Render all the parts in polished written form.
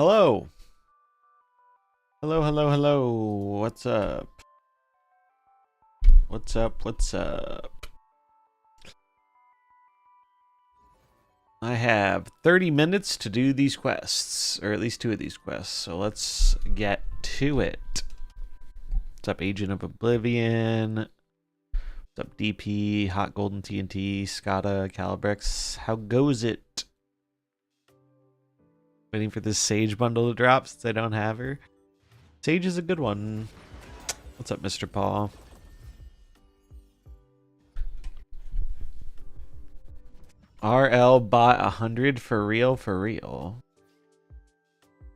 Hello. Hello, hello, hello. What's up? What's up? What's up? I have 30 minutes to do these quests, or at least 2 of these quests, so let's get to it. What's up, Agent of Oblivion? What's up, DP, Hot Golden TNT, Skada, Calibrix? How goes it? Waiting for this Sage bundle to drop since I don't have her. Sage is a good one. What's up, Mr. Paul? RL bought 100 for real, for real.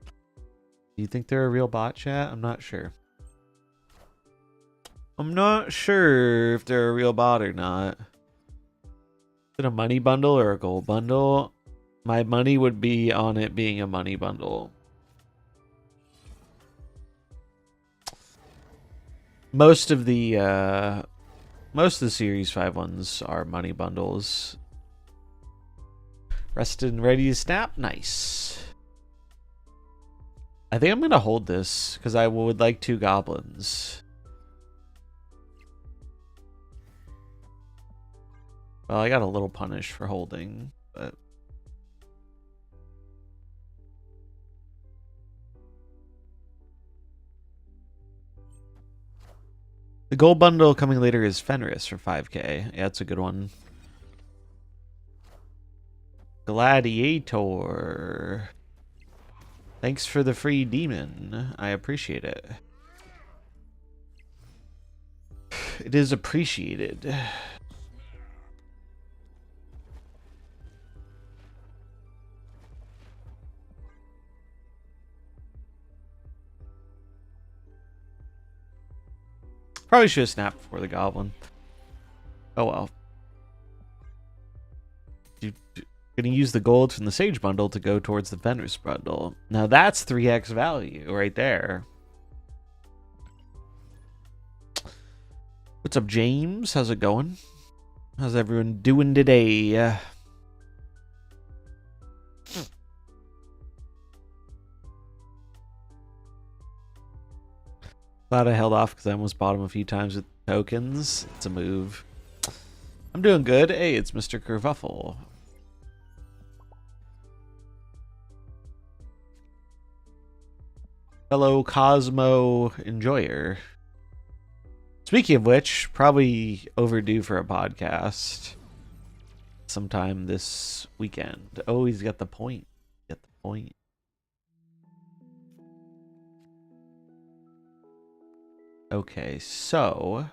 Do you think they're a real bot, chat? I'm not sure. I'm not sure if they're a real bot or not. Is it a money bundle or a gold bundle? My money would be on it being a money bundle. Most of the Series 5 ones are money bundles. Rested and ready to snap? Nice. I think I'm going to hold this because I would like 2 goblins. Well, I got a little punish for holding, but... The gold bundle coming later is Fenris for 5k. Yeah, that's a good one. Gladiator. Thanks for the free demon. I appreciate it. It is appreciated. Probably should have snapped before the goblin. Oh well. Gonna use the gold from the Sage bundle to go towards the Fenris bundle. Now that's 3x value right there. What's up, James? How's it going? How's everyone doing today? Glad I held off because I almost bought him a few times with tokens. It's a move. I'm doing good. Hey, it's Mr. Kerfuffle. Fellow Cosmo enjoyer. Speaking of which, probably overdue for a podcast sometime this weekend. Oh, he's got the point. Get the point. Okay, so...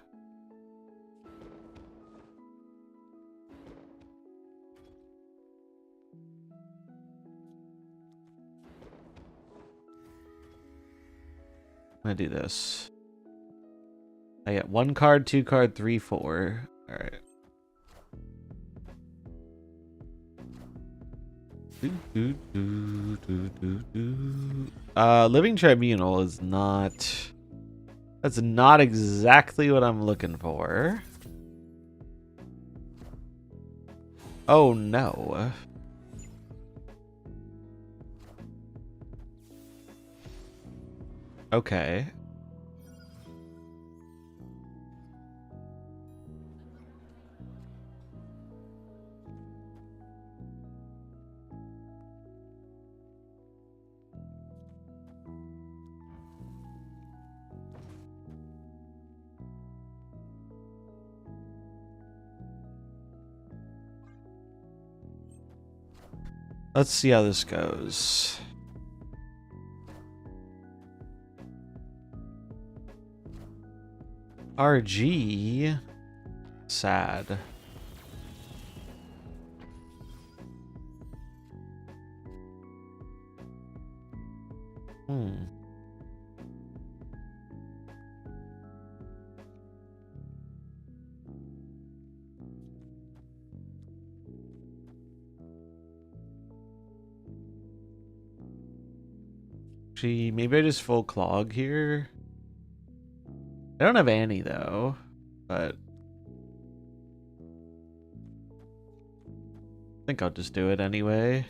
I'm gonna do this. I get 1 card, 2 card, 3, 4. Alright. Living Tribunal is not... That's not exactly what I'm looking for. Oh no. Okay. Let's see how this goes. RG. Sad. Actually, maybe I just full clog here. I don't have Annie though, but I think I'll just do it anyway.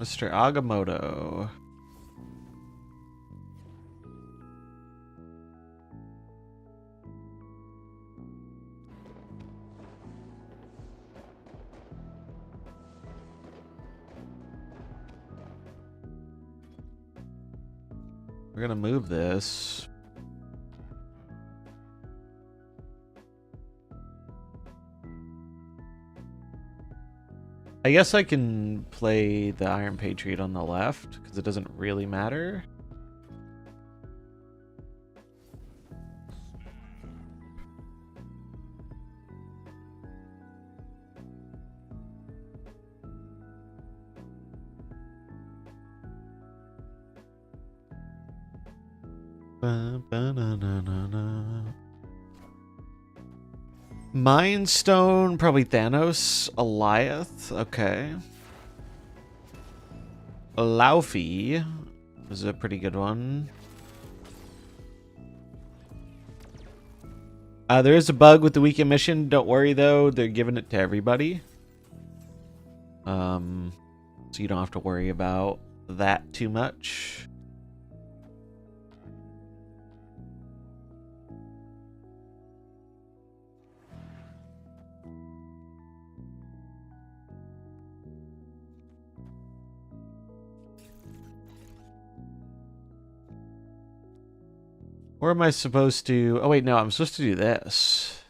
Mr. Agamotto. We're gonna move this. I guess I can play the Iron Patriot on the left, because it doesn't really matter. Mind Stone, probably Thanos. Eliath, okay. Laufey is a pretty good one. There is a bug with the weekend mission. Don't worry though, they're giving it to everybody. So you don't have to worry about that too much. Or am I supposed to... Oh, wait, no. I'm supposed to do this.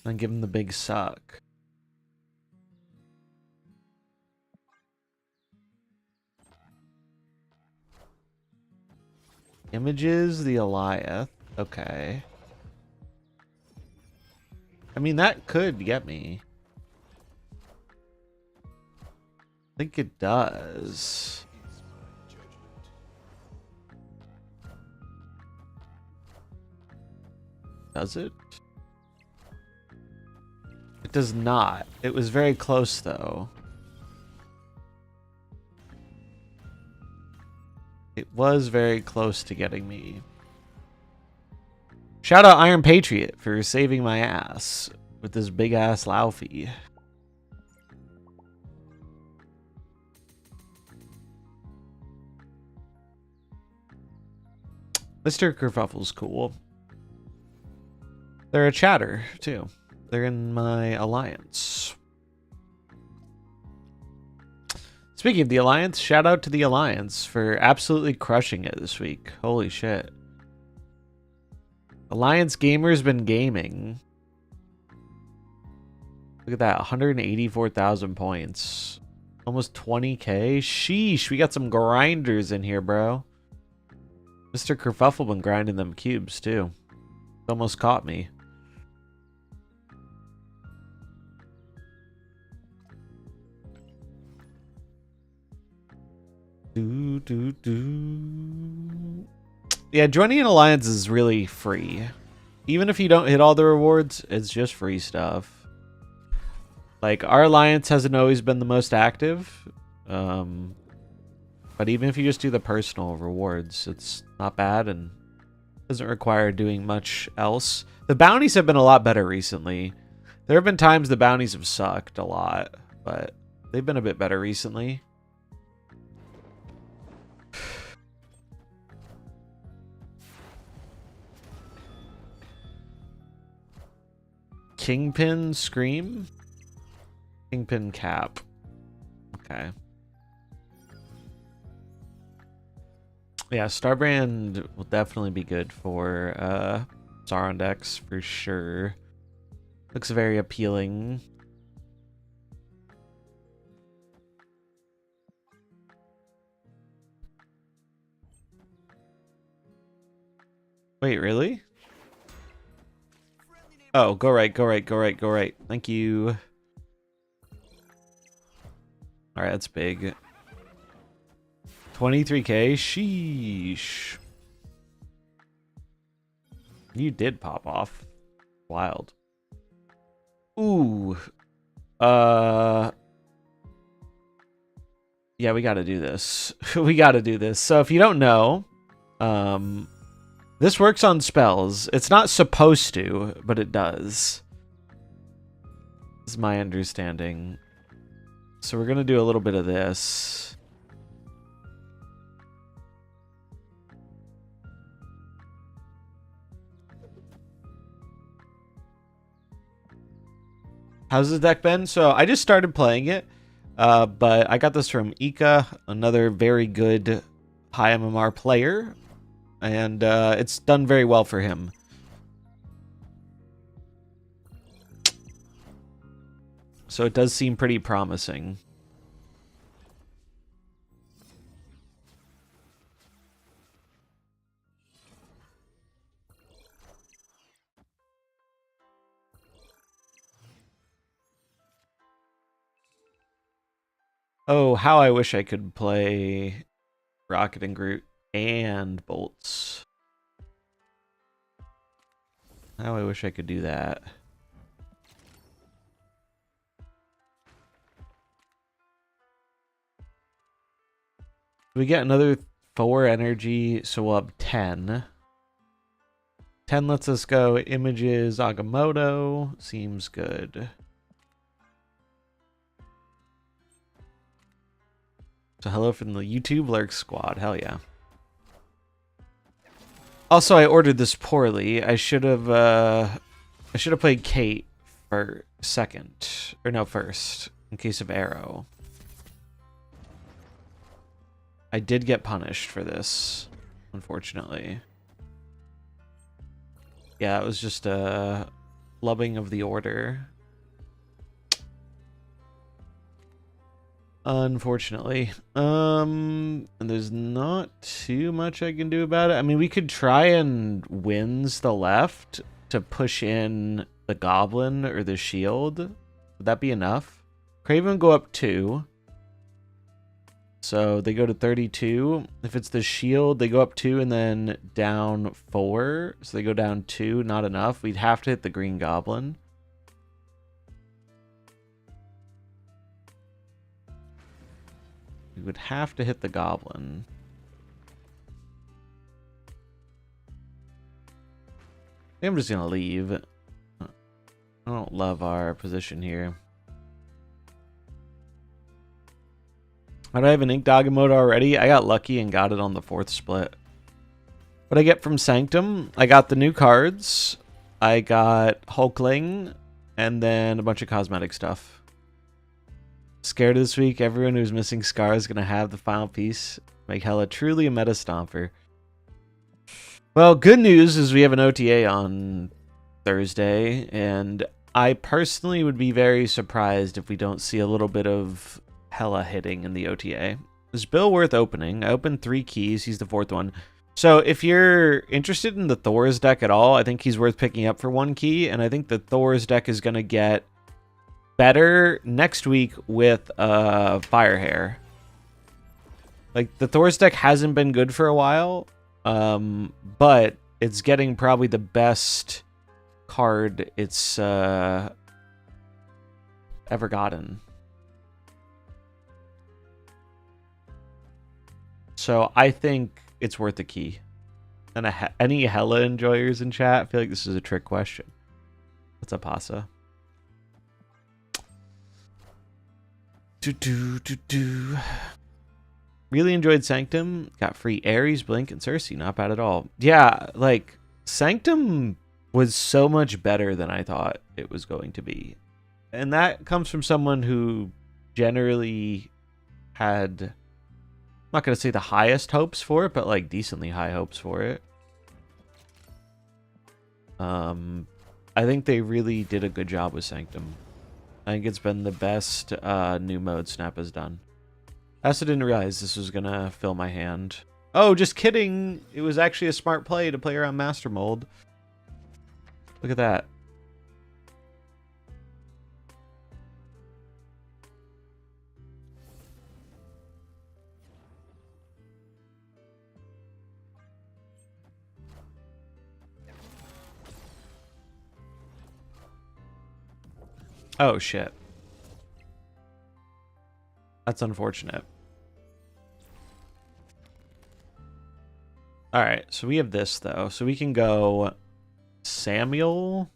And give him the big suck. Images, the Eliath. Okay. I mean, that could get me. I think it does. Does it? It does not. It was very close, though. It was very close to getting me. Shout out Iron Patriot for saving my ass with this big-ass Laufey. Mr. Kerfuffle's cool. They're a chatter, too. They're in my alliance. Speaking of the alliance, shout out to the alliance for absolutely crushing it this week. Holy shit. Alliance Gamer's been gaming. Look at that, 184,000 points. Almost 20k. Sheesh, we got some grinders in here, bro. Mr. Kerfuffle been grinding them cubes, too. Almost caught me. Yeah, joining an alliance is really free. Even if you don't hit all the rewards, it's just free stuff. Like, our alliance hasn't always been the most active. But even if you just do the personal rewards, it's not bad and doesn't require doing much else. The bounties have been a lot better recently. There have been times the bounties have sucked a lot, but they've been a bit better recently. Kingpin Scream? Kingpin Cap. Okay. Yeah, Starbrand will definitely be good for Sauron decks for sure. Looks very appealing. Wait, really? Oh, go right, go right, go right, go right. Thank you. Alright, that's big. 23k? Sheesh. You did pop off. Wild. Ooh. Yeah, we gotta do this. We gotta do this. So if you don't know, this works on spells. It's not supposed to, but it does. is my understanding. So we're going to do a little bit of this. How's the deck been? So I just started playing it, but I got this from Ika, another very good high MMR player, and it's done very well for him. So it does seem pretty promising. Oh, how I wish I could play Rocket and Groot and Bolts. How I wish I could do that. We get another 4 energy, so we'll have 10. 10 lets us go images Agamotto. Seems good. So hello from the YouTube Lurk Squad. Hell yeah. Also, I ordered this poorly. I should have played Kate for second. Or no, first. In case of Arrow. I did get punished for this, unfortunately. Yeah, it was just a flubbing of the order. Unfortunately. And there's not too much I can do about it. I mean, we could try and wins the left to push in the Goblin or the Shield. Would that be enough? Craven go up 2. So they go to 32. If it's the Shield, they go up 2 and then down 4. So they go down 2. Not enough. We'd have to hit the Green Goblin. We would have to hit the Goblin. I think I'm just going to leave. I don't love our position here. Do I have an Ink Agamotto already? I got lucky and got it on the 4th split. What I get from Sanctum, I got the new cards. I got Hulkling, and then a bunch of cosmetic stuff. Scared this week, everyone who's missing Scar is going to have the final piece. Make Hella truly a meta stomper. Well, good news is we have an OTA on Thursday, and I personally would be very surprised if we don't see a little bit of Hella hitting in the OTA. Is Bill worth opening? I opened 3 keys. He's the 4th one. So if you're interested in the Thor's deck at all, I think he's worth picking up for 1 key, and I think the Thor's deck is going to get better next week with Firehair. Like, the Thor's deck hasn't been good for a while, but it's getting probably the best card it's ever gotten. So I think it's worth a key. And any Hella enjoyers in chat, I feel like this is a trick question. What's up, Hasa? Really enjoyed Sanctum. Got free Ares, Blink, and Cersei. Not bad at all. Yeah, like, Sanctum was so much better than I thought it was going to be. And that comes from someone who generally had, I'm not going to say the highest hopes for it, but like decently high hopes for it. I think they really did a good job with Sanctum. I think it's been the best new mode Snap has done. I also didn't realize this was going to fill my hand. Oh, just kidding. It was actually a smart play to play around Master Mold. Look at that. Oh, shit. That's unfortunate. Alright, so we have this, though. So we can go Samuel.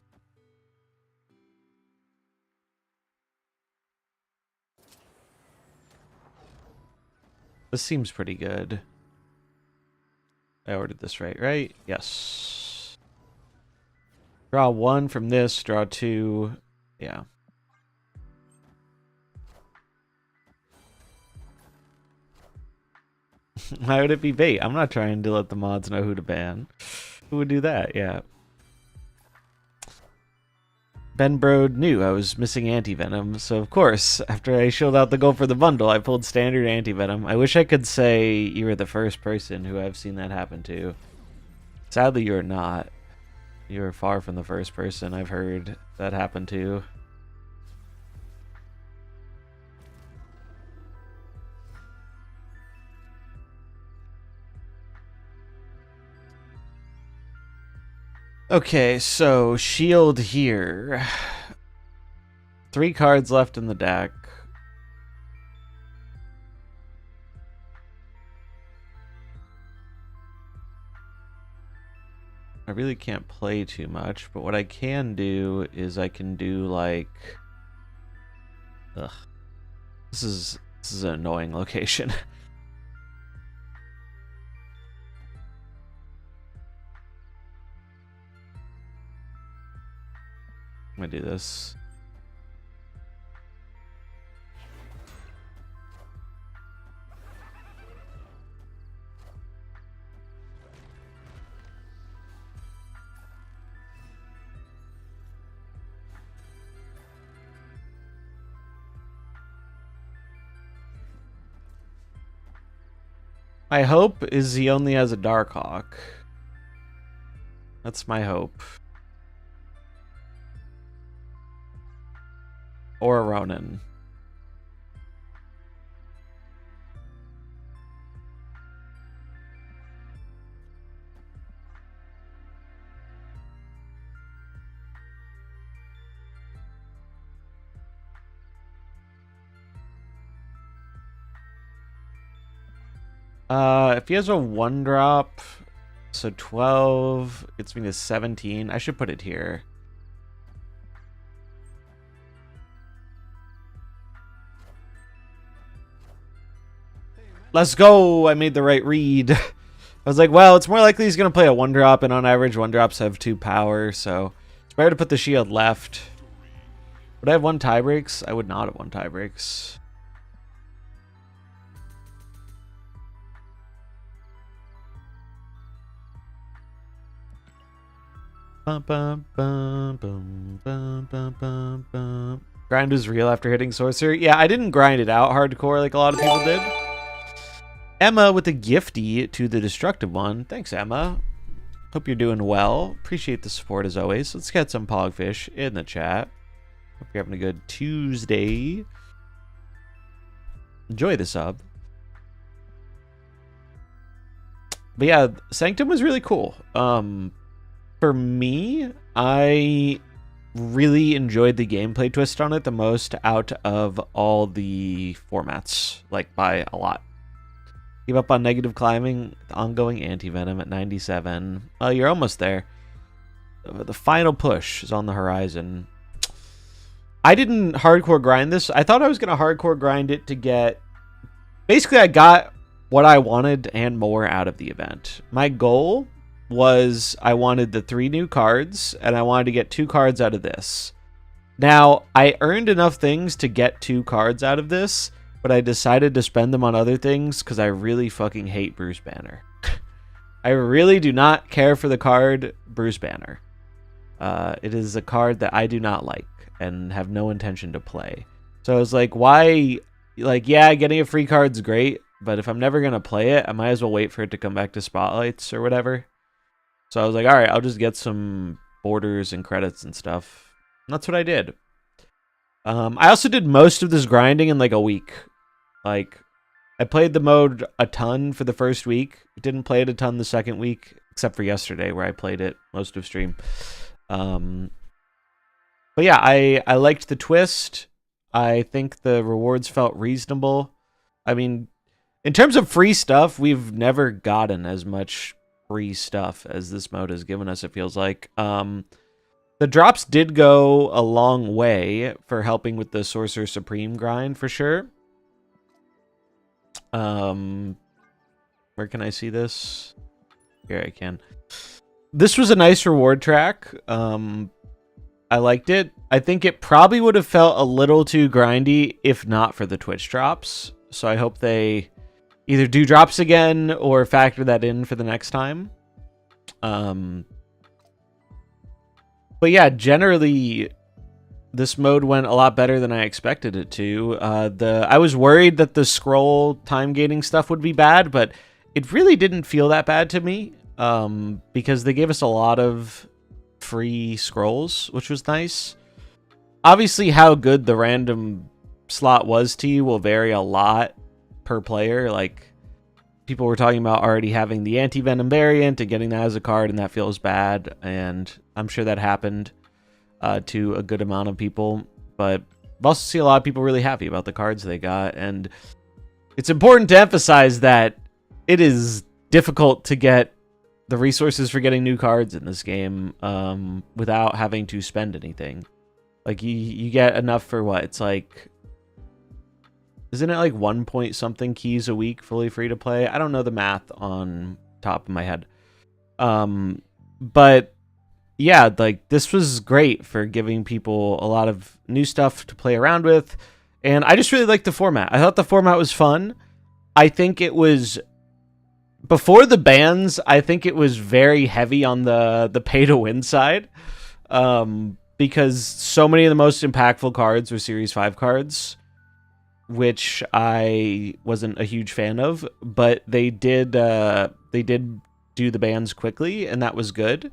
This seems pretty good. I ordered this right? Yes. Draw 1 from this, draw 2. Yeah. Why would it be bait? I'm not trying to let the mods know who to ban. Who would do that? Yeah. Ben Brode knew I was missing anti-venom, so of course, after I shilled out the gold for the bundle, I pulled standard anti-venom. I wish I could say you were the first person who I've seen that happen to. Sadly, you're not. You're far from the first person I've heard that happen to. Okay, so shield here. 3 cards left in the deck. I really can't play too much, but what I can do is I can do like... Ugh. This is an annoying location. I'm gonna do this. My hope is he only has a Darkhawk. That's my hope. Or a Ronin. If he has a 1-drop, so 12 gets me to 17. I should put it here. Let's go! I made the right read. I was like, well, it's more likely he's going to play a 1-drop, and on average, 1-drops have 2 power, so it's better to put the shield left. Would I have 1 tie breaks? I would not have 1 tie breaks. Bum, bum, bum, bum, bum, bum, bum, bum. Grind was real after hitting Sorcerer. Yeah, I didn't grind it out hardcore like a lot of people did. Emma with a gifty to the destructive one. Thanks, Emma. Hope you're doing well. Appreciate the support as always. Let's get some Pogfish in the chat. Hope you're having a good Tuesday. Enjoy the sub. But yeah, Sanctum was really cool. For me, I really enjoyed the gameplay twist on it the most out of all the formats, like by a lot. Give up on negative climbing, ongoing anti-venom at 97. Oh, you're almost there. The final push is on the horizon. I didn't hardcore grind this. I thought I was going to hardcore grind it to get... Basically, I got what I wanted and more out of the event. My goal was I wanted the 3 new cards, and I wanted to get 2 cards out of this. Now, I earned enough things to get 2 cards out of this, but I decided to spend them on other things because I really fucking hate Bruce Banner. I really do not care for the card Bruce Banner. It is a card that I do not like and have no intention to play. So I was like, why? Like, yeah, getting a free card's great, but if I'm never going to play it, I might as well wait for it to come back to Spotlights or whatever. So I was like, all right, I'll just get some borders and credits and stuff. And that's what I did. I also did most of this grinding in like a week. Like, I played the mode a ton for the first week. Didn't play it a ton the second week, except for yesterday where I played it most of stream. But yeah, I liked the twist. I think the rewards felt reasonable. I mean, in terms of free stuff, we've never gotten as much free stuff as this mode has given us, it feels like. The drops did go a long way for helping with the Sorcerer Supreme grind, for sure. Where can I see this? Here I can. This was a nice reward track. I liked it. I think it probably would have felt a little too grindy if not for the Twitch drops. So I hope they either do drops again or factor that in for the next time. But yeah, generally this mode went a lot better than I expected it to. I was worried that the scroll time gating stuff would be bad, but it really didn't feel that bad to me. Because they gave us a lot of free scrolls, which was nice. Obviously, how good the random slot was to you will vary a lot per player. Like, people were talking about already having the anti-venom variant and getting that as a card, and that feels bad. And I'm sure that happened to a good amount of people. But I've also seen a lot of people really happy about the cards they got. And it's important to emphasize that it is difficult to get the resources for getting new cards in this game without having to spend anything. Like, you get enough for what? It's like... Isn't it like 1 point something keys a week fully free to play? I don't know the math on top of my head. But yeah, like, this was great for giving people a lot of new stuff to play around with. And I just really liked the format. I thought the format was fun. I think it was... Before the bans, I think it was very heavy on the pay-to-win side. Because so many of the most impactful cards were Series 5 cards, which I wasn't a huge fan of. But they did do the bans quickly, and that was good.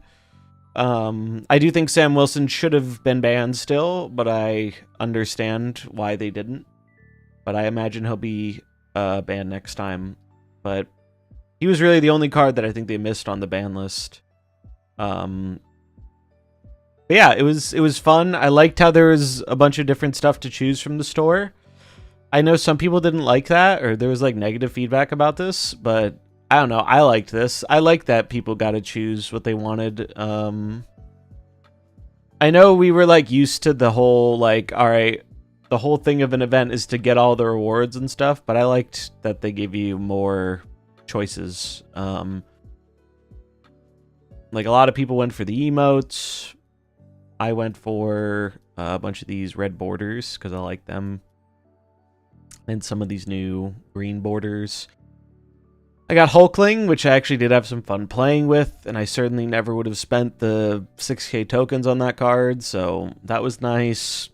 I do think Sam Wilson should have been banned still, but I understand why they didn't. But I imagine he'll be banned next time. But he was really the only card that I think they missed on the ban list. But yeah, it was fun. I liked how there was a bunch of different stuff to choose from the store. I know some people didn't like that, or there was like negative feedback about this, but I don't know. I liked this. I like that people got to choose what they wanted. I know we were like used to the whole like, all right, the whole thing of an event is to get all the rewards and stuff, but I liked that they gave you more choices. Like, a lot of people went for the emotes. I went for a bunch of these red borders because I like them, and some of these new green borders. I got Hulkling, which I actually did have some fun playing with, and I certainly never would have spent the 6k tokens on that card, so that was nice.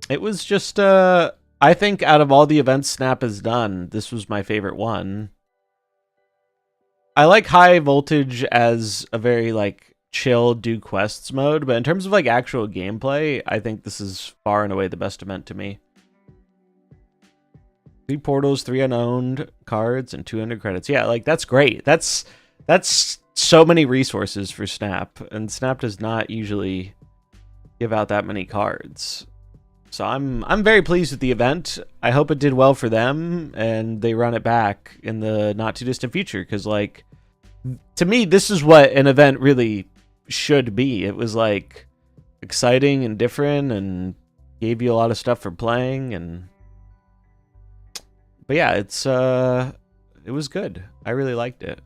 It was just, I think out of all the events Snap has done, this was my favorite one. I like High Voltage as a very, like, chill do quests mode, but in terms of, like, actual gameplay, I think this is far and away the best event to me. 3 portals, 3 unowned cards, and 200 credits. Yeah, like, that's great. That's so many resources for Snap, and Snap does not usually give out that many cards. So I'm very pleased with the event. I hope it did well for them, and they run it back in the not too distant future, because, like, to me, this is what an event really should be. It was, like, exciting and different, and gave you a lot of stuff for playing, and... But yeah, it was good. I really liked it.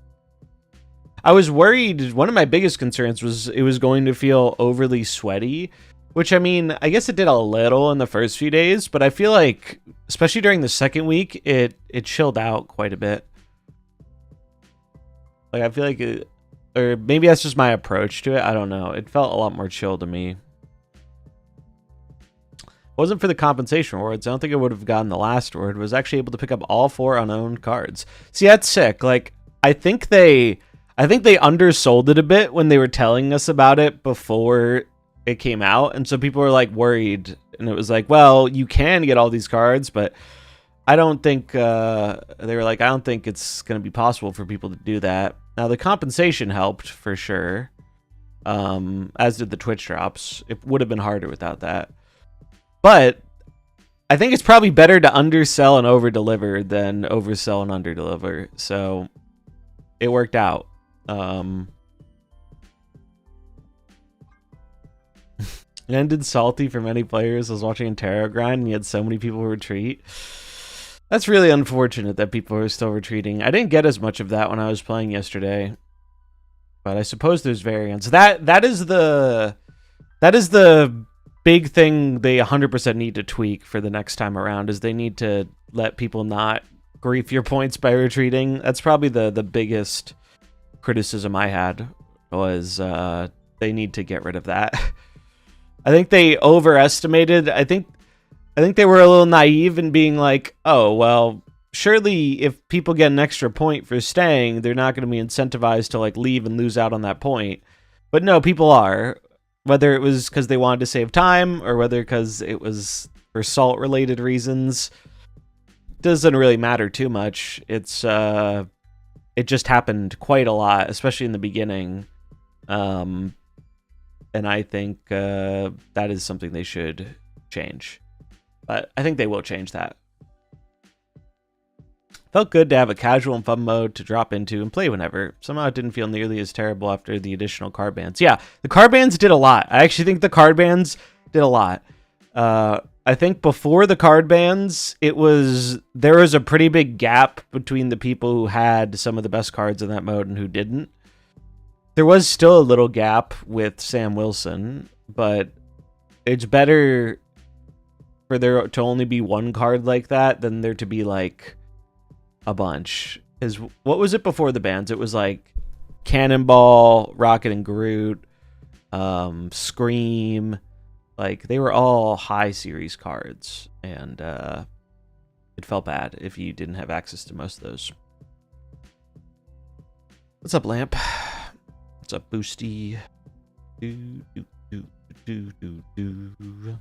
I was worried, one of my biggest concerns was it was going to feel overly sweaty, which, I mean, I guess it did a little in the first few days, but I feel like, especially during the second week, it chilled out quite a bit. Like, I feel like it, or maybe that's just my approach to it. I don't know. It felt a lot more chill to me. Wasn't for the compensation rewards, I don't think I would have gotten the last reward. Was actually able to pick up all 4 unowned cards. See, that's sick. Like, I think they undersold it a bit when they were telling us about it before it came out, and so people were like worried, and it was like, well, you can get all these cards, but I don't think they were like, I don't think it's going to be possible for people to do that. Now, the compensation helped for sure, as did the Twitch drops. It would have been harder without that. But I think it's probably better to undersell and over-deliver than oversell and under-deliver. So it worked out. It ended salty for many players. I was watching Tarot Grind and you had so many people retreat. That's really unfortunate that people are still retreating. I didn't get as much of that when I was playing yesterday, but I suppose there's variants. That is the big thing they 100% need to tweak for the next time around. Is they need to let people not grief your points by retreating. That's probably the biggest criticism I had was they need to get rid of that. I think they overestimated. I think they were a little naive in being like, oh, well, surely if people get an extra point for staying, they're not going to be incentivized to like leave and lose out on that point. But no, people are. Whether it was because they wanted to save time or whether because it was for salt-related reasons, doesn't really matter too much. It's it just happened quite a lot, especially in the beginning. And I think that is something they should change. But I think they will change that. Felt good to have a casual and fun mode to drop into and play whenever. Somehow it didn't feel nearly as terrible after the additional card bans. Yeah, the card bans did a lot. I actually think the card bans did a lot. I think before the card bans, there was a pretty big gap between the people who had some of the best cards in that mode and who didn't. There was still a little gap with Sam Wilson, but it's better for there to only be one card like that than there to be like a bunch. Because what was it before the bans? It was like Cannonball, Rocket and Groot, Scream. Like they were all high series cards, and it felt bad if you didn't have access to most of those. What's up, Lamp? What's up, Boosty? Do, do, do, do, do, do.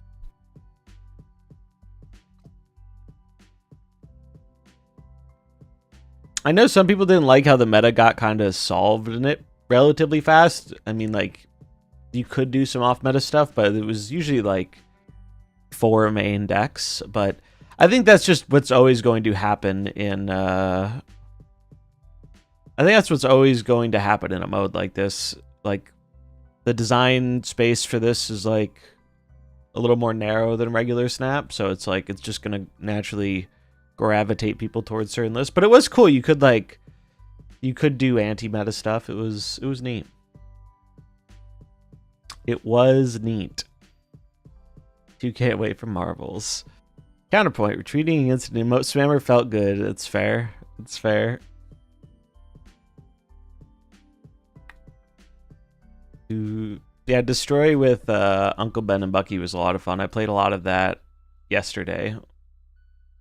I know some people didn't like how the meta got kind of solved in it relatively fast. I mean, like, you could do some off-meta stuff, but it was usually, like, 4 main decks. But I think that's just what's always going to happen in... I think that's what's always going to happen in a mode like this. Like, the design space for this is, like, a little more narrow than regular Snap. So it's, like, it's just going to naturally gravitate people towards certain lists. But it was cool. You could do anti-meta stuff. It was neat. It was neat. You can't wait for Marvels. Counterpoint, retreating against an emote spammer felt good. It's fair. It's fair. Yeah, Destroy with Uncle Ben and Bucky was a lot of fun. I played a lot of that yesterday.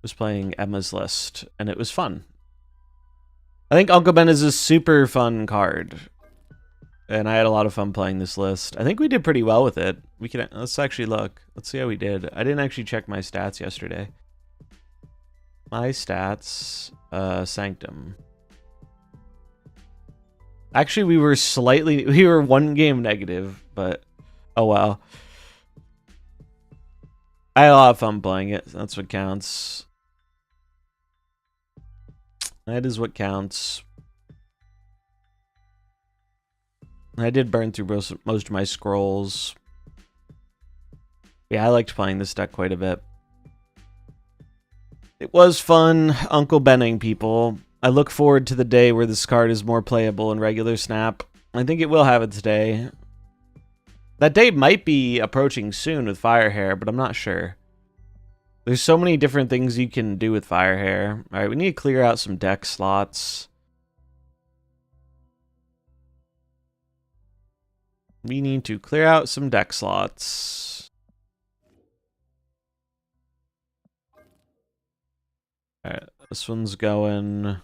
Was playing Emma's List, and it was fun. I think Uncle Ben is a super fun card, and I had a lot of fun playing this list. I think we did pretty well with it. Let's actually look. Let's see how we did. I didn't actually check my stats yesterday. My stats, Sanctum. Actually, we were 1 game negative, but oh well. I had a lot of fun playing it. That's what counts. That is what counts. I did burn through most of my scrolls. Yeah, I liked playing this deck quite a bit. It was fun Uncle Benning, people. I look forward to the day where this card is more playable in regular Snap. I think it will have its day. That day might be approaching soon with Firehair, but I'm not sure. There's so many different things you can do with Firehair. Alright, we need to clear out some deck slots. We need to clear out some deck slots. Alright, this one's going...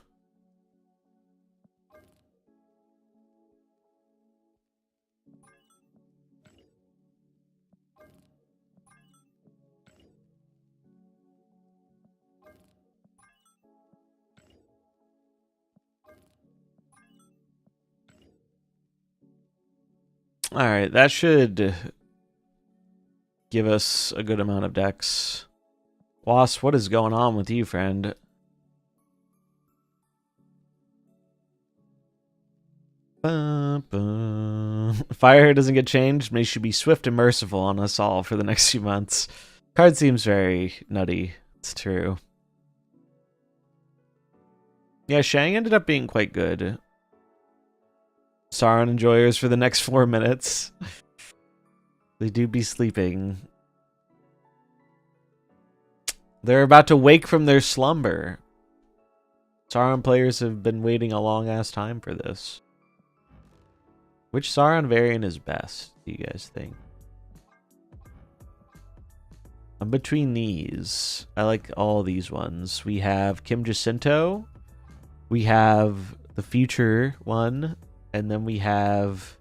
Alright, that should give us a good amount of decks. Wasp, what is going on with you, friend? Firehair doesn't get changed. May she be swift and merciful on us all for the next few months. Card seems very nutty. It's true. Yeah, Shang ended up being quite good. Sauron enjoyers for the next 4 minutes. They do be sleeping. They're about to wake from their slumber. Sauron players have been waiting a long-ass time for this. Which Sauron variant is best, do you guys think? I'm between these. I like all these ones. We have Kim Jacinto. We have the future one. And then we have...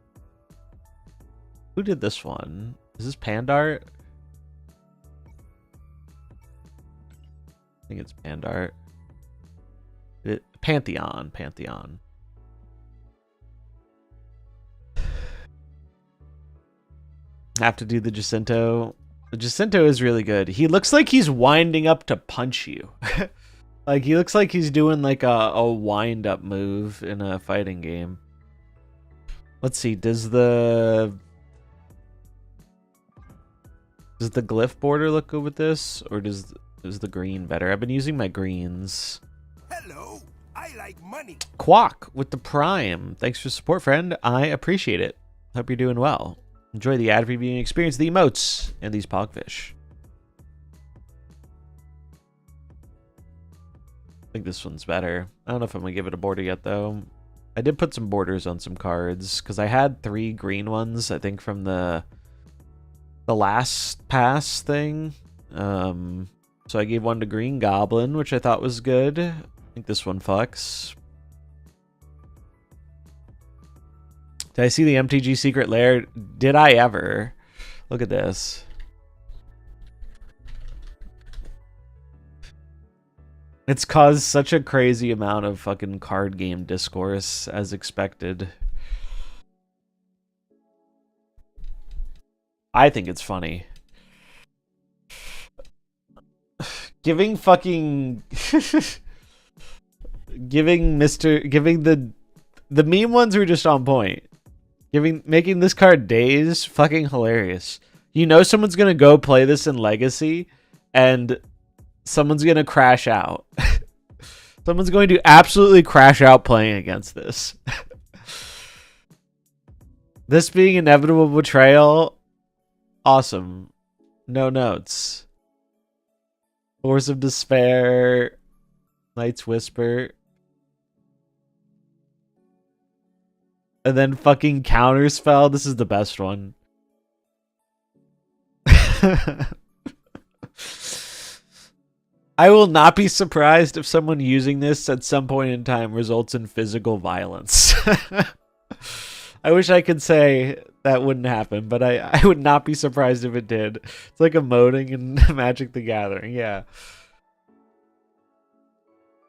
Who did this one? Is this Pandart? I think it's Pandart. Pantheon. Pantheon. Have to do the Jacinto. The Jacinto is really good. He looks like he's winding up to punch you. Like, he looks like he's doing like a wind-up move in a fighting game. Let's see, does the glyph border look good with this? Or is the green better? I've been using my greens. Hello, I like money. Quack with the Prime. Thanks for support, friend. I appreciate it. Hope you're doing well. Enjoy the ad-free viewing experience, the emotes, and these pogfish. I think this one's better. I don't know if I'm going to give it a border yet, though. I did put some borders on some cards, because I had 3 green ones, I think, from the last pass thing. So I gave one to Green Goblin, which I thought was good. I think this one fucks. Did I see the MTG Secret Lair? Did I ever? Look at this. It's caused such a crazy amount of fucking card game discourse, as expected. I think it's funny. Giving fucking... giving the meme ones were just on point. Making this card days, fucking hilarious. You know someone's gonna go play this in Legacy, and someone's gonna crash out. Someone's going to absolutely crash out playing against this. This being inevitable betrayal, awesome. No notes. Force of Despair, Night's Whisper. And then fucking Counterspell. This is the best one. I will not be surprised if someone using this at some point in time results in physical violence. I wish I could say that wouldn't happen, but I would not be surprised if it did. It's like emoting in Magic the Gathering, yeah.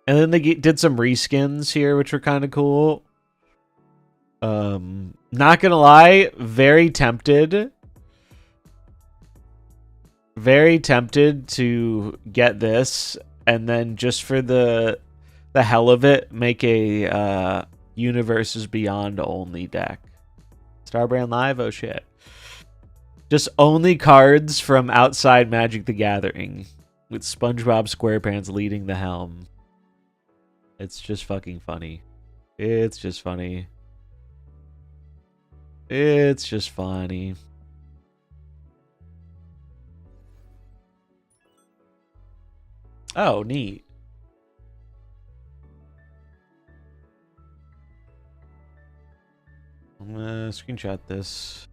And then they did some reskins here, which were kind of cool. Not gonna lie, very tempted to get this, and then just for the hell of it, make a Universes Beyond only deck. Starbrand Live, oh shit. Just only cards from outside Magic the Gathering, with SpongeBob SquarePants leading the helm. It's just fucking funny. It's just funny. It's just funny. Oh, neat. I'm gonna screenshot this.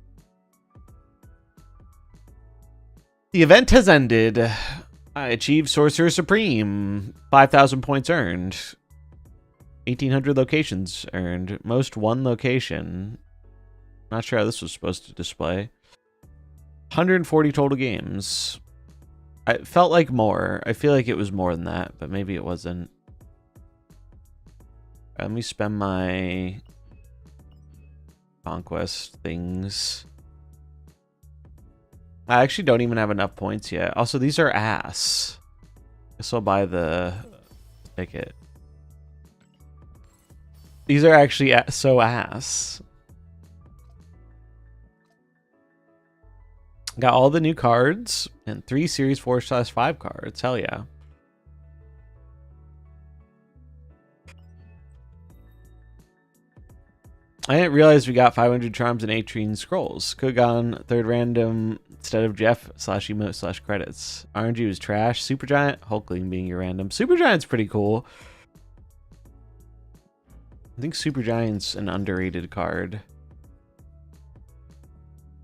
The event has ended. I achieved Sorcerer Supreme. 5,000 points earned. 1,800 locations earned. Most one location. Not sure how this was supposed to display. 140 total games. I felt like more. I feel like it was more than that, but maybe it wasn't. Let me spend my conquest things. I actually don't even have enough points yet. Also, these are ass. Guess I'll buy the ticket. These are actually so ass. Got all the new cards and 3 Series 4/5 cards. Hell yeah. I didn't realize we got 500 charms and 18 scrolls. Could've gone third random instead of Jeff/emote/credits. RNG was trash. Supergiant, Hulkling being your random. Supergiant's pretty cool. I think Supergiant's an underrated card.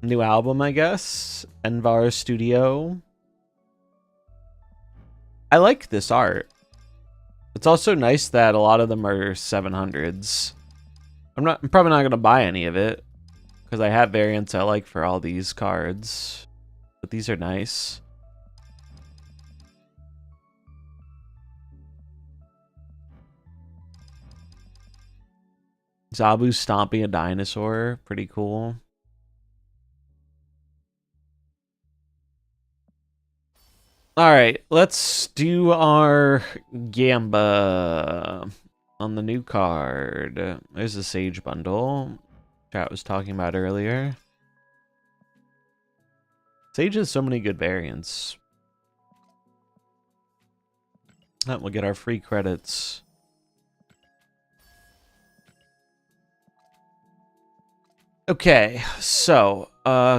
New album, I guess. Envar Studio. I like this art. It's also nice that a lot of them are 700s. I'm probably not gonna buy any of it because I have variants I like for all these cards, but these are nice. Zabu stomping a dinosaur, pretty cool. All right, let's do our Gamba on the new card. There's the Sage bundle Chat was talking about earlier. Sage has so many good variants. We'll get our free credits. Okay, so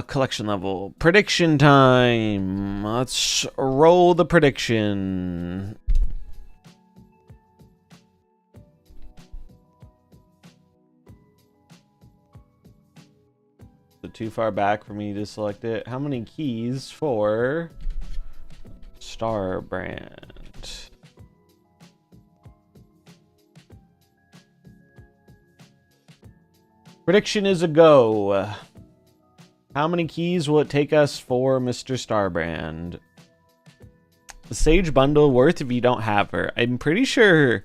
collection level. Prediction time. Let's roll the prediction. Too far back for me to select it. How many keys for Starbrand? Prediction is a go. How many keys will it take us for Mr. Starbrand? The Sage bundle worth if you don't have her. I'm pretty sure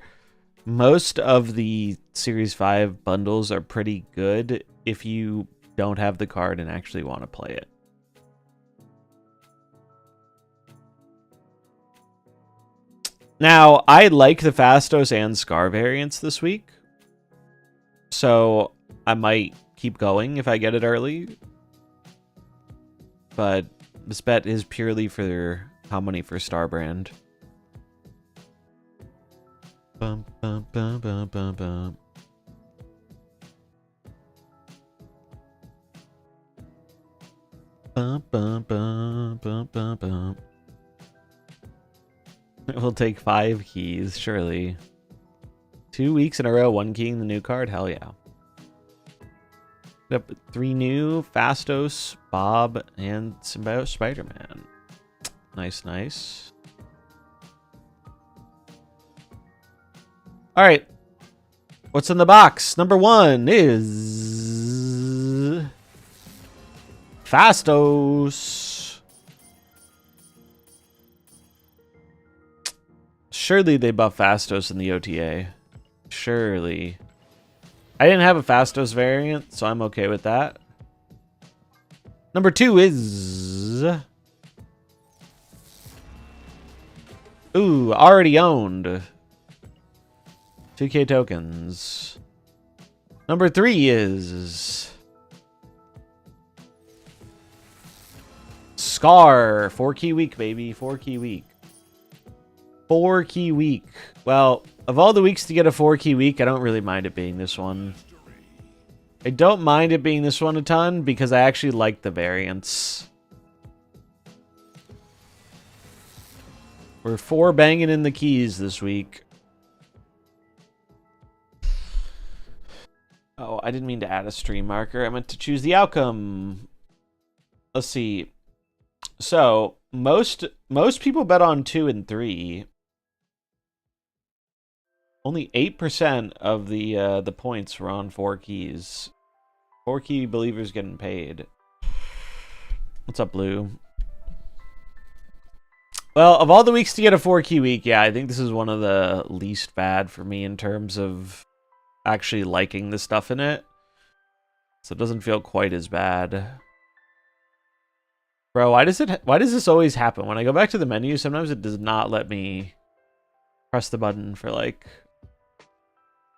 most of the Series 5 bundles are pretty good if you don't have the card and actually want to play it. Now, I like the Fastos and Scar variants this week, so I might keep going if I get it early. But this bet is purely for how many for Starbrand. Bum, bum, bum, bum, bum, bum. Bum, bum, bum, bum, bum, bum. It will take 5 keys, surely. 2 weeks in a row, 1 keying the new card? Hell yeah. Up 3 new, Fastos, Bob, and Symbiote Spider-Man. Nice, nice. Alright. What's in the box? Number 1 is Fastos. Surely they buff Fastos in the OTA. Surely. I didn't have a Fastos variant, so I'm okay with that. Number 2 is... Ooh, already owned. 2K tokens. Number 3 is... Scar. 4-key week, baby. 4-key week. 4-key week. Well, of all the weeks to get a 4-key week, I don't really mind it being this one. I don't mind it being this one a ton because I actually like the variants. We're 4 banging in the keys this week. Oh, I didn't mean to add a stream marker. I meant to choose the outcome. Let's see. So, most people bet on 2 and 3. Only 8% of the points were on 4 keys. 4-key believers getting paid. What's up, Blue? Well, of all the weeks to get a 4-key week, yeah, I think this is one of the least bad for me in terms of actually liking the stuff in it. So it doesn't feel quite as bad. Bro, why does this always happen? When I go back to the menu, sometimes it does not let me press the button for like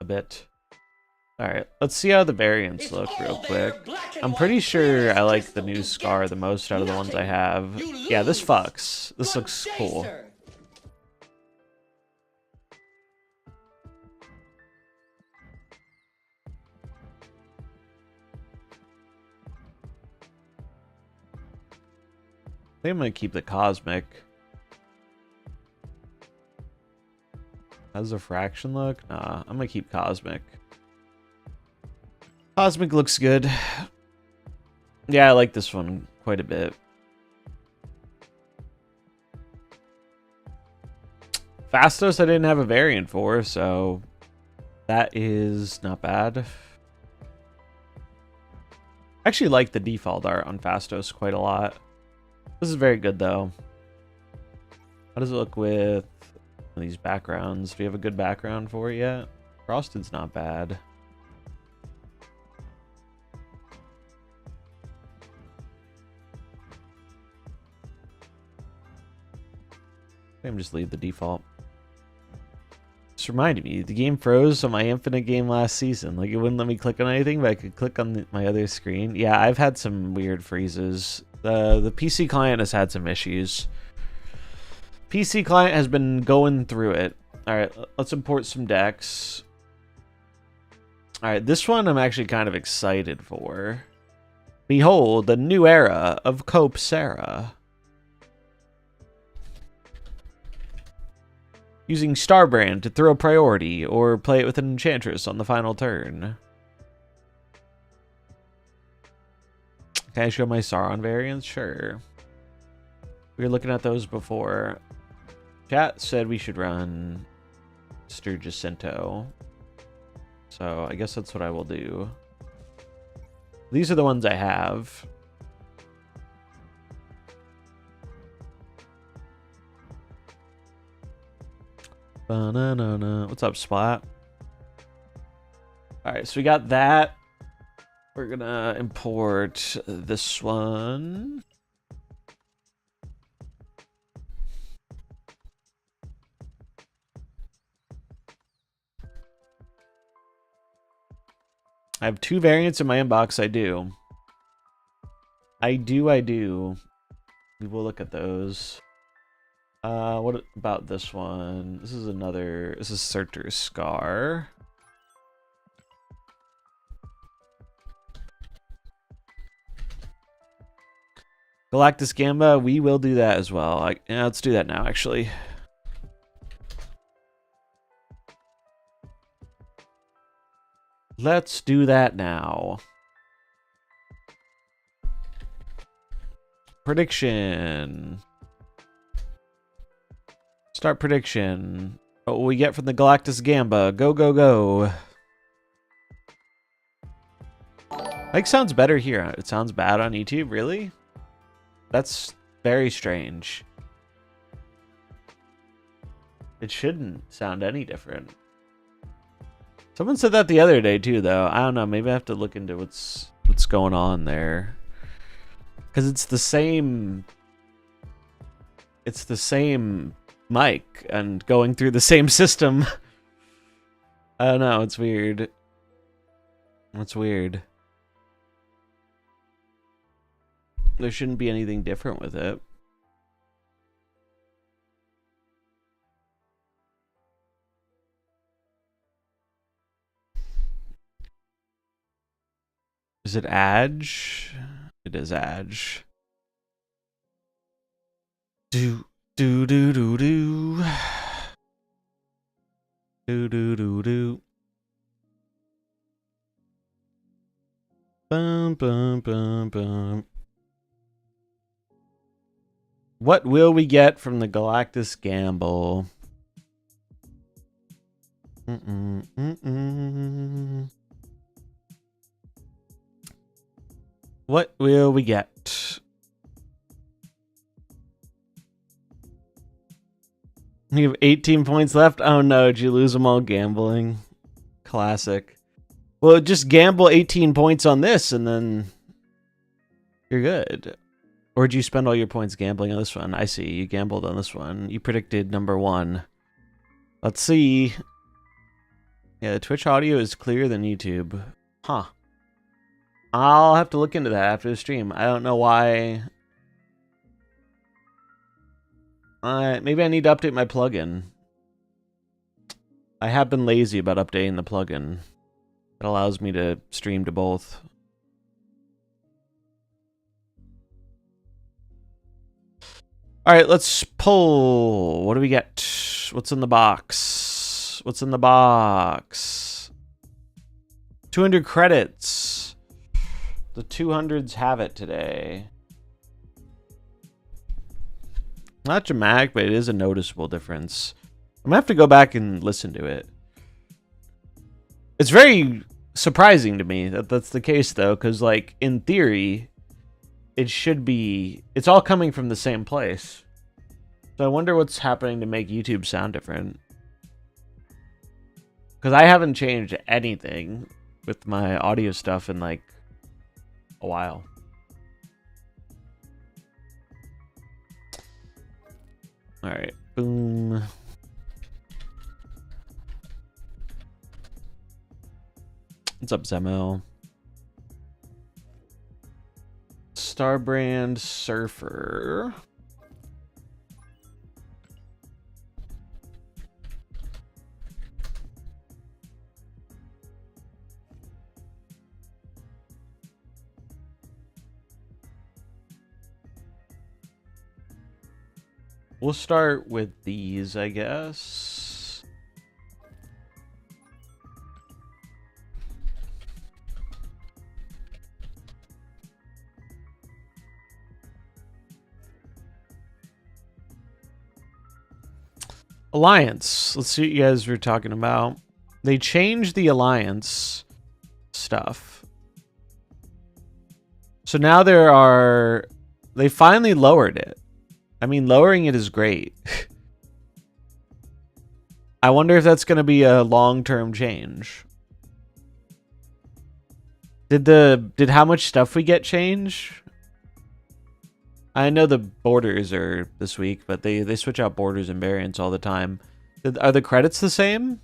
a bit. Alright, let's see how the variants look real quick. I'm pretty sure I like the new Scar the most out of the ones I have. Yeah, this fucks. This looks cool. think I'm gonna keep the cosmic. How's the fraction look? Nah, I'm gonna keep cosmic. Cosmic looks good. Yeah, I like this one quite a bit. Fastos I didn't have a variant for, so that is not bad. I actually like the default art on Fastos quite a lot. This is very good though. How does it look with these backgrounds? Do you have a good background for it yet? Frosted's not bad. I'm just leave the default. Just reminded me, the game froze on my Infinite game last season. Like, it wouldn't let me click on anything, but I could click on my other screen. Yeah, I've had some weird freezes. The PC client has had some issues. PC client has been going through it. Alright, let's import some decks. Alright, this one I'm actually kind of excited for. Behold, the new era of Cope Sarah. Using Starbrand to throw priority, or play it with an Enchantress on the final turn. Can I show my Sauron variants? Sure. We were looking at those before. Chat said we should run Sturgicinto. So I guess that's what I will do. These are the ones I have. Ba-na-na-na. What's up, Splat? Alright, so we got that. We're gonna import this one. I have 2 variants in my inbox. I do. I do. We will look at those. What about this one? This is Surtur's Scar. Galactus Gamba, we will do that as well. Yeah, let's do that now, actually. Let's do that now. Prediction. Start prediction. What will we get from the Galactus Gamba? Go, go, go. Like, sounds better here. It sounds bad on YouTube, really? That's very strange. It shouldn't sound any different. Someone said that the other day too, though. I don't know. Maybe I have to look into what's going on there. Because it's the same. It's the same mic and going through the same system. I don't know. It's weird. It's weird. There shouldn't be anything different with it. Is it Adge? It is Adge. Do do do do do. Do do do do. Bum bum bum bum. What will we get from the Galactus Gamble? What will we get? You have 18 points left? Oh no, did you lose them all gambling? Classic. Well, just gamble 18 points on this and then you're good. Or did you spend all your points gambling on this one? I see, you gambled on this one. You predicted number 1. Let's see. Yeah, the Twitch audio is clearer than YouTube. Huh. I'll have to look into that after the stream. I don't know why. Maybe I need to update my plugin. I have been lazy about updating the plugin. It allows me to stream to both. All right, let's pull. What do we get? What's in the box? What's in the box? 200 credits. The 200s have it today. Not dramatic, but it is a noticeable difference. I'm gonna have to go back and listen to it. It's very surprising to me that that's the case, though, because, like, in theory, it should be... It's all coming from the same place. So I wonder what's happening to make YouTube sound different. Because I haven't changed anything with my audio stuff in, like, a while. Alright, boom. What's up, Zemo? Starbrand Surfer. We'll start with these, I guess. Alliance. Let's see what you guys were talking about. They changed the Alliance stuff. So now there are... They finally lowered it. I mean, lowering it is great. I wonder if that's going to be a long-term change. Did how much stuff we get change? I know the borders are this week, but they switch out borders and variants all the time. Are the credits the same?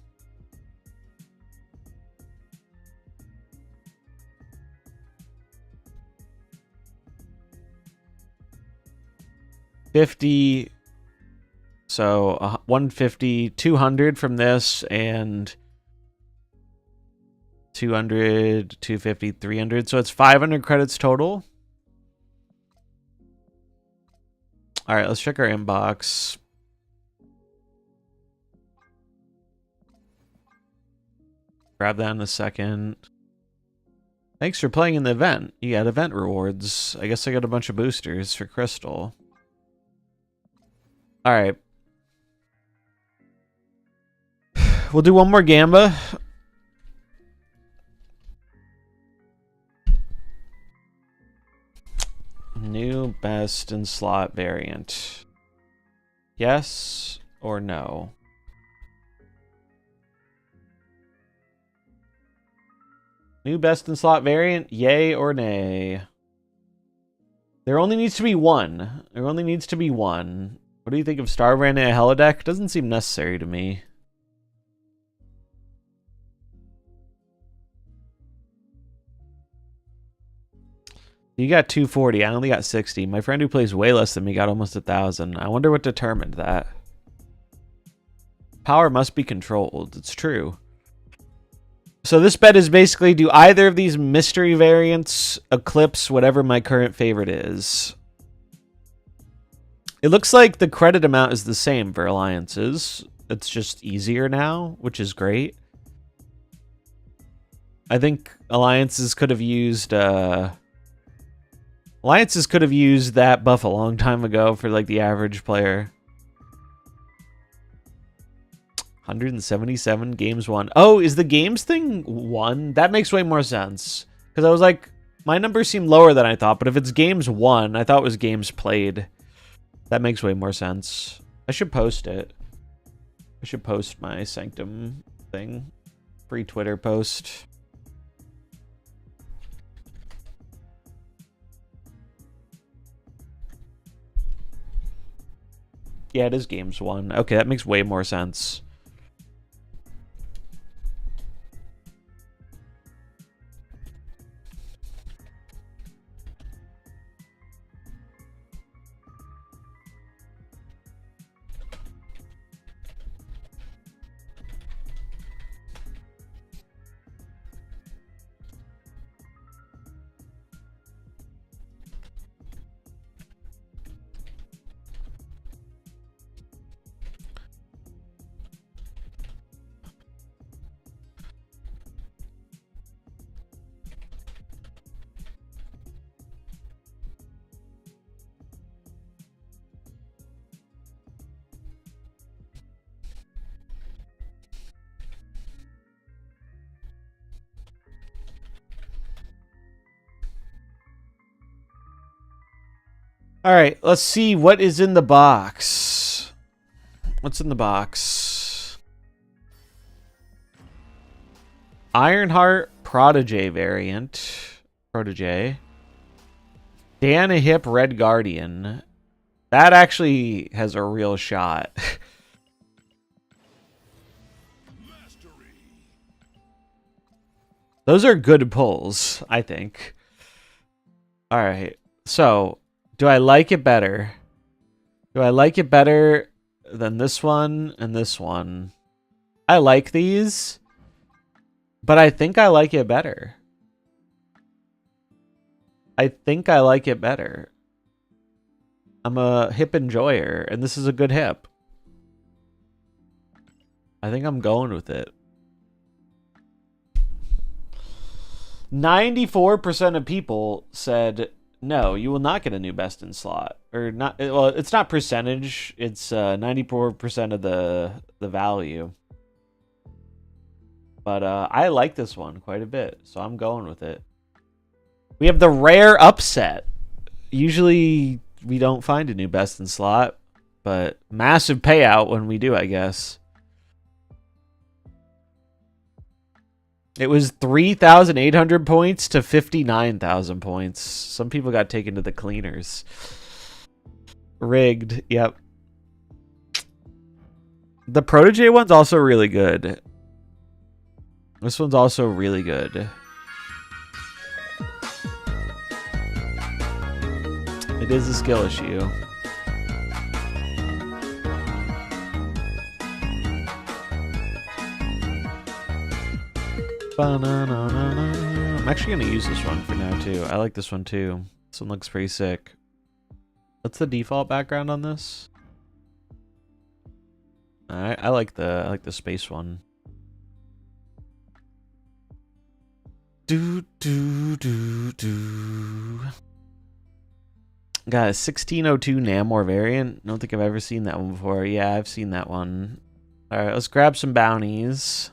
$50, so 150, 200 from this, and 200, 250, 300. So it's 500 credits total. All right, let's check our inbox. Grab that in a second. Thanks for playing in the event. You got event rewards. I guess I got a bunch of boosters for Crystal. All right. We'll do one more Gamba. New best in slot variant. Yes or no? New best in slot variant, yay or nay? There only needs to be one. There only needs to be one. What do you think of Starbrand in a holodeck? Doesn't seem necessary to me. You got 240. I only got 60. My friend who plays way less than me got almost 1,000. I wonder what determined that. Power must be controlled. It's true. So this bet is basically, do either of these mystery variants eclipse whatever my current favorite is? It looks like the credit amount is the same for alliances. It's just easier now, which is great. I think alliances could have used that buff a long time ago for like the average player. 177 games won. Oh, is the games thing won? That makes way more sense. Because I was like, my numbers seem lower than I thought, but if it's games won, I thought it was games played. That makes way more sense. I should post it. I should post my Sanctum thing. Free Twitter post. Yeah, it is games won. Okay, that makes way more sense. All right, let's see what is in the box. What's in the box? Ironheart Protege variant. Protege. Diana Hip Red Guardian. That actually has a real shot. Those are good pulls, I think. All right. So, do I like it better? Do I like it better than this one and this one? I like these, but I think I like it better. I think I like it better. I'm a hip enjoyer, and this is a good hip. I think I'm going with it. 94% of people said, no, you will not get a new best in slot. Or not. Well, it's not percentage. It's 94% of the value. But I like this one quite a bit, so I'm going with it. We have the rare upset. Usually we don't find a new best in slot, but massive payout when we do, I guess. It was 3,800 points to 59,000 points. Some people got taken to the cleaners. Rigged, yep. The Protege one's also really good. This one's also really good. It is a skill issue. I'm actually going to use this one for now, too. I like this one, too. This one looks pretty sick. What's the default background on this? I like the space one. Do. Got a 1602 Namor variant. Don't think I've ever seen that one before. Yeah, I've seen that one. All right, let's grab some bounties.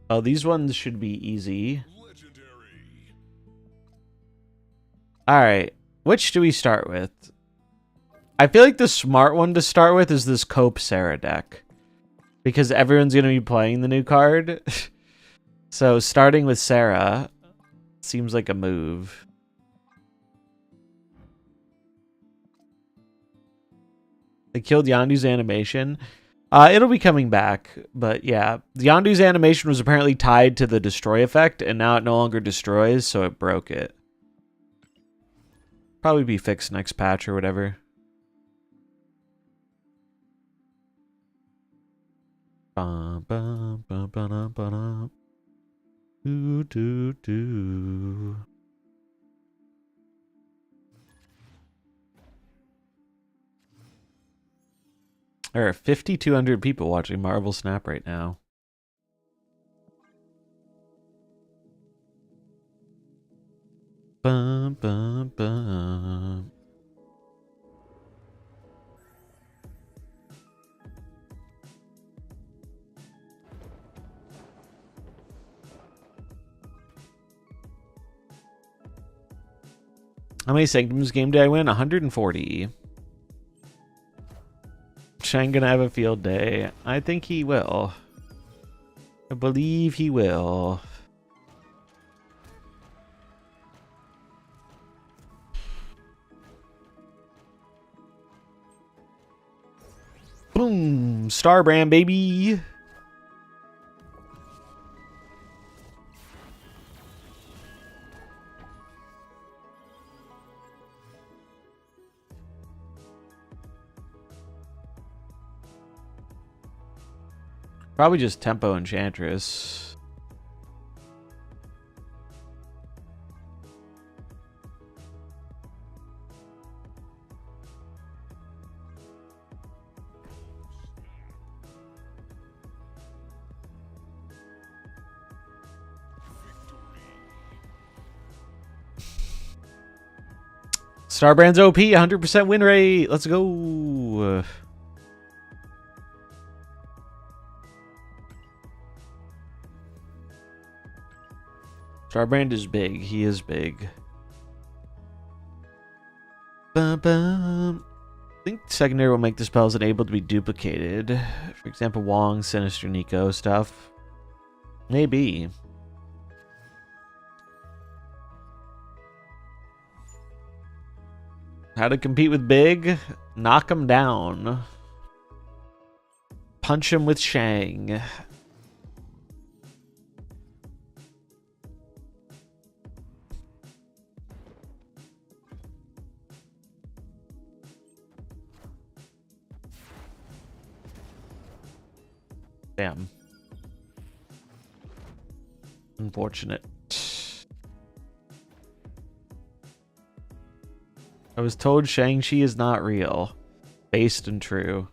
Oh, these ones should be easy. Legendary. All right, which do we start with? I feel like the smart one to start with is this Cope Sarah deck, because everyone's going to be playing the new card. So starting with Sarah seems like a move. They killed Yondu's animation. It'll be coming back, but yeah. Yondu's animation was apparently tied to the destroy effect, and now it no longer destroys, so it broke it. Probably be fixed next patch or whatever. Bum, bum, bum, bum, bum. Do. There are 5,200 people watching MarvelSnap right now. Bum, bum, bum. How many Sanctums game did I win? 140. Shang gonna have a field day. I think he will. I believe he will. Boom! Starbrand, baby! Probably just Tempo Enchantress. Starbrand's OP, 100% win rate. Let's go. Starbrand is big. He is big. Bum. I think secondary will make the spells unable to be duplicated. For example, Wong, Sinister, Nico stuff. Maybe. How to compete with big? Knock him down. Punch him with Shang. Damn. Unfortunate. I was told Shang-Chi is not real. Based and true.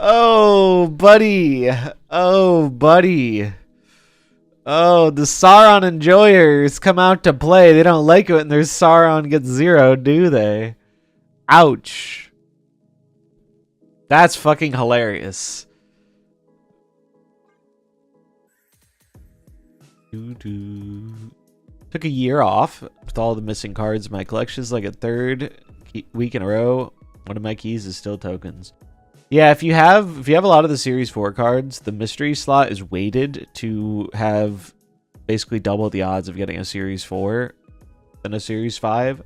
Oh, buddy. Oh, buddy. Oh, the Sauron enjoyers come out to play. They don't like it when their Sauron gets 0, do they? Ouch. That's fucking hilarious. Took a year off with all the missing cards in my collection. It's like a third week in a row. One of my keys is still tokens. Yeah, if you have a lot of the Series 4 cards, the mystery slot is weighted to have basically double the odds of getting a Series 4 than a Series 5.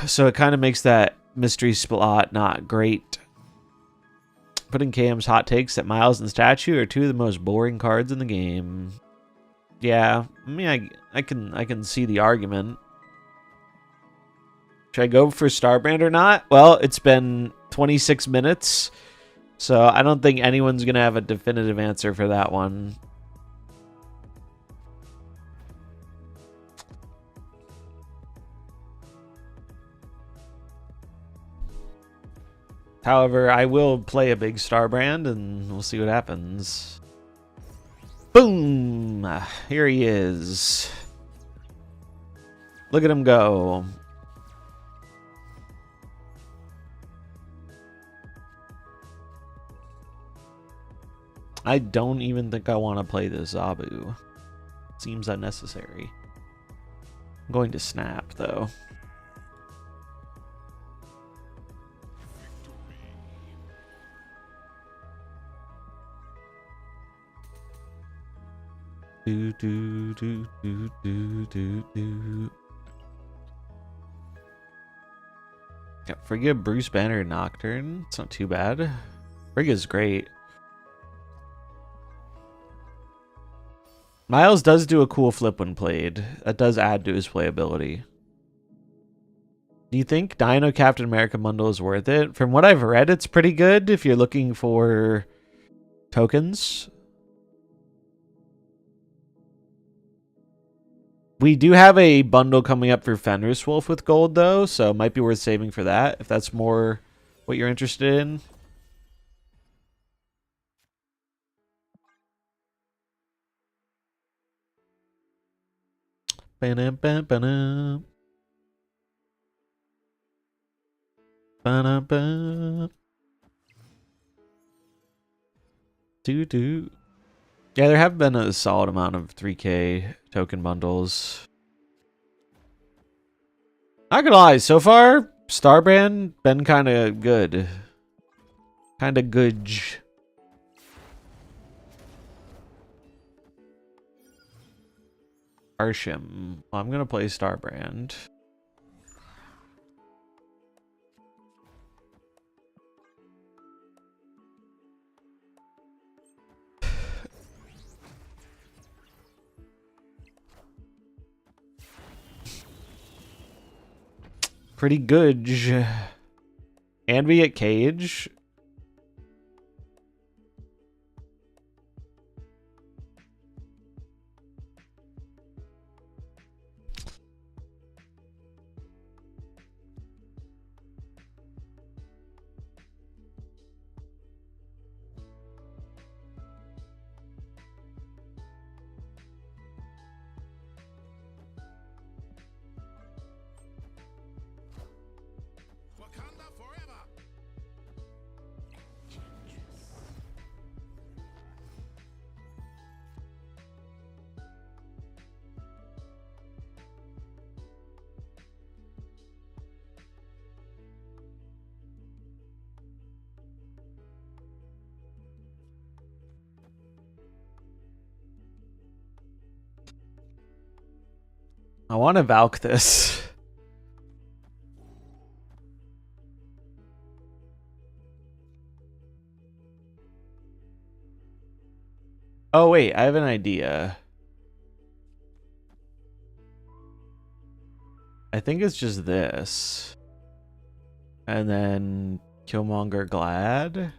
So it kind of makes that mystery slot not great. Putting KM's hot takes that Miles and Statue are two of the most boring cards in the game. Yeah, I mean, I can see the argument. Should I go for Starbrand or not? Well, it's been 26 minutes, so I don't think anyone's going to have a definitive answer for that one. However, I will play a big Starbrand, and we'll see what happens. Boom! Here he is. Look at him go. I don't even think I want to play this Zabu. Seems unnecessary. I'm going to snap, though. Do, do, do, do, do, do, do. Got Frigga, Bruce Banner, Nocturne. It's not too bad. Frigga's great. Miles does do a cool flip when played. That does add to his playability. Do you think Dino Captain America bundle is worth it? From what I've read, it's pretty good if you're looking for tokens. We do have a bundle coming up for Fenris Wolf with gold, though, so it might be worth saving for that if that's more what you're interested in. Ba-na-ba-ba-na. Ba-na-ba. Do-do. Yeah, there have been a solid amount of 3K token bundles. Not gonna lie, so far, Starbrand been kind of good. Kind of good. Arshim. Well, I'm gonna play Starbrand. Pretty good. And we get Cage. I want to Valk this. Oh wait, I have an idea. I think it's just this. And then Killmonger Glad.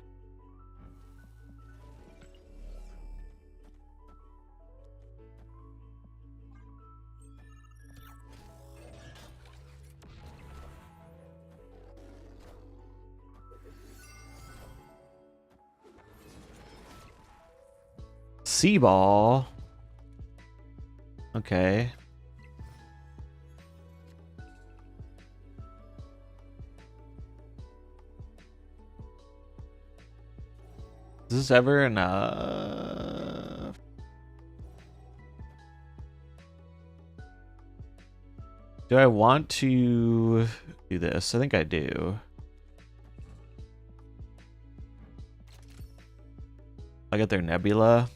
Seaball. Okay. Is this ever enough? Do I want to do this? I think I do. I get their Nebula.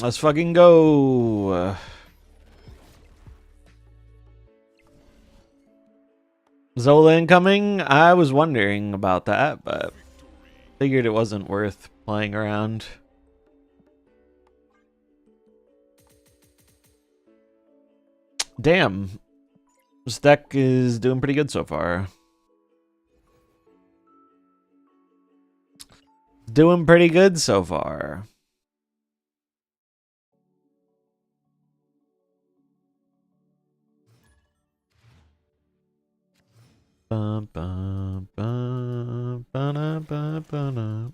Let's fucking go. Zola incoming? I was wondering about that, but figured it wasn't worth playing around. Damn. This deck is doing pretty good so far. Doing pretty good so far. Bum, bum, bum, ba-na, ba, ba-na.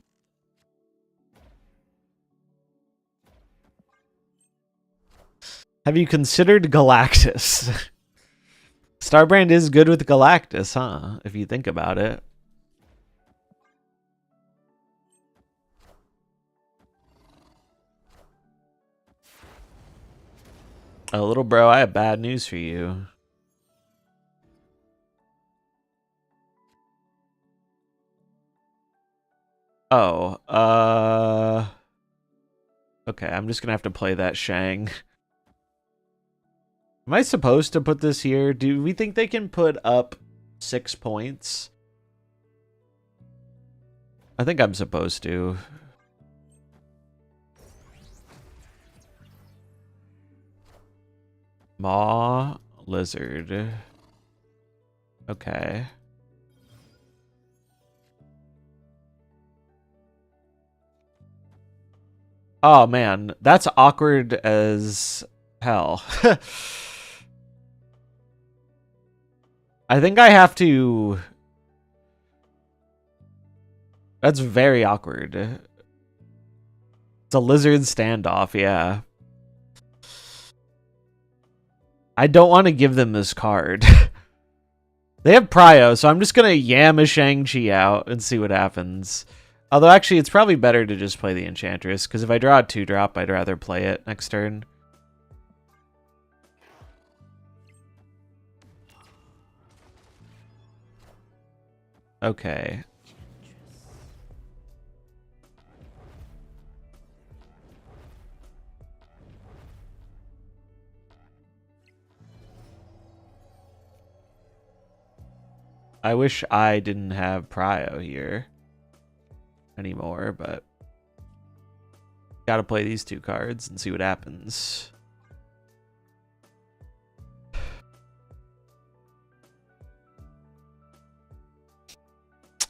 Have you considered Galactus? Starbrand is good with Galactus, huh? If you think about it. Oh, little bro, I have bad news for you. Oh, okay, I'm just gonna have to play that Shang. Am I supposed to put this here? Do we think they can put up 6 points? I think I'm supposed to. Maw Lizard. Okay. Oh man, that's awkward as hell. I think I have to... That's very awkward. It's a lizard standoff, yeah. I don't want to give them this card. They have Prio, so I'm just going to yam a Shang-Chi out and see what happens. Although, actually, it's probably better to just play the Enchantress, because if I draw a 2-drop, I'd rather play it next turn. Okay. I wish I didn't have Prio here anymore, but gotta play these 2 cards and see what happens.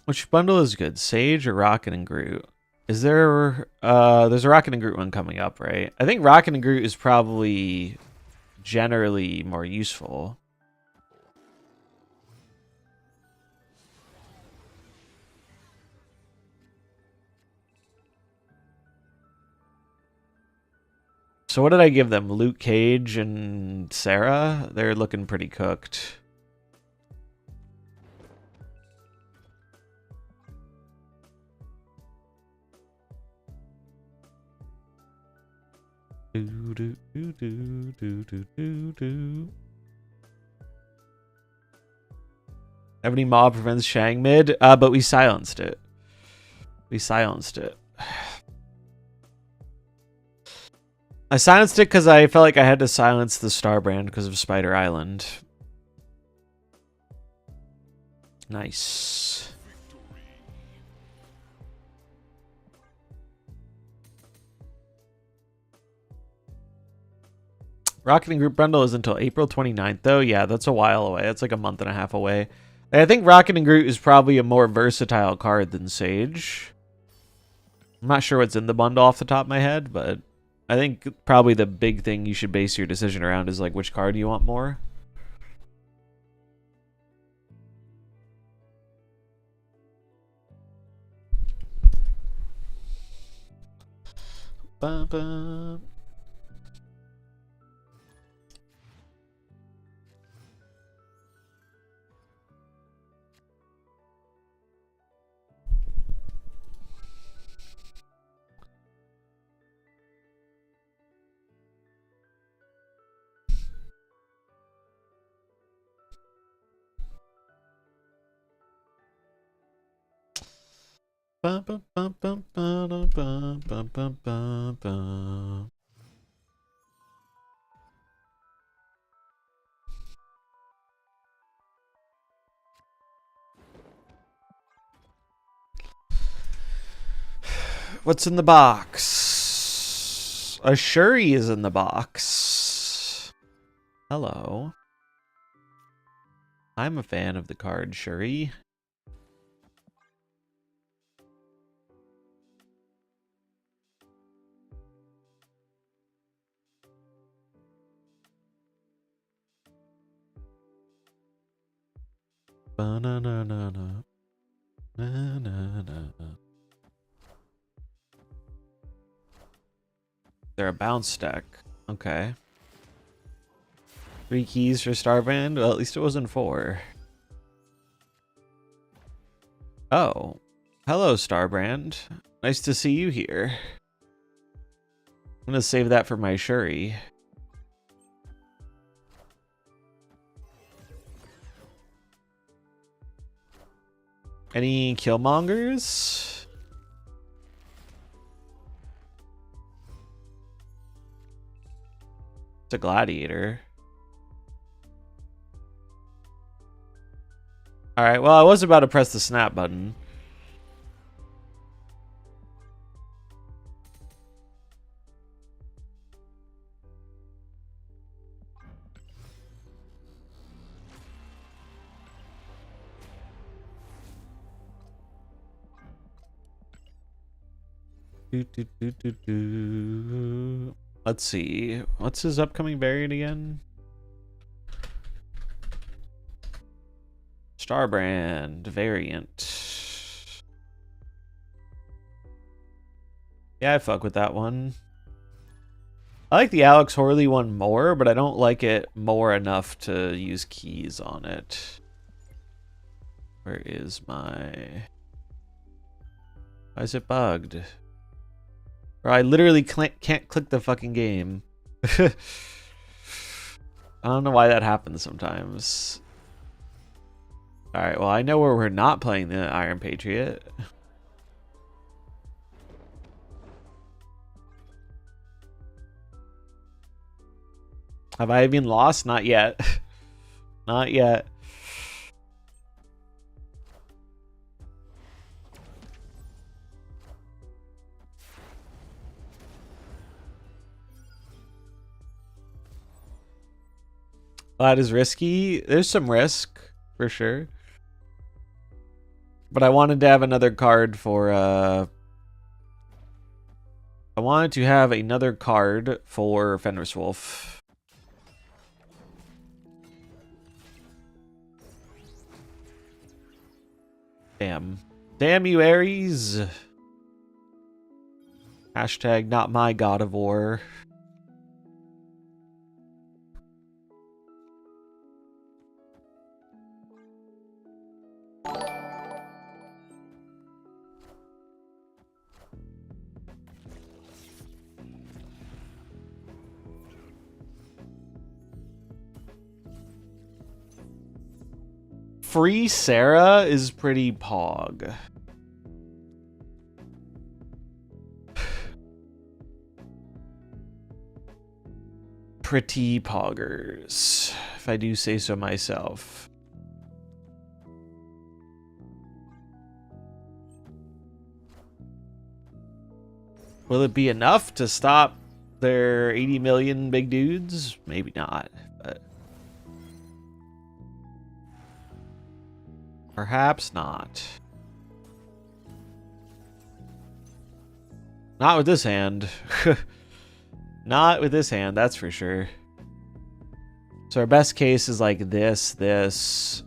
Which bundle is good, Sage or Rocket and Groot? Is there there's a Rocket and Groot one coming up, right? I think Rocket and Groot is probably generally more useful. So what did I give them? Luke Cage and Sarah? They're looking pretty cooked. Do, do, do, do, do, do, do, do. Ebony Maw prevents Shang mid, but we silenced it. We silenced it. I silenced it because I felt like I had to silence the Starbrand because of Spider Island. Nice. Rocket and Group Bundle is until April 29th, though. Yeah, that's a while away. That's like a month and a half away. I think Rocket and Groot is probably a more versatile card than Sage. I'm not sure what's in the bundle off the top of my head, but I think probably the big thing you should base your decision around is like which card you want more. Bum, bum. Bum, bum, bum, bum, bum, bum, bum, bum, bum, bum. What's in the box? A Shuri is in the box. Hello. I'm a fan of the card Shuri. Ba-na-na-na-na. Na-na-na-na. They're a bounce deck. Okay. 3 keys for Starbrand? Well, at least it wasn't 4. Oh. Hello, Starbrand. Nice to see you here. I'm gonna save that for my Shuri. Any Killmongers? It's a Gladiator. Alright, well, I was about to press the snap button. Let's see. What's his upcoming variant again? Starbrand variant. Yeah, I fuck with that one. I like the Alex Horley one more, but I don't like it more enough to use keys on it. Where is my... Why is it bugged? Or I literally can't click the fucking game. I don't know why that happens sometimes. Alright, well, I know where we're not playing the Iron Patriot. Have I been lost? Not yet. Not yet. That is risky. There's some risk, for sure. But I wanted to have another card for, I wanted to have another card for Fenris Wolf. Damn. Damn you, Ares. Hashtag not my God of War. free Sarah is pretty pog. Pretty poggers, if I do say so myself. Will it be enough to stop their 80 million big dudes? Maybe not, but perhaps not. Not with this hand. Not with this hand, that's for sure. So our best case is like this. This.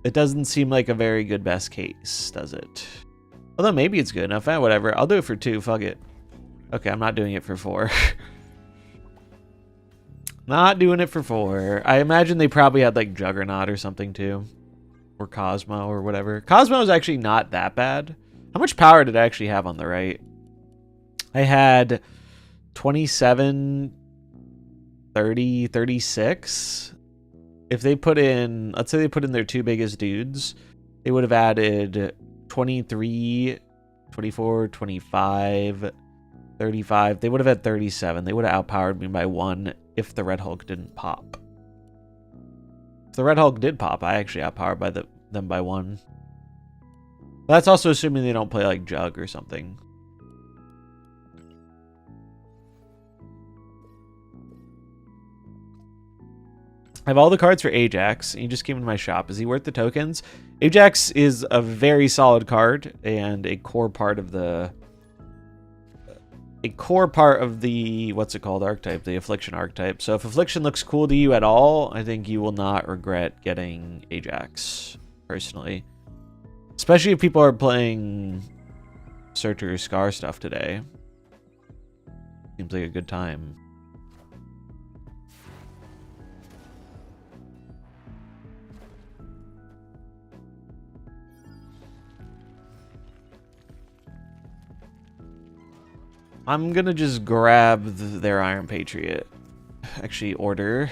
It doesn't seem like a very good best case, does it? Although maybe it's good enough. Whatever. I'll do it for 2. Fuck it. Okay, I'm not doing it for 4. Not doing it for 4. I imagine they probably had like Juggernaut or something too. Or Cosmo or whatever. Cosmo is actually not that bad. How much power did I actually have on the right? I had 27, 30, 36. If they put in, let's say they put in their 2 biggest dudes, they would have added 23, 24, 25, 35. They would have had 37. They would have outpowered me by 1 if the Red Hulk didn't pop. If the Red Hulk did pop, I actually outpowered by them by 1. But that's also assuming they don't play like Jug or something. I have all the cards for Ajax. He just came into my shop. Is he worth the tokens? Ajax is a very solid card and a core part of the what's it called, archetype, the Affliction archetype. So if Affliction looks cool to you at all, I think you will not regret getting Ajax, personally. Especially if people are playing Searcher or Scar stuff today. Seems like a good time. I'm gonna just grab their Iron Patriot. Actually, order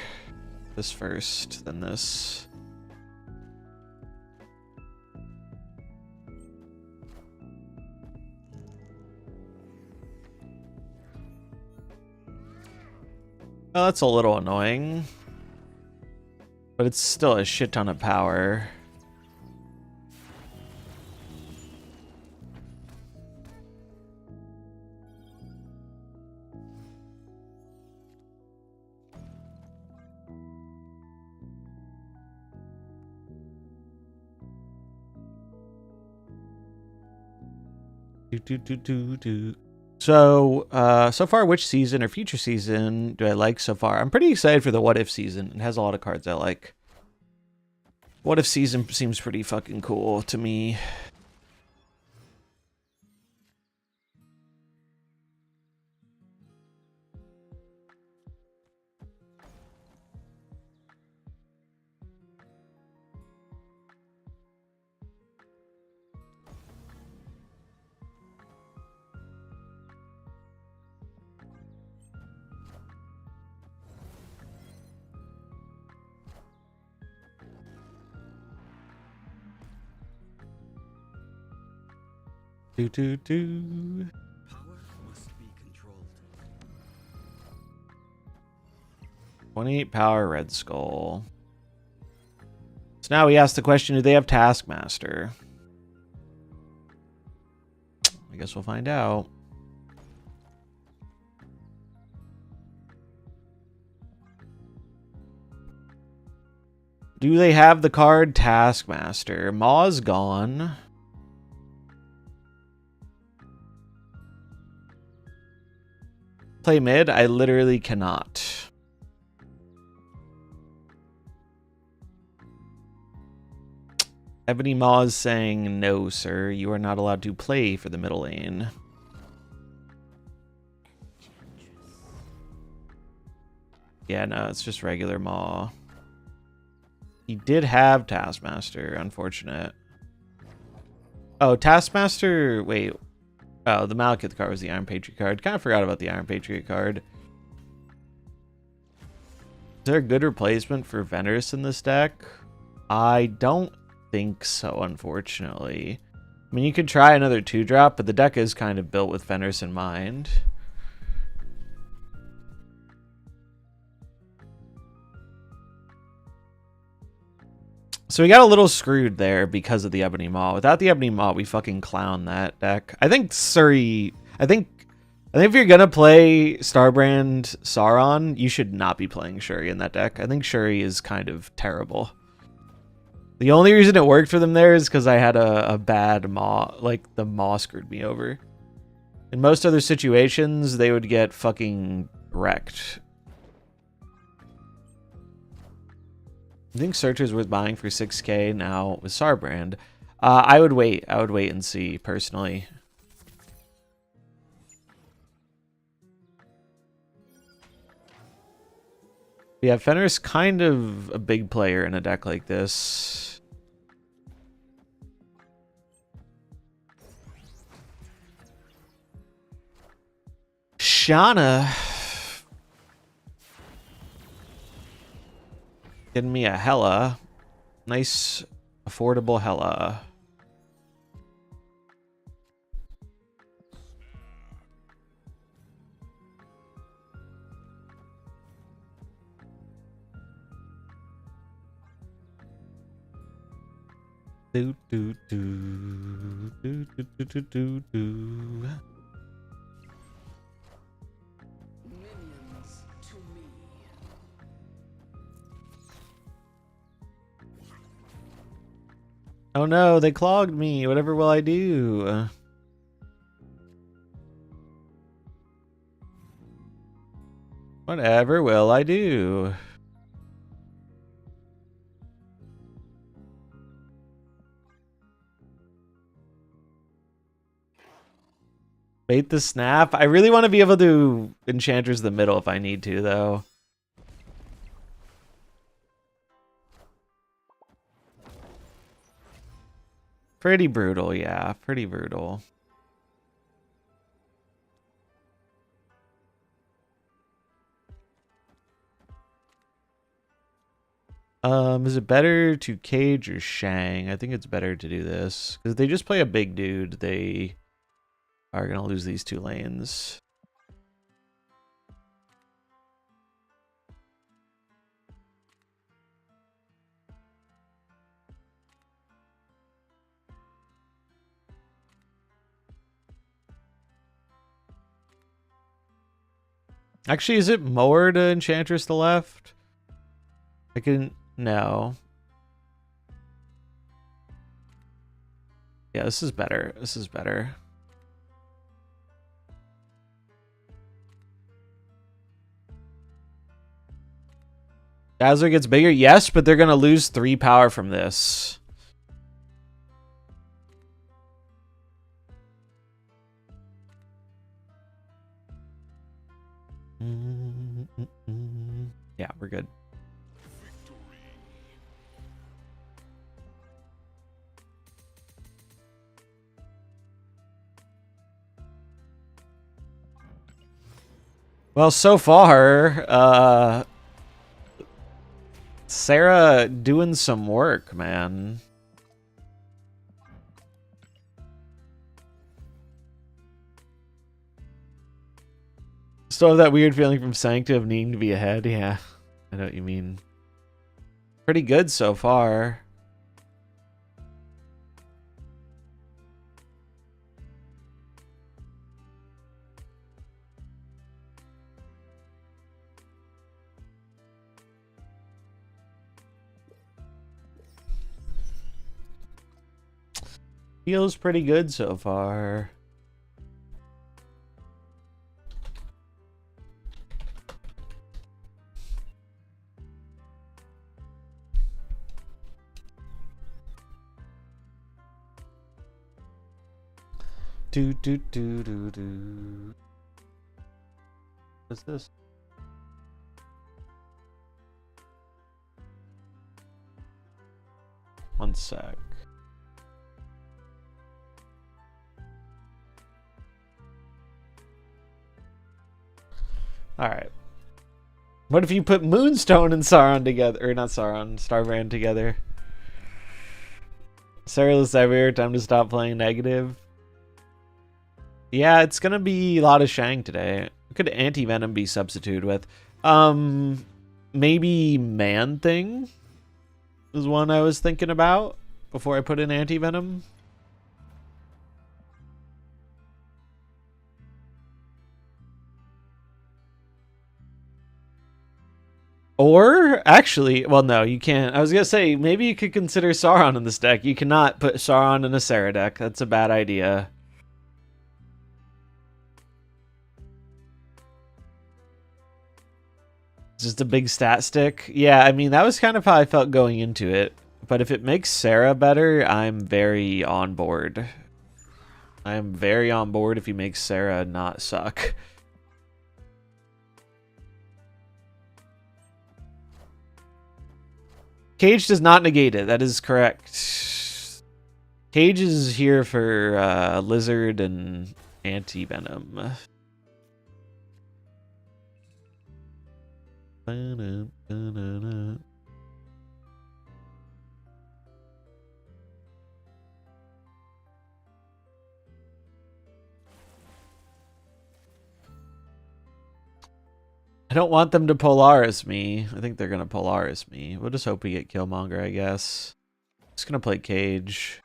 this first, then this. Oh, that's a little annoying. But it's still a shit ton of power. So, so far, which season or future season do I like so far? I'm pretty excited for the What If season. It has a lot of cards I like. What If season seems pretty fucking cool to me. Power must be controlled. 28 power Red Skull. So now we ask the question, do they have Taskmaster? I guess we'll find out. Do they have the card Taskmaster? Maw's gone. Play mid? I literally cannot. Ebony Maw is saying, no, sir. You are not allowed to play for the middle lane. Yeah, no, it's just regular Maw. He did have Taskmaster, unfortunate. Oh, Taskmaster, wait. Oh, the Malekith card was the Iron Patriot card. Kind of forgot about the Iron Patriot card. Is there a good replacement for Venerus in this deck? I don't think so, unfortunately. I mean, you could try another 2-drop, but the deck is kind of built with Venerus in mind. So we got a little screwed there because of the Ebony Maw. Without the Ebony Maw, we fucking clown that deck. I think Surrey... I think if you're gonna play Starbrand Sauron, you should not be playing Shuri in that deck. I think Shuri is kind of terrible. The only reason it worked for them there is because I had a bad Maw. Like, the Maw screwed me over. In most other situations, they would get fucking wrecked. I think Searcher's worth buying for 6k now with Starbrand. I would wait. I would wait and see, personally. Yeah, Fenrir's kind of a big player in a deck like this. Shauna. Getting me a Hela. Nice, affordable Hela. Do do do do do do do do do. Minions to me. Oh no, they clogged me. Whatever will I do? Whatever will I do? Bait the snap? I really want to be able to Enchantress the middle if I need to, though. Pretty brutal, yeah. Pretty brutal. Is it better to Cage or Shang? I think it's better to do this. Because if they just play a big dude, they are going to lose these 2 lanes. Actually, is it more to Enchantress the left? I can... No. Yeah, this is better. This is better. Dazzler gets bigger? Yes, but they're going to lose 3 power from this. Yeah, we're good. Well, so far, Sarah doing some work, man. Still have that weird feeling from Sanctum of needing to be ahead. Yeah, I know what you mean. Pretty good so far. Feels pretty good so far. Do do do do do. What's this? One sec. Alright. What if you put Moonstone and Sauron together? Or not Sauron, Starbrand together. Sarah Severe, time to stop playing negative. Yeah, it's gonna be a lot of Shang today. What could Anti-Venom be substituted with? Maybe Man-Thing was one I was thinking about before I put in Anti-Venom. Or, actually, well, no, you can't. I was going to say, maybe you could consider Sauron in this deck. You cannot put Sauron in a Sarah deck. That's a bad idea. Just a big stat stick. Yeah, I mean, that was kind of how I felt going into it. But if it makes Sarah better, I'm very on board. I am very on board if he makes Sarah not suck. Cage does not negate it. That is correct. Cage is here for Lizard and Anti-Venom. I don't want them to Polaris me. I think they're going to Polaris me. We'll just hope we get Killmonger, I guess. Just going to play Cage.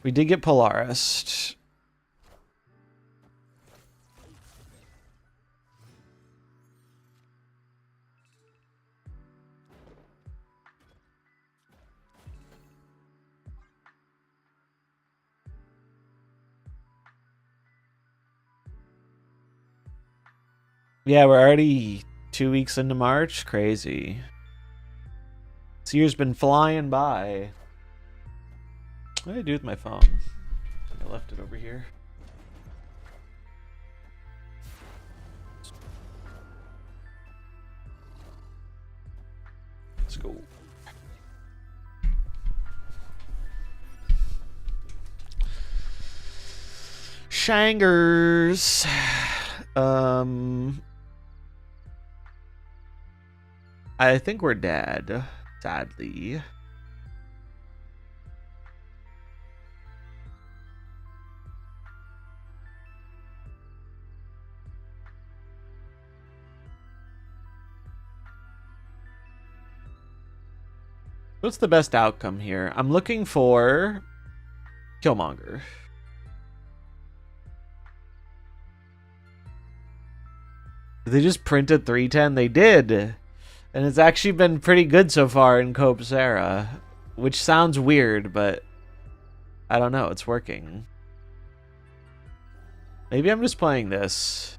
We did get Polaris. Yeah, we're already 2 weeks into March. Crazy. This year's been flying by. What did I do with my phone? I left it over here. Let's go. Shangers. I think we're dead, sadly. What's the best outcome here? I'm looking for Killmonger. Did they just printed 310? They did. And it's actually been pretty good so far in Cope Sarah, which sounds weird, but I don't know. It's working. Maybe I'm just playing this.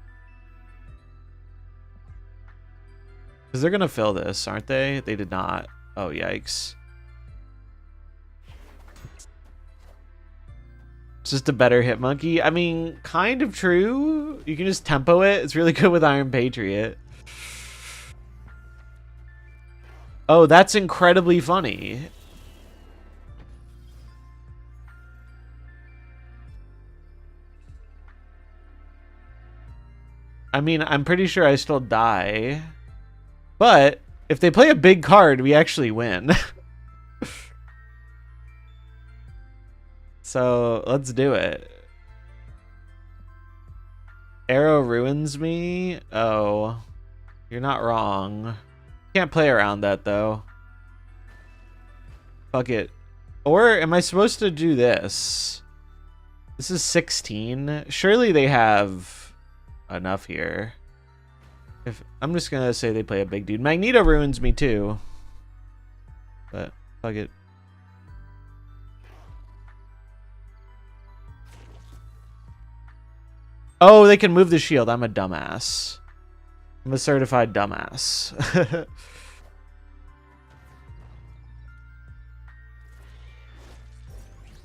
Because they're going to fill this, aren't they? They did not. Oh, yikes. It's just a better hit monkey. I mean, kind of true. You can just tempo it. It's really good with Iron Patriot. Oh, that's incredibly funny. I mean, I'm pretty sure I still die. But if they play a big card, we actually win. So let's do it. Arrow ruins me. Oh, you're not wrong. Can't play around that though. Fuck it. Or am I supposed to do this? This is 16. Surely they have enough here. If I'm just gonna say they play a big dude. Magneto ruins me too. But fuck it. Oh, they can move the shield. I'm a dumbass. I'm a certified dumbass.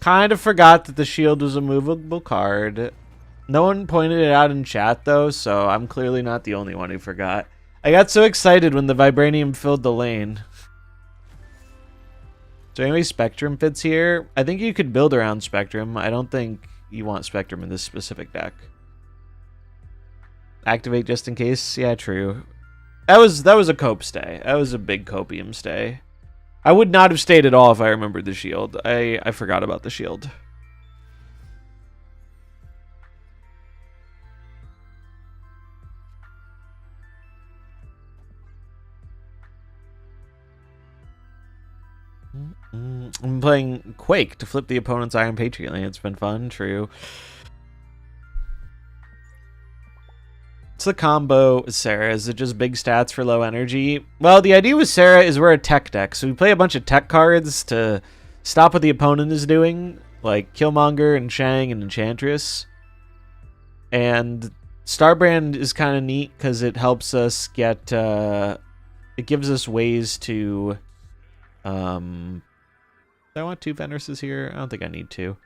Kind of forgot that the shield was a movable card. No one pointed it out in chat, though, so I'm clearly not the only one who forgot. I got so excited when the Vibranium filled the lane. So anyway, Spectrum fits here. I think you could build around Spectrum. I don't think you want Spectrum in this specific deck. Activate just in case. Yeah, true. That was a cope stay. That was a big copium stay. I would not have stayed at all if I remembered the shield. I forgot about the shield. I'm playing Quake to flip the opponent's Iron Patriot Lane. It's been fun, true. What's the combo with Sarah? Is it just big stats for low energy? Well, the idea with Sarah is we're a tech deck, so we play a bunch of tech cards to stop what the opponent is doing, like Killmonger and Shang and Enchantress. And Starbrand is kind of neat because it helps us get... it gives us ways to... do I want 2 Fenrises here? I don't think I need 2.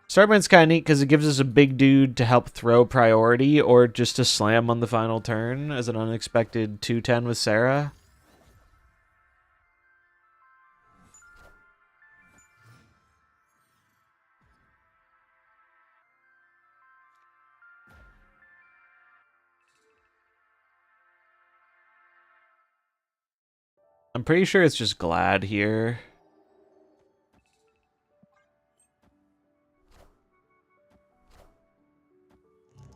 Starbrand's kind of neat because it gives us a big dude to help throw priority or just to slam on the final turn as an unexpected 2/10 with Sarah. I'm pretty sure it's just Glad here.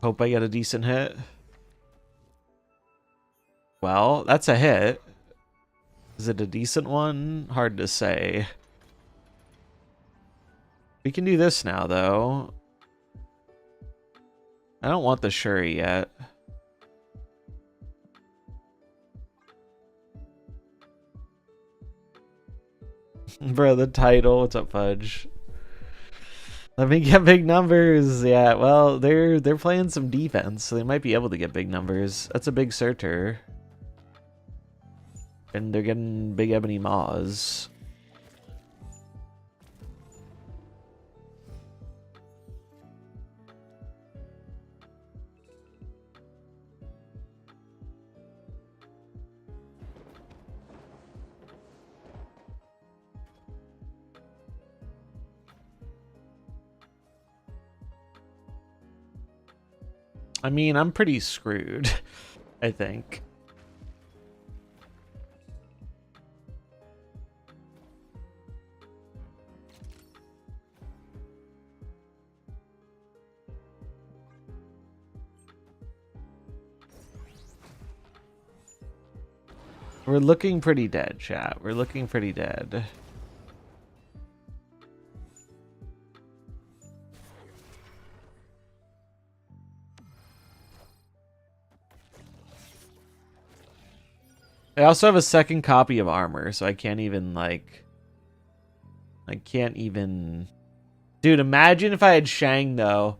Hope I get a decent hit. Well, that's a hit. Is it a decent one? Hard to say. We can do this now, though. I don't want the Shuri yet. Bro, the title. What's up, Fudge? Let me get big numbers. Yeah, well, they're playing some defense, so they might be able to get big numbers. That's a big Surtur. And they're getting big Ebony Maws. I mean, I'm pretty screwed, I think. We're looking pretty dead, chat. We're looking pretty dead. I also have a second copy of armor, so I can't even, like... I can't even... Dude, imagine if I had Shang, though.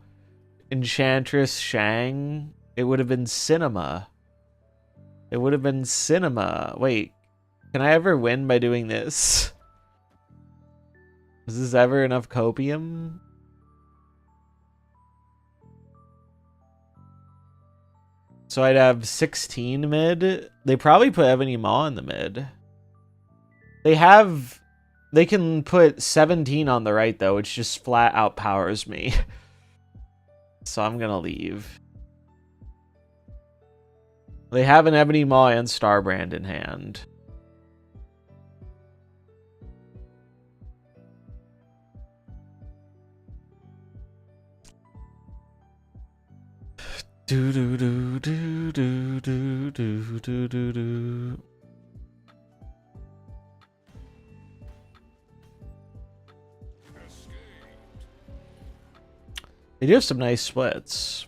Enchantress Shang. It would have been cinema. It would have been cinema. Wait, can I ever win by doing this? Is this ever enough copium? So I'd have 16 mid. They probably put Ebony Maw in the mid. They can put 17 on the right, though, which just flat out powers me. So I'm gonna leave. They have an Ebony Maw and Starbrand in hand. Do do do do do do do do do do. They do have some nice splits.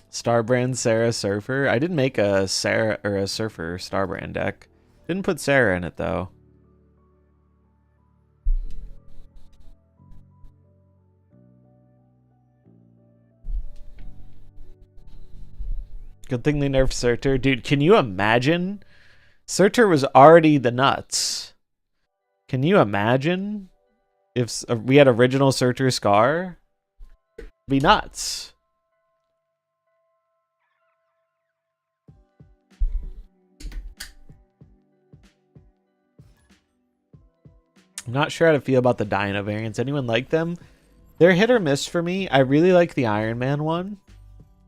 Starbrand, Sarah, Surfer. I did make a Sarah or a Surfer Starbrand deck. Didn't put Sarah in it though. Good thing they nerfed Surtur. Dude, can you imagine? Surtur was already the nuts. Can you imagine if we had original Surtur Scar? It'd be nuts. I'm not sure how to feel about the Dino variants. Anyone like them? They're hit or miss for me. I really like the Iron Man one.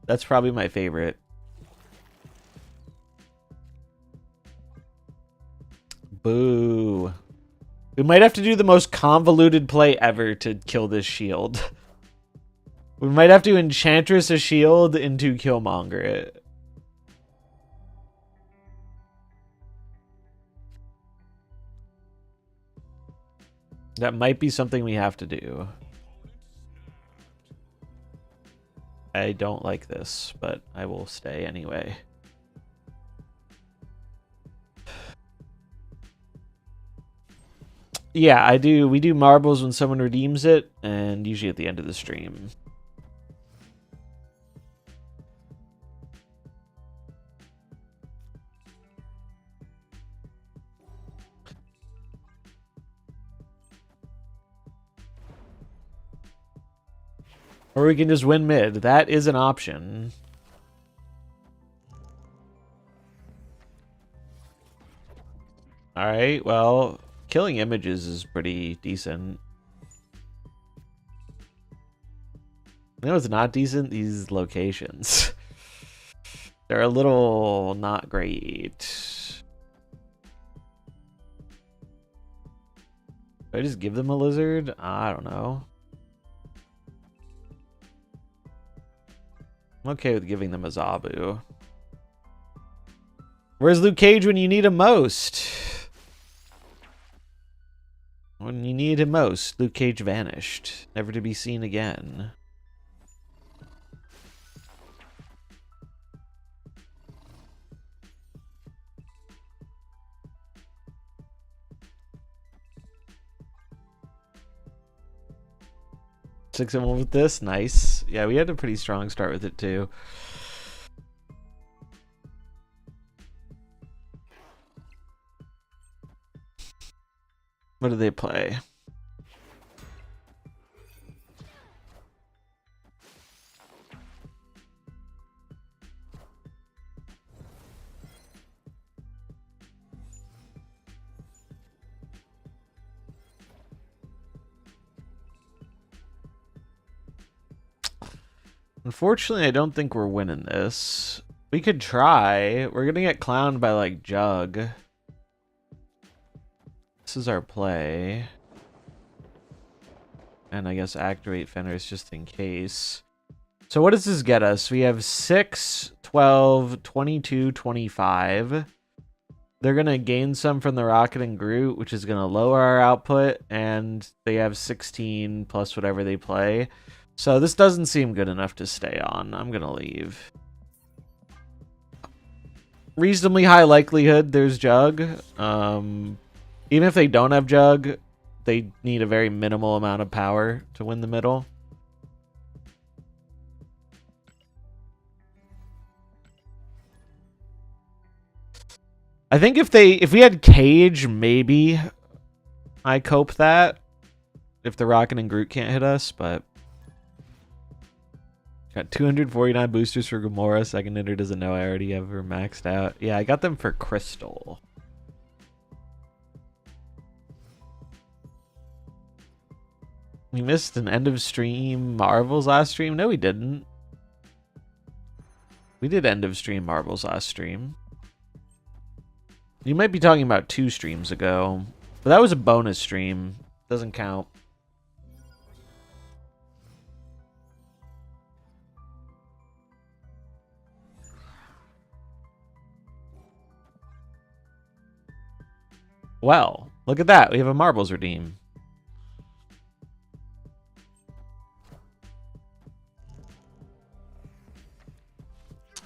That's probably my favorite. Boo. We might have to do the most convoluted play ever to kill this shield. We might have to Enchantress a shield into Killmonger it. That might be something we have to do. I don't like this, but I will stay anyway. Yeah, I do. We do marbles when someone redeems it, and usually at the end of the stream. Or we can just win mid. That is an option. Alright, well, killing images is pretty decent. You know what's not decent? These locations. They're a little not great. Do I just give them a lizard? I don't know. I'm okay with giving them a Zabu. Where's Luke Cage when you need him most? When you need him most, Luke Cage vanished, never to be seen again. Six and 1 with this, nice. Yeah, we had a pretty strong start with it too. What do they play? Unfortunately, I don't think we're winning this. We could try. We're gonna get clowned by, like, Jug. This is our play. And I guess activate Fenris just in case. So what does this get us? We have 6, 12, 22, 25. They're going to gain some from the Rocket and Groot, which is going to lower our output. And they have 16 plus whatever they play. So this doesn't seem good enough to stay on. I'm going to leave. Reasonably high likelihood there's Jug. Even if they don't have Jug, they need a very minimal amount of power to win the middle. I think if we had Cage, maybe I cope that. If the Rocket and Groot can't hit us, but got 249 boosters for Gamora. Second hitter doesn't know I already have her maxed out. Yeah, I got them for Crystal. We missed an end of stream Marvels last stream. No, we didn't. We did end of stream Marvels last stream. You might be talking about 2 streams ago, but that was a bonus stream. Doesn't count. Well, look at that. We have a Marbles redeem.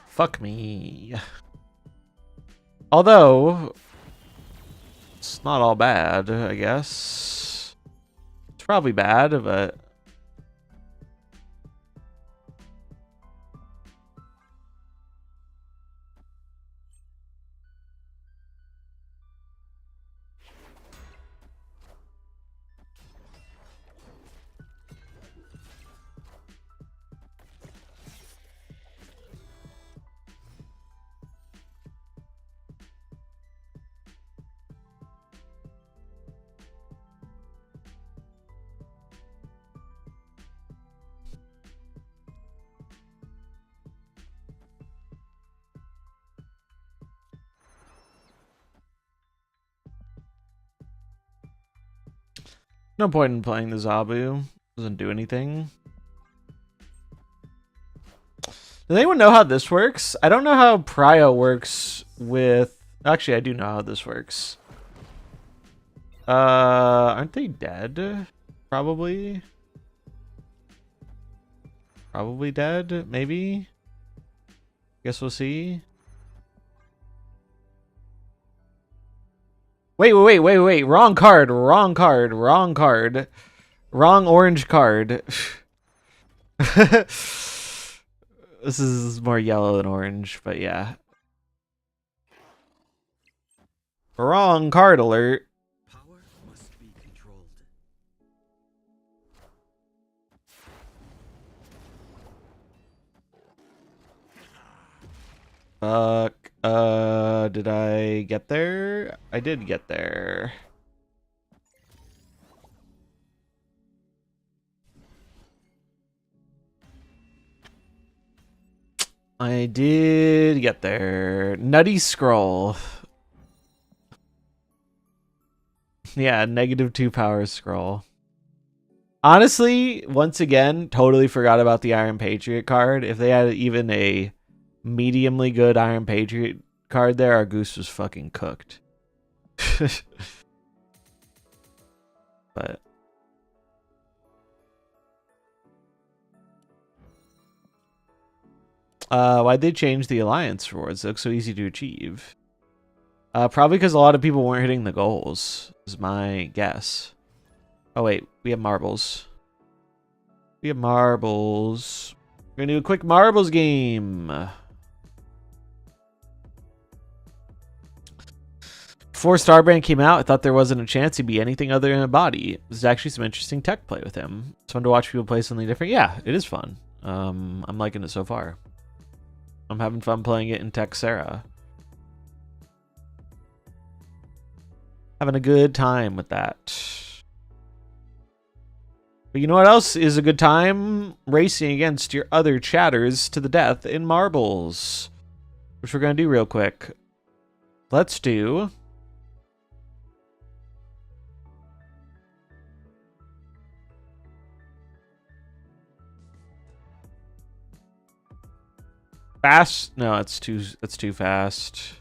Fuck me. Although, it's not all bad, I guess. It's probably bad, but... No point in playing the Zabu. Doesn't do anything. Does anyone know how this works? I don't know how Prio works with... Actually, I do know how this works. Aren't they dead? Probably. Probably dead, maybe? Guess we'll see. Wait. Wrong card. Wrong orange card. This is more yellow than orange, but yeah. Wrong card alert. Power must be controlled. Fuck. Did I get there? I did get there. I did get there. Nutty scroll. Yeah, -2 power scroll. Honestly, once again, totally forgot about the Iron Patriot card. If they had even a mediumly good Iron Patriot card there, our goose was fucking cooked. But why'd they change the alliance rewards? They look so easy to achieve. Probably because a lot of people weren't hitting the goals, is my guess. Oh wait, we have marbles. We're gonna do a quick marbles game. Before Starbrand came out, I thought there wasn't a chance he'd be anything other than a body. There's actually some interesting tech play with him. It's fun to watch people play something different. Yeah, it is fun. I'm liking it so far. I'm having fun playing it in Texera. Having a good time with that. But you know what else is a good time? Racing against your other chatters to the death in marbles. Which we're going to do real quick. Let's do... Fast? No, that's too fast.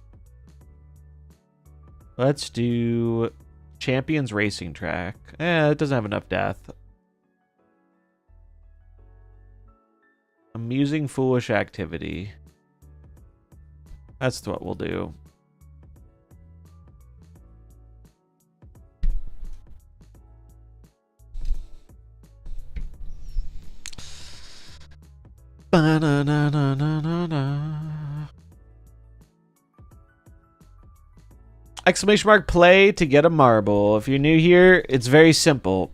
Let's do Champions Racing Track. It doesn't have enough death. Amusing Foolish Activity. That's what we'll do. Exclamation mark play to get a marble. If you're new here, it's very simple.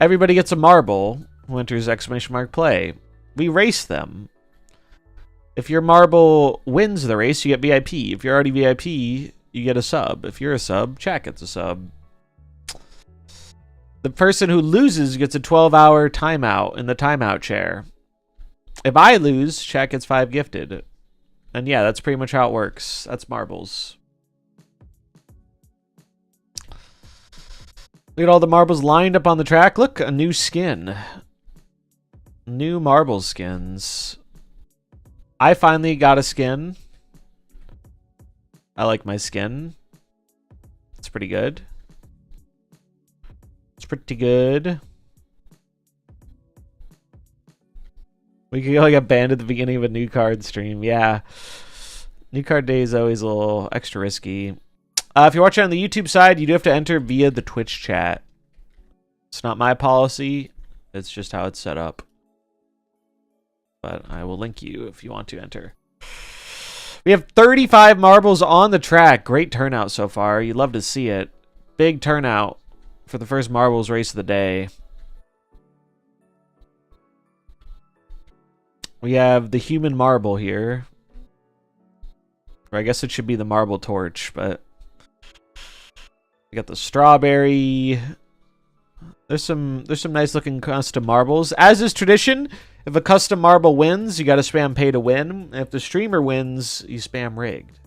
Everybody gets a marble who enters exclamation mark play. We race them. If your marble wins the race, you get VIP. If you're already VIP, you get a sub. If you're a sub, chat gets a sub. The person who loses gets a 12-hour timeout in the timeout chair. If I lose, chat gets 5 gifted. And yeah, that's pretty much how it works. That's marbles. Look at all the marbles lined up on the track. Look, a new skin. New marble skins. I finally got a skin. I like my skin. It's pretty good. It's pretty good. We could go get banned at the beginning of a new card stream. Yeah. New card day is always a little extra risky. If you're watching on the YouTube side, you do have to enter via the Twitch chat. It's not my policy. It's just how it's set up. But I will link you if you want to enter. We have 35 marbles on the track. Great turnout so far. You'd love to see it. Big turnout for the first marbles race of the day. We have the human marble here. Or I guess it should be the marble torch, but we got the strawberry. There's some nice looking custom marbles. As is tradition, if a custom marble wins, you got to spam pay to win. And if the streamer wins, you spam rigged.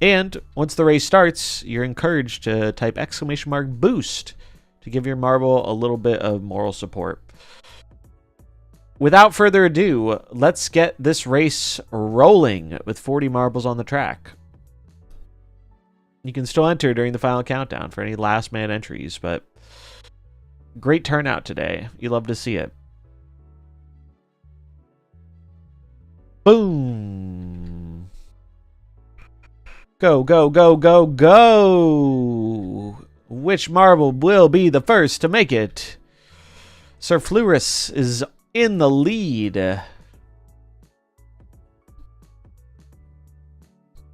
And once the race starts, you're encouraged to type exclamation mark boost to give your marble a little bit of moral support. Without further ado, let's get this race rolling with 40 marbles on the track. You can still enter during the final countdown for any last-man entries, but great turnout today. You love to see it. Boom! Go, go, go, go, go! Which marble will be the first to make it? Sir Fluris is in the lead.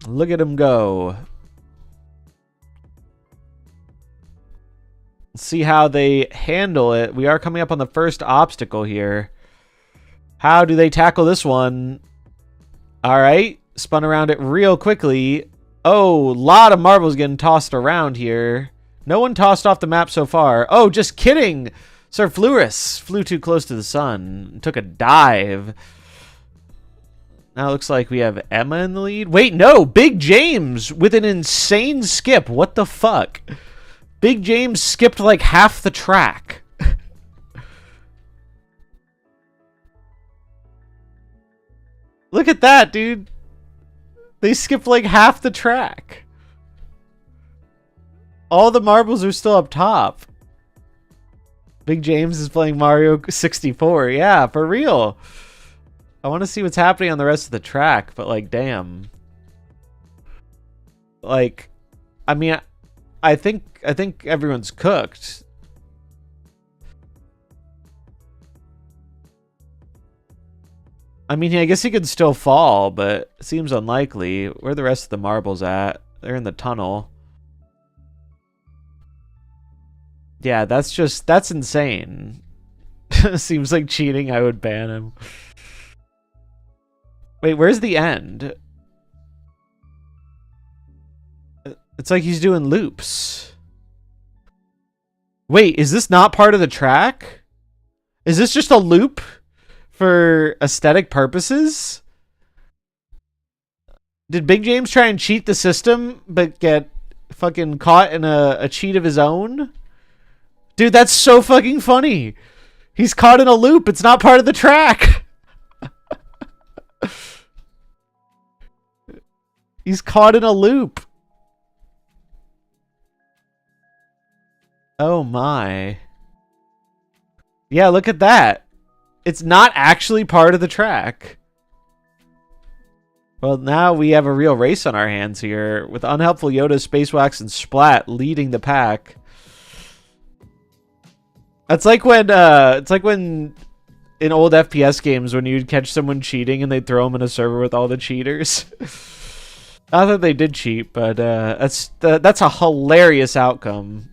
Look at him go. Let's see how they handle it. We are coming up on the first obstacle here. How do they tackle this one? All right. Spun around it real quickly. Oh, a lot of marbles getting tossed around here. No one tossed off the map so far. Oh, just kidding. Sir Fluris flew too close to the sun. Took a dive. Now it looks like we have Emma in the lead. Wait, no. Big James with an insane skip. What the fuck? Big James skipped like half the track. Look at that, dude. They skipped like half the track. All the marbles are still up top. Big James is playing Mario 64. Yeah, for real. I want to see what's happening on the rest of the track, but like, damn. Like, I mean, I think everyone's cooked. I mean, I guess he could still fall, but it seems unlikely. Where are the rest of the marbles at? They're in the tunnel. Yeah, that's insane. Seems like cheating. I would ban him. Wait, where's the end? It's like he's doing loops. Wait, is this not part of the track? Is this just a loop for aesthetic purposes? Did Big James try and cheat the system, but get fucking caught in a cheat of his own? Dude, that's so fucking funny. He's caught in a loop. It's not part of the track. He's caught in a loop. Oh my. Yeah, look at that. It's not actually part of the track. Well, now we have a real race on our hands here, with Unhelpful Yoda, Spacewax, and Splat leading the pack. It's like when in old FPS games when you'd catch someone cheating and they'd throw them in a server with all the cheaters. Not that they did cheat, but that's a hilarious outcome.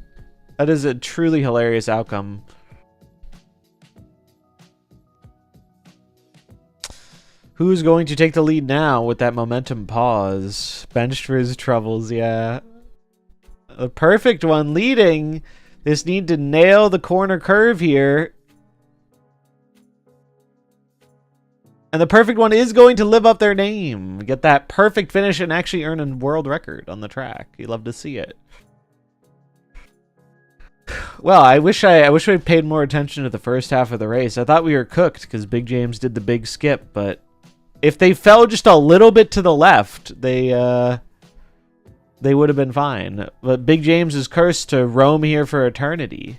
That is a truly hilarious outcome. Who's going to take the lead now with that momentum pause? Benched for his troubles, yeah. The perfect one leading. This need to nail the corner curve here. And the perfect one is going to live up their name. Get that perfect finish and actually earn a world record on the track. You love to see it. Well, I wish we paid more attention to the first half of the race. I thought we were cooked because Big James did the big skip, but if they fell just a little bit to the left, they would have been fine. But Big James is cursed to roam here for eternity.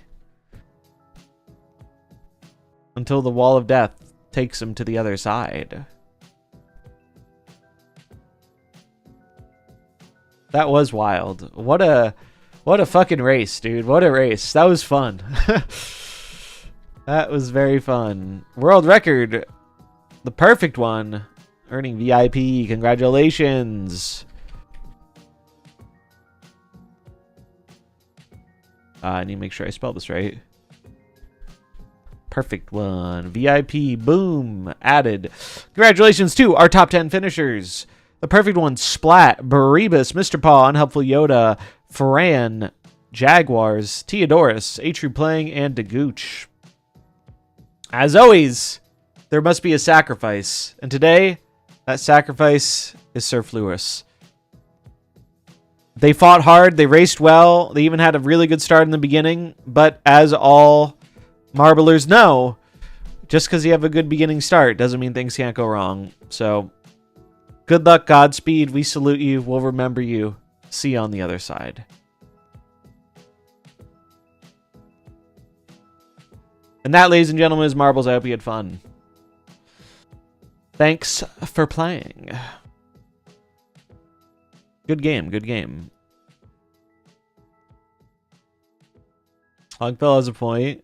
Until the wall of death takes him to the other side. That was wild. What a fucking race, dude. What a race. That was fun. That was very fun. World record. The perfect one. Earning VIP. Congratulations. I need to make sure I spell this right. Perfect one. VIP. Boom. Added. Congratulations to our top 10 finishers. The perfect one. Splat. Barebus. Mr. Paw. Unhelpful Yoda. Fran. Jaguars. Theodorus. Atru Playing. And Dagooch. As always, there must be a sacrifice. And today, that sacrifice is Sir Fluris. They fought hard. They raced well. They even had a really good start in the beginning. But as all Marblers know, just because you have a good beginning start doesn't mean things can't go wrong. So, good luck, Godspeed. We salute you. We'll remember you. See you on the other side. And that, ladies and gentlemen, is Marbles. I hope you had fun. Thanks for playing. Good game, good game. Longfellow has a point.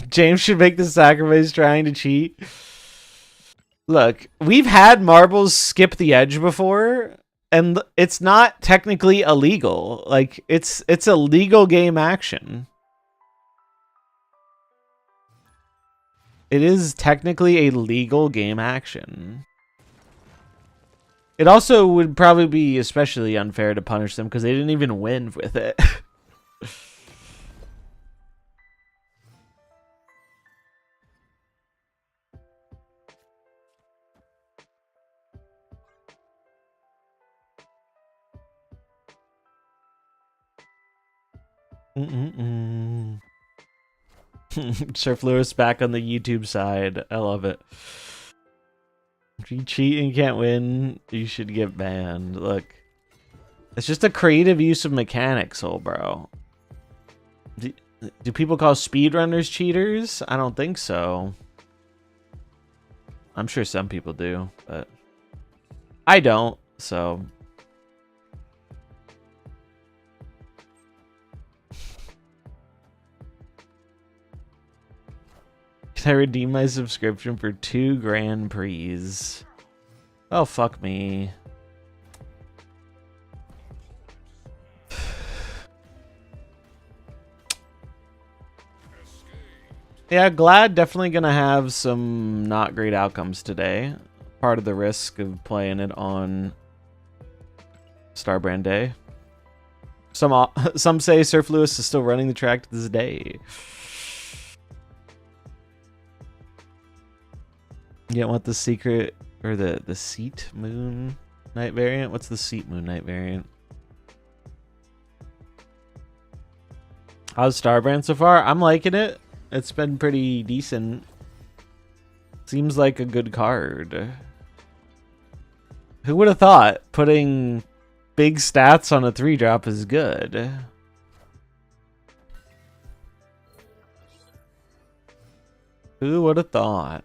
James should make the sacrifice trying to cheat. Look, we've had marbles skip the edge before, and it's not technically illegal. Like, it's a legal game action. It is technically a legal game action. It also would probably be especially unfair to punish them because they didn't even win with it. Surf Lewis back on the YouTube side. I love it. If you cheat and can't win, you should get banned. Look, it's just a creative use of mechanics, old bro. Do people call speedrunners cheaters? I don't think so. I'm sure some people do, but I don't, so. Can I redeem my subscription for 2 Grand Prix? Oh, fuck me. Yeah, Glad definitely gonna have some not great outcomes today. Part of the risk of playing it on Starbrand Day. Some say Surf Lewis is still running the track to this day. You don't want the secret or the seat moon night variant? What's the seat moon night variant? How's Starbrand so far? I'm liking it. It's been pretty decent. Seems like a good card. Who would have thought putting big stats on a 3-drop is good? Who would have thought?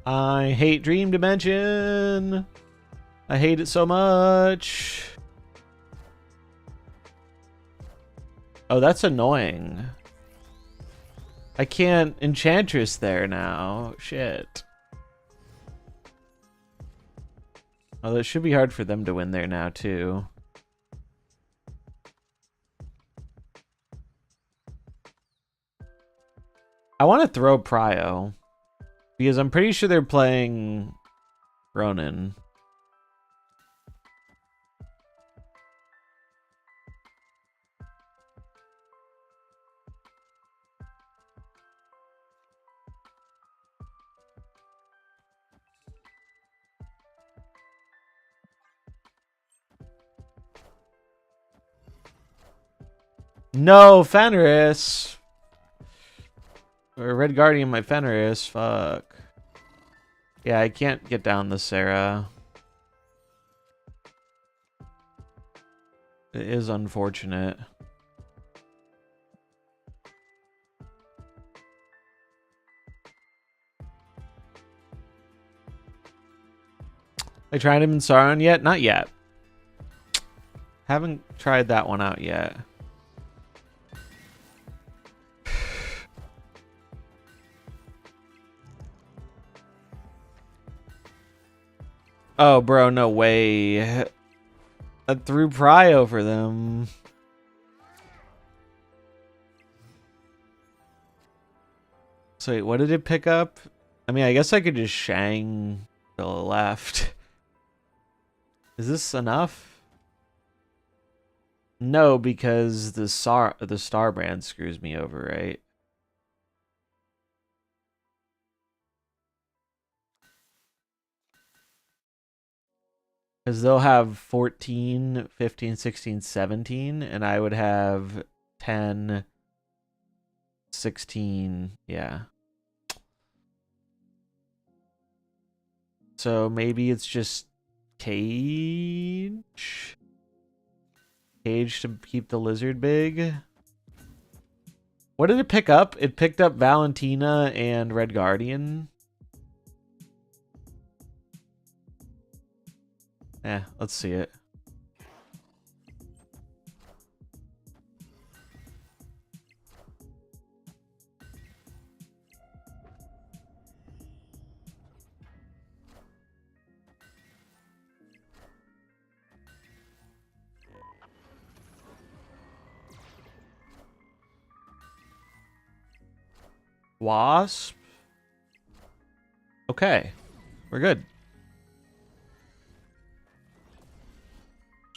I hate Dream Dimension. I hate it so much. Oh, that's annoying. I can't Enchantress there now. Shit. Oh, it should be hard for them to win there now, too. I want to throw Prio. Because I'm pretty sure they're playing Ronin. No, Fenris. Or Red Guardian, my Fenris. Fuck. Yeah, I can't get down the Sarah. It is unfortunate. I tried him in Sauron yet? Not yet. Haven't tried that one out yet. Oh, bro, no way. I threw Prio for them. So wait, what did it pick up? I mean, I guess I could just Shang to the left. Is this enough? No, because the Starbrand screws me over, right? Because they'll have 14, 15, 16, 17, and I would have 10, 16, yeah. So maybe it's just cage? Cage to keep the lizard big? What did it pick up? It picked up Valentina and Red Guardian. Let's see it. Wasp. Okay. We're good.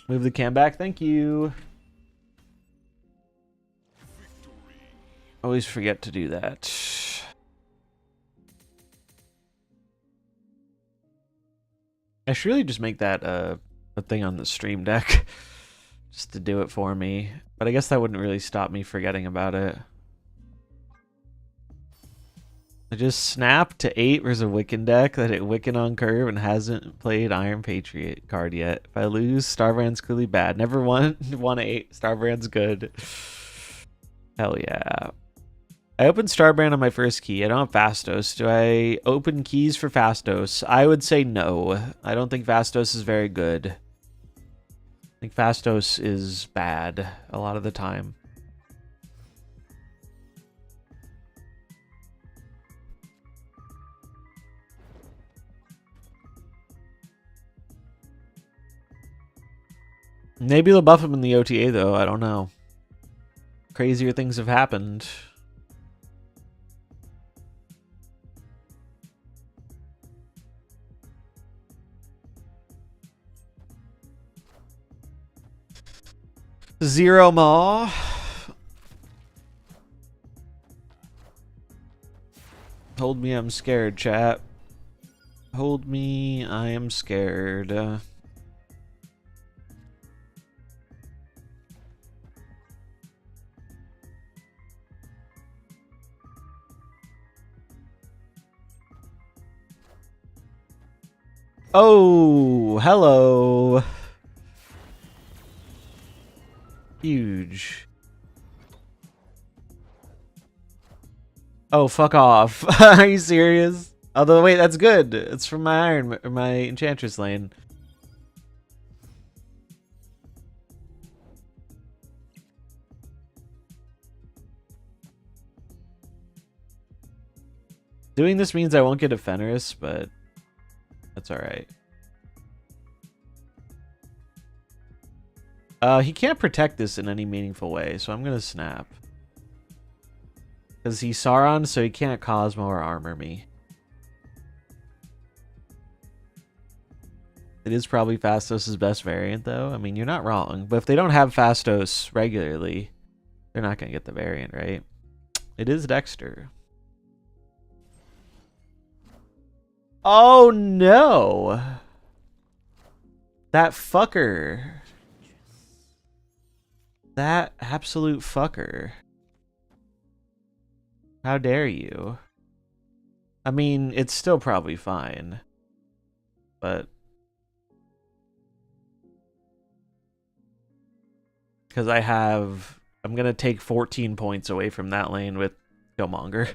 Move the cam back. Thank you. Always forget to do that. I should really just make that a thing on the stream deck. Just to do it for me. But I guess that wouldn't really stop me forgetting about it. I just snapped to 8 versus a Wiccan deck that hit Wiccan on curve and hasn't played Iron Patriot card yet. If I lose, Starbrand's clearly bad. Never won 8. Starbrand's good. Hell yeah. I opened Starbrand on my first key. I don't have Fastos. Do I open keys for Fastos? I would say no. I don't think Fastos is very good. I think Fastos is bad a lot of the time. Maybe they'll buff him in the OTA, though. I don't know. Crazier things have happened. Zero Maw. Hold me, I'm scared, chat. Hold me, I am scared. Oh, hello. Huge. Oh, fuck off. Are you serious? Although, wait, that's good. It's from my Enchantress lane. Doing this means I won't get a Fenris, but that's alright. He can't protect this in any meaningful way, so I'm gonna snap. Because he's Sauron, so he can't Cosmo or armor me. It is probably Fastos' best variant, though. I mean, you're not wrong. But if they don't have Fastos regularly, they're not gonna get the variant, right? It is Dexter. Oh, no! That fucker. That absolute fucker. How dare you? I mean, it's still probably fine. But... because I'm going to take 14 points away from that lane with Killmonger.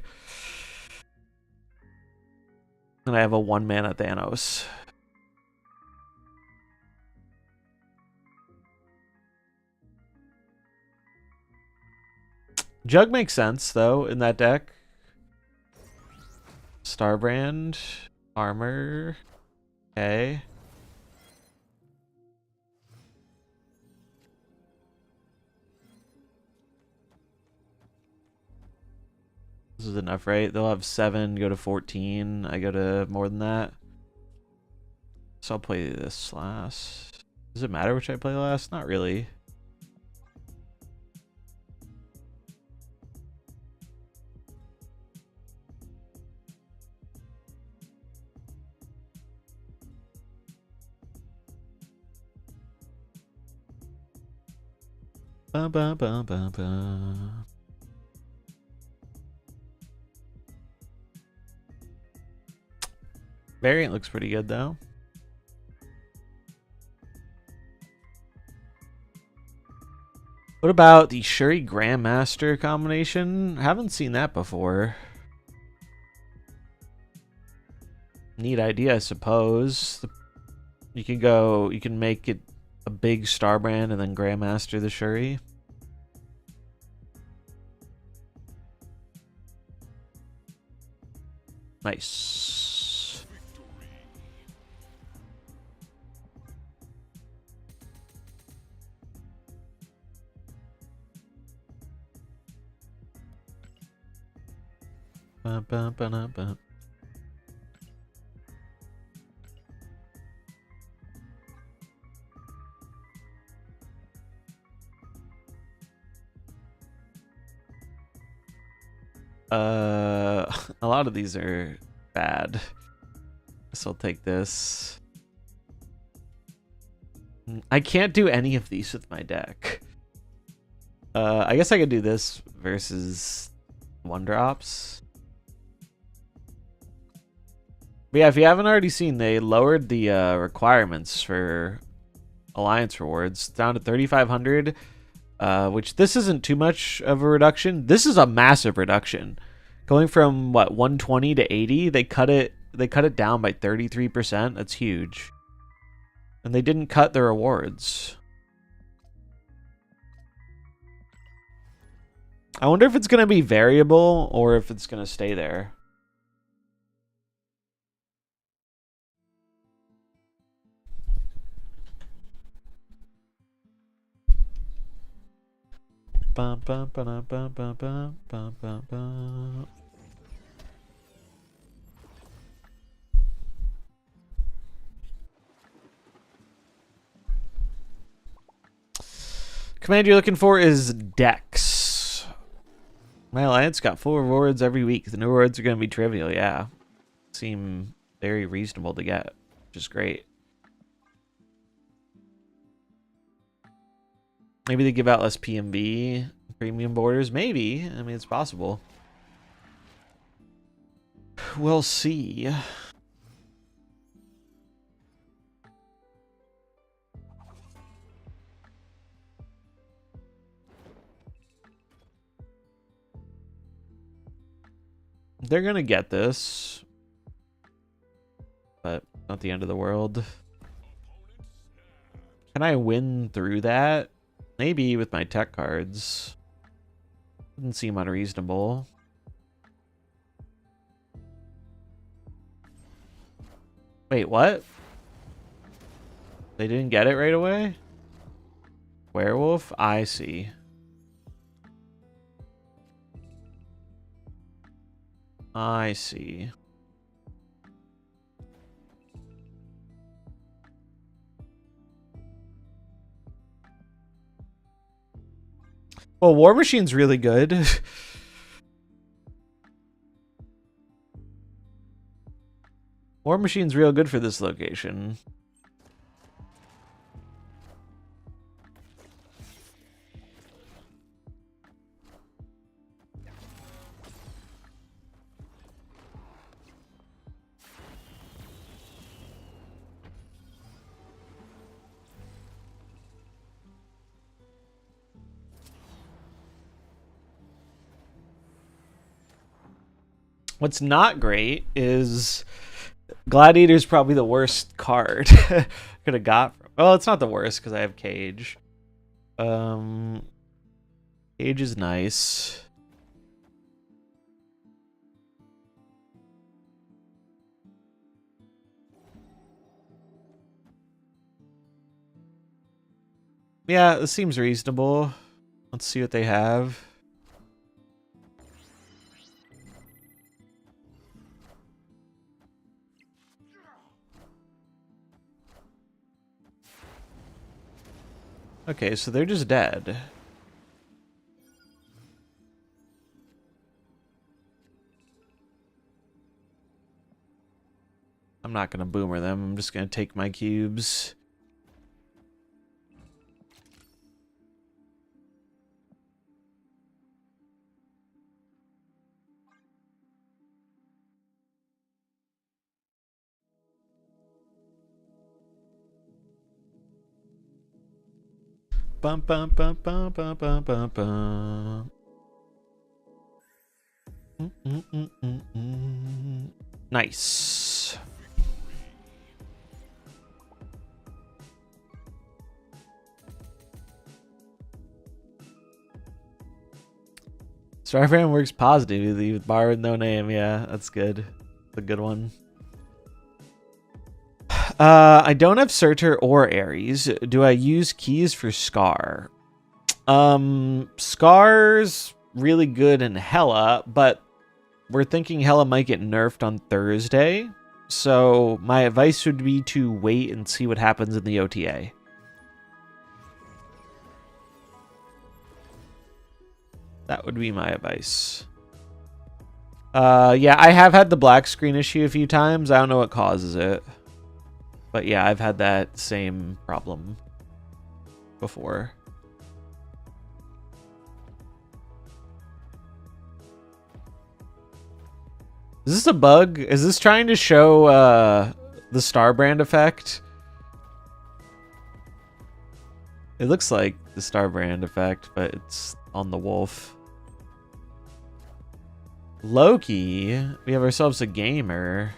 And I have a 1-mana Thanos. Jug makes sense, though, in that deck. Starbrand. Armor. Okay. This is enough, right? They'll have 7, go to 14. I go to more than that. So I'll play this last. Does it matter which I play last? Not really. Ba ba ba ba ba. Variant looks pretty good though. What about the Shuri Grandmaster combination? Haven't seen that before. Neat idea, I suppose. You can make it a big Starbrand and then Grandmaster the Shuri. Nice. Ba, ba, ba, ba, ba. A lot of these are bad. So I'll take this. I can't do any of these with my deck. I guess I could do this versus 1-drops. But yeah, if you haven't already seen, they lowered the requirements for Alliance rewards down to 3,500. Which this isn't too much of a reduction. This is a massive reduction. Going from what 120 to 80, they cut it down by 33%. That's huge. And they didn't cut the rewards. I wonder if it's going to be variable or if it's going to stay there. Bum, bum, ba, bum, bum, bum, bum, bum, bum. Command you're looking for is Dex. My alliance got full rewards every week. The new rewards are going to be trivial, yeah. Seem very reasonable to get, which is great. Maybe they give out less PMB premium borders. Maybe. I mean, it's possible. We'll see. They're gonna get this, but not the end of the world. Can I win through that? Maybe with my tech cards. Doesn't seem unreasonable. Wait, what? They didn't get it right away? Werewolf? I see. I see. Well, War Machine's really good. War Machine's real good for this location. What's not great is Gladiator's probably the worst card could have got. Well, it's not the worst because I have Cage. Cage is nice. Yeah, this seems reasonable. Let's see what they have. Okay, so they're just dead. I'm not gonna boomer them. I'm just gonna take my cubes. Bum bum bum bum bum bum bum bum. Nice. Starbrand works positively with bar with no name. Yeah, that's good. That's a good one. I don't have Surtur or Ares. Do I use keys for Scar? Scar's really good in Hela, but we're thinking Hela might get nerfed on Thursday. So my advice would be to wait and see what happens in the OTA. That would be my advice. Yeah, I have had the black screen issue a few times. I don't know what causes it. But yeah, I've had that same problem before. Is this a bug? Is this trying to show the Starbrand effect? It looks like the Starbrand effect, but it's on the wolf. Loki, we have ourselves a gamer.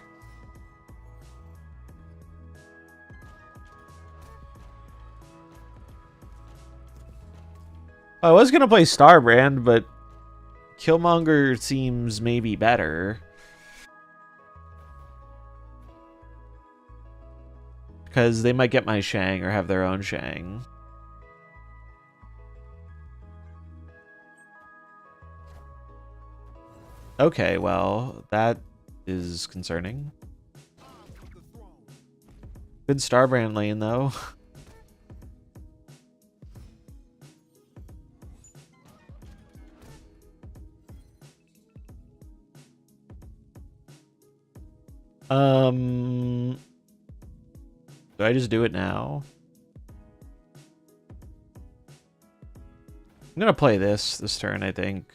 I was gonna play Starbrand, but Killmonger seems maybe better. Because they might get my Shang or have their own Shang. Okay, well, that is concerning. Good Starbrand lane, though. Do I just do it now? I'm gonna play this turn, I think.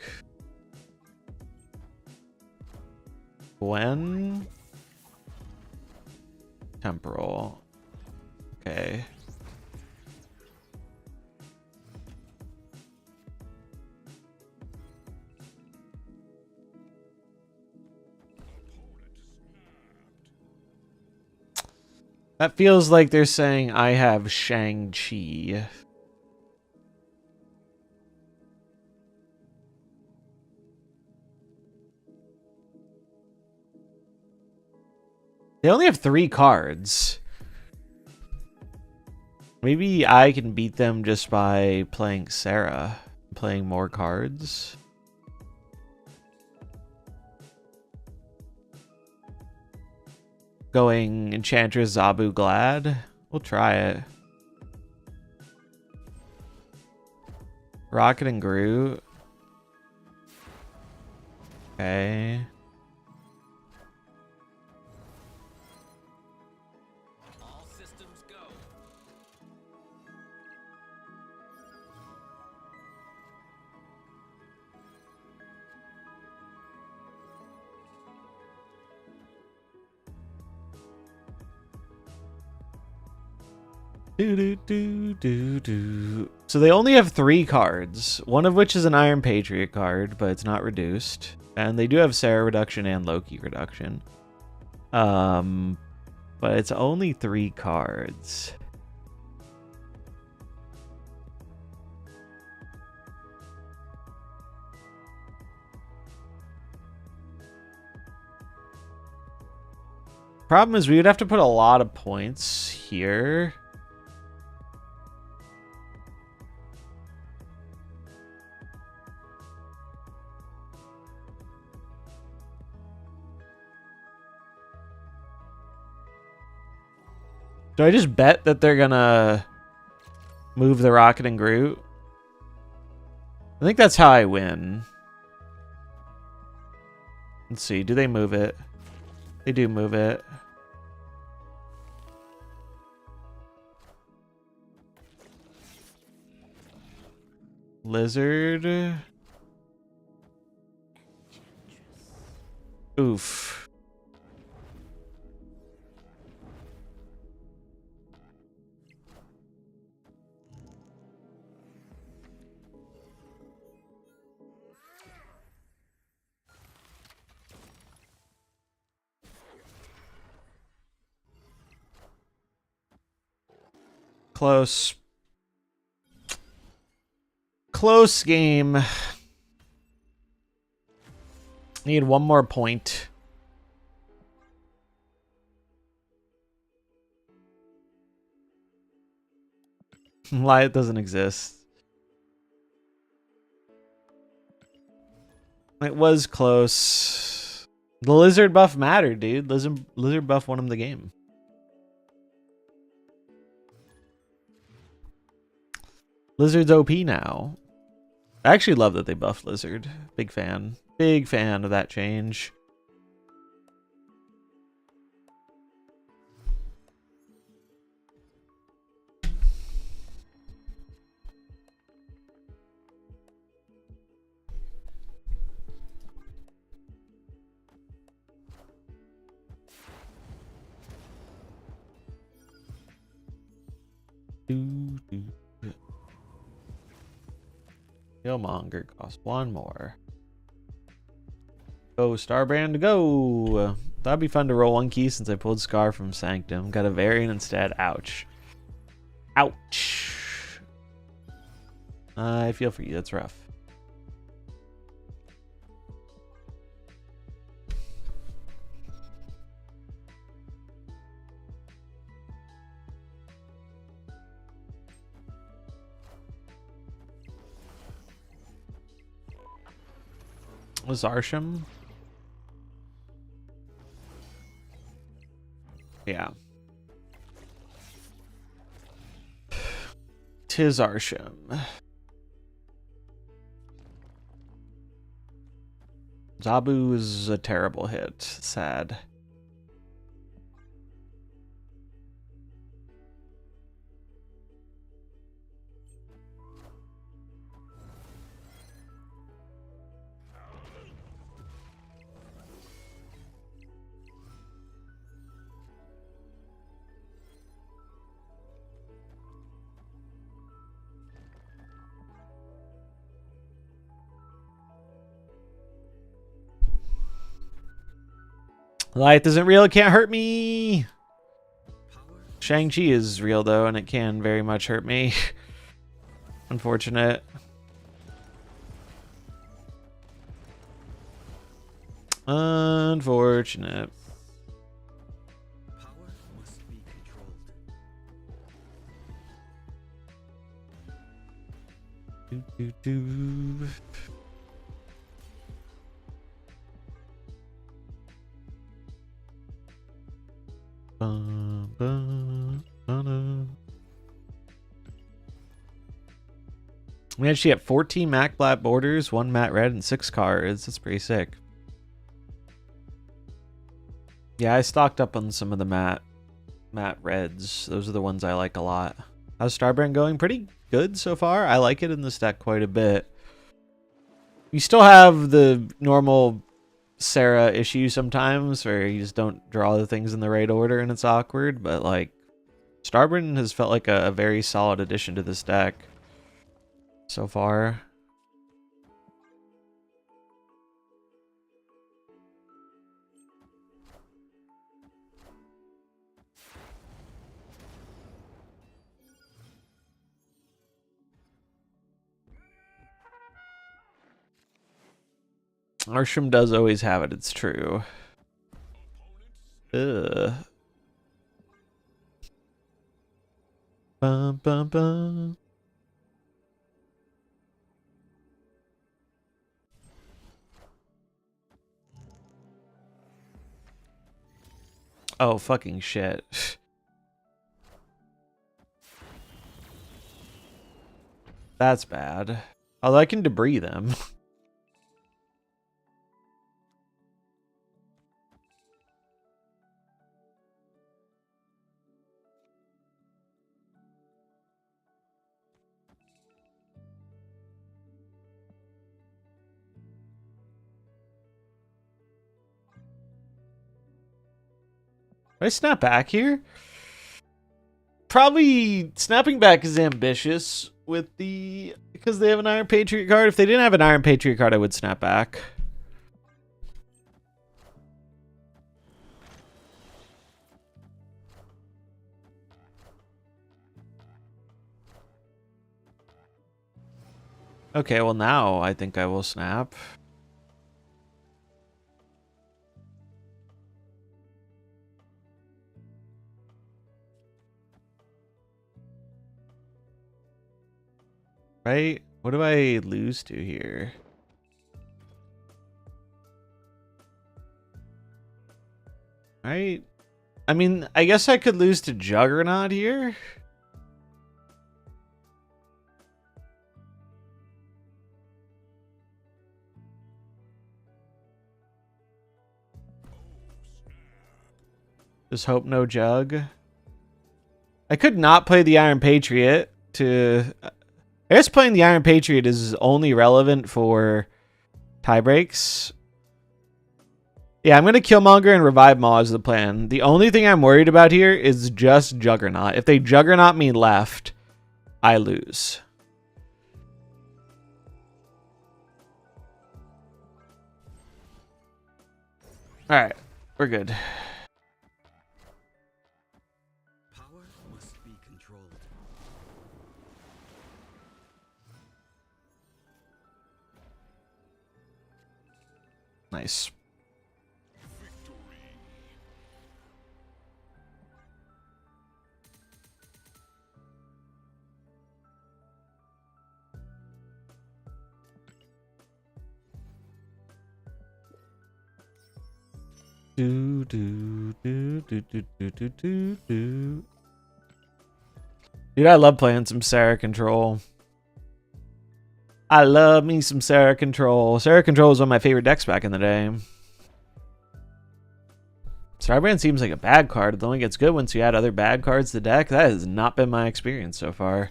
Gwen? Temporal. Okay. That feels like they're saying I have Shang-Chi. They only have 3 cards. Maybe I can beat them just by playing Sarah. Playing more cards. Going Enchantress Zabu Glad. We'll try it. Rocket and Groot. Okay. All systems go. So they only have 3 cards, one of which is an Iron Patriot card, but it's not reduced. And they do have Sarah reduction and Loki reduction. But it's only 3 cards. Problem is we would have to put a lot of points here. Do I just bet that they're gonna Move the Rocket and Groot. I think that's how I win. Let's see. Do they move it? They do move it. Lizard. Oof. Close. Close game. Need one more point. Lie, it doesn't exist. It was close. The lizard buff mattered, dude. Lizard buff won him the game. Lizard's OP now. I actually love that they buffed Lizard. Big fan. Big fan of that change. Killmonger costs one more. Go, Starbrand, go! That'd be fun to roll one key since I pulled Scar from Sanctum. Got a variant instead. Ouch. Ouch. I feel for you. That's rough. Was Arsham? Yeah. Tis Arsham. Zabu is a terrible hit. Sad. Life isn't real, it can't hurt me. Shang-Chi is real though, and it can very much hurt me. Unfortunate. Unfortunate. Power must be controlled. We actually have 14 matte black borders, 1 matte red, and 6 cards. That's pretty sick. Yeah, I stocked up on some of the matte reds. Those are the ones I like a lot. How's Starbrand going? Pretty good so far. I like it in this deck quite a bit. You still have the normal Sarah issue sometimes where you just don't draw the things in the right order and it's awkward, but like Starbrand has felt like a very solid addition to this deck so far. Arsham does always have it, it's true. Ugh. Bum, bum, bum. Oh, fucking shit. That's bad. Although I can debris them. Do I snap back here? Probably snapping back is ambitious with the because they have an Iron Patriot card. If they didn't have an Iron Patriot card, I would snap back. Okay, well now I think I will snap. Right? What do I lose to here? Right? I mean, I guess I could lose to Juggernaut here. Just hope no Jug. I could not play the Iron Patriot to... I guess playing the Iron Patriot is only relevant for tie breaks. Yeah, I'm going to Killmonger and Revive Maw as the plan. The only thing I'm worried about here is just Juggernaut. If they Juggernaut me left, I lose. Alright, we're good. Power must be controlled. Nice. Do do do do do do do do do. Dude, I love playing some Sarah Control. I love me some Sarah Control. Sarah Control was one of my favorite decks back in the day. Starbrand seems like a bad card. It only gets good once you add other bad cards to the deck. That has not been my experience so far.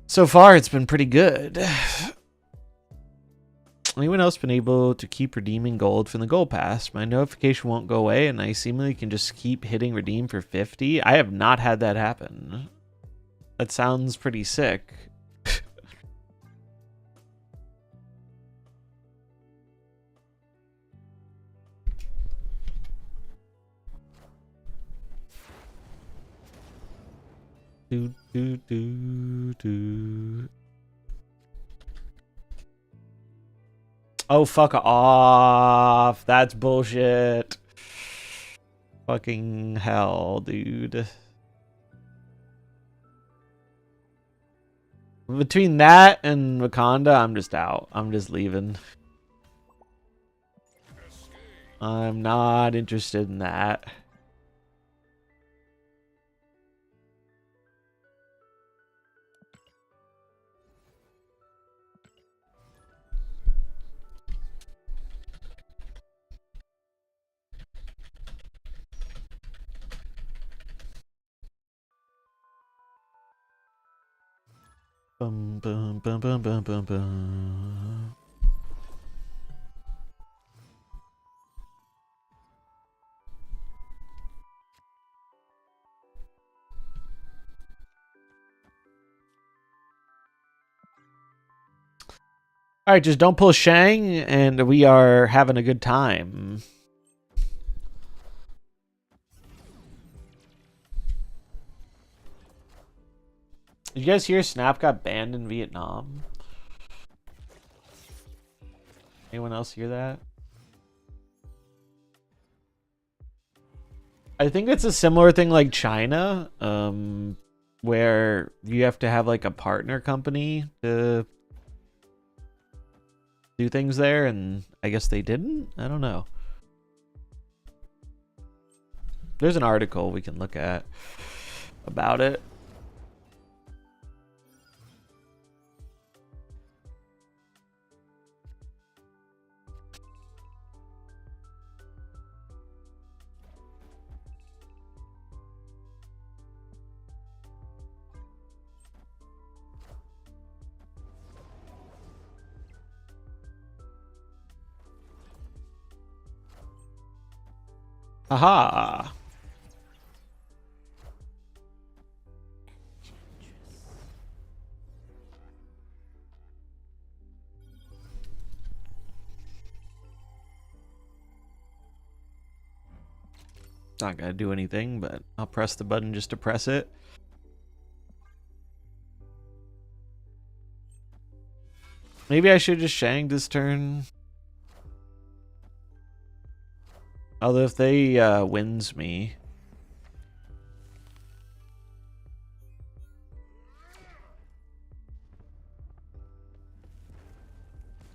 So far, it's been pretty good. Anyone else been able to keep redeeming gold from the gold pass? My notification won't go away, and I seemingly can just keep hitting redeem for 50. I have not had that happen. That sounds pretty sick. Do do do do. Oh, fuck off. That's bullshit. Fucking hell, dude. Between that and Wakanda, I'm just out. I'm just leaving. I'm not interested in that. Bum, bum, bum, bum, bum, bum, bum. All right, just don't pull Shang, and we are having a good time. Did you guys hear Snap got banned in Vietnam? Anyone else hear that? I think it's a similar thing like China, where you have to have like a partner company to do things there, and I guess they didn't? I don't know. There's an article we can look at about it. Haha. It's not gonna do anything, but I'll press the button just to press it. Maybe I should just Shang this turn. Although if they wins me.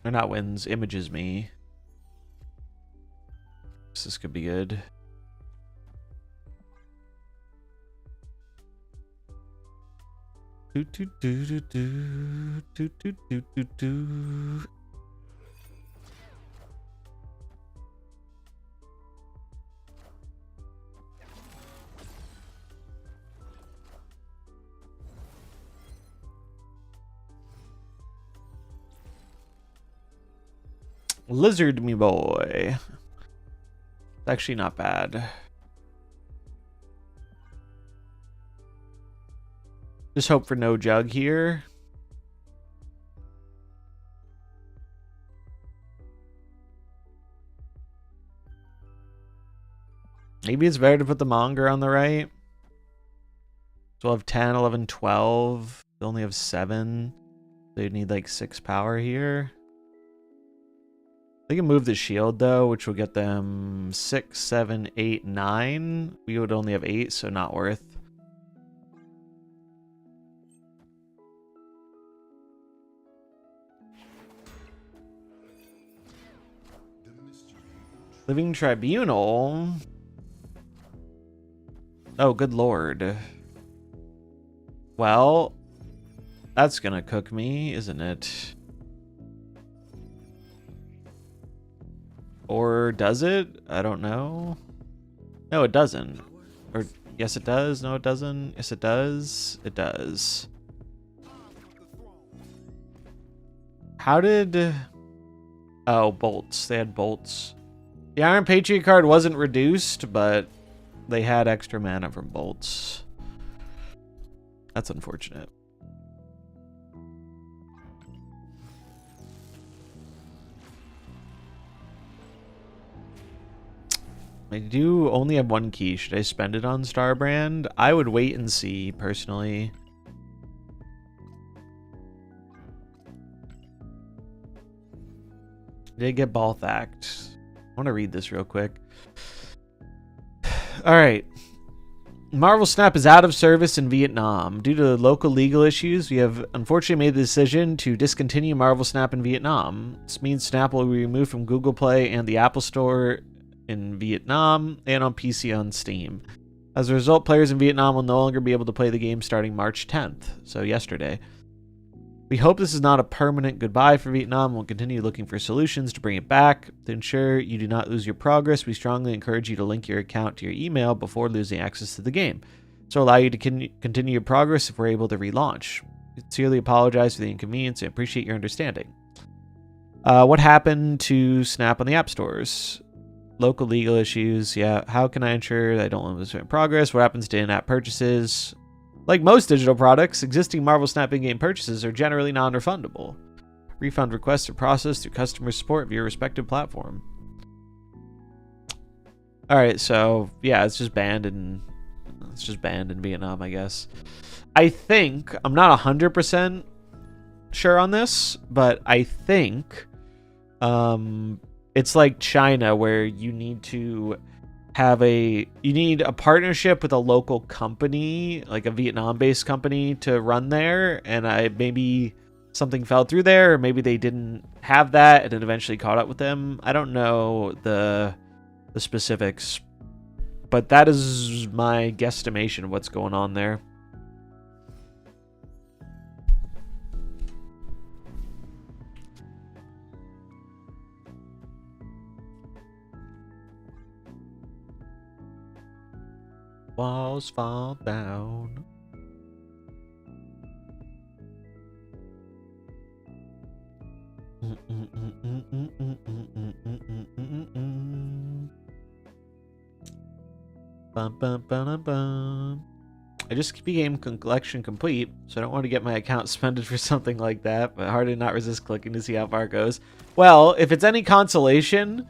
Or not wins, images me. So this could be good. Do do do do do do do do do do. Lizard me boy. It's actually not bad. Just hope for no jug here. Maybe it's better to put the Monger on the right. So we'll have 10, 11, 12. They only have 7. They need like 6 power here. They can move the shield though, which will get them 6, 7, 8, 9. We would only have 8, so not worth. Living Tribunal. Oh, good lord. Well, that's gonna cook me, isn't it? Or does it? I don't know. No, it doesn't. Or yes, it does. No, it doesn't. Yes, it does. It does. How did... Oh, bolts. They had bolts. The Iron Patriot card wasn't reduced, but they had extra mana from bolts. That's unfortunate. I do only have 1 key. Should I spend it on Starbrand? I would wait and see, personally. Did get Balthacked. I want to read this real quick. Alright. MarvelSnap is out of service in Vietnam. Due to local legal issues, we have unfortunately made the decision to discontinue MarvelSnap in Vietnam. This means Snap will be removed from Google Play and the Apple Store in Vietnam and on PC on Steam. As a result, players in Vietnam will no longer be able to play the game starting March 10th, so yesterday. We hope this is not a permanent goodbye for Vietnam. We'll continue looking for solutions to bring it back. To ensure you do not lose your progress, we strongly encourage you to link your account to your email before losing access to the game, so allow you to continue your progress if we're able to relaunch. We sincerely apologize for the inconvenience and appreciate your understanding. What happened to Snap on the app stores? Local legal issues. Yeah. How can I ensure that I don't lose my progress? What happens to in-app purchases? Like most digital products, existing MarvelSnap in-game purchases are generally non-refundable. Refund requests are processed through customer support of your respective platform. Alright, so yeah, it's just banned in Vietnam, I guess. I think, I'm not 100% sure on this, but I think it's like China, where you need to have a partnership with a local company, like a Vietnam-based company, to run there, and maybe something fell through there, or maybe they didn't have that and it eventually caught up with them. I don't know the specifics, but that is my guesstimation of what's going on there. Walls fall down. Bum, bum, bum, bum. I just became collection complete, so I don't want to get my account suspended for something like that, but hard to not resist clicking to see how far it goes. Well, if it's any consolation,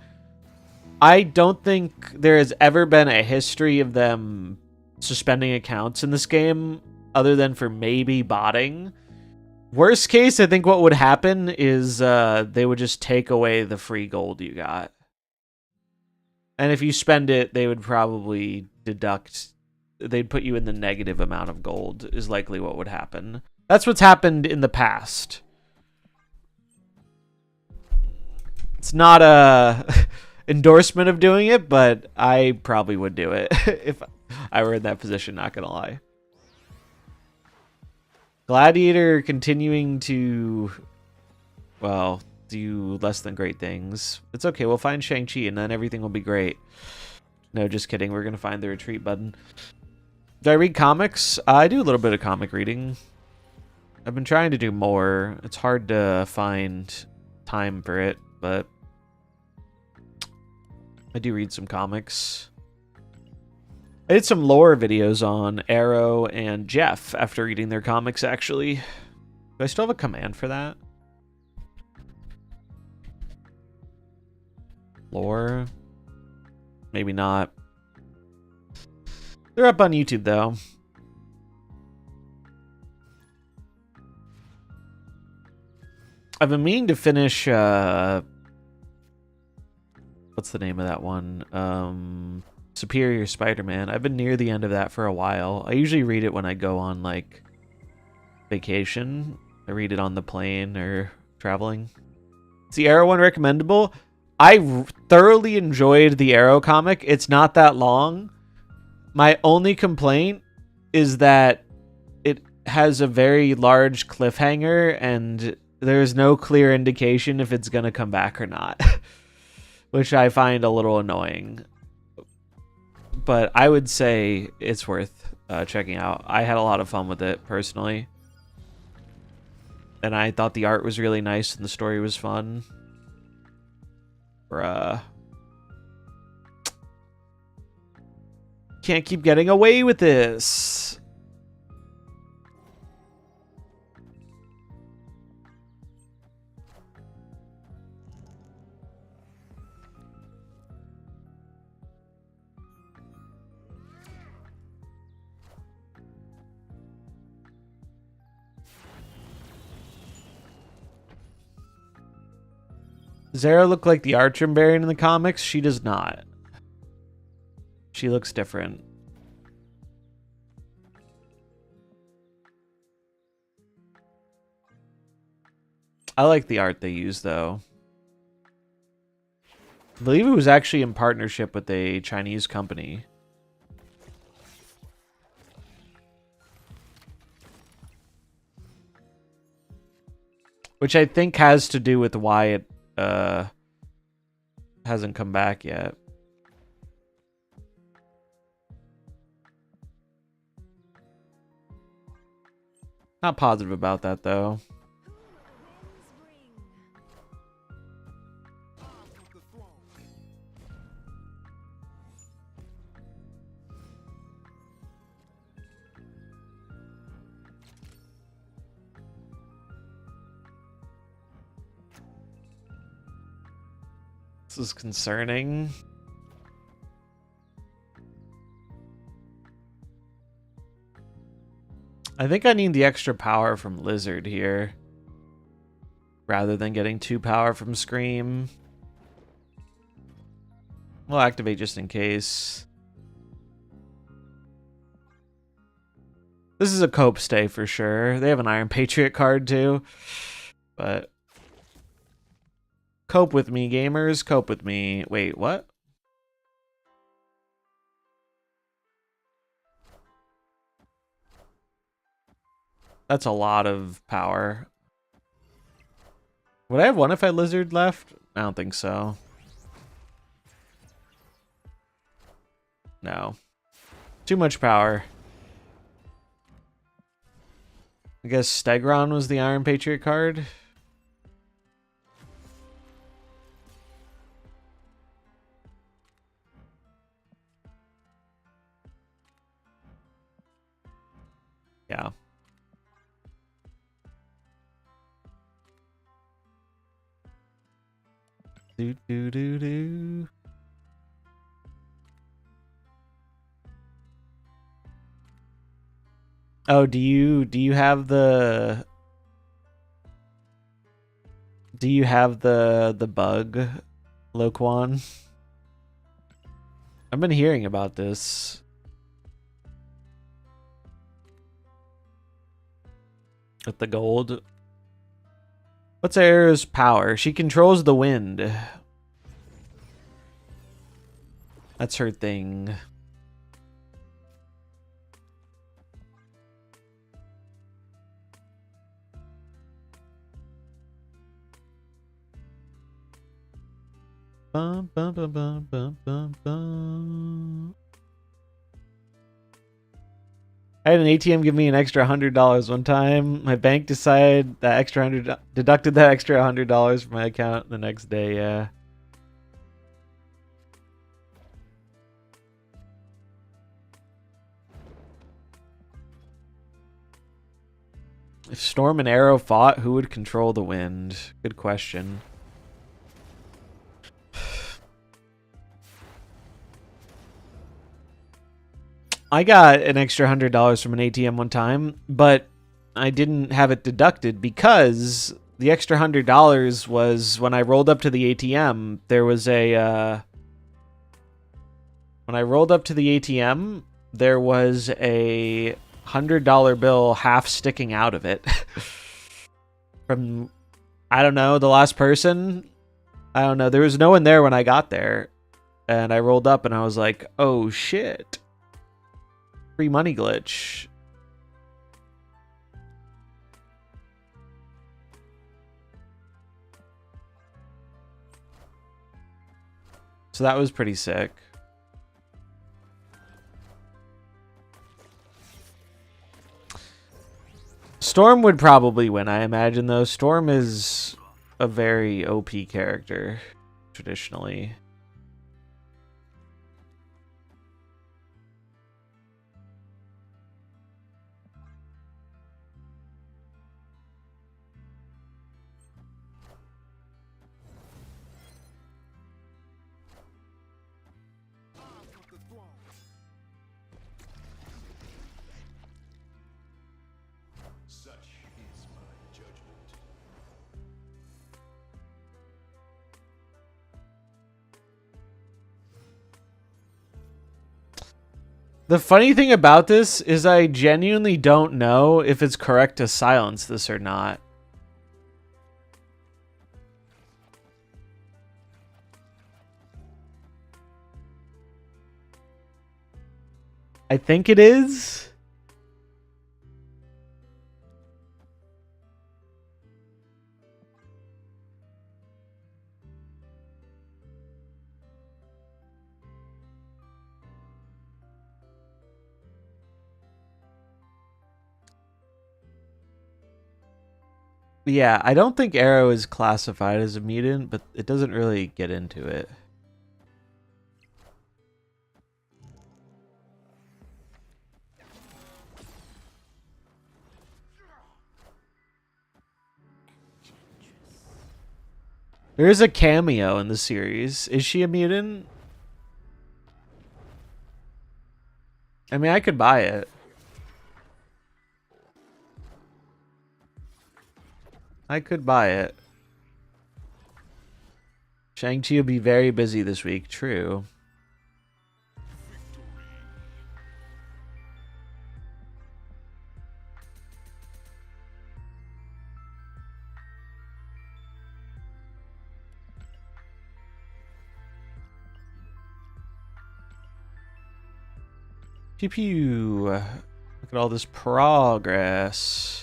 I don't think there has ever been a history of them suspending accounts in this game, other than for maybe botting. Worst case, I think what would happen is they would just take away the free gold you got. And if you spend it, they would probably deduct... They'd put you in the negative amount of gold, is likely what would happen. That's what's happened in the past. It's not a endorsement of doing it, but I probably would do it if I were in that position, not gonna lie. Gladiator continuing to, well, do less than great things. It's okay, we'll find Shang-Chi and then everything will be great. No, just kidding. We're gonna find the retreat button. Do I read comics? I do a little bit of comic reading. I've been trying to do more. It's hard to find time for it, but I do read some comics. I did some lore videos on Arrow and Jeff after reading their comics, actually. Do I still have a command for that? Lore? Maybe not. They're up on YouTube, though. I've been meaning to finish, what's the name of that one? Superior Spider-Man. I've been near the end of that for a while. I usually read it when I go on, like, vacation. I read it on the plane or traveling. Is the Arrow one recommendable? I thoroughly enjoyed the Arrow comic. It's not that long. My only complaint is that it has a very large cliffhanger and there's no clear indication if it's going to come back or not, which I find a little annoying. But I would say it's worth checking out. I had a lot of fun with it personally. And I thought the art was really nice and the story was fun. Bruh. Can't keep getting away with this. Does Zara look like the Archimbrian in the comics? She does not. She looks different. I like the art they use, though. I believe it was actually in partnership with a Chinese company. Which I think has to do with why it hasn't come back yet. Not positive about that, though. This is concerning. I think I need the extra power from Lizard here, rather than getting 2 power from Scream. We'll activate just in case. This is a cope stay for sure. They have an Iron Patriot card too, but cope with me, gamers. Cope with me. Wait, what? That's a lot of power. Would I have won if I Lizard left? I don't think so. No. Too much power. I guess Stegron was the Iron Patriot card. Do do do do. Oh, do you have the bug, Loquan? I've been hearing about this. With the gold. What's Aer's power? She controls the wind. That's her thing. Bum, bum, bum, bum, bum, bum, bum. I had an ATM give me an extra $100 one time. My bank decided that deducted that extra $100 from my account the next day. Yeah. If Storm and Arrow fought, who would control the wind? Good question. I got an extra $100 from an ATM one time, but I didn't have it deducted because the extra $100 was when I rolled up to the ATM. There was a when I rolled up to the ATM, there was a $100 bill half sticking out of it from, I don't know, the last person. I don't know. There was no one there when I got there, and I rolled up and I was like, oh shit. Free money glitch. So that was pretty sick. Storm would probably win, I imagine, though. Storm is a very OP character, traditionally. The funny thing about this is I genuinely don't know if it's correct to silence this or not. I think it is. Yeah, I don't think Arrow is classified as a mutant, but it doesn't really get into it. There is a cameo in the series. Is she a mutant? I mean, I could buy it. I could buy it. Shang-Chi will be very busy this week. True. Pew pew. Look at all this progress.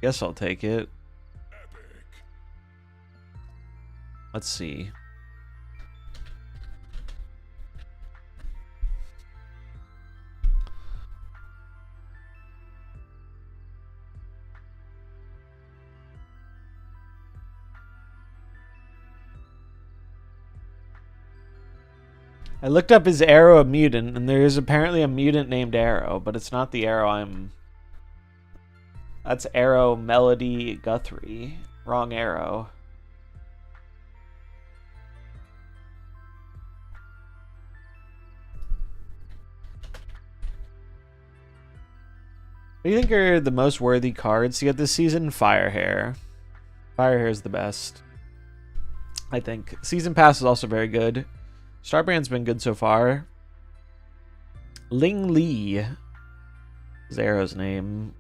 Guess I'll take it. Epic. Let's see. I looked up, is Arrow a mutant, and there is apparently a mutant named Arrow, but it's not the Arrow I'm That's Arrow Melody Guthrie. Wrong Arrow. What do you think are the most worthy cards to get this season? Firehair. Firehair is the best, I think. Season Pass is also very good. Starbrand's been good so far. Ling Li is Arrow's name.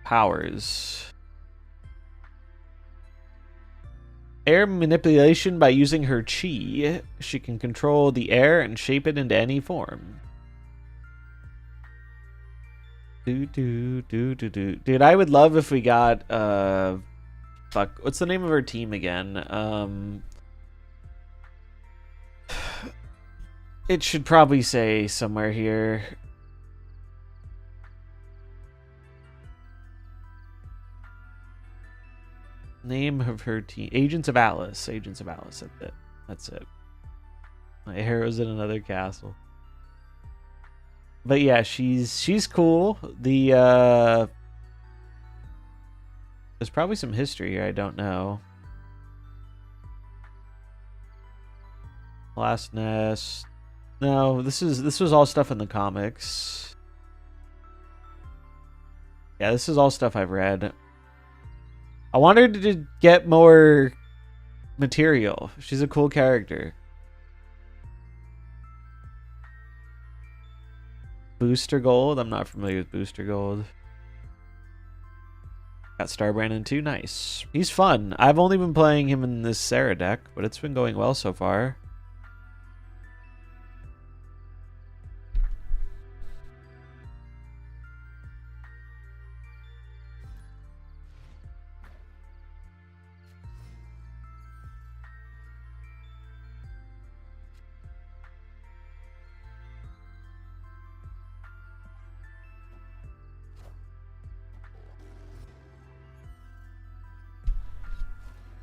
Powers. Air manipulation by using her chi. She can control the air and shape it into any form. Dude, I would love if we got fuck, what's the name of her team again? It should probably say somewhere here. Name of her team. Agents of Alice. Agents of Alice. That's it. That's it. My arrow's in another castle. But yeah, she's cool. There's probably some history here I don't know. Last Nest. No, this was all stuff in the comics. Yeah, this is all stuff I've read. I want her to get more material. She's a cool character. Booster Gold? I'm not familiar with Booster Gold. Got Starbrand in 2. Nice. He's fun. I've only been playing him in this Sarah deck, but it's been going well so far.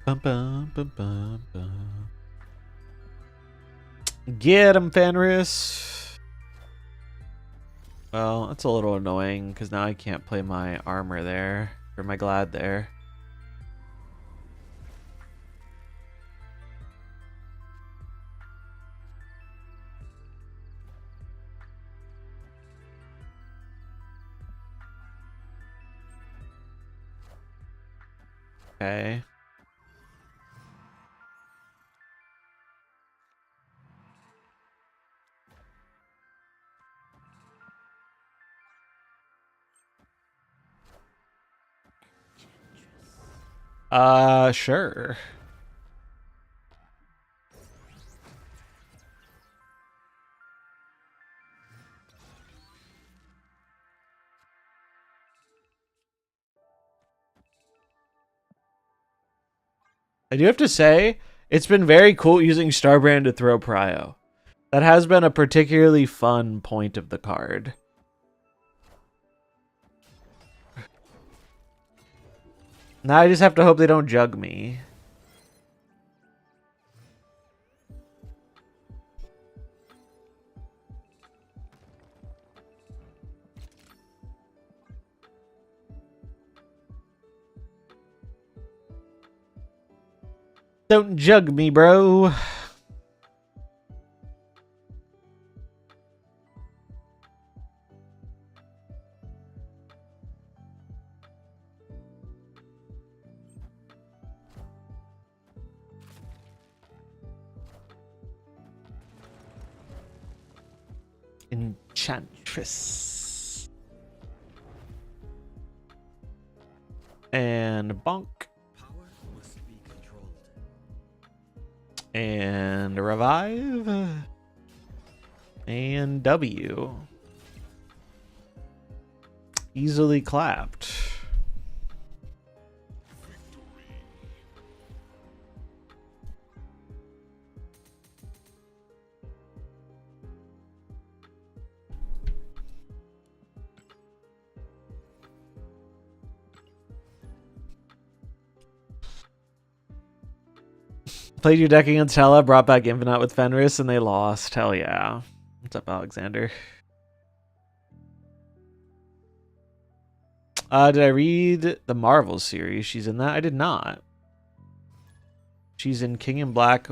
Bum, bum, bum, bum. Get him, Fenris. Well, that's a little annoying because now I can't play my armor there, or my glad there. Okay. Sure. I do have to say, it's been very cool using Starbrand to throw Prio. That has been a particularly fun point of the card. Now I just have to hope they don't jug me. Don't jug me, bro. Enchantress. And bonk. Power must be controlled. And revive. And W. Easily clapped. Played your deck against Hela, brought back Infinite with Fenris, and they lost. Hell yeah. What's up, Alexander? Did I read the Marvel series? She's in that? I did not. She's in King in Black,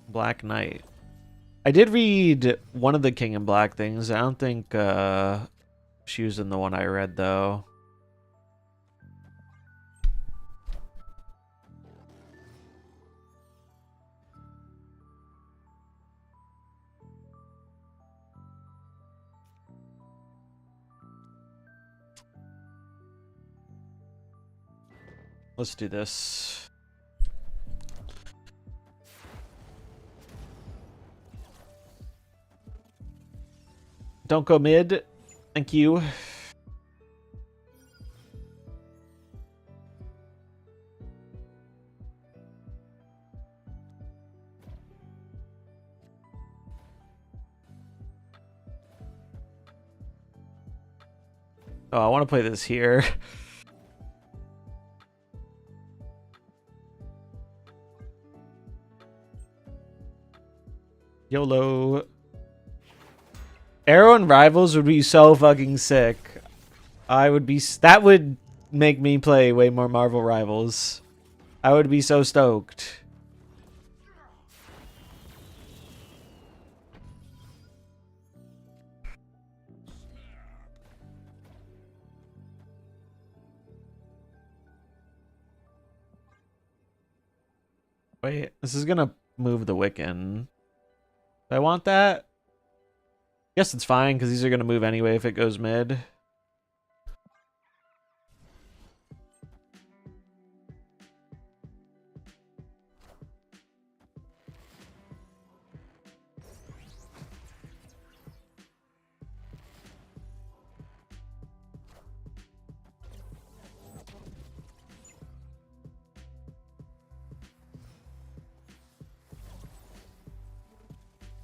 Black Knight. I did read one of the King in Black things. I don't think she was in the one I read, though. Let's do this. Don't go mid. Thank you. Oh, I want to play this here. YOLO. Arrow and Rivals would be so fucking sick. That would make me play way more Marvel Rivals. I would be so stoked. Wait, this is gonna move the Wiccan. Do I want that? Guess it's fine, because these are gonna move anyway if it goes mid.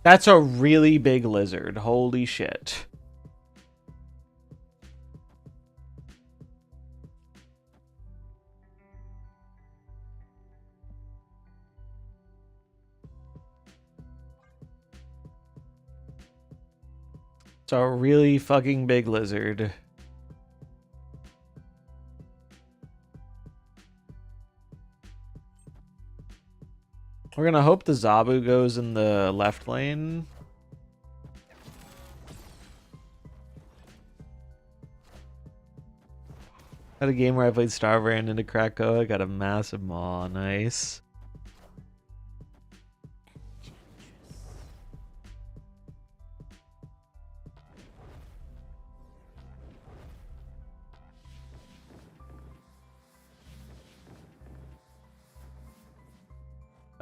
That's a really big lizard. Holy shit. It's a really fucking big lizard. We're gonna hope the Zabu goes in the left lane. Had a game where I played Starbrand into Krakow. I got a massive maw. Nice.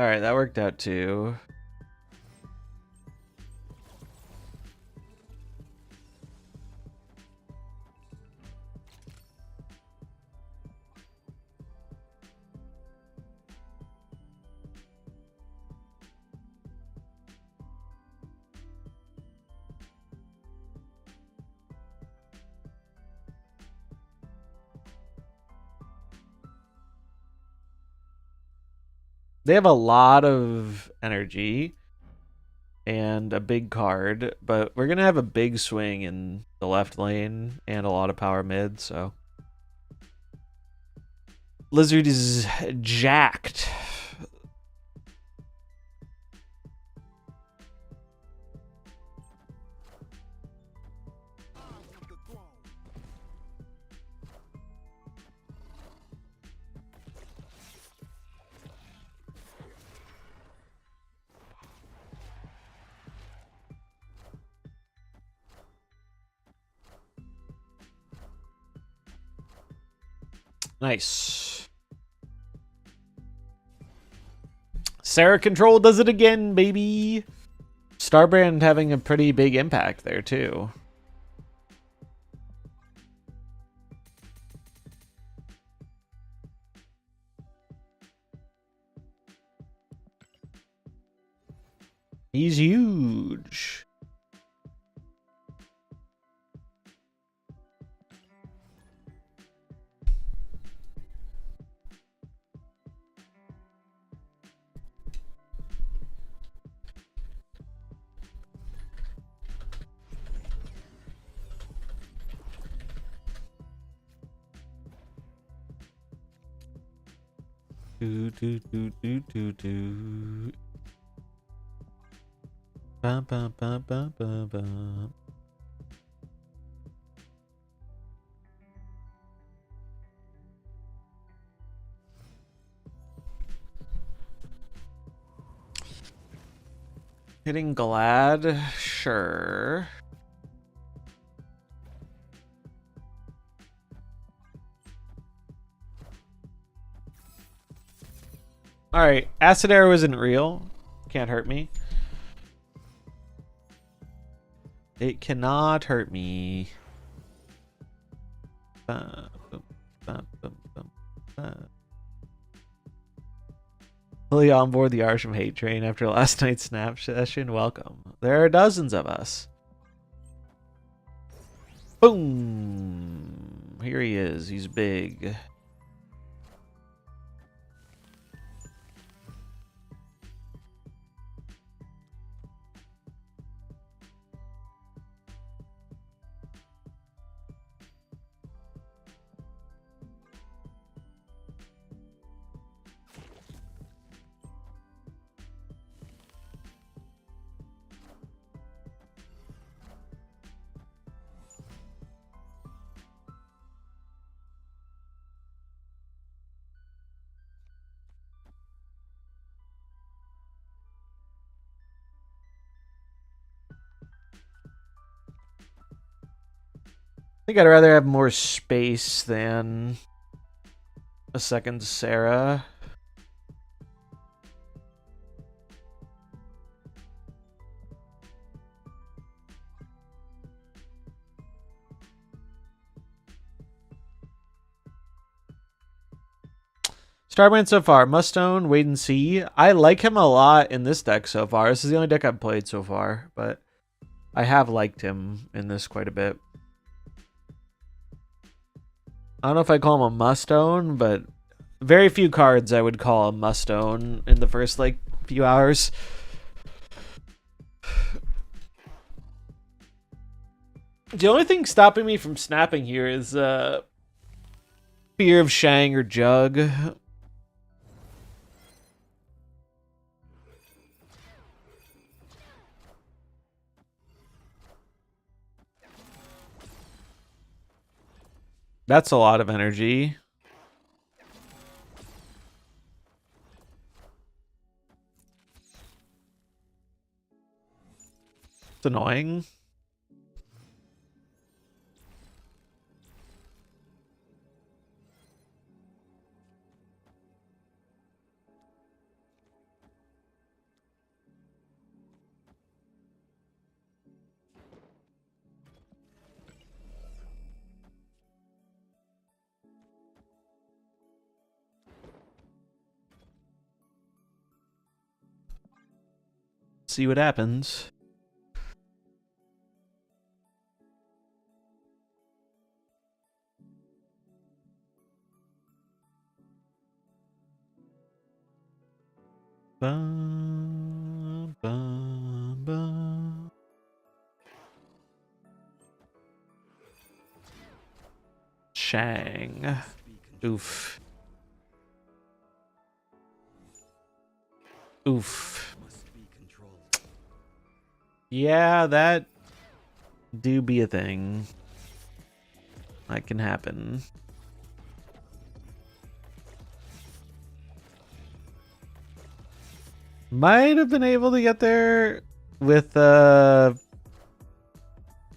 Alright, that worked out too. They have a lot of energy and a big card, but we're going to have a big swing in the left lane and a lot of power mid, so. Lizard is jacked. Nice. Sarah Control does it again, baby. Starbrand having a pretty big impact there, too. He's huge. Do, do, do, do, do, do. Bum, bum, bum, bum, bum, bum. Hitting Glad, sure. Alright, Acid Arrow isn't real. Can't hurt me. It cannot hurt me. Fully on board the Arsham hate train after last night's snap session. Welcome. There are dozens of us. Boom! Here he is. He's big. I think I'd rather have more space than a second Sarah. Starbrand so far. Must own, wait and see. I like him a lot in this deck so far. This is the only deck I've played so far, but I have liked him in this quite a bit. I don't know if I call him a must own, but very few cards I would call a must own in the first like few hours. The only thing stopping me from snapping here is fear of Shang or Jug. That's a lot of energy. It's annoying. See what happens. Bum, bum, bum. Shang. Oof. Oof. Yeah, that do be a thing. That can happen. Might have been able to get there with if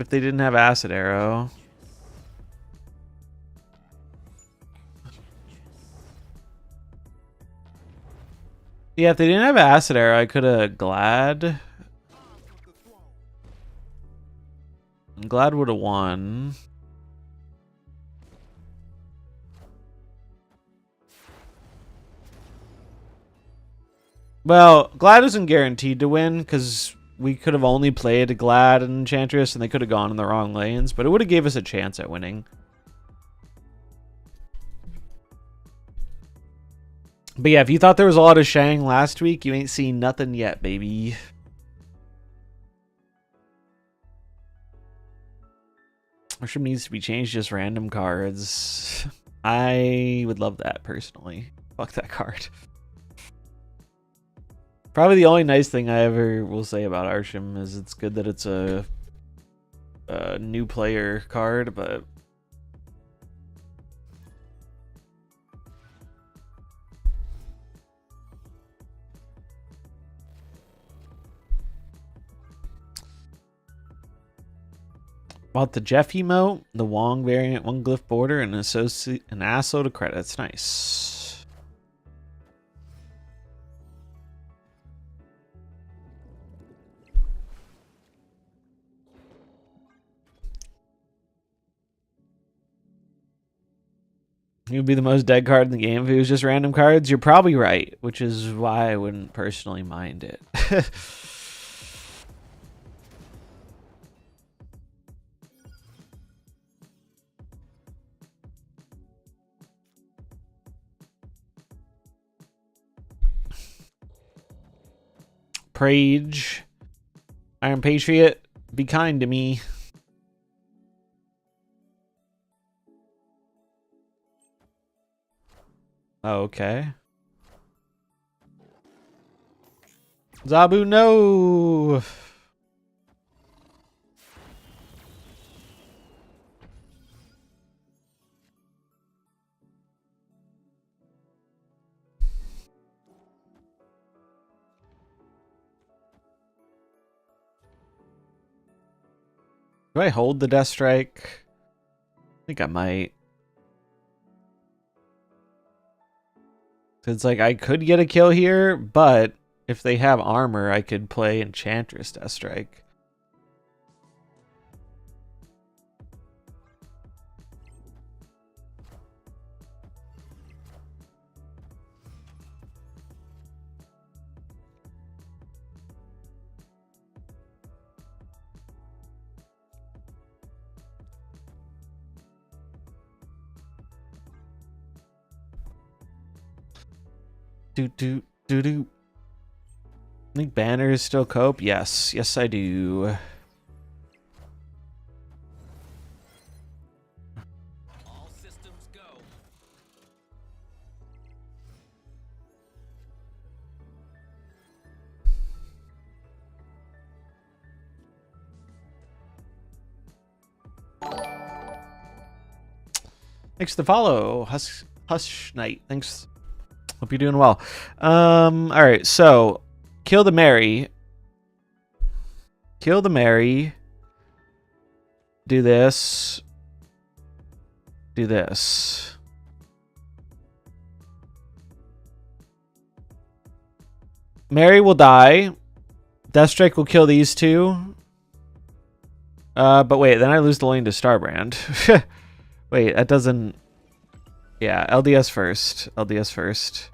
they didn't have Acid Arrow. Yeah, if they didn't have Acid Arrow, I could have Glad. Glad would have won. Well, Glad isn't guaranteed to win because we could have only played Glad and Enchantress and they could have gone in the wrong lanes, but it would have gave us a chance at winning. But yeah, if you thought there was a lot of Shang last week, you ain't seen nothing yet, baby. Worship needs to be changed, just random cards. I would love that personally. Fuck that card. Probably the only nice thing I ever will say about Arsham is it's good that it's a new player card, but bought the Jeff emote, the Wong variant, 1 glyph border, and an ASO to credits. Nice. It would be the most dead card in the game if it was just random cards. You're probably right, which is why I wouldn't personally mind it. Prage. Iron Patriot, be kind to me. Okay. Zabu, no! Do I hold the Death Strike? I think I might. It's like I could get a kill here, but if they have armor, I could play Enchantress Death Strike. Do. I think Banner is still cope. Yes, yes I do. All systems go. Thanks to follow. Hush Knight. Thanks. Hope you're doing well. Alright, so kill the Mary. Kill the Mary. Do this. Do this. Mary will die. Deathstrike will kill these two. But wait, then I lose the lane to Starbrand. Wait, that doesn't... Yeah, LDS first. LDS first.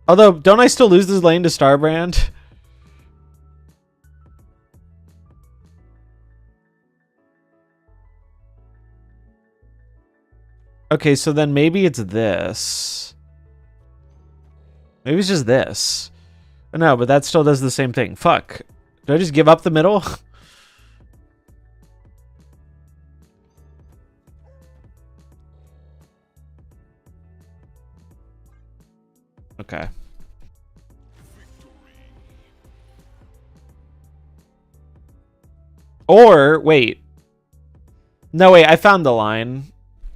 Although, don't I still lose this lane to Starbrand? Okay, so then maybe it's this. Maybe it's just this. No, but that still does the same thing. Fuck. Do I just give up the middle? Okay. Or, wait. No, wait, I found the line.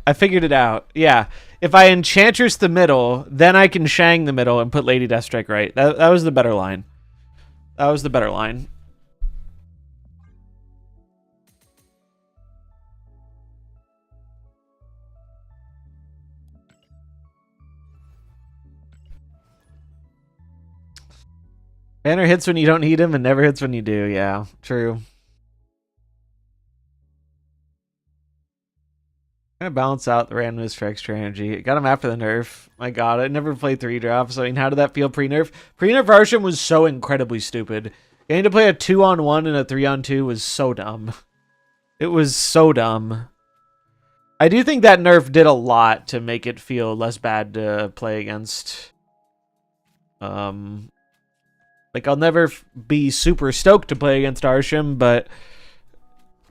I figured it out. Yeah. If I Enchantress the middle, then I can Shang the middle and put Lady Deathstrike right. That was the better line. That was the better line. Banner hits when you don't need him and never hits when you do. Yeah, true. Kind of balance out the randomness for extra energy. It got him after the nerf. My god, I never played 3-drops. I mean, how did that feel pre-nerf? Pre-nerf Arsham was so incredibly stupid. Getting to play a 2-on-1 and a 3-on-2 was so dumb. It was so dumb. I do think that nerf did a lot to make it feel less bad to play against. Like, I'll never be super stoked to play against Arsham, but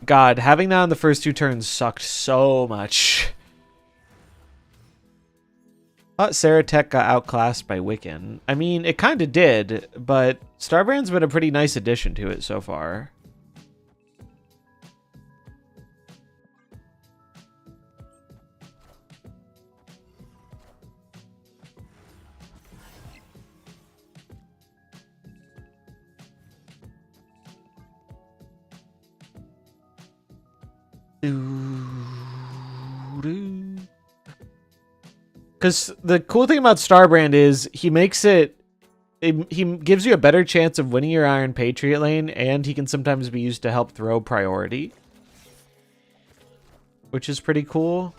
god, having that on the first 2 turns sucked so much. thought Saratech got outclassed by Wiccan. I mean, it kind of did, but Starbrand's been a pretty nice addition to it so far. Because the cool thing about Starbrand is he makes he gives you a better chance of winning your Iron Patriot lane, and he can sometimes be used to help throw priority, which is pretty cool.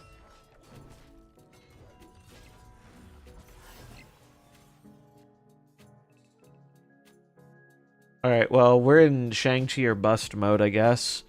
All right, well, we're in Shang-Chi or bust mode, I guess.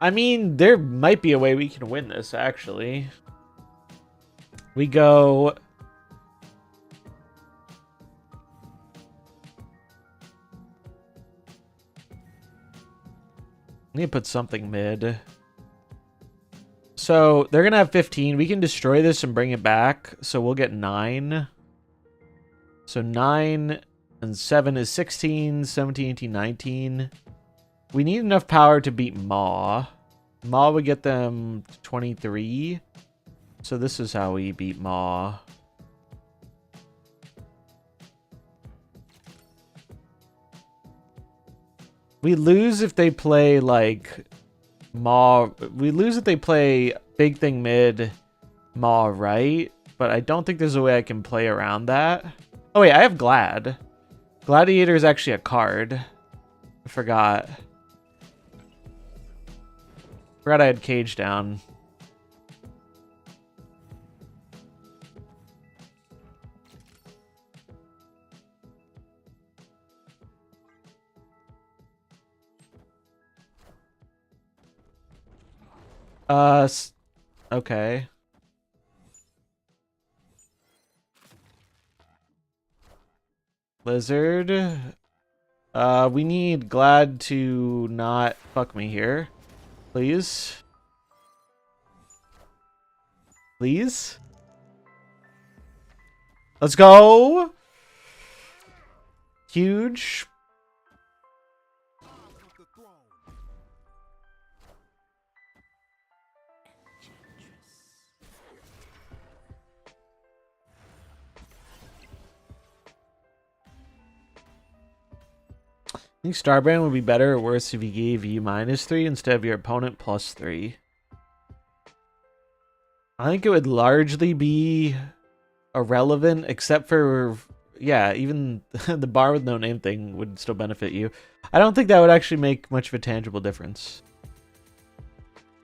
I mean, there might be a way we can win this, actually. We go... I need to put something mid. So, they're going to have 15. We can destroy this and bring it back. So, we'll get 9. So, 9 and 7 is 16, 17, 18, 19. We need enough power to beat Maw. Maw would get them 23. So this is how we beat Maw. We lose if they play, like, Maw. We lose if they play Big Thing mid, Maw right. But I don't think there's a way I can play around that. Oh, wait, I have Glad. Gladiator is actually a card. I forgot. Forgot I had Cage down. Okay. Lizard. We need Glad to not fuck me here. Please. Please. Let's go. Huge. I think Starbrand would be better or worse if he gave you -3 instead of your opponent +3. I think it would largely be irrelevant, except for, yeah, even the bar with no name thing would still benefit you. I don't think that would actually make much of a tangible difference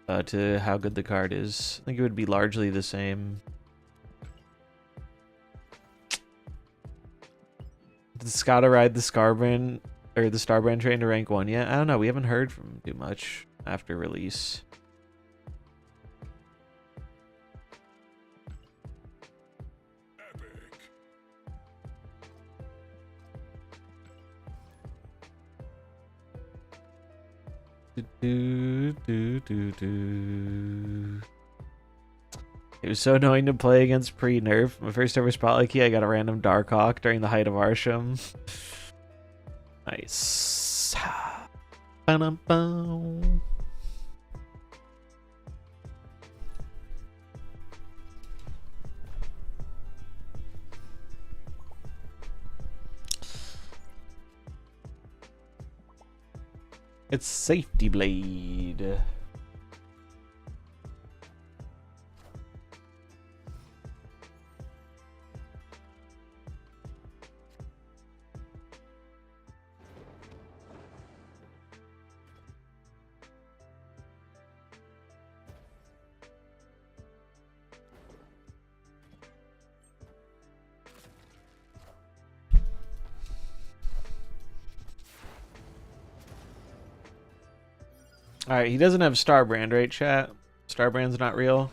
to how good the card is. I think it would be largely the same. Did Scott ride the Starbrand or the Starbrand train to rank 1 yet? I don't know. We haven't heard from him too much after release. It was so annoying to play against pre-nerf. My first ever Spotlight key, I got a random Darkhawk during the height of Arsham. Nice. Ba-dum-bum. It's Safety Blade. Alright, he doesn't have Starbrand, right, chat? Starbrand's not real.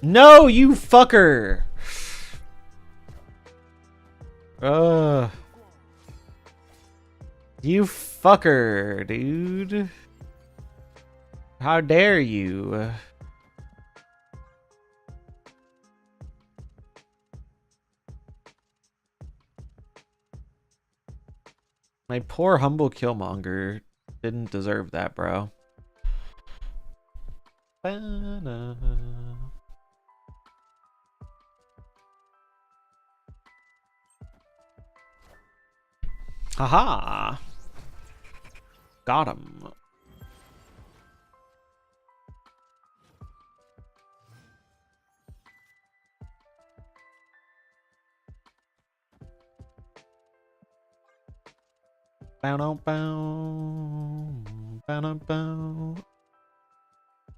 No, you fucker! You fucker, dude. How dare you? My poor humble Killmonger didn't deserve that, bro. Ba-na. Haha. Got him. Bow bow bow bow.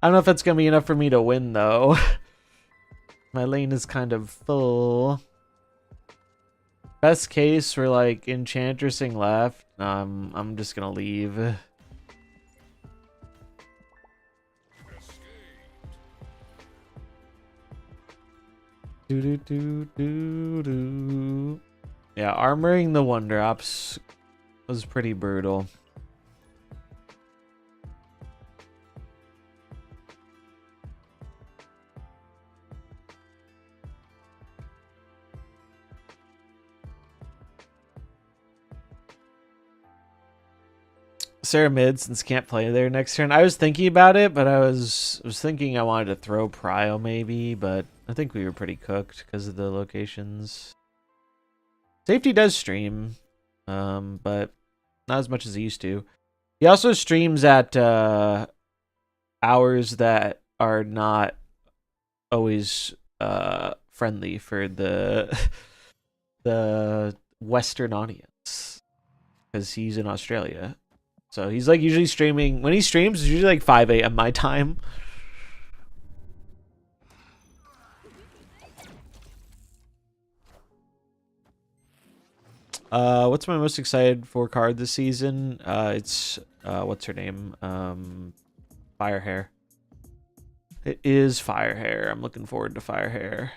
I don't know if that's gonna be enough for me to win though. My lane is kind of full. Best case, we're like enchantressing left. I'm just gonna leave. Do do do do do. Yeah, armoring the one drops was pretty brutal. Sarah mid since can't play there next turn. I was thinking about it, but I was thinking I wanted to throw Prio maybe, but I think we were pretty cooked because of the locations. Safety does stream, but not as much as he used to. He also streams at hours that are not always friendly for the the Western audience because he's in Australia. So he's like usually streaming, when he streams, it's usually like 5 a.m. my time. What's my most excited for card this season? It's what's her name? Firehair. It is Firehair. I'm looking forward to Firehair.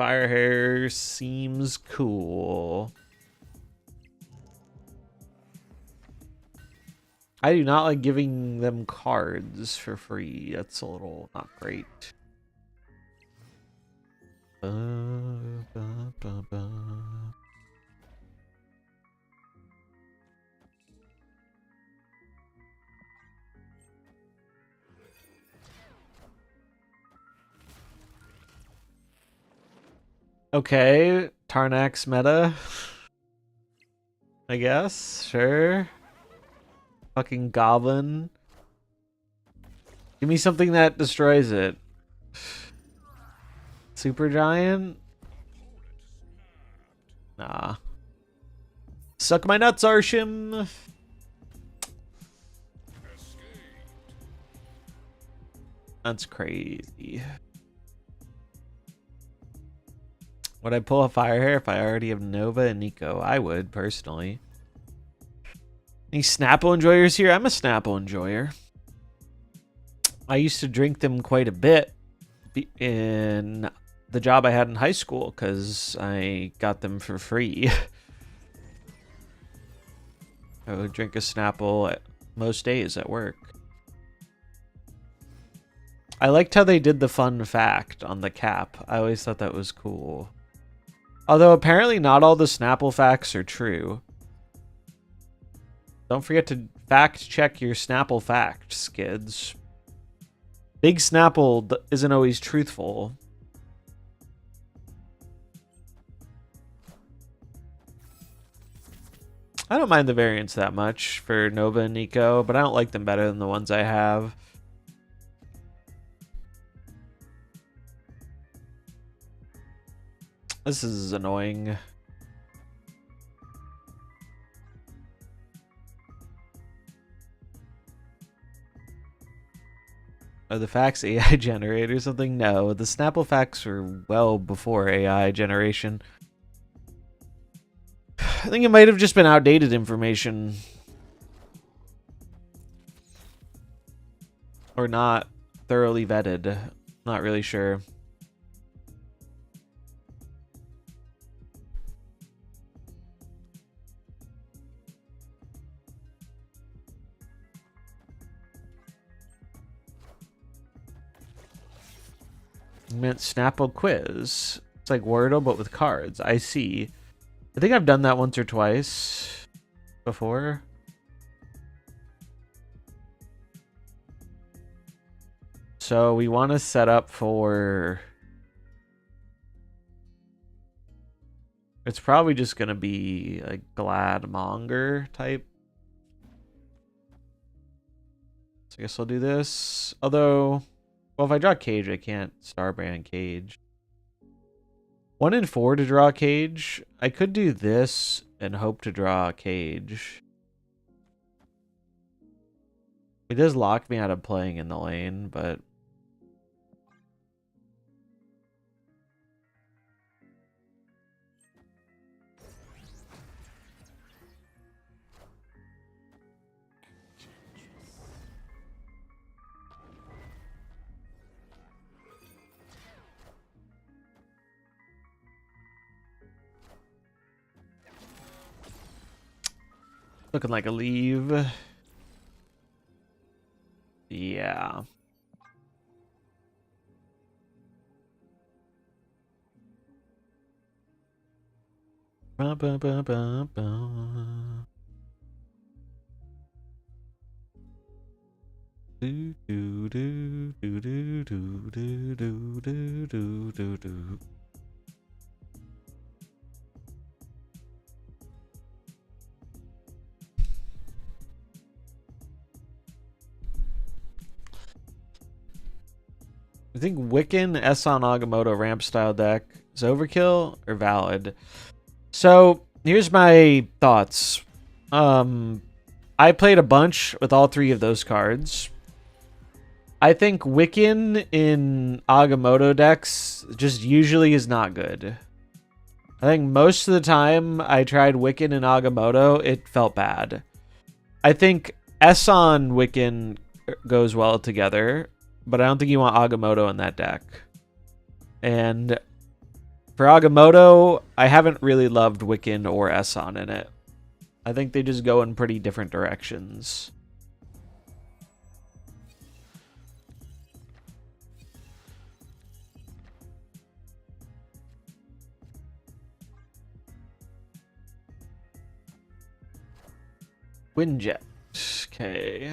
Firehair seems cool. I do not like giving them cards for free. That's a little not great. Okay, Tarnax meta. I guess, sure. Fucking goblin. Give me something that destroys it. Super giant? Nah. Suck my nuts, Arshim. That's crazy. Would I pull a Firehair if I already have Nova and Nico? I would, personally. Any Snapple enjoyers here? I'm a Snapple enjoyer. I used to drink them quite a bit in the job I had in high school because I got them for free. I would drink a Snapple most days at work. I liked how they did the fun fact on the cap. I always thought that was cool. Although apparently not all the Snapple facts are true. Don't forget to fact check your Snapple facts, kids. Big Snapple isn't always truthful. I don't mind the variants that much for Nova and Nico, but I don't like them better than the ones I have. This is annoying. Are the facts AI generated or something? No, the Snapple facts were well before AI generation. I think it might have just been outdated information. Or not thoroughly vetted. Not really sure. Meant Snapple quiz. It's like Wordle but with cards. I see. I think I've done that once or twice before. So we want to set up for... It's probably just going to be a Gladmonger type. So I guess I'll do this. Although, well, if I draw Cage, I can't Starbrand Cage. 1 in 4 to draw Cage. I could do this and hope to draw Cage. It does lock me out of playing in the lane, but... Looking like a leave. Yeah. Ba, ba, ba, ba, ba. Do, do, do, do, do, do, do, do, do, do, do, do. I think Wiccan Esson Agamotto ramp style deck is overkill or valid. So here's my thoughts. I played a bunch with all 3 of those cards. I think Wiccan in Agamotto decks just usually is not good. I think most of the time I tried Wiccan in Agamotto, it felt bad. I think Esson Wiccan goes well together, but I don't think you want Agamotto in that deck. And for Agamotto, I haven't really loved Wiccan or Esson in it. I think they just go in pretty different directions. Windjet. Okay.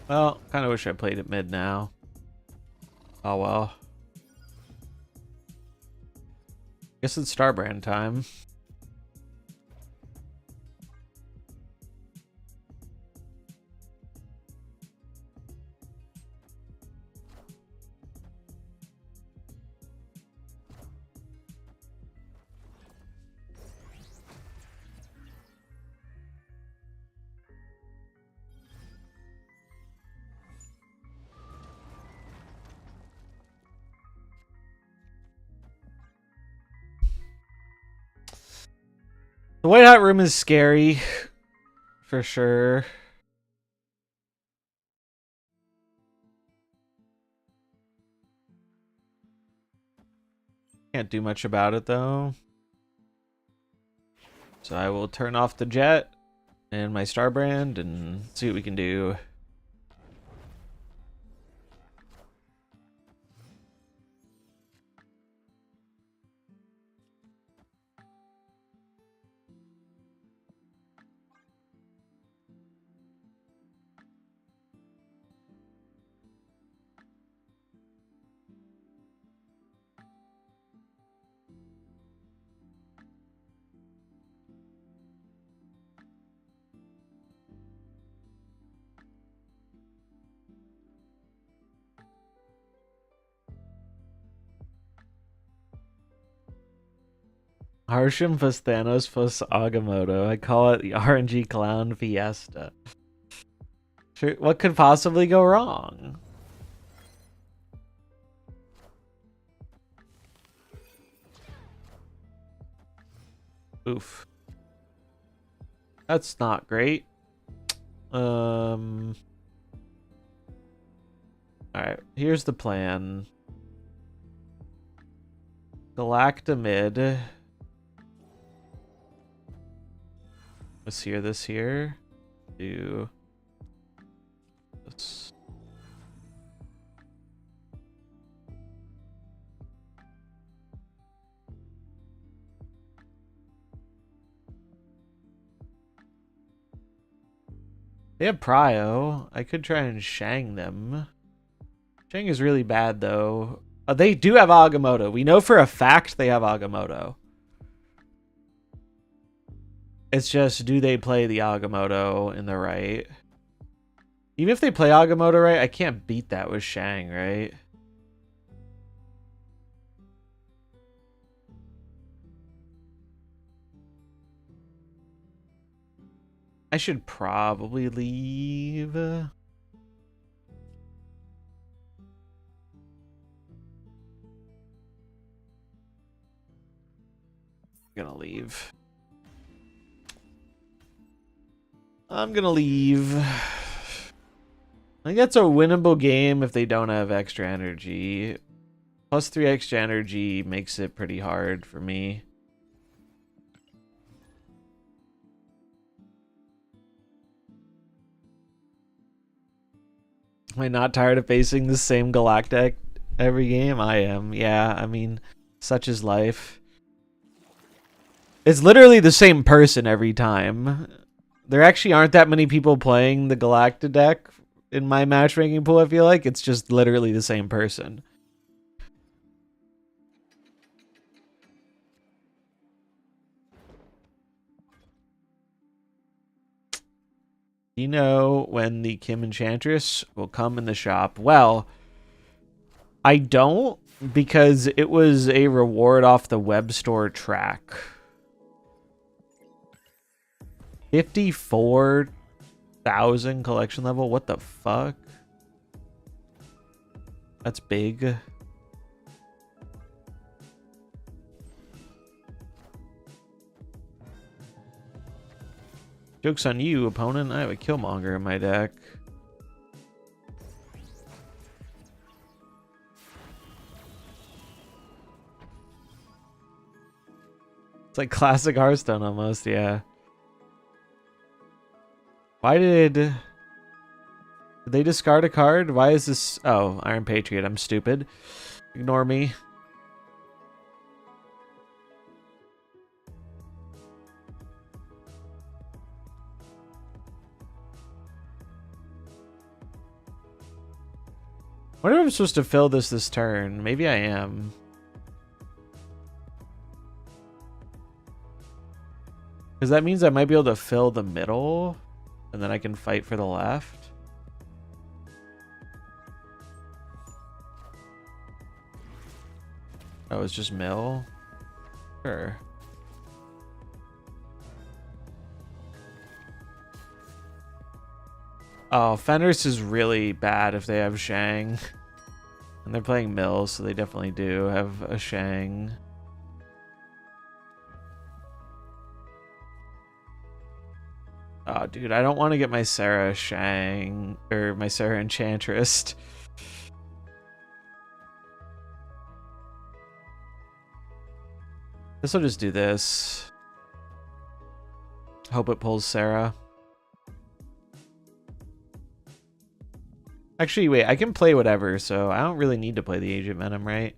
Well, kind of wish I played it mid now. Oh well. Guess it's Starbrand time. The White Hot Room is scary, for sure. Can't do much about it, though. So I will turn off the jet and my Starbrand and see what we can do. Harsham plus Thanos plus Agamotto. I call it the RNG Clown Fiesta. Sure, what could possibly go wrong? Oof. That's not great. Alright, here's the plan. Galactamid. This here. Do this. They have Prio. I could try and Shang them. Shang is really bad, though. They do have Agamotto. We know for a fact they have Agamotto. It's just, do they play the Agamotto in the right? Even if they play Agamotto right, I can't beat that with Shang, right? I should probably leave. I'm gonna leave. I'm gonna leave. I think that's a winnable game if they don't have extra energy. Plus 3 extra energy makes it pretty hard for me. Am I not tired of facing the same Galactic every game? I am. Yeah, I mean, such is life. It's literally the same person every time. There actually aren't that many people playing the Galactic deck in my matchmaking pool, I feel like. It's just literally the same person. Do you know when the Kim Enchantress will come in the shop? Well, I don't, because it was a reward off the web store track. 54,000 collection level? What the fuck? That's big. Joke's on you, opponent. I have a Killmonger in my deck. It's like classic Hearthstone almost, yeah. Why did they discard a card? Why is this? Oh, Iron Patriot. I'm stupid. Ignore me. I wonder if I'm supposed to fill this turn. Maybe I am. Because that means I might be able to fill the middle, and then I can fight for the left. Oh, it's just mill? Sure. Oh, Fenris is really bad if they have Shang. And they're playing mill, so they definitely do have a Shang. Oh, dude, I don't want to get my Sarah Shang, or my Sarah Enchantress. This will just do this. Hope it pulls Sarah. Actually, wait, I can play whatever, so I don't really need to play the Agent Venom, right?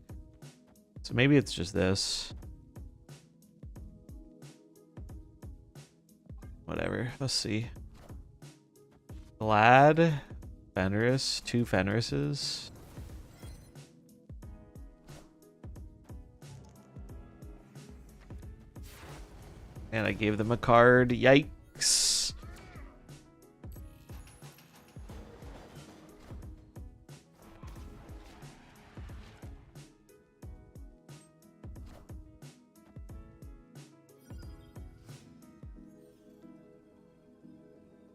So maybe it's just this. Whatever, let's see. Glad, Fenris, 2 Fenrises. And I gave them a card, yikes.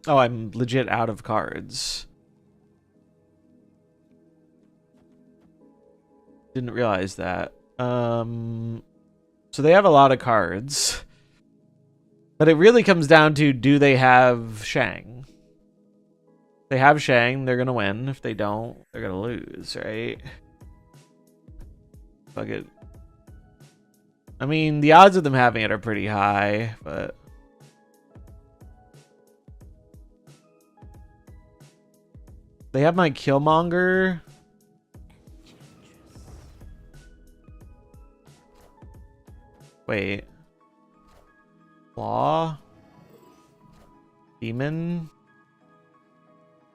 Oh, I'm legit out of cards. Didn't realize that. So they have a lot of cards. But it really comes down to, do they have Shang? If they have Shang, they're going to win. If they don't, they're going to lose, right? Fuck it. I mean, the odds of them having it are pretty high, but... They have my Killmonger. Wait. Claw. Demon.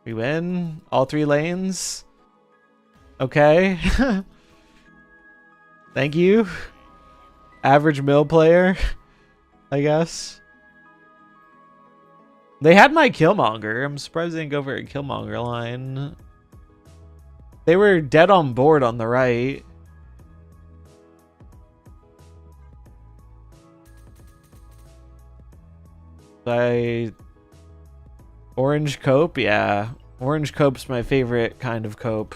We win. All 3 lanes. Okay. Thank you. Average mill player, I guess. They had my Killmonger. I'm surprised they didn't go for a Killmonger line. They were dead on board on the right. Orange cope? Yeah. Orange cope's my favorite kind of cope.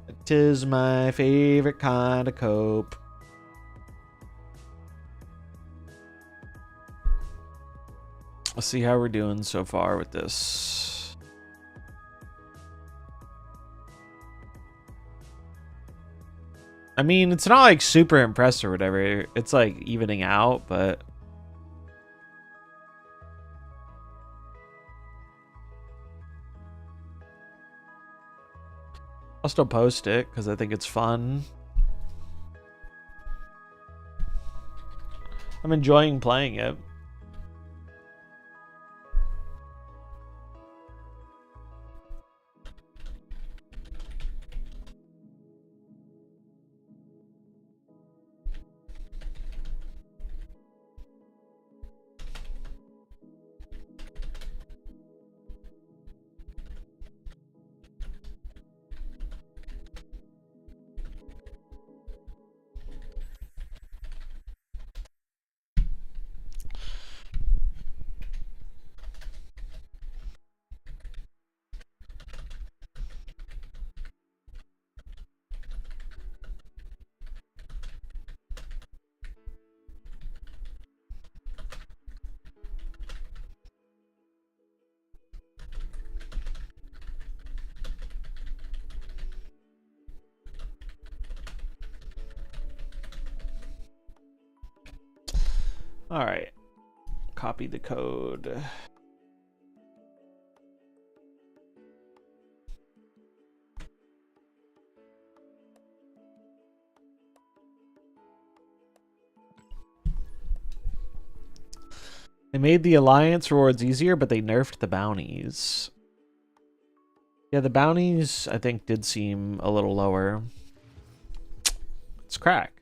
It is my favorite kind of cope. Let's see how we're doing so far with this. I mean, it's not like super impressed or whatever. It's like evening out, but... I'll still post it because I think it's fun. I'm enjoying playing it. All right. Copy the code. They made the alliance rewards easier, but they nerfed the bounties. Yeah, the bounties, I think, did seem a little lower. It's crack.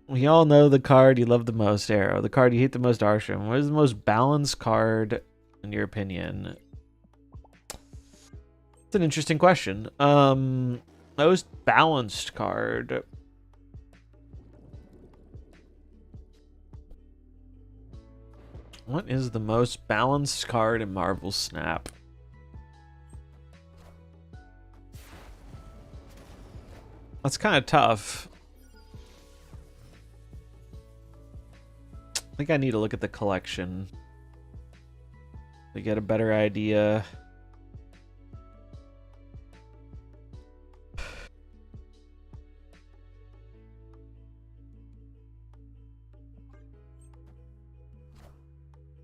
We all know the card you love the most, Arrow. The card you hate the most, Arsham. What is the most balanced card, in your opinion? It's an interesting question. Most balanced card. What is the most balanced card in MarvelSnap? That's kind of tough. I think I need to look at the collection to get a better idea.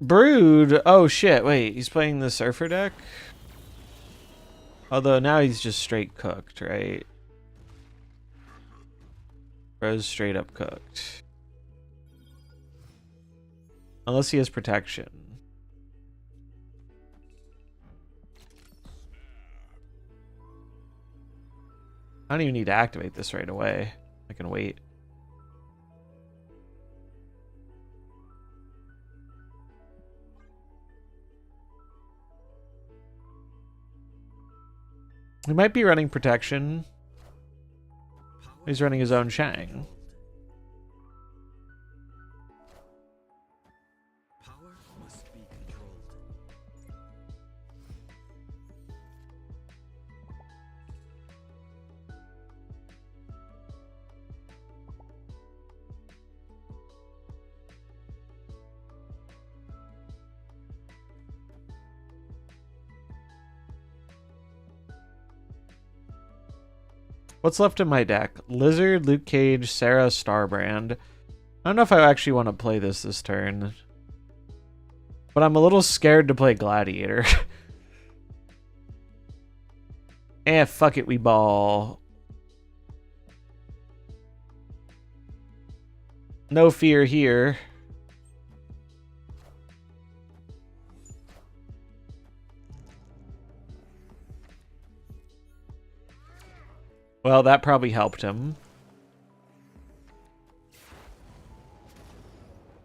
Brood. Oh shit, wait, he's playing the Surfer deck? Although now he's just straight cooked, right? Bro's straight up cooked. Unless he has protection. I don't even need to activate this right away. I can wait. He might be running protection. He's running his own Shang. What's left in my deck? Lizard, Luke Cage, Sarah, Starbrand. I don't know if I actually want to play this turn. But I'm a little scared to play Gladiator. Fuck it, we ball. No fear here. Well, that probably helped him.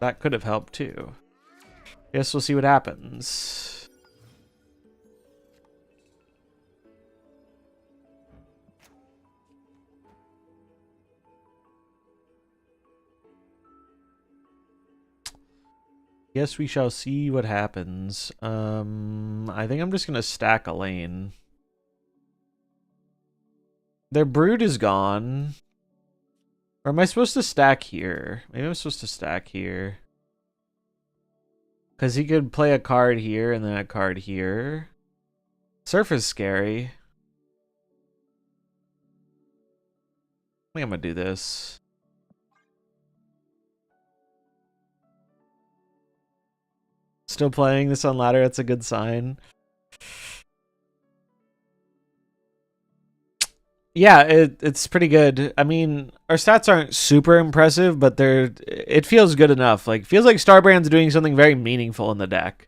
That could have helped too. Guess we'll see what happens. Guess we shall see what happens. I think I'm just gonna stack a lane. Their brood is gone. Or am I supposed to stack here? Maybe I'm supposed to stack here. Because he could play a card here and then a card here. Surf is scary. I think I'm gonna do this. Still playing this on ladder, that's a good sign. Yeah, it's pretty good. I mean, our stats aren't super impressive, but it feels good enough. Like, feels like Starbrand's doing something very meaningful in the deck.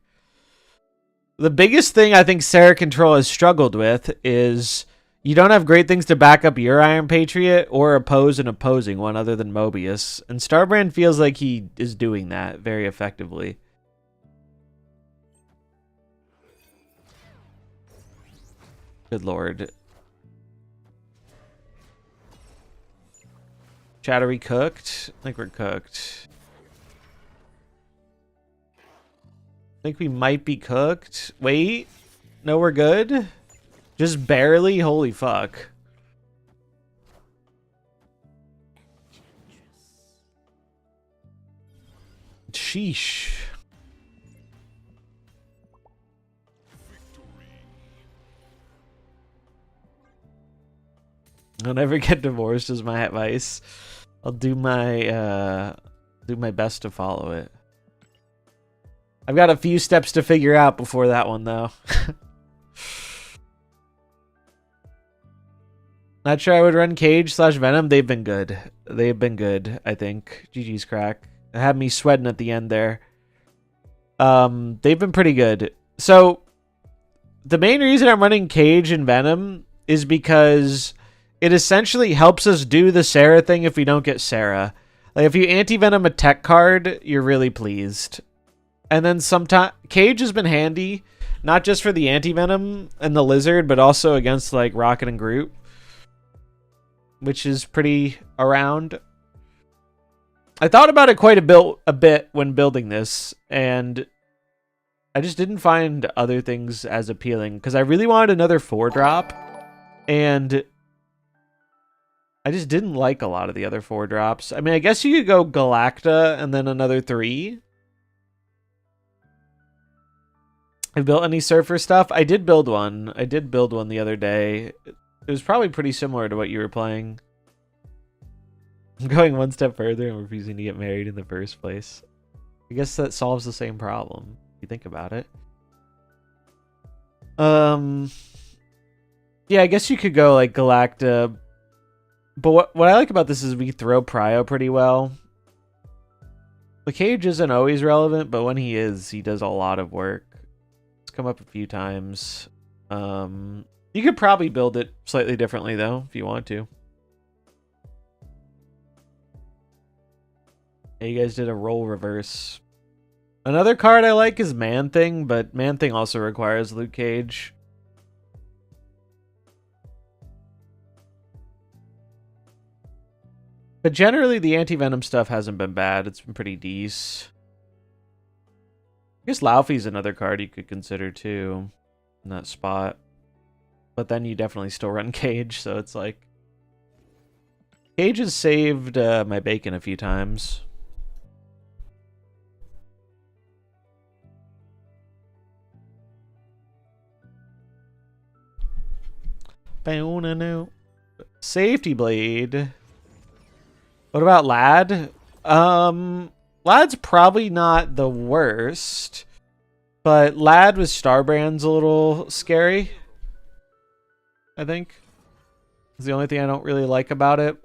The biggest thing I think Sarah Control has struggled with is you don't have great things to back up your Iron Patriot or oppose an opposing one other than Mobius. And Starbrand feels like he is doing that very effectively. Good lord. Chat, are we cooked? I think we're cooked. I think we might be cooked. Wait. No, we're good? Just barely? Holy fuck. Sheesh. I'll never get divorced is my advice. I'll do my best to follow it. I've got a few steps to figure out before that one though. Not sure I would run Cage / Venom. They've been good. They've been good, I think. GG's crack. It had me sweating at the end there. They've been pretty good. So the main reason I'm running Cage and Venom is because it essentially helps us do the Sarah thing if we don't get Sarah. Like, if you anti-Venom a tech card, you're really pleased. And then sometimes Cage has been handy, not just for the anti-Venom and the Lizard, but also against, like, Rocket and Groot, which is pretty around. I thought about it quite a bit when building this, and I just didn't find other things as appealing, because I really wanted another 4-drop, and I just didn't like a lot of the other 4-drops. I mean, I guess you could go Galacta and then another 3. I built any Surfer stuff? I did build one. I did build one the other day. It was probably pretty similar to what you were playing. I'm going one step further and refusing to get married in the first place. I guess that solves the same problem, if you think about it. Yeah, I guess you could go like Galacta. But what I like about this is we throw Prio pretty well. The Cage isn't always relevant, but when he is, he does a lot of work. It's come up a few times. You could probably build it slightly differently, though, if you want to. Yeah, you guys did a roll reverse. Another card I like is Man-Thing, but Man-Thing also requires Luke Cage. But generally, the anti-Venom stuff hasn't been bad. It's been pretty decent. I guess Laufey's another card you could consider, too, in that spot. But then you definitely still run Cage, so it's like... Cage has saved my bacon a few times. Safety Blade. What about Lad? Lad's probably not the worst, but Lad with Starbrand's a little scary, I think. It's the only thing I don't really like about it.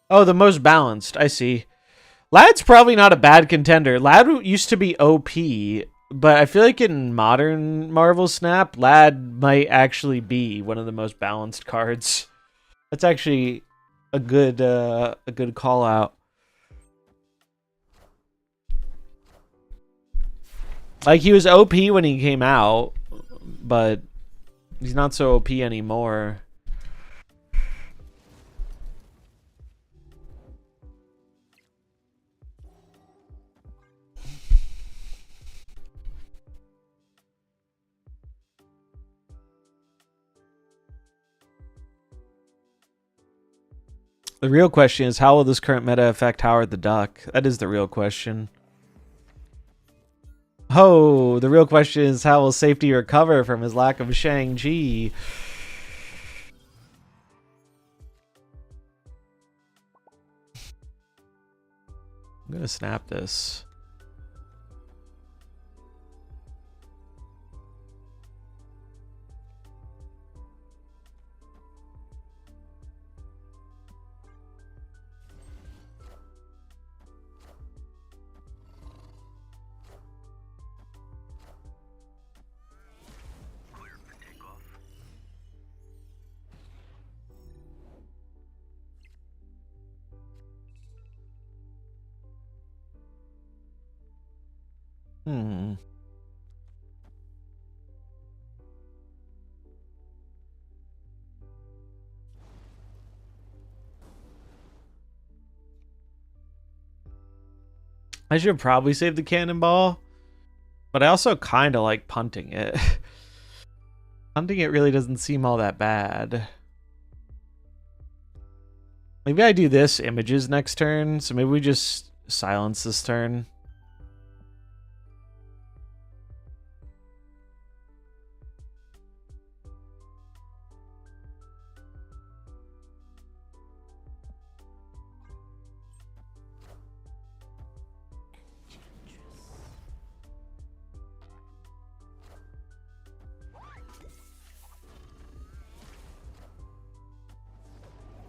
Oh, the most balanced. I see. Lad's probably not a bad contender. Lad used to be OP, but I feel like in modern MarvelSnap, Lad might actually be one of the most balanced cards. That's actually a good call out. Like, he was OP when he came out, but he's not so OP anymore. The real question is, how will this current meta affect Howard the Duck? That is the real question. Oh, the real question is, how will Safety recover from his lack of Shang-Chi? I'm gonna snap this. I should probably save the cannonball, but I also kind of like punting it. Punting it really doesn't seem all that bad. Maybe I do this images next turn, so maybe we just silence this turn.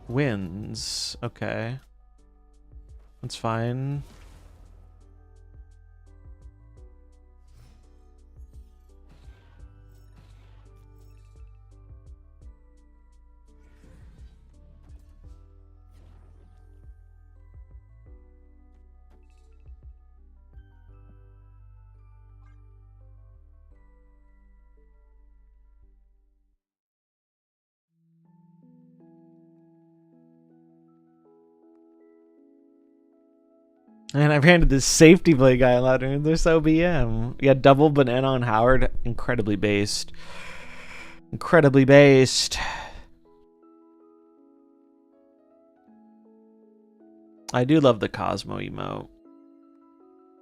Wins. Okay. That's fine. And I've handed this Safety Blade guy a lot of this OBM. Yeah, double banana on Howard. Incredibly based. Incredibly based. I do love the Cosmo emote.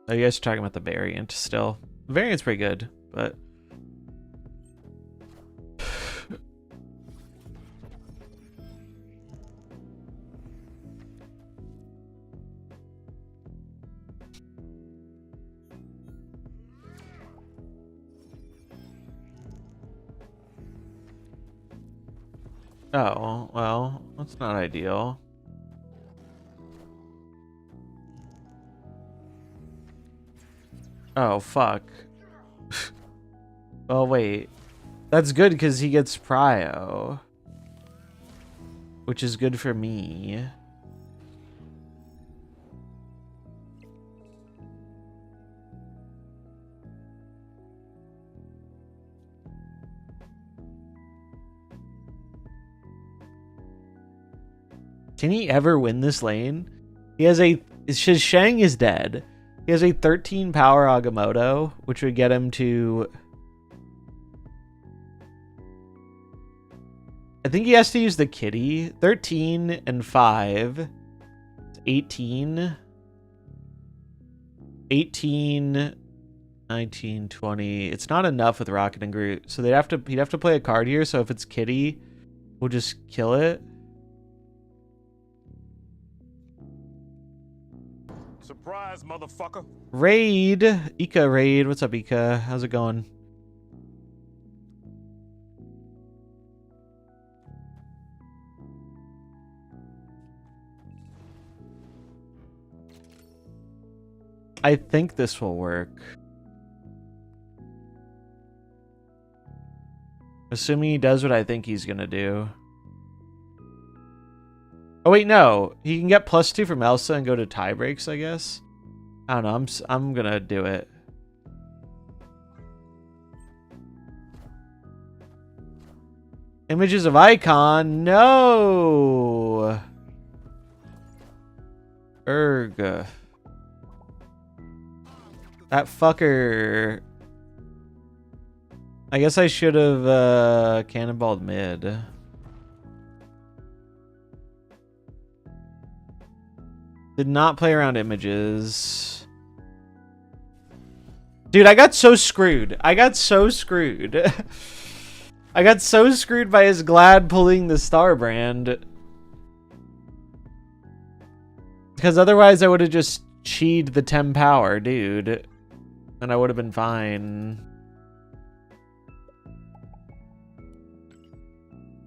Oh, you guys are talking about the variant still. The variant's pretty good, but... Oh, well, that's not ideal. Oh, fuck. Oh, wait. That's good because he gets prio. Which is good for me. Can he ever win this lane? He has a... His Shang is dead. He has a 13 power Agamotto, which would get him to... I think he has to use the kitty. 13 and 5. 18. 18, 19, 20. It's not enough with Rocket and Groot. So he'd have to play a card here. So if it's kitty, we'll just kill it. Surprise, motherfucker. Raid. Ika Raid. What's up, Ika? How's it going? I think this will work. Assuming he does what I think he's gonna do. Oh wait, no. He can get +2 from Elsa and go to tie breaks, I guess. I don't know. I'm gonna do it. Images of Icon. No. Erg. That fucker. I guess I should have cannonballed mid. Did not play around images. Dude, I got so screwed. I got so screwed. I got so screwed by his Glad pulling the Starbrand. Because otherwise I would have just cheated the 10 power, dude. And I would have been fine.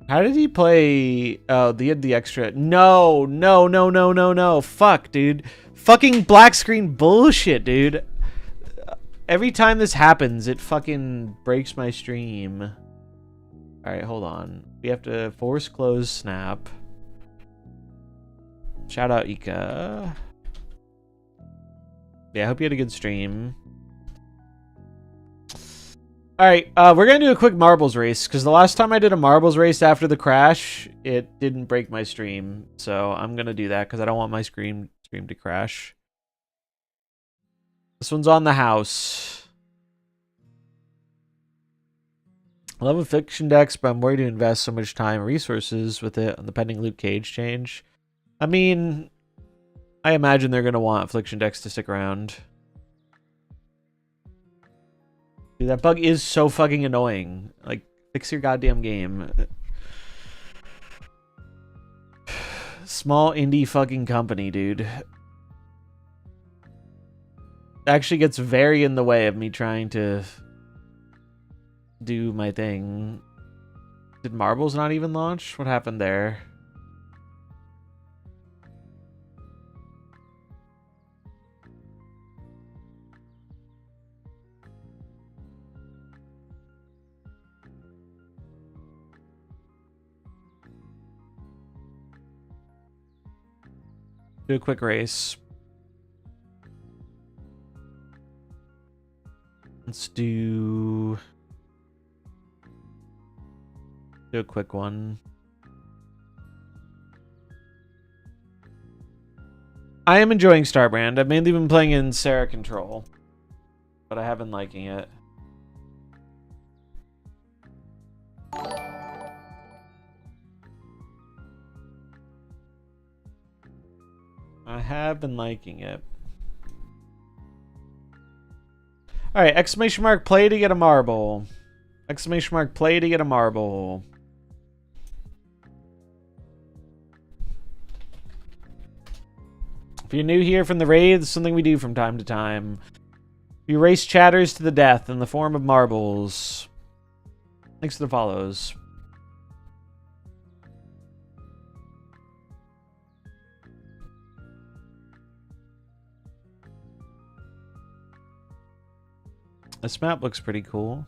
How did he play? Oh, he had the extra. No, no, no, no, no, no. Fuck, dude. Fucking black screen bullshit, dude. Every time this happens, it fucking breaks my stream. Alright, hold on. We have to force close snap. Shout out Ika. Yeah, I hope you had a good stream. Alright, we're going to do a quick marbles race, because the last time I did a marbles race after the crash, it didn't break my stream. So I'm going to do that, because I don't want my stream to crash. This one's on the house. I love a fiction decks, but I'm worried to invest so much time and resources with it on the pending Luke Cage change. I mean, I imagine they're going to want affliction decks to stick around. Dude, that bug is so fucking annoying. Like, fix your goddamn game. Small indie fucking company, dude. Actually gets very in the way of me trying to do my thing. Did Marbles not even launch? What happened there? Do a quick race. Let's do a quick one. I am enjoying Starbrand. I've mainly been playing in Sarah Control, but I have been liking it. I have been liking it. Alright, exclamation mark play to get a marble. Exclamation mark play to get a marble. If you're new here from the raid, it's something we do from time to time. We race chatters to the death in the form of marbles. Thanks for the follows. This map looks pretty cool.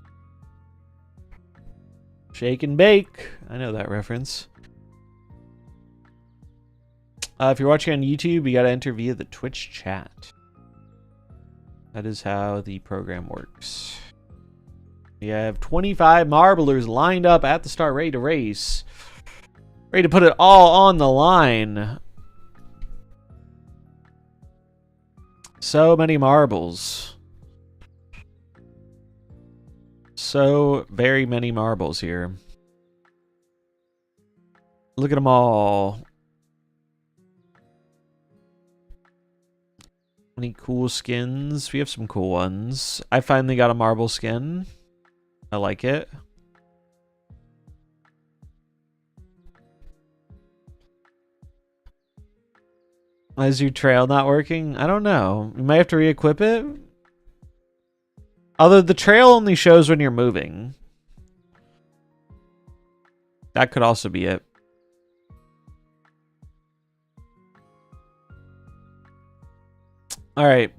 Shake and bake. I know that reference. If you're watching on YouTube, you gotta enter via the Twitch chat. That is how the program works. We have 25 marblers lined up at the start, ready to race. Ready to put it all on the line. So many marbles. So very many marbles here. Look at them all. Any cool skins? We have some cool ones. I finally got a marble skin. I like it. Why is your trail not working? I don't know. You might have to re-equip it. Although the trail only shows when you're moving. That could also be it. Alright.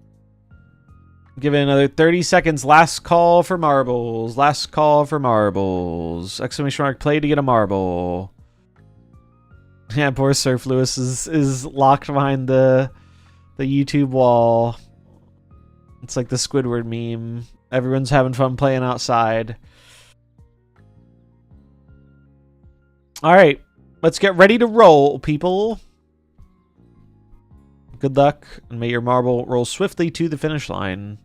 Give it another 30 seconds. Last call for marbles. Last call for marbles. Exclamation mark, play to get a marble. Yeah, poor Surf Lewis is locked behind the YouTube wall. It's like the Squidward meme. Everyone's having fun playing outside. Alright. Let's get ready to roll, people. Good luck, and may your marble roll swiftly to the finish line.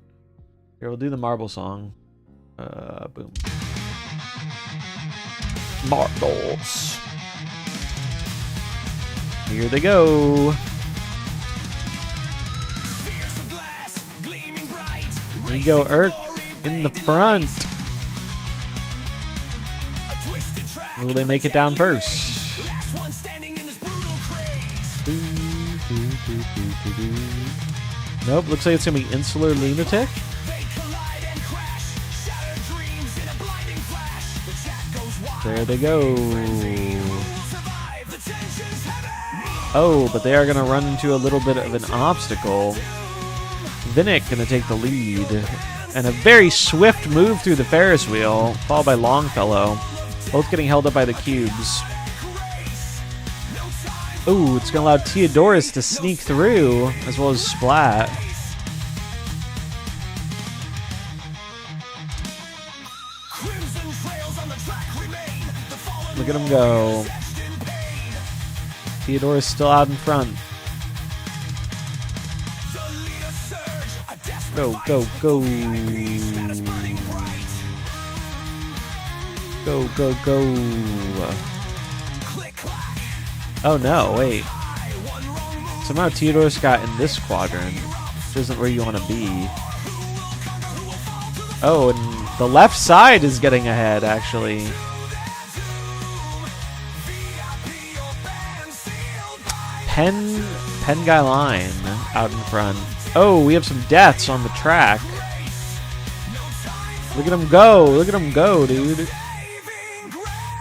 Here, we'll do the marble song. Boom. Marbles. Here they go. There you go, Urk in the front. Will they make it down first? Nope, looks like it's gonna be Insular Lunatic. There they go. Oh, but they are gonna run into a little bit of an obstacle. Vinnick gonna take the lead. And a very swift move through the Ferris wheel, followed by Longfellow. Both getting held up by the cubes. Ooh, it's going to allow Theodorus to sneak through, as well as Splat. Look at him go. Theodorus still out in front. Go, go, go. Go, go, go. Oh no, wait. Somehow Theodorus got in this quadrant, which isn't where you want to be. Oh, and the left side is getting ahead, actually. Pen Guy Line out in front. Oh, we have some deaths on the track. Look at him go. Look at him go, dude.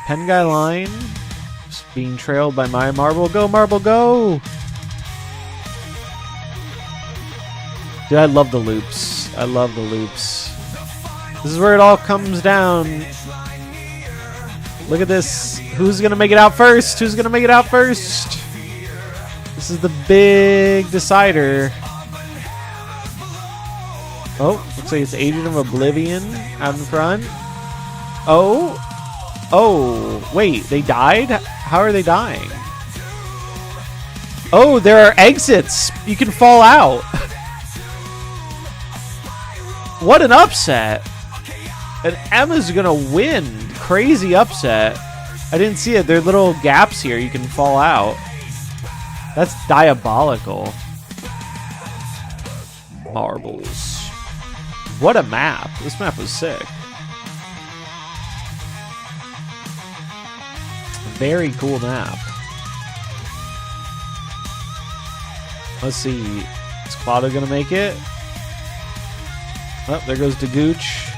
Pen Guy Line. Just being trailed by my Marble. Go, Marble, go! Dude, I love the loops. I love the loops. This is where it all comes down. Look at this. Who's going to make it out first? Who's going to make it out first? This is the big decider. Oh, looks like it's Agent of Oblivion out in front. Oh. Oh, wait, they died? How are they dying? Oh, there are exits. You can fall out. What an upset. And Emma's gonna win. Crazy upset. I didn't see it. There are little gaps here. You can fall out. That's diabolical. Marbles. What a map. This map was sick. Very cool map. Let's see. Is Claudio gonna make it? Oh, there goes Dagooch.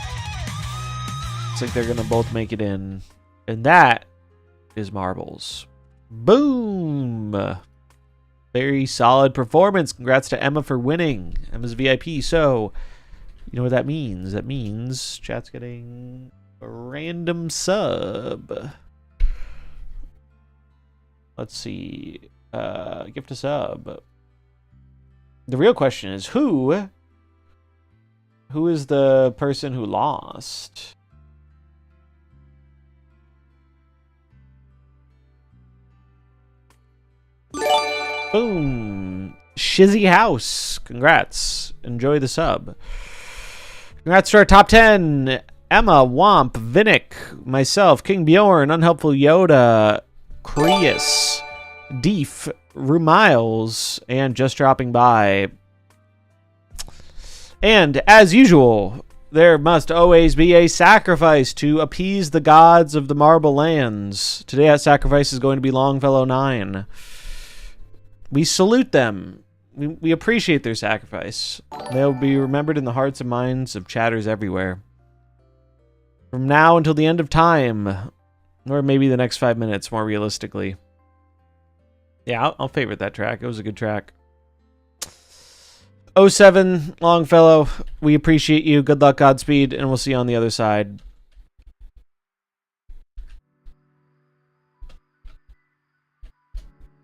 Looks like they're gonna both make it in. And that is Marbles. Boom! Very solid performance. Congrats to Emma for winning. Emma's VIP. So, you know what that means? That means chat's getting a random sub. Let's see. Gift a sub. The real question is who is the person who lost? Boom. Shizzy House. Congrats. Enjoy the sub. Congrats to our top 10. Emma, Womp, Vinnick, myself, King Bjorn, Unhelpful Yoda, Creus, Deef, Rumiles, and just dropping by. And as usual, there must always be a sacrifice to appease the gods of the Marble Lands. Today that sacrifice is going to be Longfellow 9. We salute them. We appreciate their sacrifice. They'll be remembered in the hearts and minds of chatters everywhere. From now until the end of time. Or maybe the next 5 minutes, more realistically. Yeah, I'll favorite that track. It was a good track. 07, Longfellow, we appreciate you. Good luck, Godspeed, and we'll see you on the other side.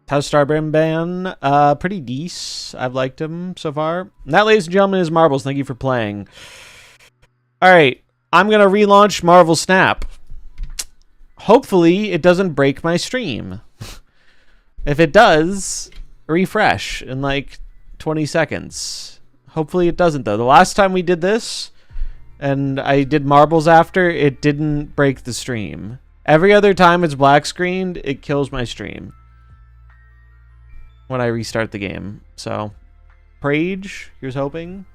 How's Starbrand ban? Pretty decent. I've liked him so far. And that, ladies and gentlemen, is Marbles. Thank you for playing. Alright, I'm going to relaunch MarvelSnap. Hopefully, it doesn't break my stream. If it does, refresh in like 20 seconds. Hopefully it doesn't, though. The last time we did this, and I did marbles after, it didn't break the stream. Every other time it's black screened, it kills my stream when I restart the game. So, Prage, here's hoping.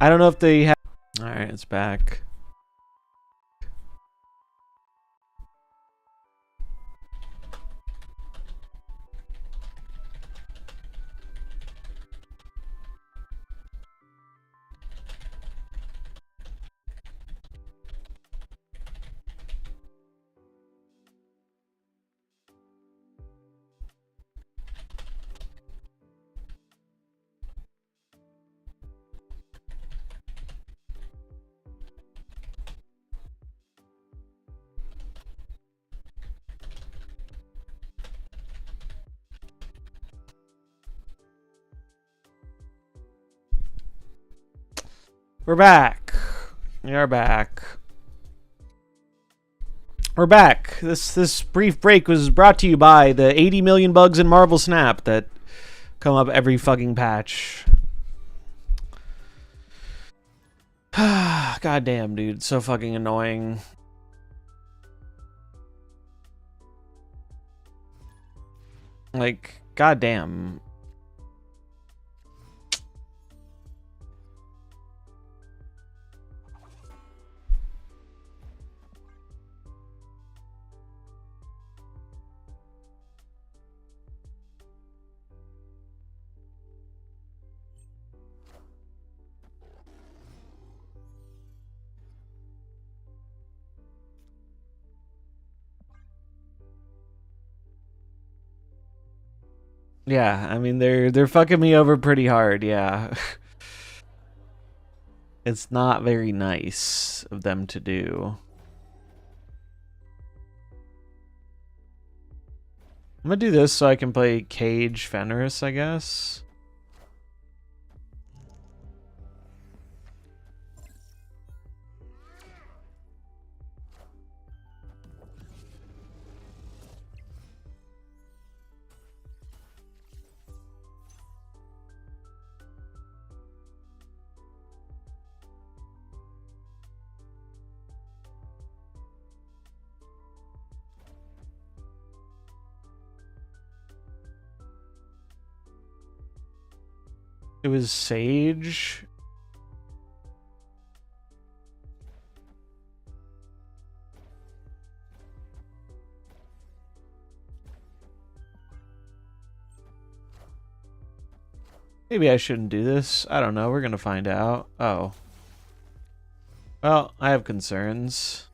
I don't know if they have... Alright, it's back. We're back. We are back. We're back. This brief break was brought to you by the 80 million bugs in MarvelSnap that come up every fucking patch. God damn, dude. So fucking annoying. Like, god damn. Yeah, I mean they're fucking me over pretty hard, yeah. It's not very nice of them to do. I'm gonna do this so I can play Cage Fenris, I guess. It was Sage. Maybe I shouldn't do this. I don't know. We're gonna find out. Oh. Well, I have concerns.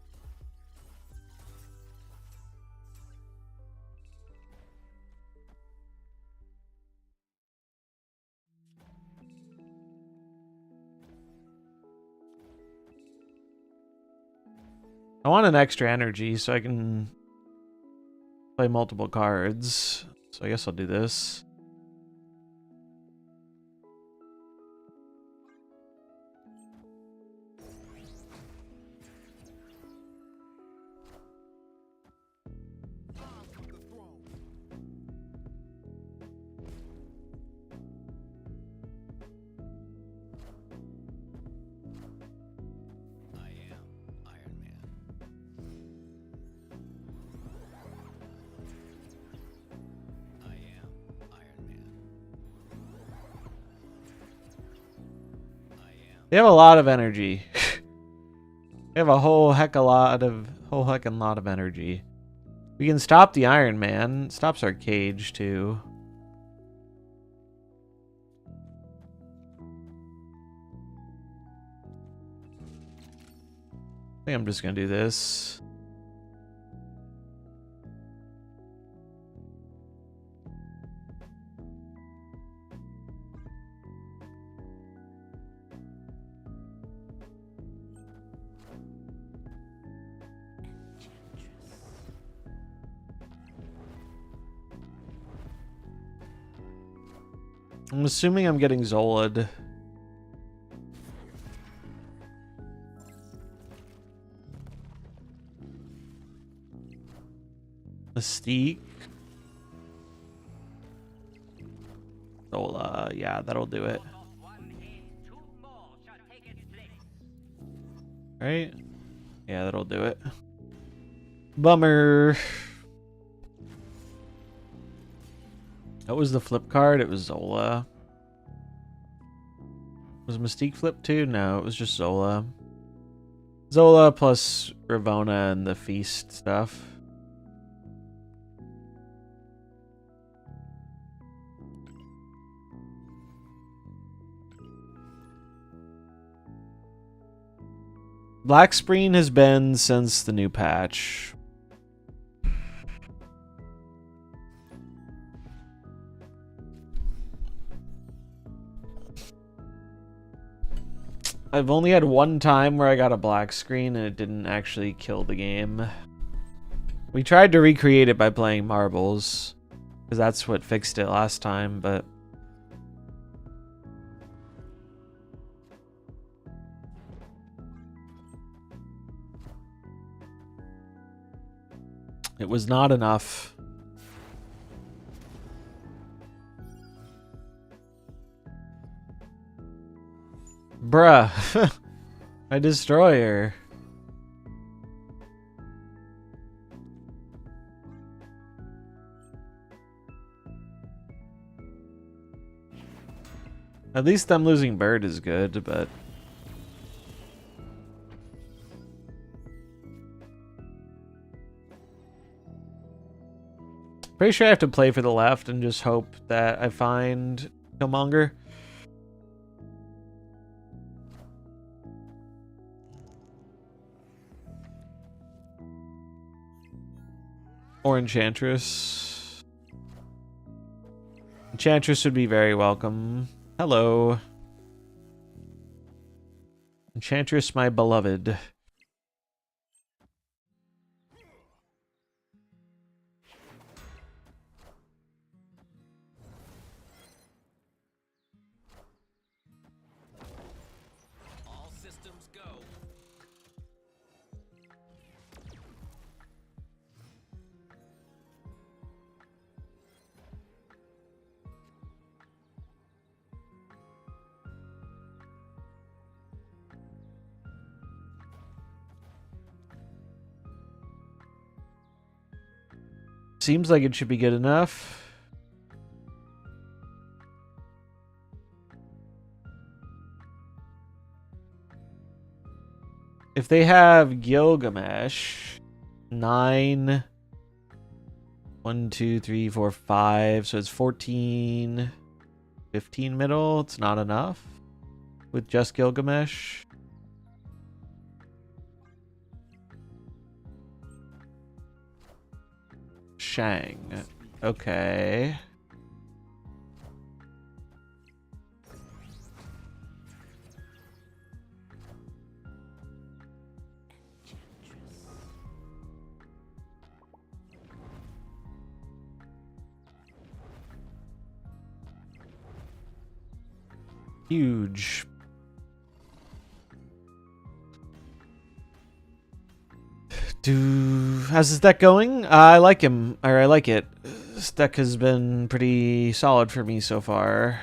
I want an extra energy so I can play multiple cards. So I guess I'll do this. They have a lot of energy. They have a whole heckin' lot of energy. We can stop the Iron Man. Stops our cage too. I think I'm just gonna do this. I'm assuming I'm getting Zola'd. Mystique. Zola, yeah, that'll do it. Right? Yeah, that'll do it. Bummer. That was the flip card. It was Zola. Was Mystique flip too? No, it was just Zola. Zola plus Ravona and the feast stuff. Black Screen has been since the new patch. I've only had one time where I got a black screen and it didn't actually kill the game. We tried to recreate it by playing marbles, because that's what fixed it last time, but it was not enough. Bruh. My destroyer. At least them losing bird is good, but pretty sure I have to play for the left and just hope that I find Killmonger. Or Enchantress. Enchantress would be very welcome. Hello. Enchantress, my beloved. All systems go. Seems like it should be good enough. If they have Gilgamesh, 9, 1, 2, 3, 4, 5, so it's 14, 15 middle. It's not enough with just Gilgamesh. Shang. Okay. Huge. How's this deck going? I like him, or I like it. This deck has been pretty solid for me so far.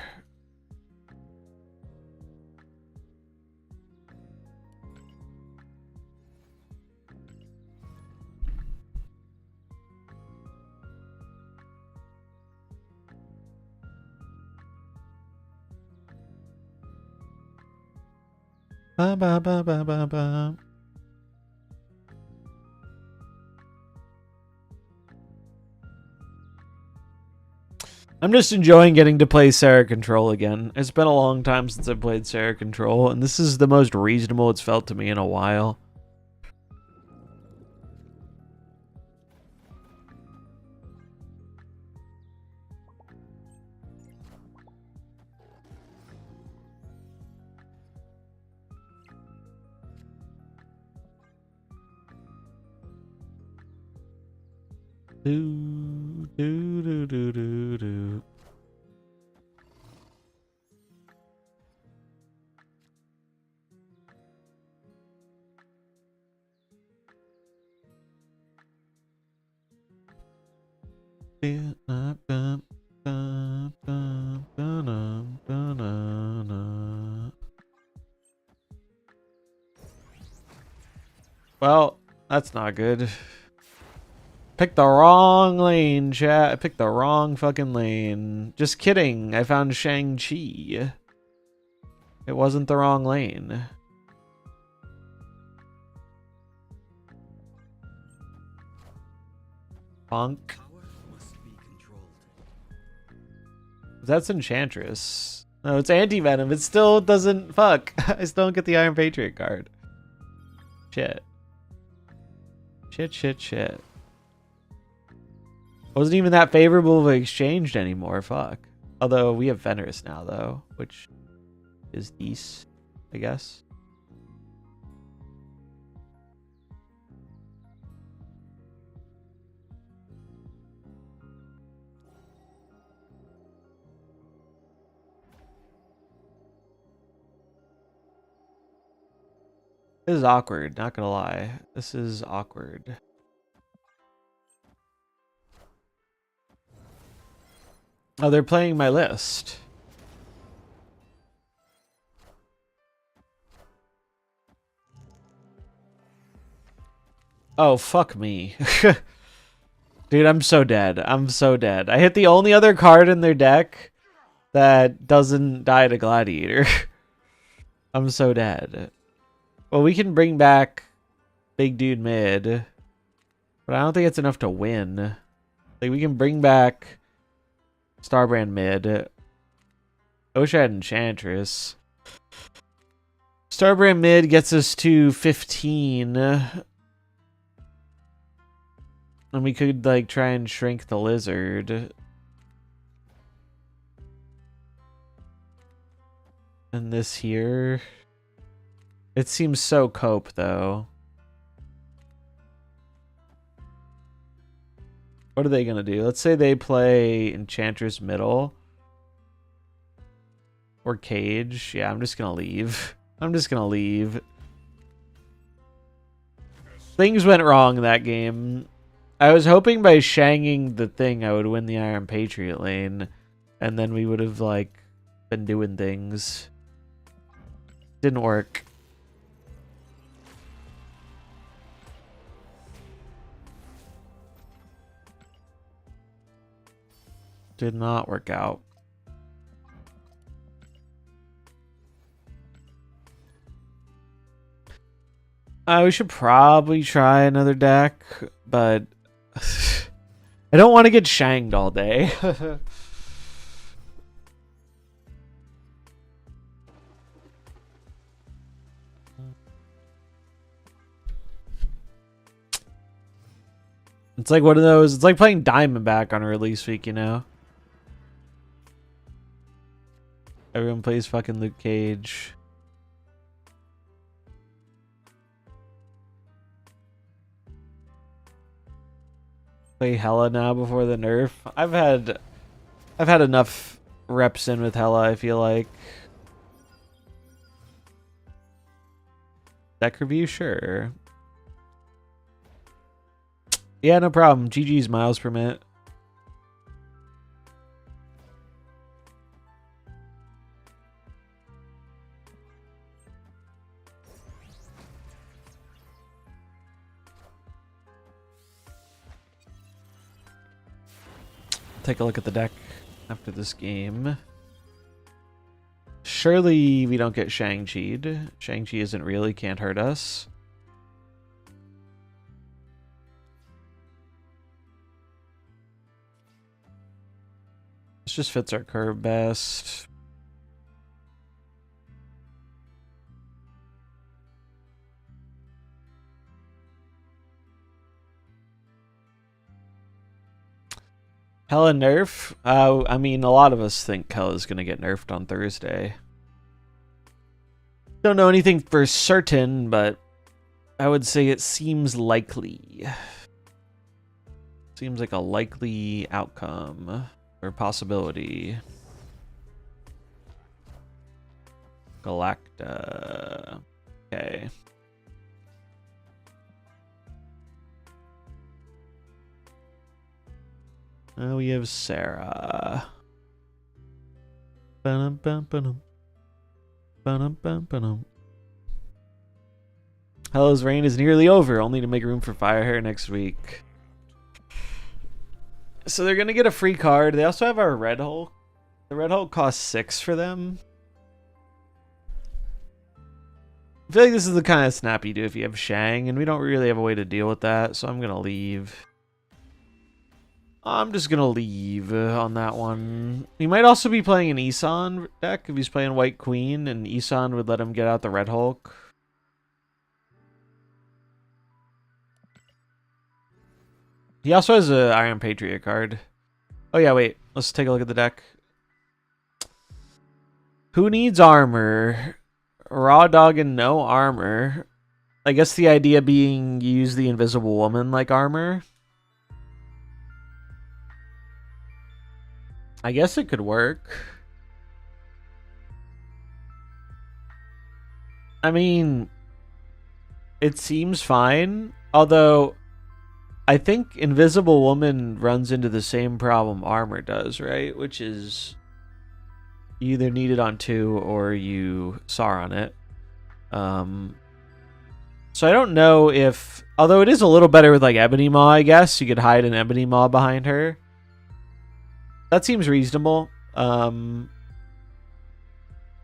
Ba, ba, ba, ba, ba, ba. I'm just enjoying getting to play Sarah Control again. It's been a long time since I played Sarah Control, and this is the most reasonable it's felt to me in a while. Do, do, do, do, do, do. Well, that's not good. Picked the wrong lane, chat. I picked the wrong fucking lane. Just kidding. I found Shang-Chi. It wasn't the wrong lane. Funk. That's Enchantress. No, it's Anti-Venom. It still doesn't... Fuck. I still don't get the Iron Patriot card. Shit. Shit. Wasn't even that favorable of an exchange anymore. Fuck. Although we have Fenris now, though, which is decent, I guess. This is awkward, not gonna lie. This is awkward. Oh, they're playing my list. Oh, fuck me. Dude, I'm so dead. I'm so dead. I hit the only other card in their deck that doesn't die to Gladiator. I'm so dead. Well, we can bring back Big Dude mid, but I don't think it's enough to win. Like, we can bring back Starbrand mid. I wish I had Enchantress. Starbrand mid gets us to 15. And we could, like, try and shrink the lizard. And this here... It seems so cope, though. What are they going to do? Let's say they play Enchantress middle. Or Cage. Yeah, I'm just going to leave. I'm just going to leave. Things went wrong in that game. I was hoping by shanging the thing I would win the Iron Patriot lane. And then we would have, like, been doing things. Didn't work. Did not work out. We should probably try another deck, but I don't want to get shanged all day. It's like one of those, it's like playing Diamondback on a release week, you know? Everyone plays fucking Luke Cage. Play Hella now before the nerf. I've had enough reps in with Hella, I feel like. Deck review, sure. Yeah, no problem. GG's miles per minute. Take a look at the deck after this game. Surely we don't get Shang-Chi'd. Shang-Chi isn't really, can't hurt us. This just fits our curve best. Hella nerf? I mean, a lot of us think Hella's gonna get nerfed on Thursday. Don't know anything for certain, but I would say it seems likely. Seems like a likely outcome or possibility. Galacta. Okay. We have Sarah. Ba-dum, bum, ba-dum. Ba-dum, bum, ba-dum. Hell's reign is nearly over, only to make room for Firehair next week. So they're gonna get a free card. They also have our Red Hulk. The Red Hulk costs 6 for them. I feel like this is the kind of snap you do if you have Shang, and we don't really have a way to deal with that, so I'm gonna leave. I'm just gonna leave on that one. He might also be playing an Isan deck if he's playing White Queen, and Isan would let him get out the Red Hulk. He also has a Iron Patriot card. Oh yeah, wait. Let's take a look at the deck. Who needs armor? Raw dog and no armor. I guess the idea being you use the Invisible Woman like armor. I guess it could work. I mean, it seems fine. Although, I think Invisible Woman runs into the same problem armor does, right? Which is you either need it on 2 or you Sauron it. So I don't know if... Although it is a little better with like Ebony Maw, I guess. You could hide an Ebony Maw behind her. That seems reasonable. I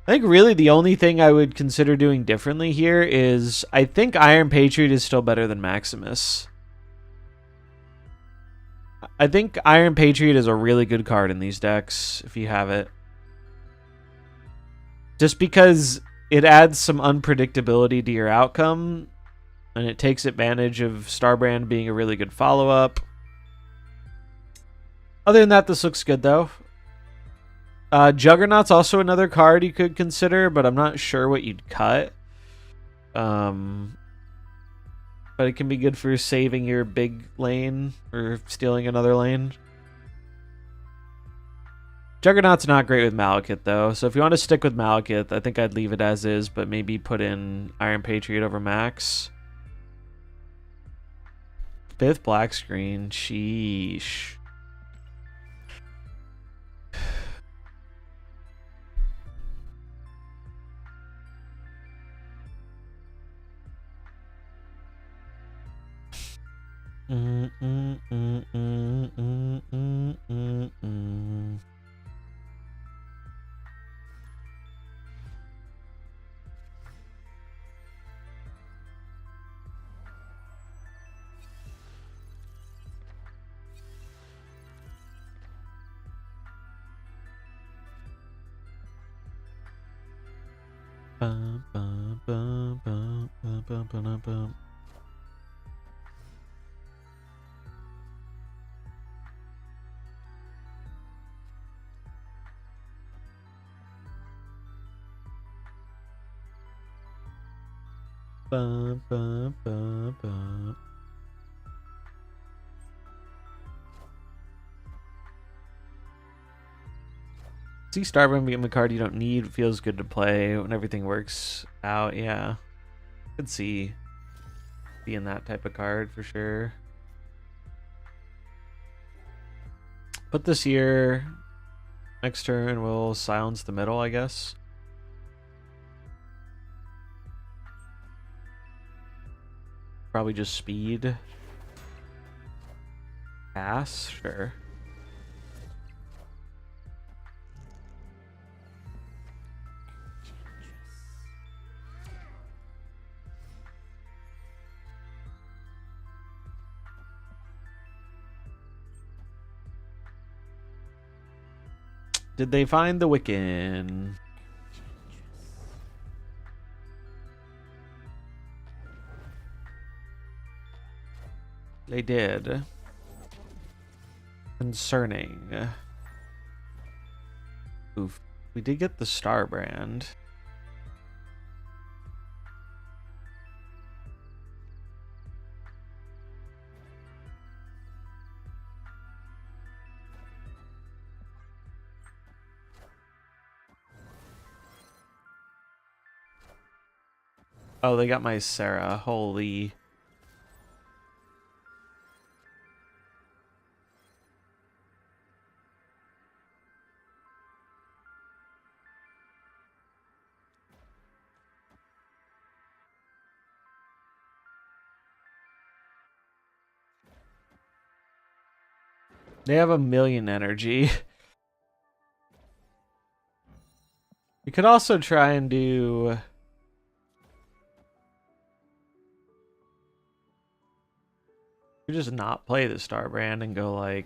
think really the only thing I would consider doing differently here is I think Iron Patriot is still better than Maximus. I think Iron Patriot is a really good card in these decks if you have it. Just because it adds some unpredictability to your outcome and it takes advantage of Starbrand being a really good follow-up. Other than that, this looks good though. Juggernaut's also another card you could consider, but I'm not sure what you'd cut. But it can be good for saving your big lane or stealing another lane. Juggernaut's not great with Malekith though, so if you want to stick with Malekith, I think I'd leave it as is, but maybe put in Iron Patriot over Max. 5th black screen, sheesh. Bum, bum, bum, bum, bum, bum, bum, bum. Bum, bum, bum, bum. See Starbrand become a card you don't need. It feels good to play when everything works out. Yeah, could see being that type of card for sure. But this year, next turn we'll silence the middle, I guess. Probably just speed. Pass, sure. Did they find the Wiccan? They did. Concerning. Oof. We did get the Starbrand. Oh, they got my Sarah. Holy. They have 1,000,000 energy. You could also try and do... You just not play the Starbrand and go like...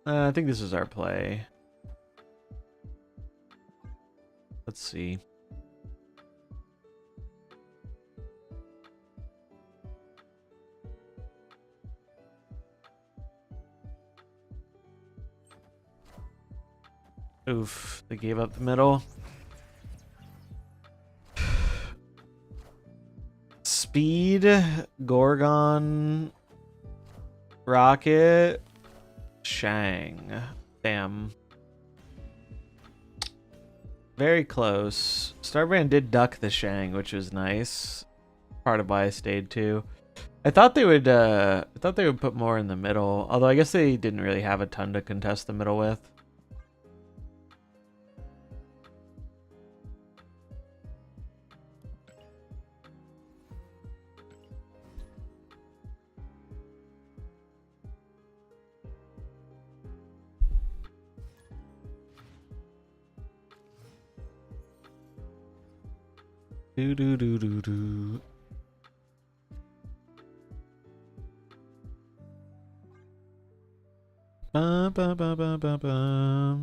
I think this is our play. Let's see. Oof, they gave up the middle. Speed, Gorgon, Rocket, Shang. Damn. Very close. Starbrand did duck the Shang, which was nice. Part of why I stayed too. I thought they would put more in the middle, although I guess they didn't really have a ton to contest the middle with. Do do do do do. Ba ba ba ba ba ba.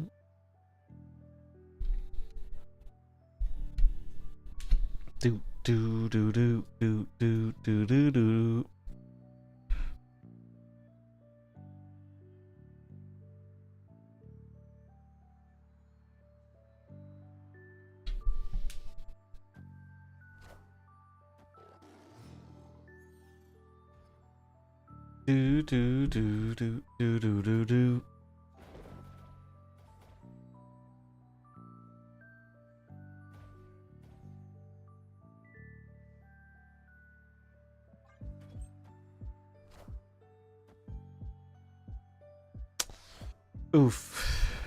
Do do do do do do do do do. Do do do do do do do do. Oof.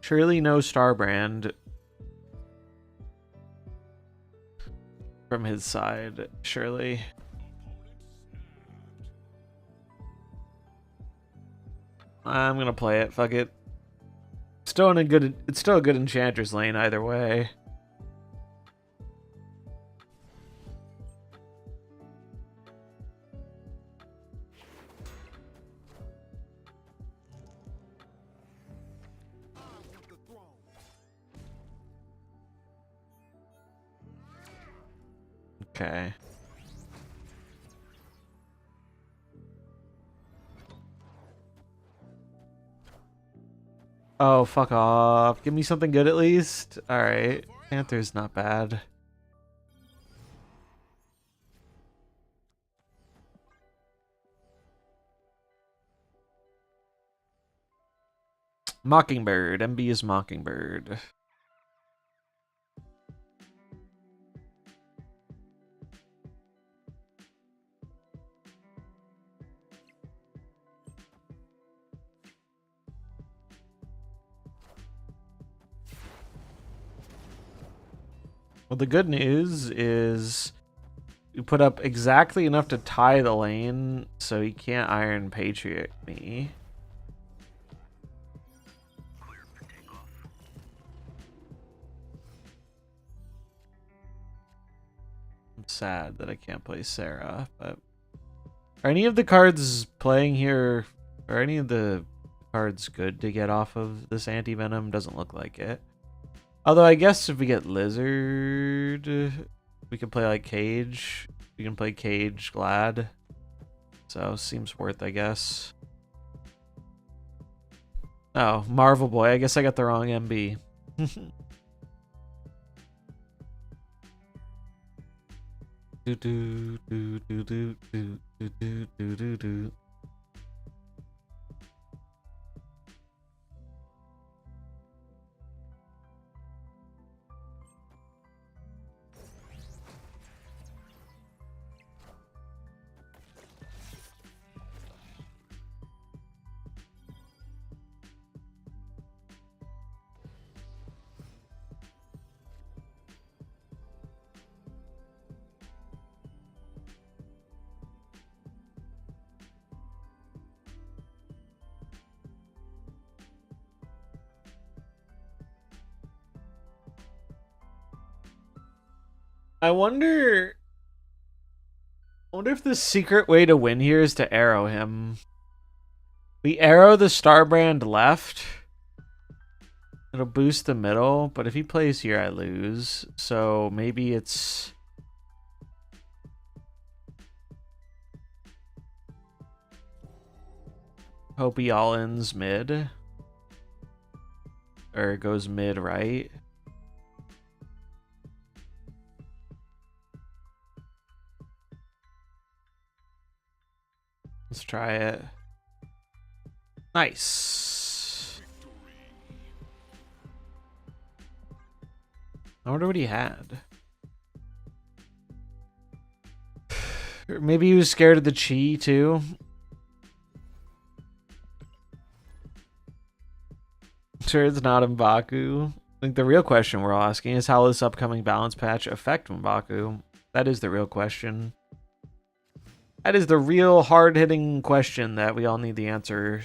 Surely no Starbrand from his side, surely. I'm gonna play it, fuck it. Still in a good, it's still a good Enchantress lane either way. Okay. Oh, fuck off. Give me something good at least. Alright. Panther's not bad. Mockingbird. MB is Mockingbird. Well, the good news is you put up exactly enough to tie the lane, so he can't Iron Patriot me. I'm sad that I can't play Sarah, but are any of the cards playing here, are any of the cards good to get off of this anti-venom? Doesn't look like it. Although I guess if we get Lizard, we can play like Cage. We can play Cage, Glad. So seems worth, I guess. Oh, Marvel Boy. I guess I got the wrong MB. do do do do do do do do do do. I wonder if the secret way to win here is to arrow him. We arrow the Starbrand left. It'll boost the middle, but if he plays here, I lose. So maybe it's... hope he all-ins mid. Or goes mid-right. Let's try it. Nice. I wonder what he had. Or maybe he was scared of the chi too. Sure, it's not M'Baku. I think the real question we're all asking is how will this upcoming balance patch affect M'Baku? That is the real question. That is the real hard-hitting question that we all need the answer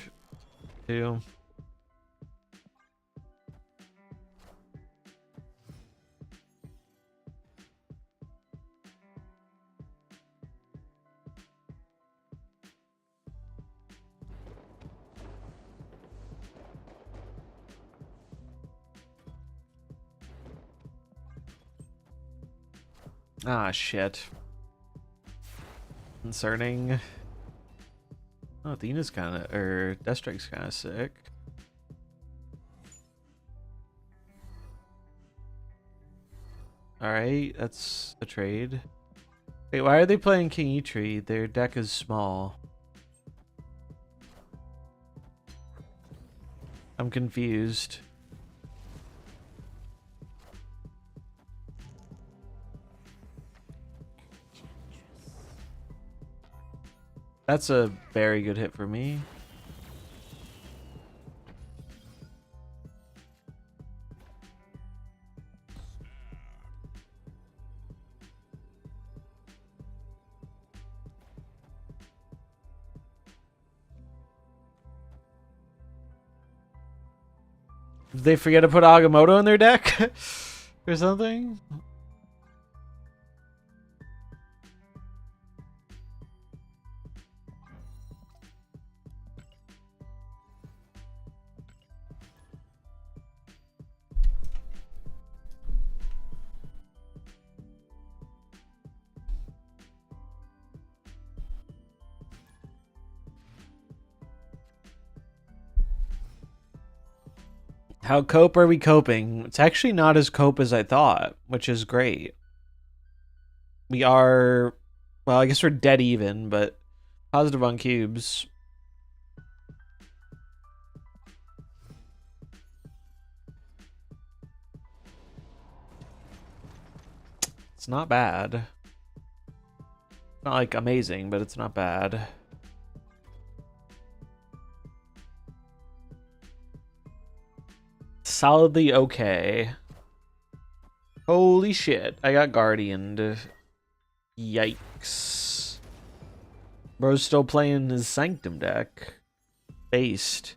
to. Ah, shit. Concerning. Oh, Athena's kind of, or Deathstrike's kind of sick. All right, that's a trade. Wait, why are they playing King Eitri? Their deck is small. I'm confused. That's a very good hit for me. Did they forget to put Agamotto in their deck? Or something? How cope are we coping? It's actually not as cope as I thought, which is great. We are, well, I guess we're dead even, but positive on cubes. It's not bad. Not like amazing, but it's not bad. Solidly okay. Holy shit, I got Guardianed. Yikes. Bro's still playing his Sanctum deck. Based.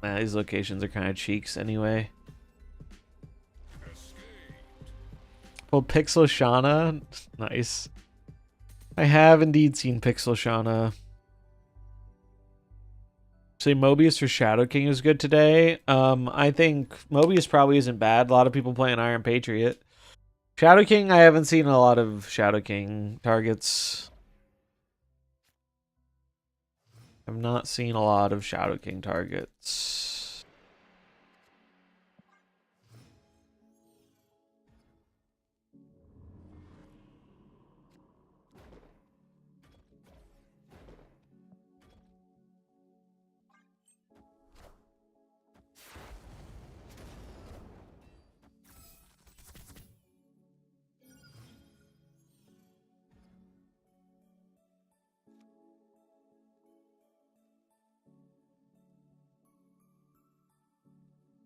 Nah, these locations are kind of cheeks anyway. Well, Pixel Shauna. Nice. I have indeed seen Pixel Shauna. Say Mobius or Shadow King is good today. I think Mobius probably isn't bad. A lot of people playing Iron Patriot. Shadow King, I haven't seen a lot of Shadow King targets. I've not seen a lot of Shadow King targets.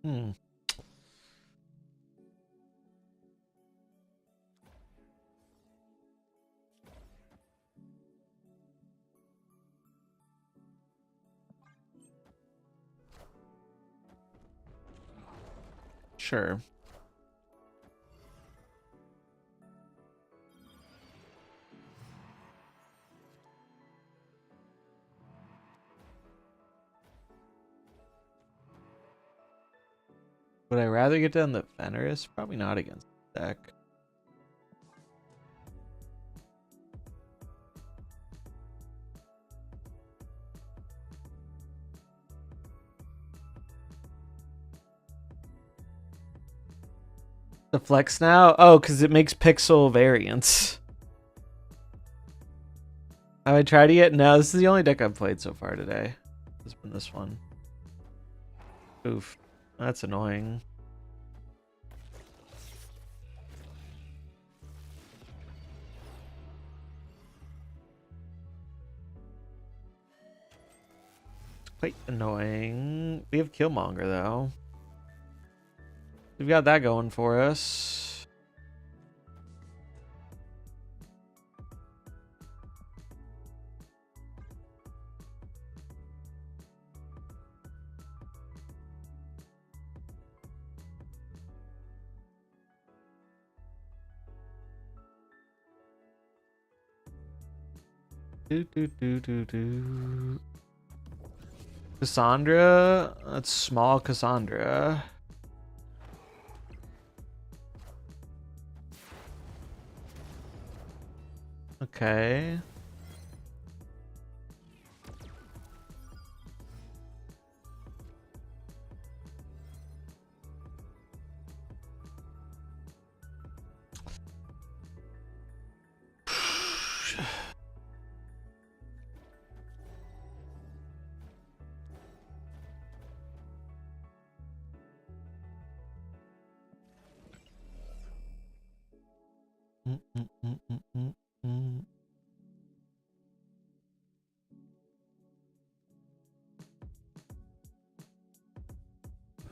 Hmm. Sure. Would I rather get down the Fenris? Probably not against the deck. The flex now? Oh, because it makes pixel variants. Have I tried it yet? No, this is the only deck I've played so far today. It's been this one. Oof. That's annoying. It's quite annoying. We have Killmonger, though. We've got that going for us. Do. Cassandra? That's small Cassandra. Okay.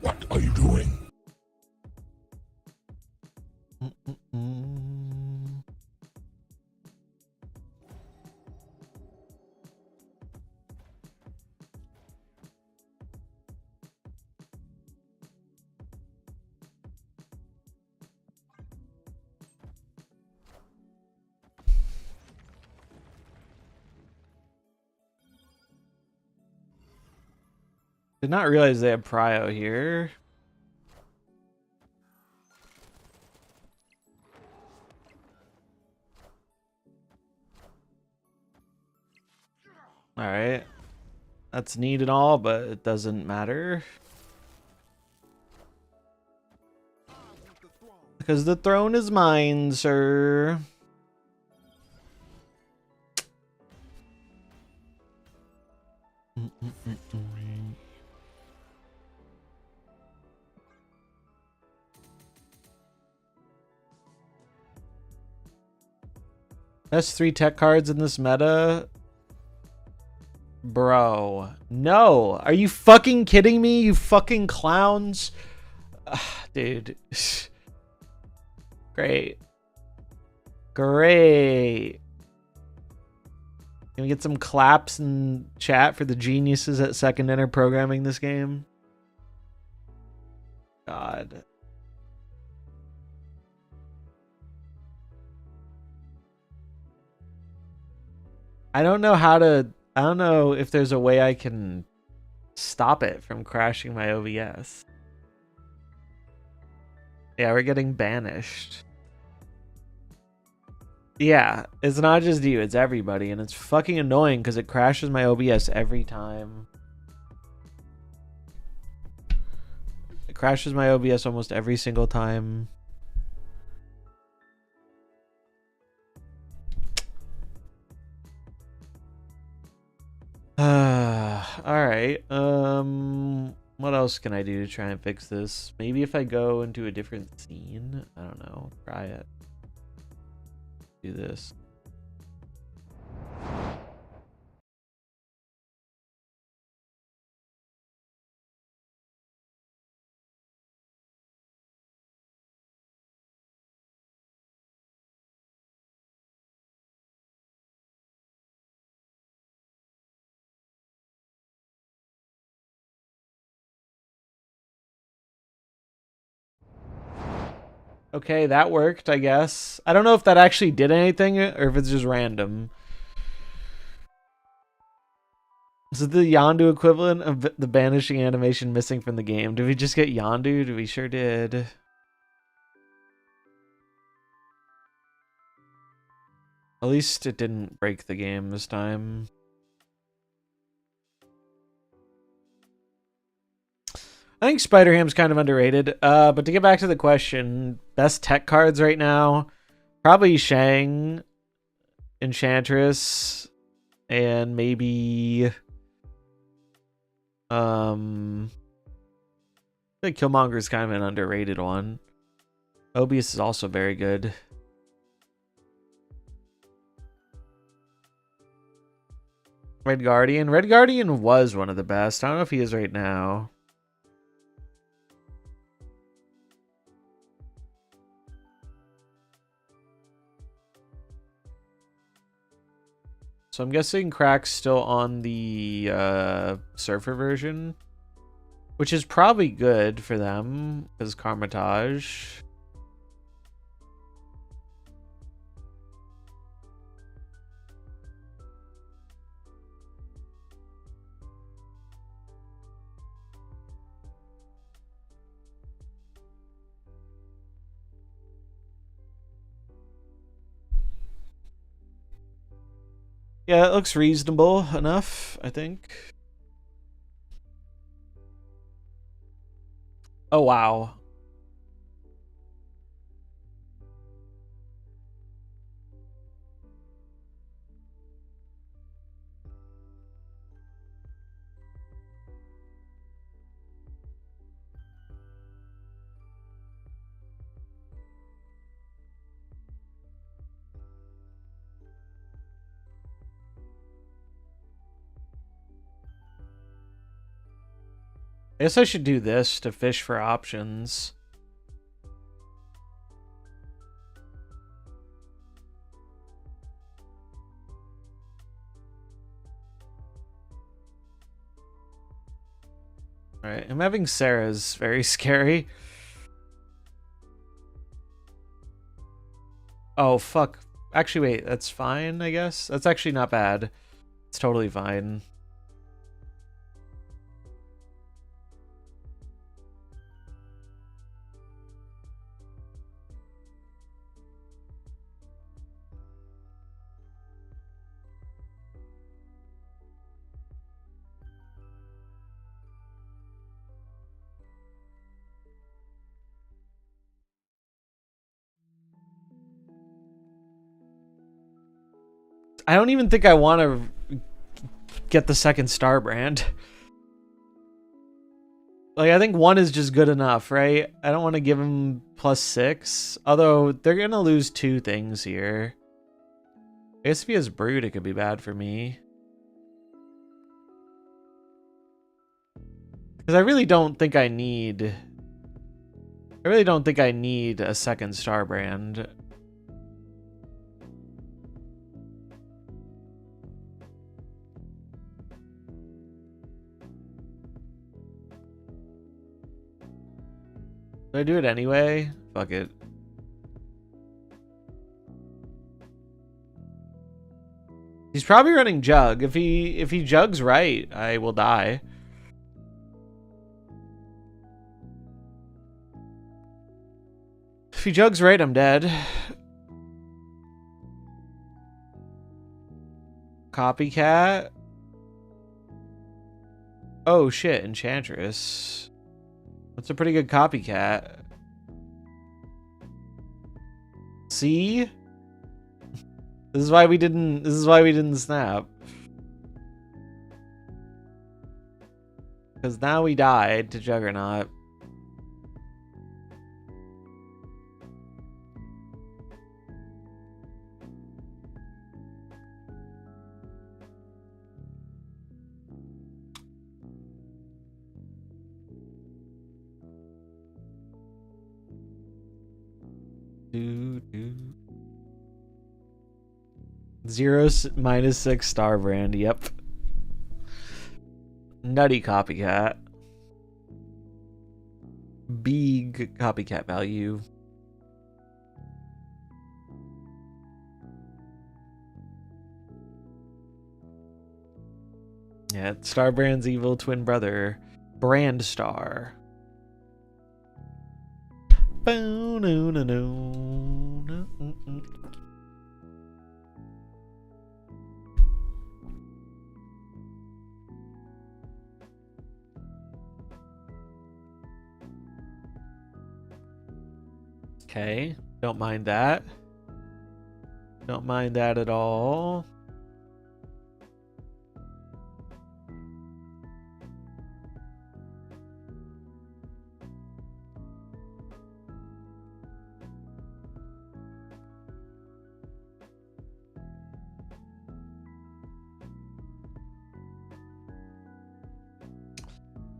What are you doing? Did not realize they had Prio here. Alright. That's neat and all, but it doesn't matter. Because the throne is mine, sir. Best 3 tech cards in this meta. Bro. No. Are you fucking kidding me? You fucking clowns. Dude. Great. Great. Can we get some claps in chat for the geniuses at Second Enter programming this game? God. I don't know how to... I don't know if there's a way I can stop it from crashing my OBS. Yeah, we're getting banished. Yeah, it's not just you, it's everybody, and it's fucking annoying because it crashes my OBS every time. It crashes my OBS almost every single time. Alright, what else can I do to try and fix this? Maybe if I go into a different scene? I don't know, try it. Do this. Okay, that worked, I guess. I don't know if that actually did anything or if it's just random. Is it the Yondu equivalent of the banishing animation missing from the game? Did we just get Yondu? We sure did. At least it didn't break the game this time. I think Spider-Ham's kind of underrated. But to get back to the question, best tech cards right now, probably Shang, Enchantress, and maybe I think Killmonger's kind of an underrated one. Obius is also very good. Red Guardian. Red Guardian was one of the best. I don't know if he is right now. So I'm guessing Crack's still on the Surfer version, which is probably good for them as Karmatage. Yeah, it looks reasonable enough, I think. Oh, wow. I guess I should do this to fish for options. Alright, I'm having Sarah's very scary. Oh, fuck. Actually, wait, that's fine, I guess? That's actually not bad. It's totally fine. I don't even think I want to get the second Starbrand. Like, I think 1 is just good enough, right? I don't want to give him +6. Although, they're going to lose 2 things here. I guess if he has Brood, it could be bad for me. Because I really don't think I need... I really don't think I need a second Starbrand. I do it anyway? Fuck it. He's probably running Jug. If he jugs right, I will die. If he jugs right, I'm dead. Copycat. Oh shit, Enchantress. That's a pretty good copycat. See? This is why we didn't snap. Because now we died to Juggernaut. -6 Starbrand. Yep. Nutty copycat. Big copycat value. Yeah, Starbrand's evil twin brother, Brand Star. Okay, don't mind that. Don't mind that at all.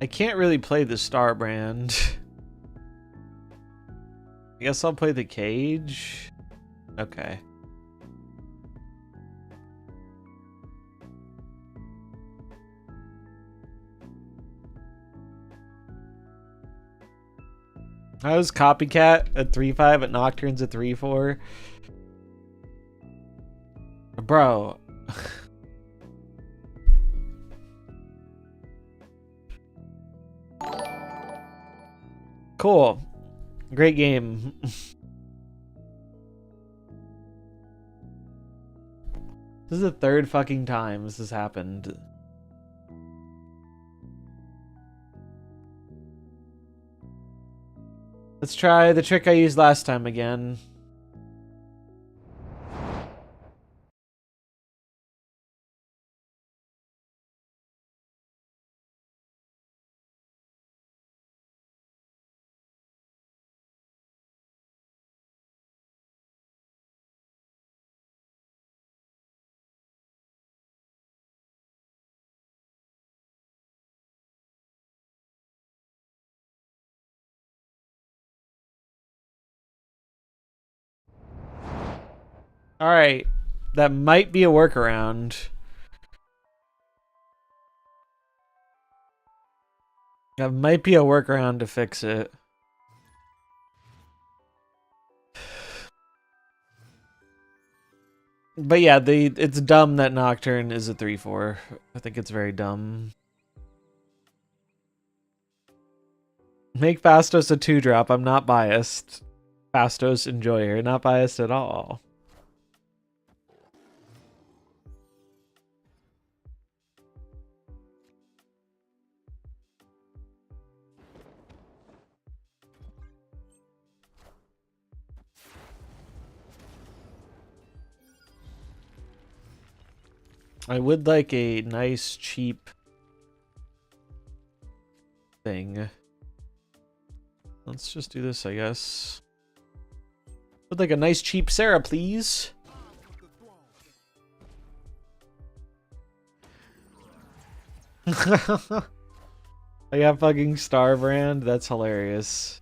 I can't really play the Starbrand. I guess I'll play the cage. Okay. I was Copycat at 3-5, at Nocturne's at 3-4. Bro. Cool. Great game. This is the third fucking time this has happened. Let's try the trick I used last time again. Alright. That might be a workaround. That might be a workaround to fix it. But yeah, it's dumb that Nocturne is a 3-4. I think it's very dumb. Make Fastos a 2-drop. I'm not biased. Fastos enjoyer. Not biased at all. I would like a nice, cheap thing. Let's just do this, I guess. Would like a nice, cheap Sarah, please. I got fucking Starbrand. That's hilarious.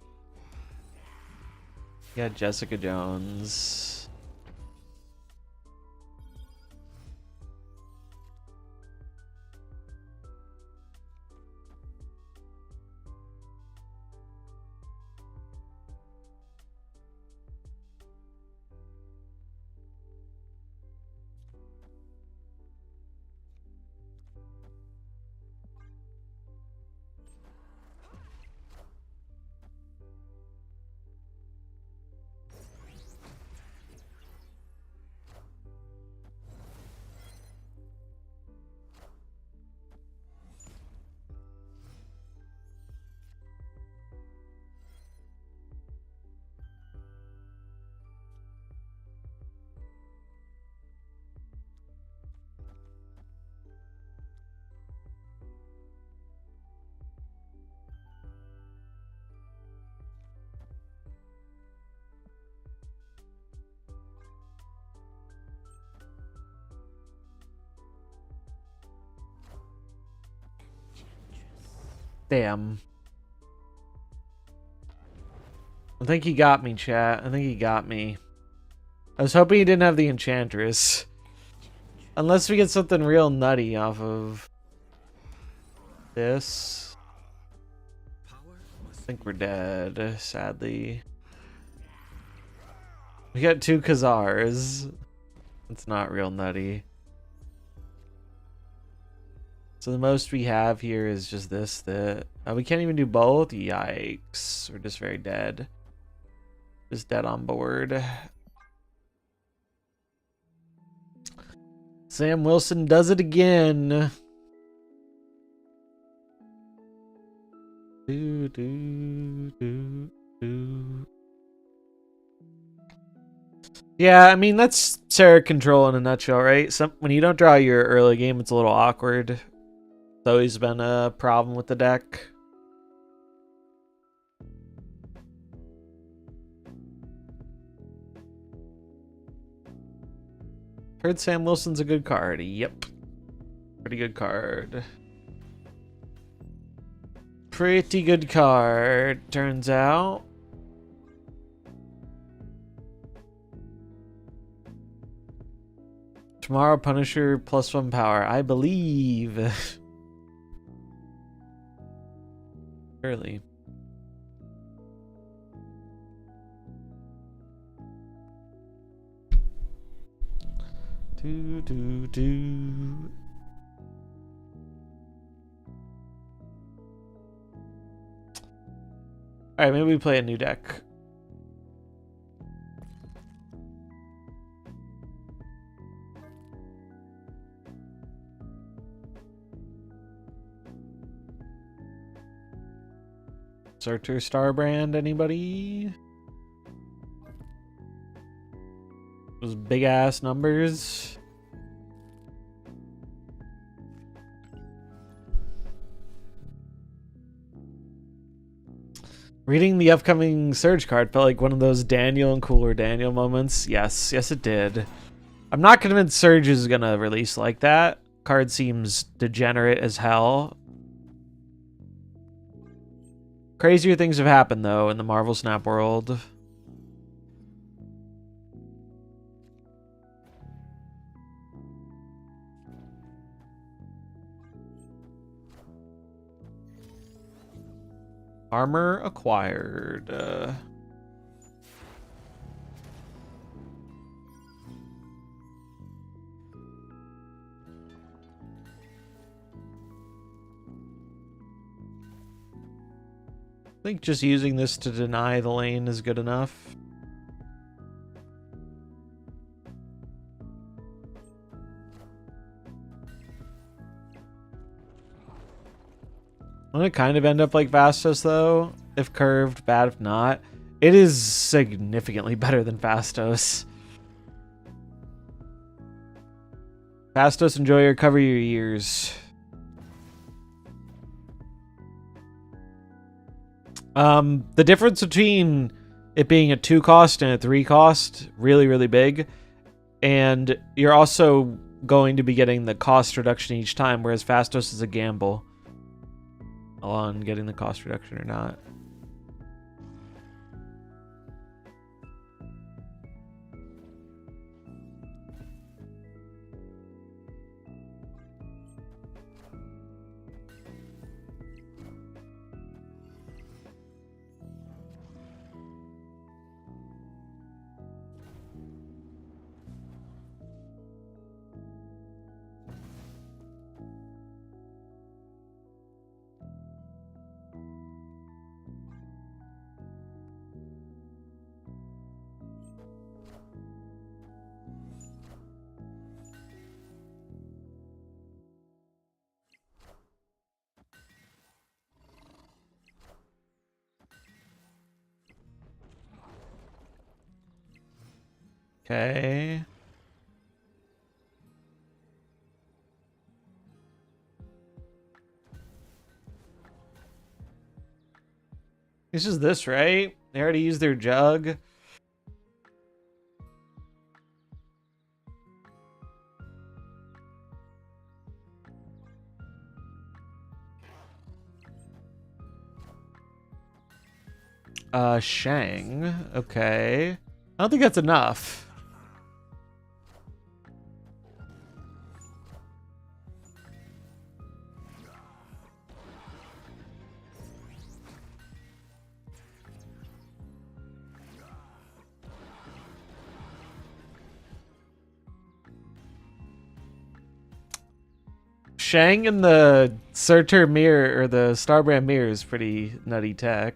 Yeah, Jessica Jones. Damn. I think he got me, chat. I think he got me. I was hoping he didn't have the Enchantress. Unless we get something real nutty off of this. I think we're dead, sadly. We got 2 Khazars. It's not real nutty. So the most we have here is just this. We can't even do both? Yikes. We're just very dead. Just dead on board. Sam Wilson does it again. Do, do, do, do. Yeah, I mean, that's Sarah control in a nutshell, right? When you don't draw your early game, it's a little awkward. It's always been a problem with the deck. Heard Sam Wilson's a good card. Yep. Pretty good card. Pretty good card, turns out. Tomorrow, Punisher +1 power. I believe. Early. Do, do, do. Alright, maybe we play a new deck. Surtur Starbrand, anybody? Those big ass numbers. Reading the upcoming Surge card felt like one of those Daniel and Cooler Daniel moments. Yes, yes it did. I'm not convinced Surge is gonna release like that. Card seems degenerate as hell. Crazier things have happened though in the MarvelSnap world. Armor acquired. I think just using this to deny the lane is good enough. I'm gonna kind of end up like Vastos though. If curved, bad if not. It is significantly better than Fastos. Fastos, enjoy your cover your ears. The difference between it being a 2 cost and a 3 cost, really, really big. And you're also going to be getting the cost reduction each time, whereas Fastos is a gamble on getting the cost reduction or not. Okay. This is this, right? They already used their jug. Shang. Okay. I don't think that's enough. Shang in the Surtur mirror or the Starbrand mirror is pretty nutty tech.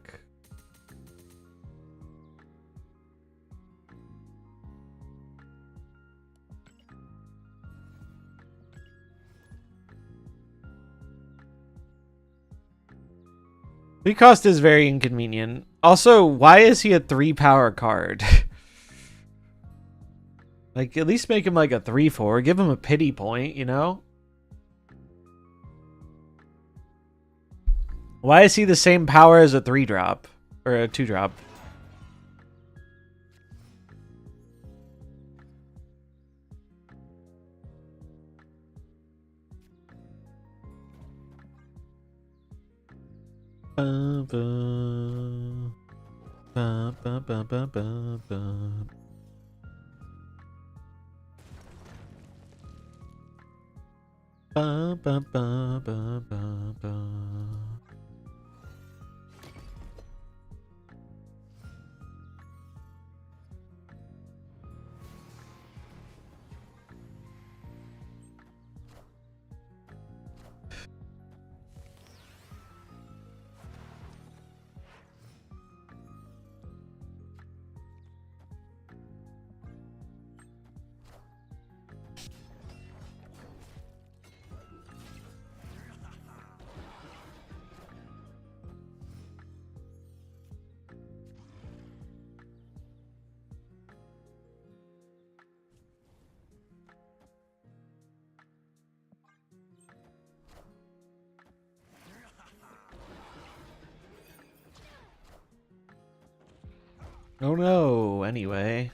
The cost is very inconvenient. Also, why is he a 3 power card? Like, at least make him like a 3/4. Give him a pity point, you know? Why is he the same power as a 3-drop? Or a 2-drop? Ba, ba, ba, ba, ba, ba, ba, ba. Ba, ba, ba, ba, ba, ba. Oh no, anyway.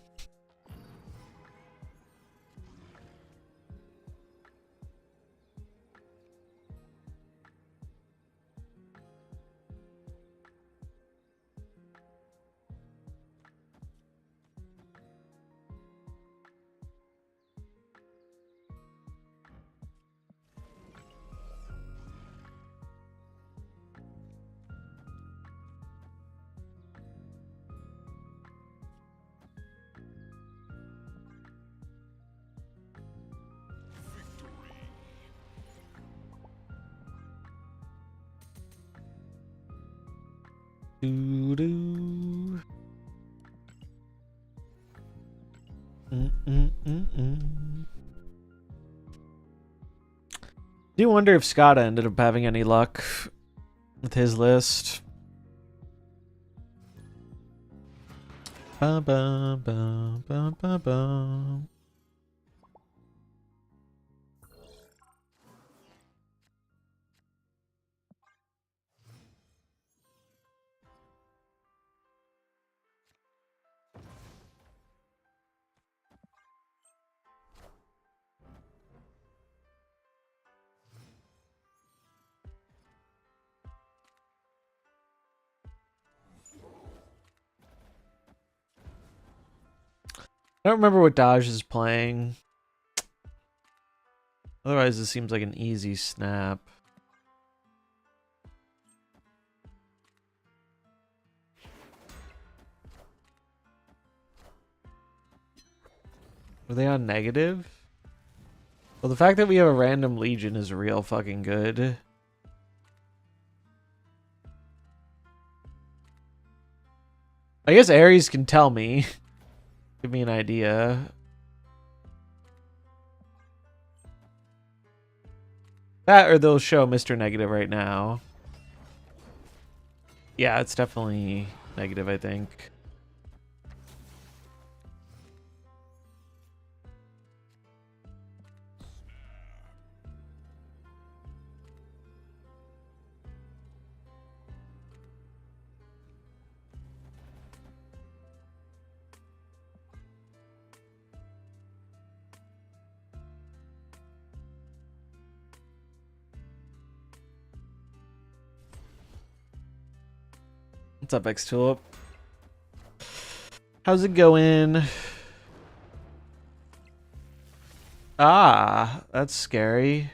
Doo-doo. Do you wonder if Scott ended up having any luck with his list? Ba ba ba ba ba ba. I don't remember what Dodge is playing. Otherwise, this seems like an easy snap. Were they on negative? Well, the fact that we have a random Legion is real fucking good. I guess Ares can tell me. Give me an idea. That or they'll show Mr. Negative right now. Yeah, it's definitely negative, I think. What's up, X Tulip? How's it going? Ah, that's scary.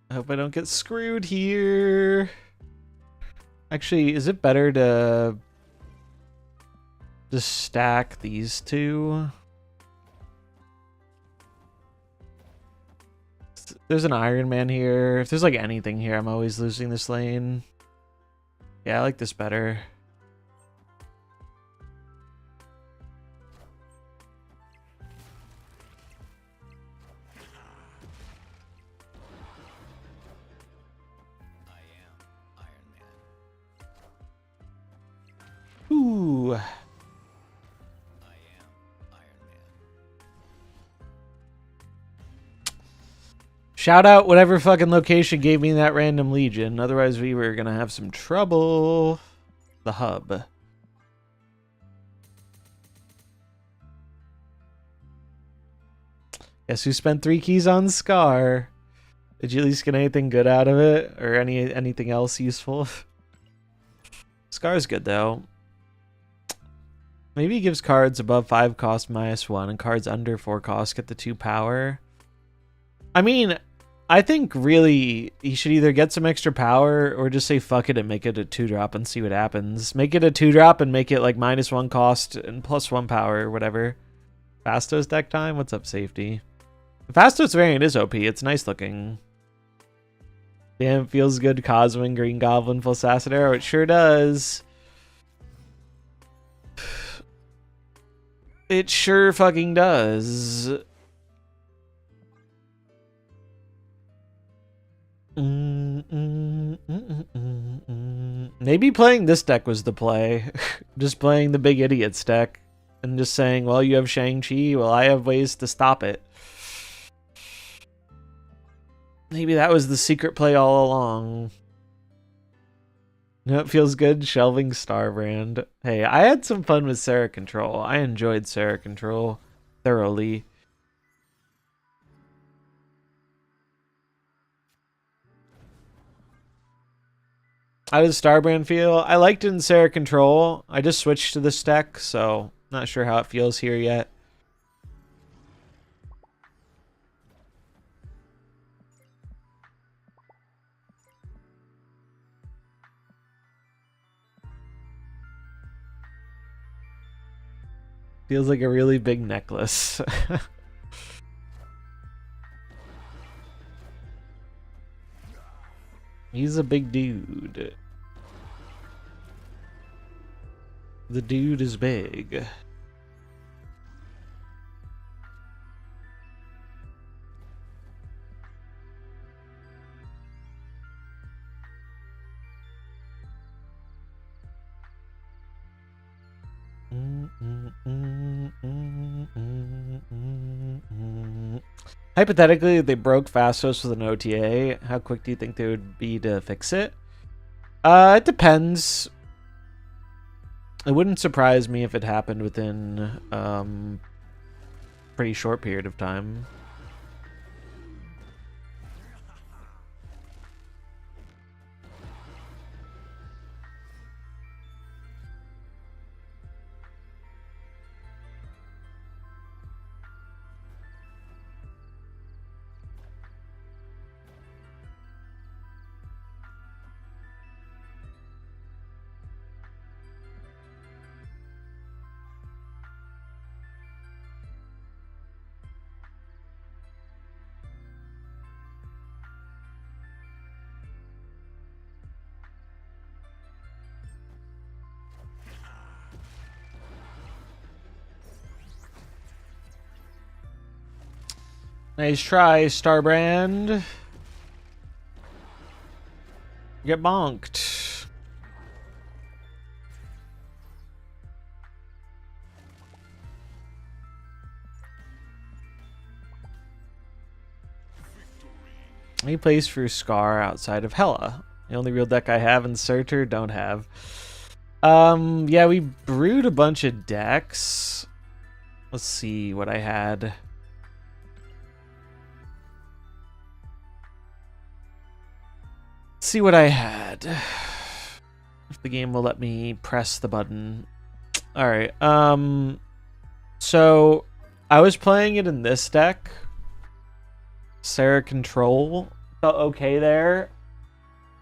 I hope I don't get screwed here. Actually, is it better to just stack these two? There's an Iron Man here. If there's like anything here, I'm always losing this lane. Yeah, I like this better. Ooh. Shout out whatever fucking location gave me that random legion. Otherwise, we were gonna have some trouble. The hub. Guess who spent 3 keys on Scar? Did you at least get anything good out of it? Or anything else useful? Scar's good, though. Maybe he gives cards above 5 cost -1 and cards under 4 cost get the 2 power. I mean, I think really he should either get some extra power or just say fuck it and make it a 2-drop and see what happens. Make it a 2-drop and make it like -1 cost and +1 power or whatever. Fastos deck time? What's up, Safety? The Fastos variant is OP. It's nice looking. Damn, feels good Coswing Green Goblin plus Acid Arrow. It sure does. It sure fucking does. Maybe playing this deck was the play. Just playing the Big Idiots deck. And just saying, well, you have Shang-Chi. Well, I have ways to stop it. Maybe that was the secret play all along. No, it feels good shelving Starbrand. Hey, I had some fun with Sarah Control. I enjoyed Sarah Control thoroughly. How does Starbrand feel? I liked it in Sarah Control. I just switched to this deck, so not sure how it feels here yet. Feels like a really big necklace. He's a big dude. The dude is big. Hypothetically, if they broke Fastos with an OTA, how quick do you think they would be to fix it? It depends. It wouldn't surprise me if it happened within pretty short period of time. Nice try, Starbrand. Get bonked. He plays for Scar outside of Hela. The only real deck I have and Surtur don't have. Yeah, we brewed a bunch of decks. Let's see what I had. Let's see what I had. If the game will let me press the button. All right. So I was playing it in this deck. Sarah Control felt okay there.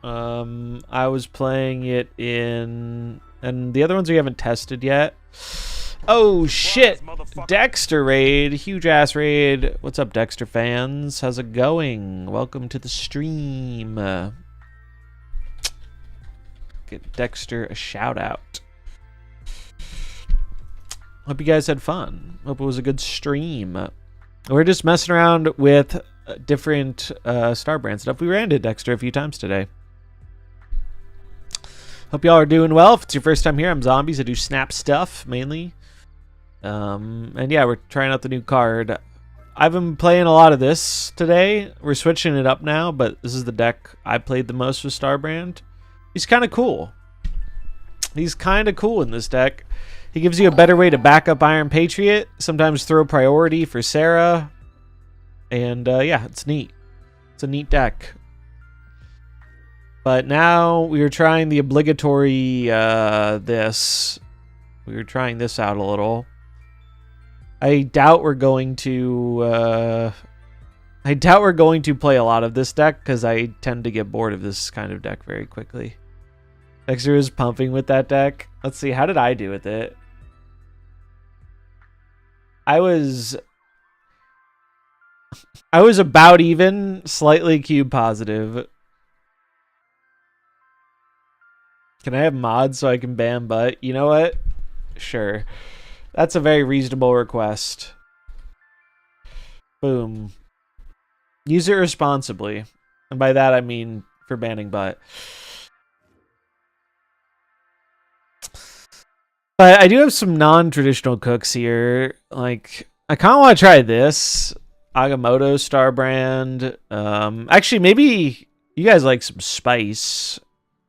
I was playing it in, and the other ones we haven't tested yet. Oh shit! Dexter raid, huge ass raid. What's up, Dexter fans? How's it going? Welcome to the stream. Get Dexter a shout out. Hope you guys had fun. Hope it was a good stream. We're just messing around with different Starbrand stuff. We ran into Dexter a few times today. Hope y'all are doing well. If it's your first time here, I'm Zombies. I do Snap stuff mainly. And yeah, we're trying out the new card. I've been playing a lot of this today. We're switching it up now, but this is the deck I played the most with Starbrand. He's kind of cool. He's kind of cool in this deck. He gives you a better way to back up Iron Patriot. Sometimes throw priority for Sarah. And yeah, it's neat. It's a neat deck. But now we are trying the obligatory this. We were trying this out a little. I doubt we're going to play a lot of this deck because I tend to get bored of this kind of deck very quickly. Dexter is pumping with that deck. Let's see, how did I do with it? I was about even, slightly cube positive. Can I have mods so I can ban butt? You know what? Sure. That's a very reasonable request. Boom. Use it responsibly. And by that I mean for banning butt. But I do have some non-traditional cooks here. Like, I kind of want to try this. Agamotto Starbrand. Actually, maybe you guys like some spice.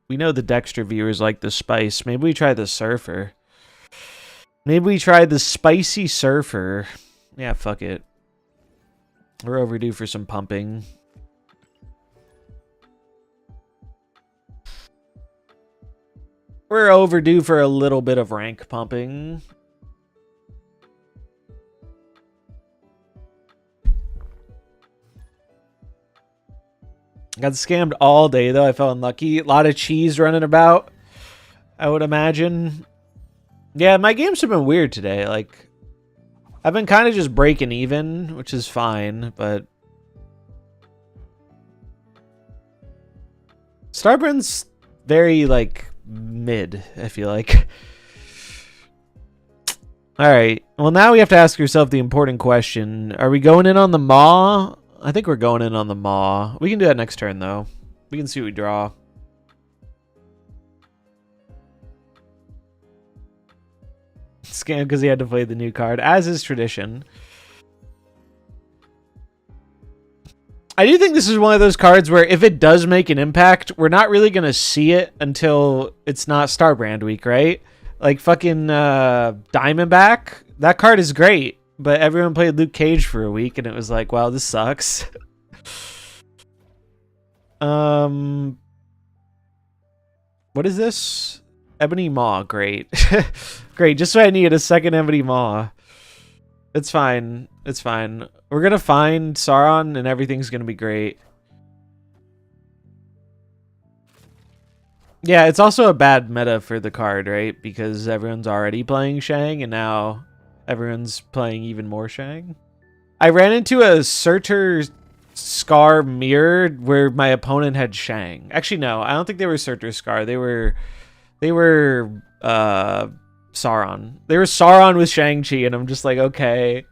We know the Dexter viewers like the spice. Maybe we try the Surfer. Maybe we try the Spicy Surfer. Yeah, fuck it. We're overdue for some pumping. We're overdue for a little bit of rank pumping. Got scammed all day, though. I felt unlucky. A lot of cheese running about, I would imagine. Yeah, my games have been weird today. Like, I've been kind of just breaking even, which is fine, but Starbrand's very, like, mid, I feel like. Alright, well now we have to ask yourself the important question. Are we going in on the Maw? I think we're going in on the Maw. We can do that next turn, though. We can see what we draw. Scam because he had to play the new card, as is tradition. I do think this is one of those cards where if it does make an impact, we're not really going to see it until it's not Starbrand week, right? Like fucking Diamondback. That card is great, but everyone played Luke Cage for a week and it was like, wow, this sucks. What is this? Ebony Maw, great. Great, just so I needed a second Ebony Maw. It's fine. It's fine. We're going to find Sauron and everything's going to be great. Yeah, it's also a bad meta for the card, right? Because everyone's already playing Shang and now everyone's playing even more Shang. I ran into a Surtur Scar mirror where my opponent had Shang. Actually, no, I don't think they were Surtur Scar. They were Sauron. They were Sauron with Shang-Chi, and I'm just like, okay.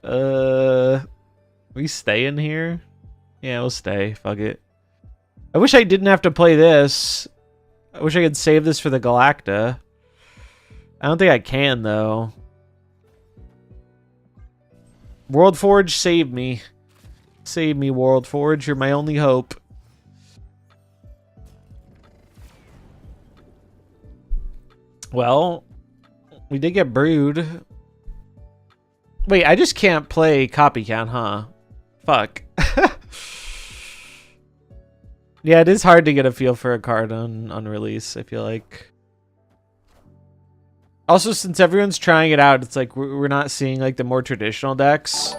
We stay in here? Yeah, we'll stay. Fuck it. I wish I didn't have to play this. I wish I could save this for the Galacta. I don't think I can, though. World Forge saved me. Save me, World Forge. You're my only hope. Well, we did get Brood. Wait, I just can't play Copycat, huh? Fuck. Yeah, it is hard to get a feel for a card on release, I feel like. Also, since everyone's trying it out, it's like we're not seeing like the more traditional decks.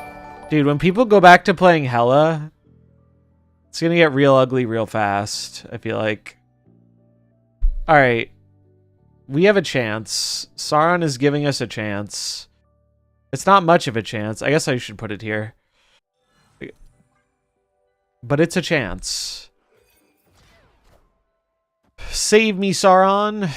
Dude, when people go back to playing Hela, it's gonna get real ugly real fast, I feel like. Alright. We have a chance. Sauron is giving us a chance. It's not much of a chance. I guess I should put it here. But it's a chance. Save me, Sauron.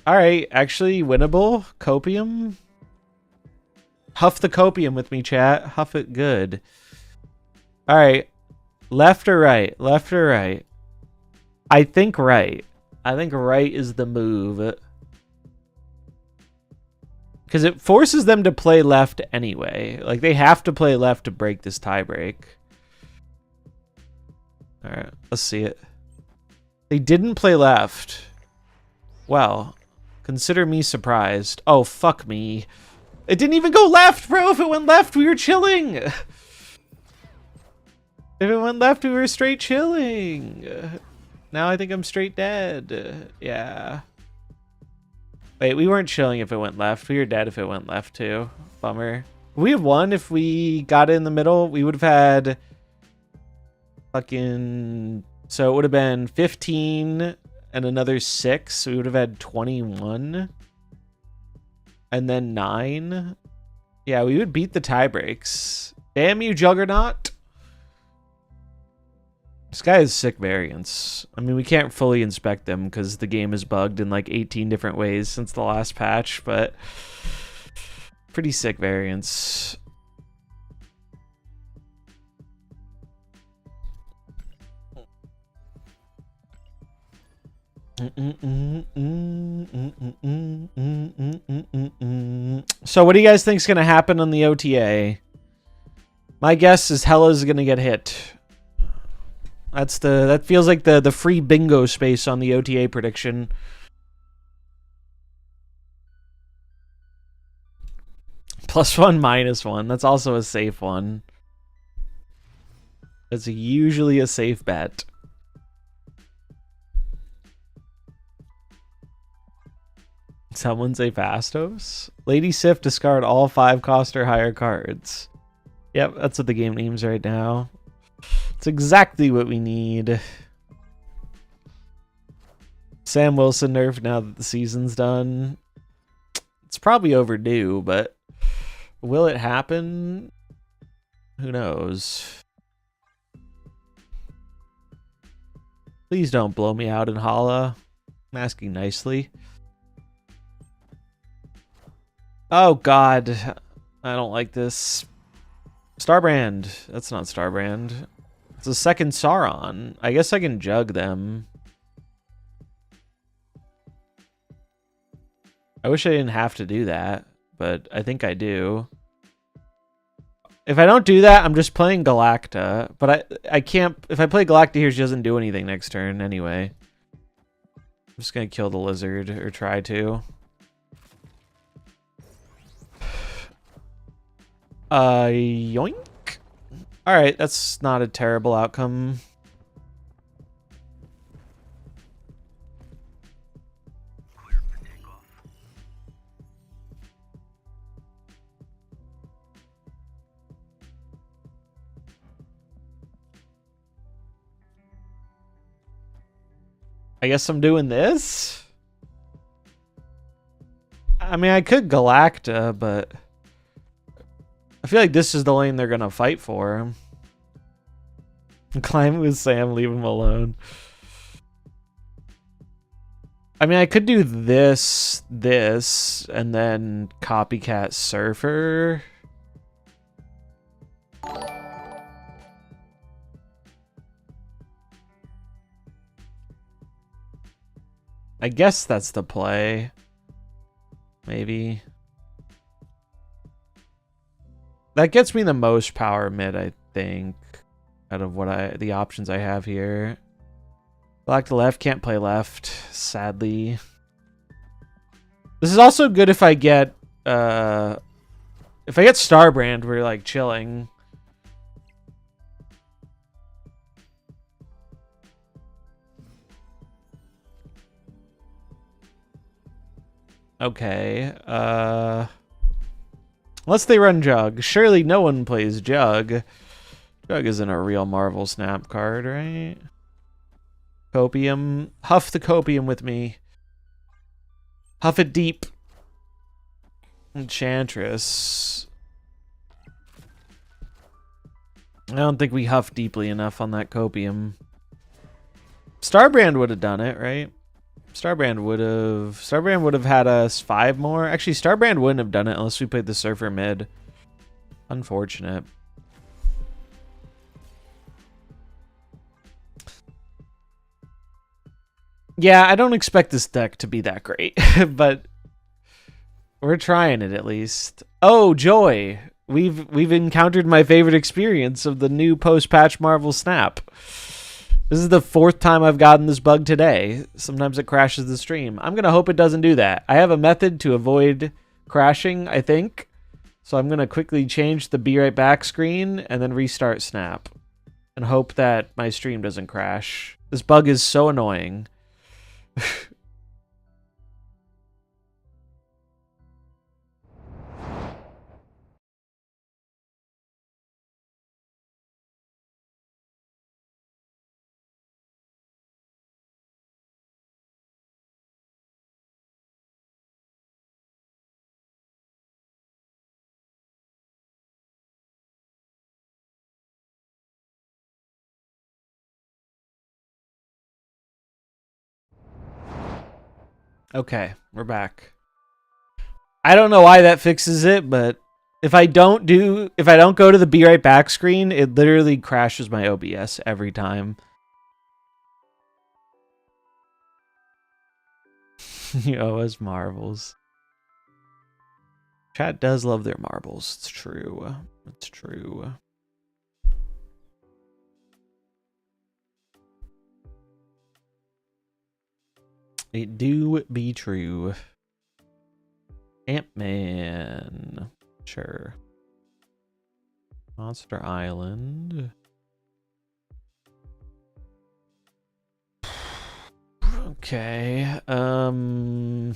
Alright, actually winnable. Copium. Huff the copium with me, chat. Huff it good. Alright. Left or right? Left or right? I think right. I think right is the move. Because it forces them to play left anyway. Like, they have to play left to break this tiebreak. Alright, let's see it. They didn't play left. Well, consider me surprised. Oh, fuck me. It didn't even go left, bro! If it went left, we were chilling! If it went left, we were straight chilling. Now I think I'm straight dead. Yeah. Wait, we weren't chilling if it went left. We were dead if it went left, too. Bummer. We have won if we got it in the middle. We would have had... fucking... So it would have been 15 and another 6. So we would have had 21. And then 9. Yeah, we would beat the tie breaks. Damn you, Juggernaut. This guy has sick variants. I mean, we can't fully inspect them because the game is bugged in like 18 different ways since the last patch, but pretty sick variants. So what do you guys think is going to happen on the OTA? My guess is Hela's going to get hit. That feels like the free bingo space on the OTA prediction. +1, -1. That's also a safe one. It's usually a safe bet. Someone say Fastos? Lady Sif discard all 5 cost or higher cards. Yep, that's what the game names right now. It's exactly what we need. Sam Wilson nerfed now that the season's done. It's probably overdue, but will it happen? Who knows? Please don't blow me out in Hala. I'm asking nicely. Oh god. I don't like this. Starbrand. That's not Starbrand. It's a second Sauron. I guess I can jug them. I wish I didn't have to do that, but I think I do. If I don't do that, I'm just playing Galacta. But I can't... If I play Galacta here, she doesn't do anything next turn anyway. I'm just going to kill the lizard, or try to. Yoink. Alright, that's not a terrible outcome. I guess I'm doing this? I mean, I could Galacta, but... I feel like this is the lane they're gonna fight for. Climb with Sam, leave him alone. I mean, I could do this, and then Copycat Surfer. I guess that's the play. Maybe. That gets me the most power mid, I think, out of the options I have here. Black to left, can't play left, sadly. This is also good if I get Starbrand, we're like chilling. Okay. Unless they run Jug. Surely no one plays Jug. Jug isn't a real MarvelSnap card, right? Copium. Huff the Copium with me. Huff it deep. Enchantress. I don't think we huff deeply enough on that Copium. Starbrand would have done it, right? Starbrand would have had us 5 more. Actually, Starbrand wouldn't have done it unless we played the Surfer mid. Unfortunate. Yeah, I don't expect this deck to be that great, but we're trying it at least. Oh, joy. We've encountered my favorite experience of the new post-patch MarvelSnap. This is the 4th time I've gotten this bug today. Sometimes it crashes the stream. I'm going to hope it doesn't do that. I have a method to avoid crashing, I think. So I'm going to quickly change the be right back screen and then restart Snap. And hope that my stream doesn't crash. This bug is so annoying. Okay, we're back. I don't know why that fixes it, but if I don't go to the be right back screen, it literally crashes my OBS every time. You owe us marbles. Chat does love their marbles. It's true. It's true. It do be true. Ant-Man. Sure. Monster Island. Okay. I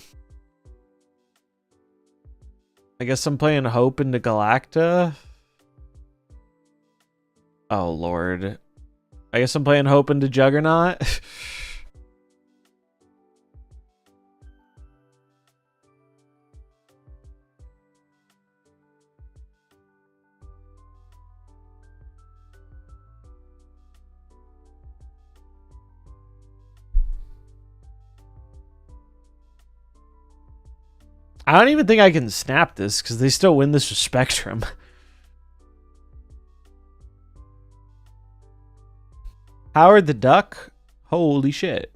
guess I'm playing Hope into Galacta. Oh, Lord. I guess I'm playing Hope into Juggernaut. I don't even think I can snap this because they still win this with Spectrum. Howard the Duck? Holy shit.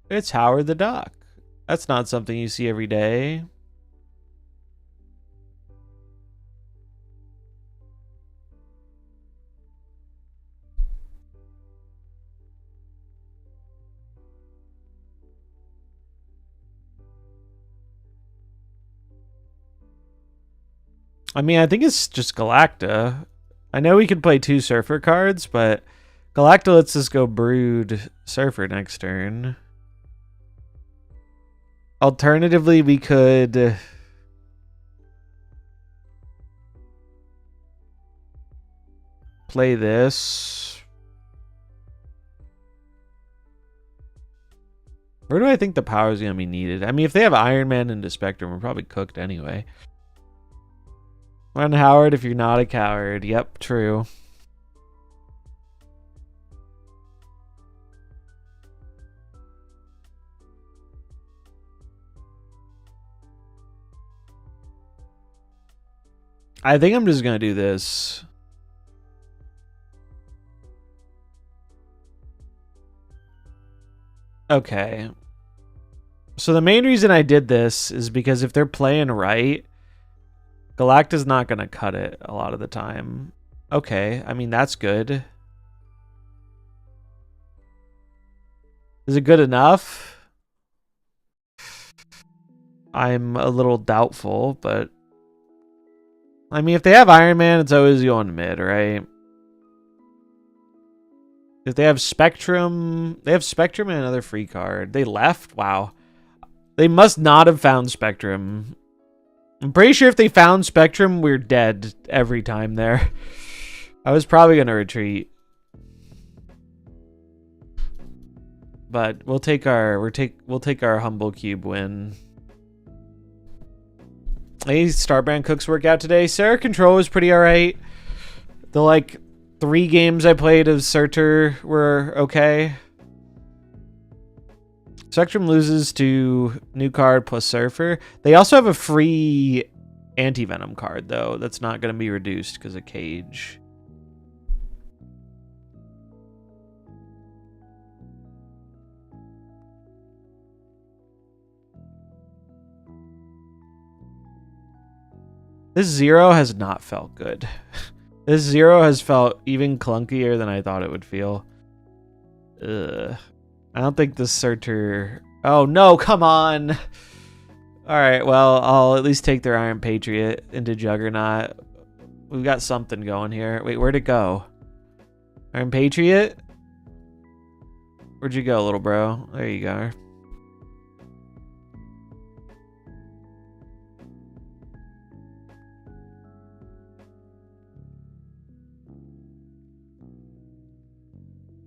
It's Howard the Duck. That's not something you see every day. I mean, I think it's just Galacta. I know we could play 2 Surfer cards, but Galacta lets us go Brood Surfer next turn. Alternatively, we could play this. Where do I think the power is going to be needed? I mean, if they have Iron Man into Spectrum, we're probably cooked anyway. Run Howard if you're not a coward. Yep, true. I think I'm just going to do this. Okay. So the main reason I did this is because if they're playing right, Galacta's not going to cut it a lot of the time. Okay, I mean, that's good. Is it good enough? I'm a little doubtful, but... I mean, if they have Iron Man, it's always going mid, right? If they have Spectrum... They have Spectrum and another free card. They left? Wow. They must not have found Spectrum. I'm pretty sure if they found Spectrum, we're dead every time there. I was probably going to retreat. But we'll take our we'll take our humble cube win. Hey, Starbrand Cooks workout today. Sarah Control was pretty alright. The like 3 games I played of Surtur were okay. Spectrum loses to new card plus Surfer. They also have a free anti-venom card though. That's not going to be reduced because of Cage. This 0 has not felt good. This 0 has felt even clunkier than I thought it would feel. Ugh. I don't think this Surtur... Oh, no, come on! Alright, well, I'll at least take their Iron Patriot into Juggernaut. We've got something going here. Wait, where'd it go? Iron Patriot? Where'd you go, little bro? There you go.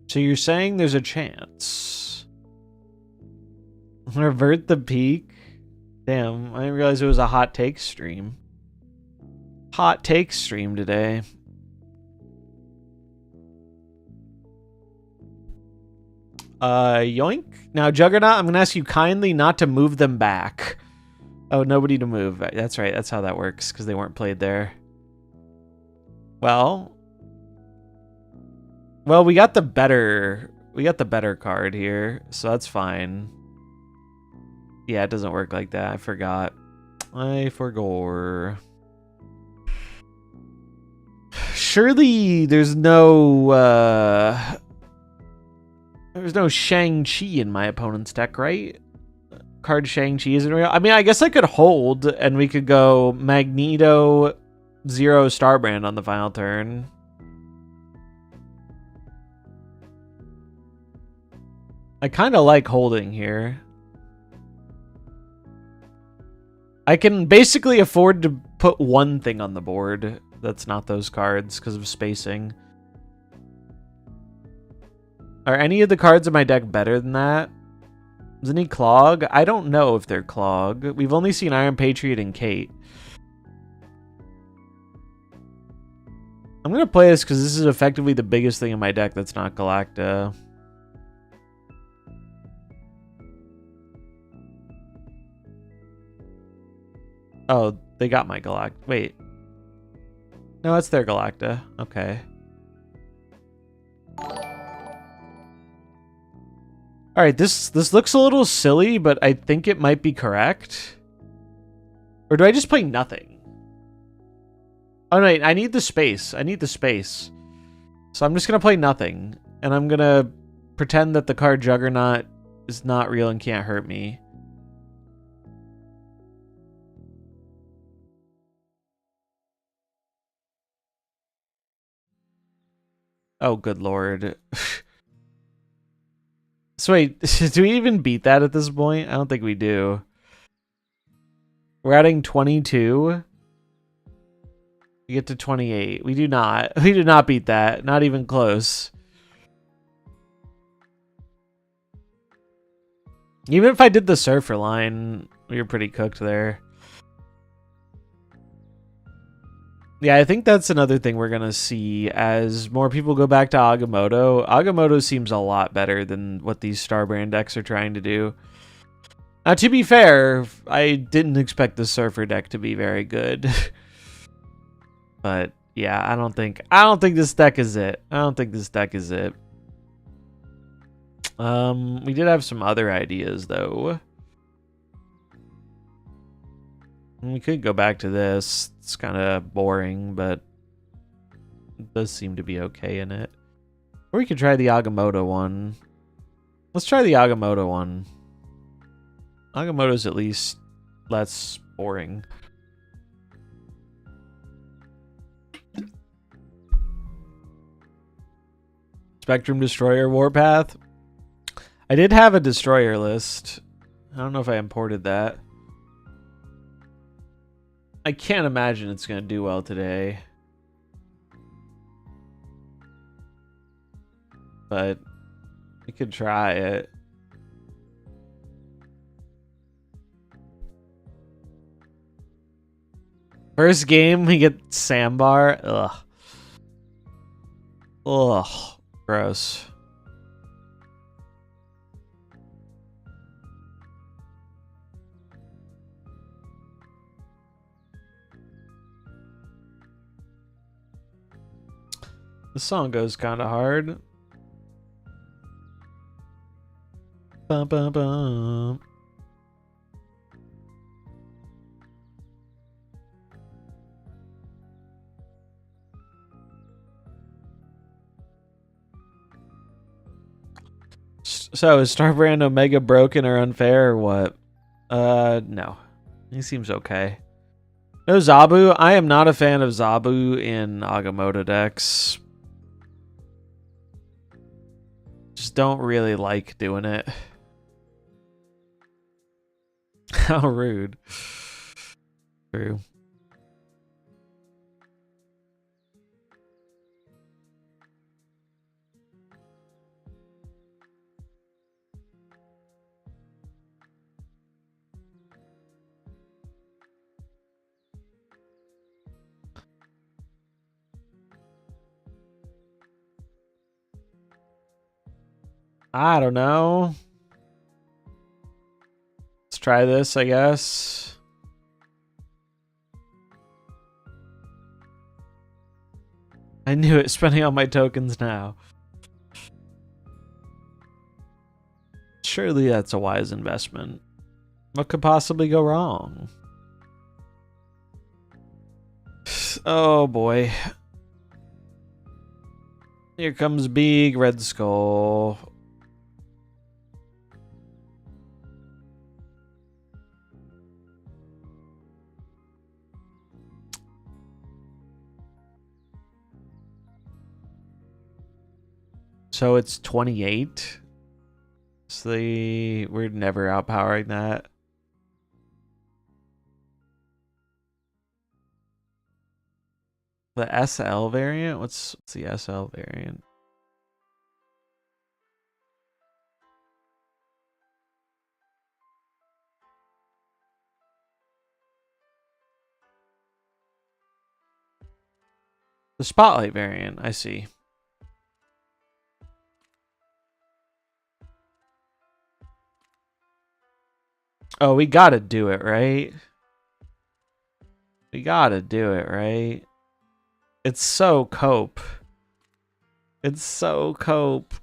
So you're saying there's a chance. Revert the peak? Damn, I didn't realize it was a hot take stream. Hot take stream today. Yoink. Now, Juggernaut, I'm going to ask you kindly not to move them back. Oh, nobody to move. That's right, that's how that works, because they weren't played there. Well, we got the better card here, so that's fine. Yeah, it doesn't work like that. I forgot. I forgot. Surely there's no Shang-Chi in my opponent's deck, right? Card Shang-Chi isn't real. I mean, I guess I could hold and we could go Magneto 0 Starbrand on the final turn. I kind of like holding here. I can basically afford to put one thing on the board that's not those cards because of spacing. Are any of the cards in my deck better than that? Is any Clog? I don't know if they're Clog. We've only seen Iron Patriot and Kate. I'm going to play this because this is effectively the biggest thing in my deck that's not Galacta. Oh, they got my Galacta. Wait. No, it's their Galacta. Okay. Alright, this looks a little silly, but I think it might be correct. Or do I just play nothing? Oh, no, I need the space. I need the space. So I'm just going to play nothing. And I'm going to pretend that the card Juggernaut is not real and can't hurt me. Oh, good lord. So wait, do we even beat that at this point? I don't think we do. We're adding 22. We get to 28. We do not. We do not beat that. Not even close. Even if I did the Surfer line, we were pretty cooked there. Yeah, I think that's another thing we're going to see as more people go back to Agamotto. Agamotto seems a lot better than what these Starbrand decks are trying to do. Now, to be fair, I didn't expect the Surfer deck to be very good. But yeah, I don't think this deck is it. I don't think this deck is it. We did have some other ideas though. We could go back to this. It's kind of boring, but it does seem to be okay in it. Or we could try the Agamotto one. Let's try the Agamotto one. Agamotto's at least less boring. Spectrum Destroyer Warpath. I did have a Destroyer list. I don't know if I imported that. I can't imagine it's going to do well today. But we could try it. First game, we get Sandbar. Ugh. Ugh. Gross. The song goes kind of hard. Bum, bum, bum. So is Starbrand Omega broken or unfair or what? No. He seems okay. No Zabu. I am not a fan of Zabu in Agamotto decks. Just don't really like doing it. How rude. True. I don't know. Let's try this, I guess. I knew it, spending all my tokens now. Surely that's a wise investment. What could possibly go wrong? Oh boy. Here comes big Red Skull. So it's 28. So we're never outpowering that. The SL variant? What's the SL variant? The Spotlight variant, I see. Oh, we gotta do it, right? We gotta do it, right? It's so cope. It's so cope.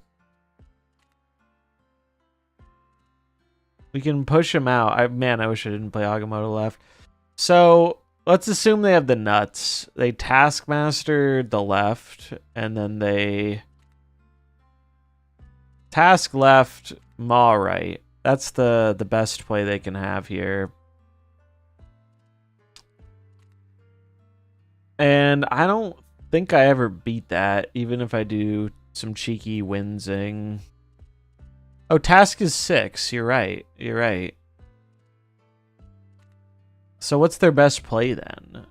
We can push him out. Man, I wish I didn't play Agamotto left. So let's assume they have the nuts. They Taskmaster the left, and then they task left, Maw right. That's the best play they can have here. And I don't think I ever beat that, even if I do some cheeky winsing. Oh, task is 6. You're right. You're right. So what's their best play then?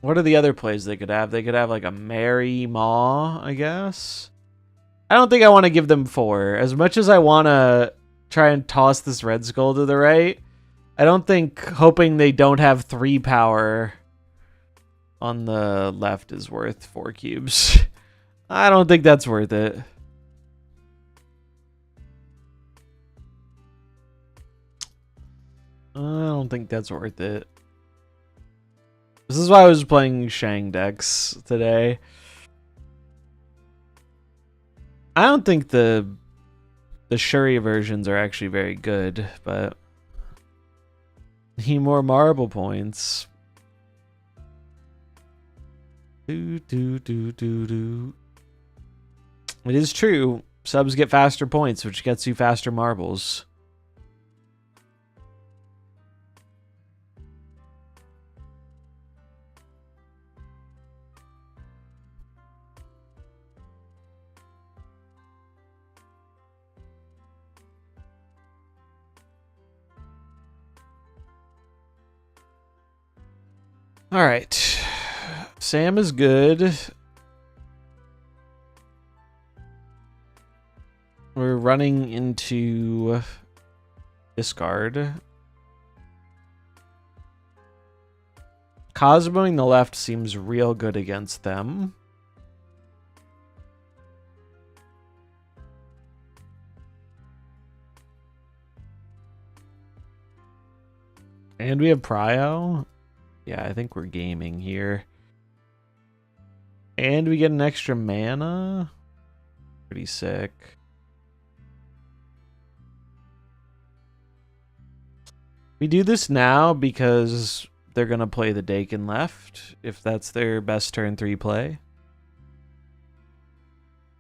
What are the other plays they could have? They could have like a Mary Maw, I guess. I don't think I want to give them 4. As much as I want to try and toss this Red Skull to the right, I don't think hoping they don't have 3 power on the left is worth 4 cubes. I don't think that's worth it. I don't think that's worth it. This is why I was playing Shang decks today. I don't think the The Shuri versions are actually very good, but need more marble points. It is true. Subs get faster points, which gets you faster marbles. All right. Sam is good. We're running into discard. Cosmoing the left seems real good against them. And we have Prio. Yeah, I think we're gaming here. And we get an extra mana. Pretty sick. We do this now because they're going to play the Dakin left, if that's their best turn 3 play.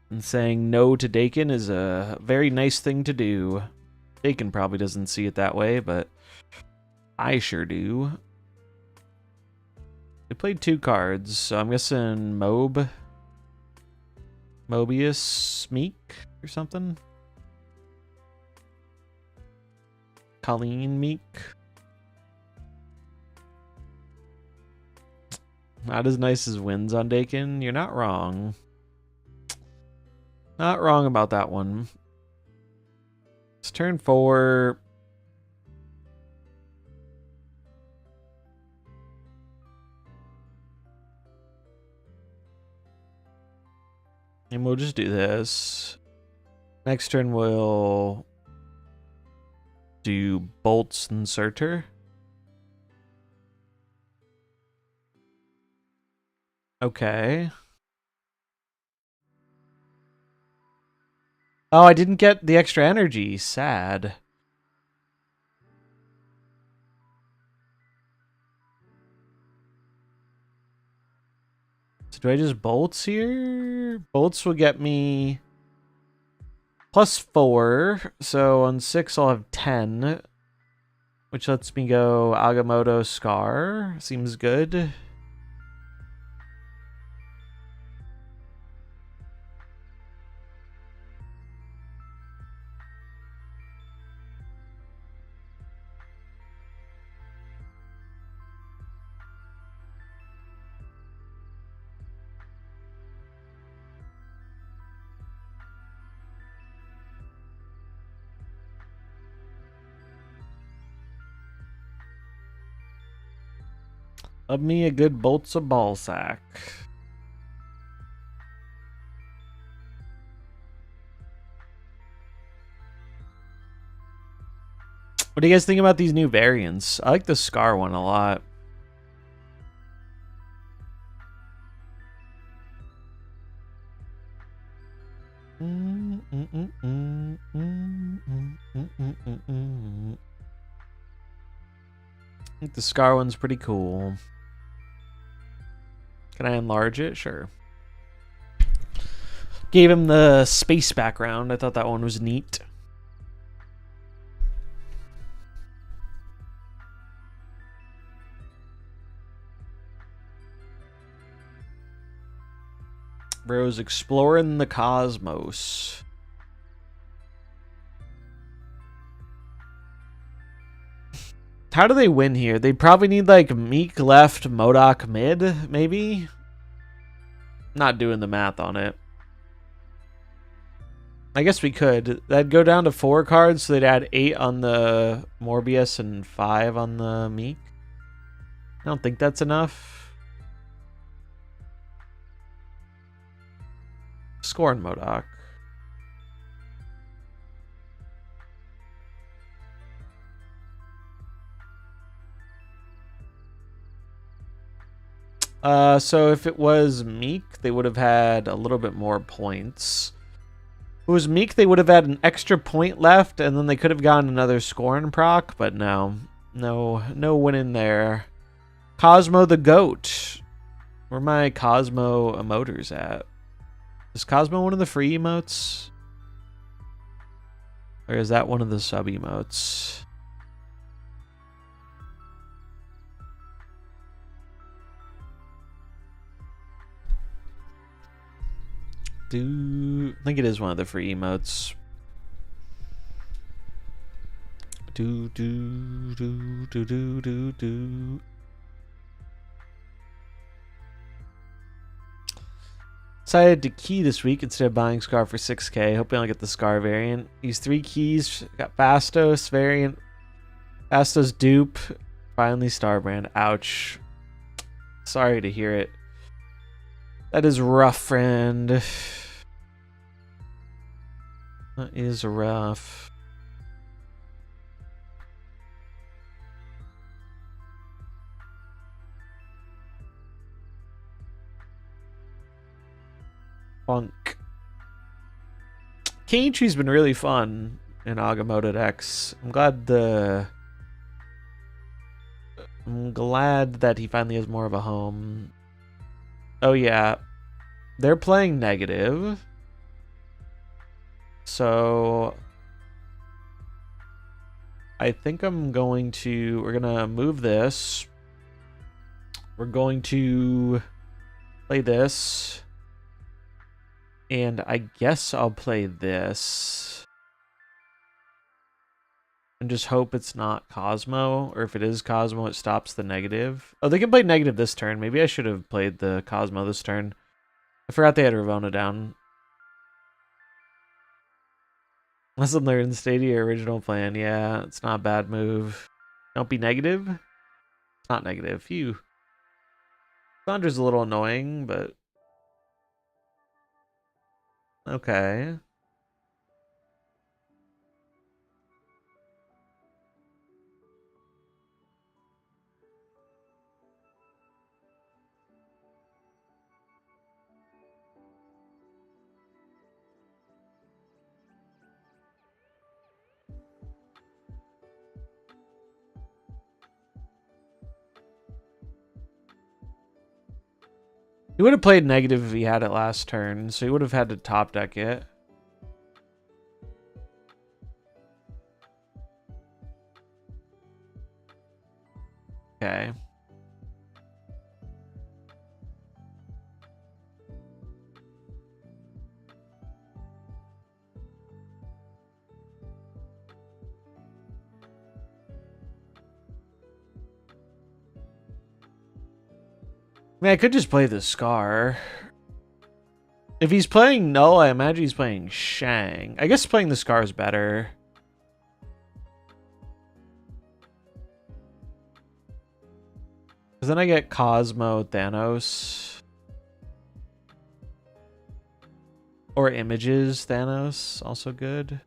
And saying no to Dakin is a very nice thing to do. Dakin probably doesn't see it that way, but I sure do. We played 2 cards, so I'm guessing Mobius Meek or something. Colleen Meek. Not as nice as wins on Dakin. You're not wrong. Not wrong about that one. It's turn 4. And we'll just do this. Next turn we'll do Bolts Inserter. Okay. Oh, I didn't get the extra energy. Sad. So do I just bolts here? Bolts will get me +4. So on 6 I'll have 10. Which lets me go Agamotto Scar. Seems good. Love me a good Bolts of Ballsack. What do you guys think about these new variants? I like the Scar one a lot. I think the Scar one's pretty cool. Can I enlarge it? Sure. Gave him the space background. I thought that one was neat. Bro's exploring the cosmos. How do they win here? They probably need like Meek left, MODOK mid, maybe? Not doing the math on it. I guess we could. That'd go down to 4 cards, so they'd add 8 on the Morbius and 5 on the Meek. I don't think that's enough. Score in MODOK. So if it was Meek, they would have had a little bit more points. If it was Meek, they would have had an extra point left, and then they could have gotten another Scorn proc, but no. No winning there. Cosmo the Goat. Where are my Cosmo emoters at? Is Cosmo one of the free emotes? Or is that one of the sub emotes? I think it is one of the free emotes. Decided to key this week instead of buying Scar for 6k. Hoping I'll get the Scar variant. These 3 keys. Got Fastos variant. Fastos dupe. Finally Starbrand. Ouch. Sorry to hear it. That is rough, friend. That is rough. Funk. Keiichi's been really fun in Agamotto X. I'm glad that he finally has more of a home. Oh yeah. They're playing negative. So I think we're gonna move this. We're going to play this. And I guess I'll play this. And just hope it's not Cosmo. Or if it is Cosmo, it stops the negative. Oh, they can play negative this turn. Maybe I should have played the Cosmo this turn. I forgot they had Ravonna down. Lesson learned, Stadia original plan. Yeah, it's not a bad move. Don't be negative. It's not negative. Phew. Sandra's a little annoying, but... Okay. He would have played negative if he had it last turn, so he would have had to top deck it. Okay. I mean, I could just play the Scar. If he's playing Null, I imagine he's playing Shang. I guess playing the Scar is better. Because then I get Cosmo Thanos. Or Images Thanos, also good.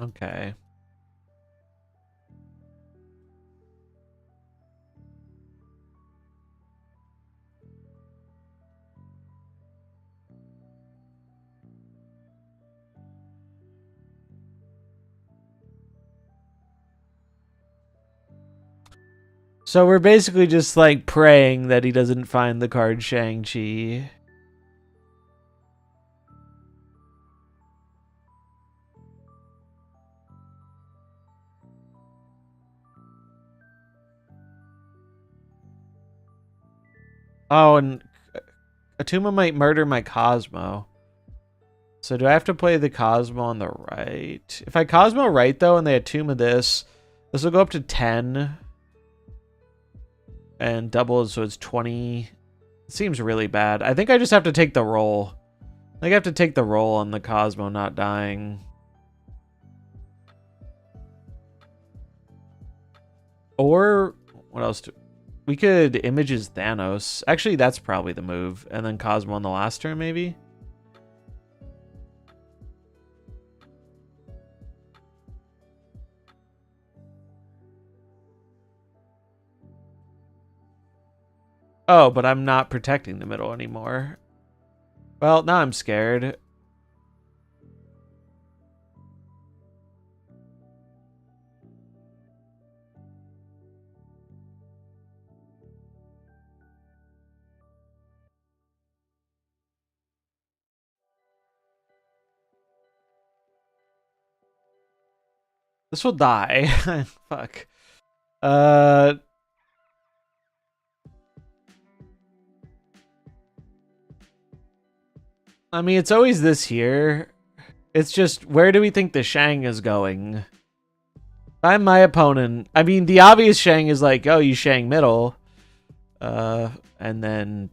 Okay. So we're basically just like praying that he doesn't find the card Shang-Chi. Oh, and Atuma might murder my Cosmo. So do I have to play the Cosmo on the right? If I Cosmo right, though, and they Atuma this will go up to 10. And double, so it's 20. It seems really bad. I think I just have to take the roll. I think I have to take the roll on the Cosmo not dying. Or, what else do... We could images Thanos. Actually, that's probably the move. And then Cosmo on the last turn, maybe? Oh, but I'm not protecting the middle anymore. Well, now I'm scared. This will die. Fuck. I mean, it's always this here. It's just, where do we think the Shang is going? If I'm my opponent. I mean, the obvious Shang is like, oh, you Shang middle. And then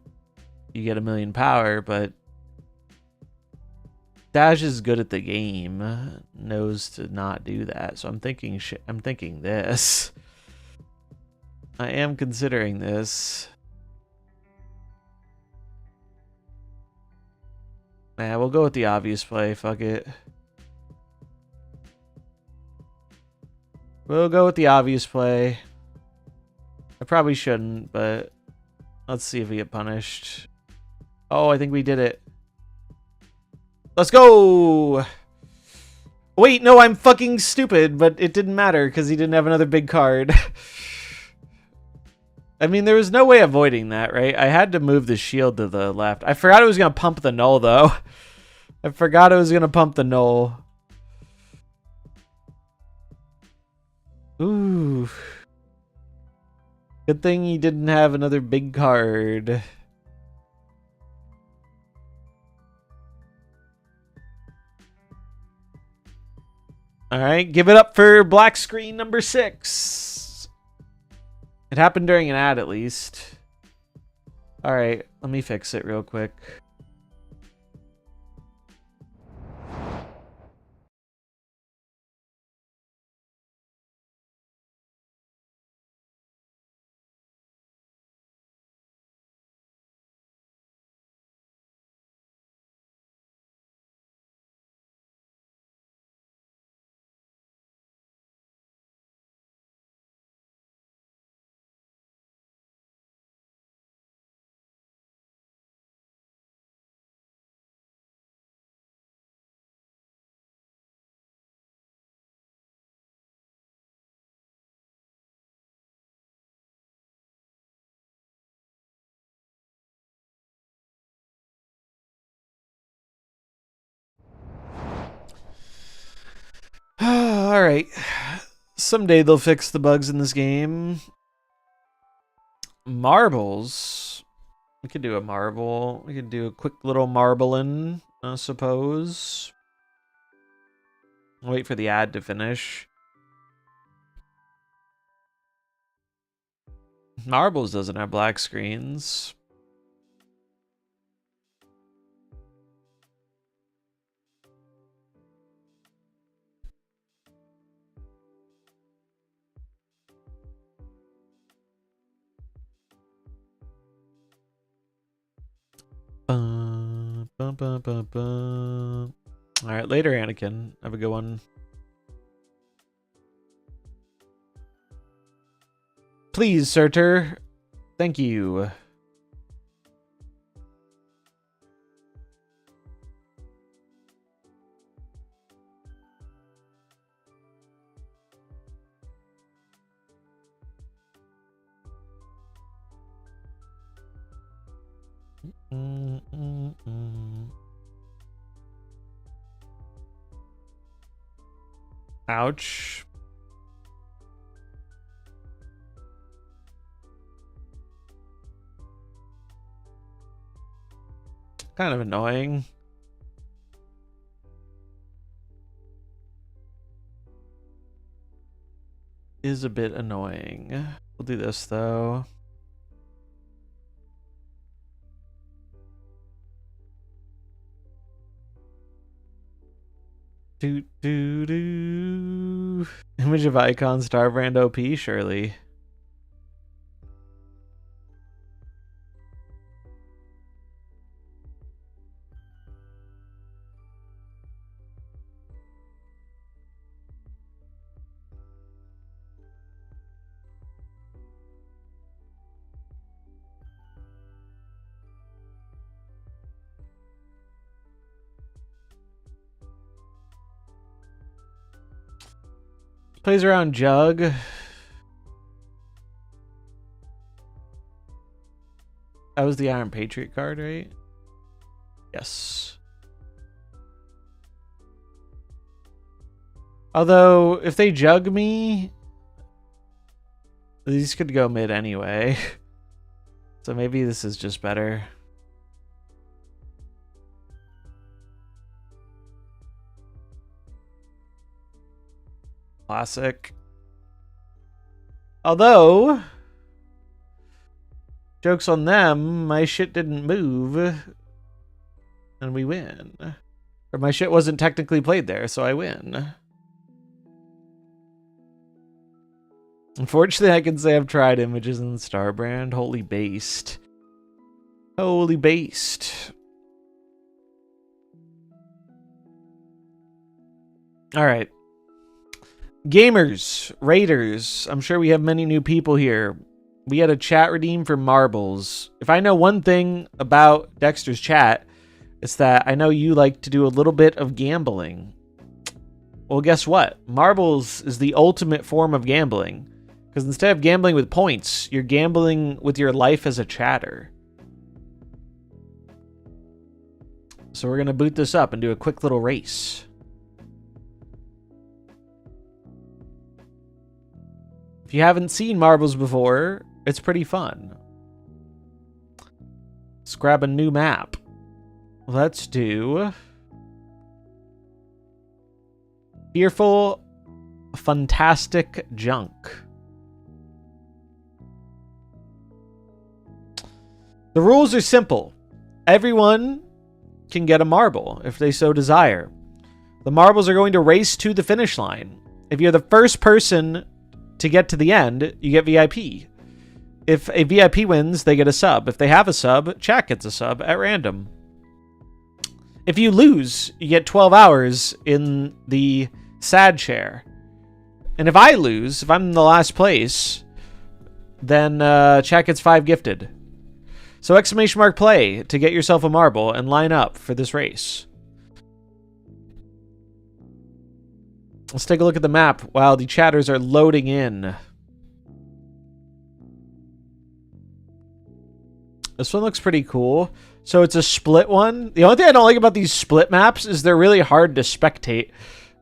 you get 1,000,000 power, but Dash is good at the game. Knows to not do that. So I'm thinking this. I am considering this. Nah, we'll go with the obvious play. Fuck it. We'll go with the obvious play. I probably shouldn't, but let's see if we get punished. Oh, I think we did it. Let's go! Wait, no, I'm fucking stupid, but it didn't matter because he didn't have another big card. I mean, there was no way avoiding that, right? I had to move the shield to the left. I forgot it was going to pump the null, though. I forgot it was going to pump the null. Ooh. Good thing he didn't have another big card. All right, give it up for black screen number 6. It happened during an ad, at least. All right, let me fix it real quick. All right. Someday they'll fix the bugs in this game. Marbles. We could do a marble. We could do a quick little marbling, I suppose. Wait for the ad to finish. Marbles doesn't have black screens. All right, later, Anakin. Have a good one. Please, Surtur. Thank you. Ouch. Kind of annoying. Is a bit annoying. We'll do this though. Do do do. Image of icon Starbrand OP, surely. Plays around Jug. That was the Iron Patriot card, right? Yes. Although, if they Jug me, these could go mid anyway. So maybe this is just better. Classic. Although, joke's on them, my shit didn't move. And we win. Or my shit wasn't technically played there, so I win. Unfortunately, I can say I've tried images in Starbrand. Holy based. Holy based. Alright. Gamers, raiders, I'm sure we have many new people here. We had a chat redeem for marbles. If I know one thing about Dexter's chat, it's that I know you like to do a little bit of gambling. Well, guess what? Marbles is the ultimate form of gambling. Because instead of gambling with points, you're gambling with your life as a chatter. So we're going to boot this up and do a quick little race. If you haven't seen marbles before, it's pretty fun. Let's grab a new map. Let's do Fearful Fantastic Junk. The rules are simple. Everyone can get a marble if they so desire. The marbles are going to race to the finish line. If you're the first person to get to the end, you get VIP. If a VIP wins, they get a sub. If they have a sub, chat gets a sub at random. If you lose, you get 12 hours in the sad chair. And if I lose, if I'm in the last place, then chat gets 5 gifted. So exclamation mark play to get yourself a marble and line up for this race. Let's take a look at the map while the chatters are loading in. This one looks pretty cool. So it's a split one. The only thing I don't like about these split maps is they're really hard to spectate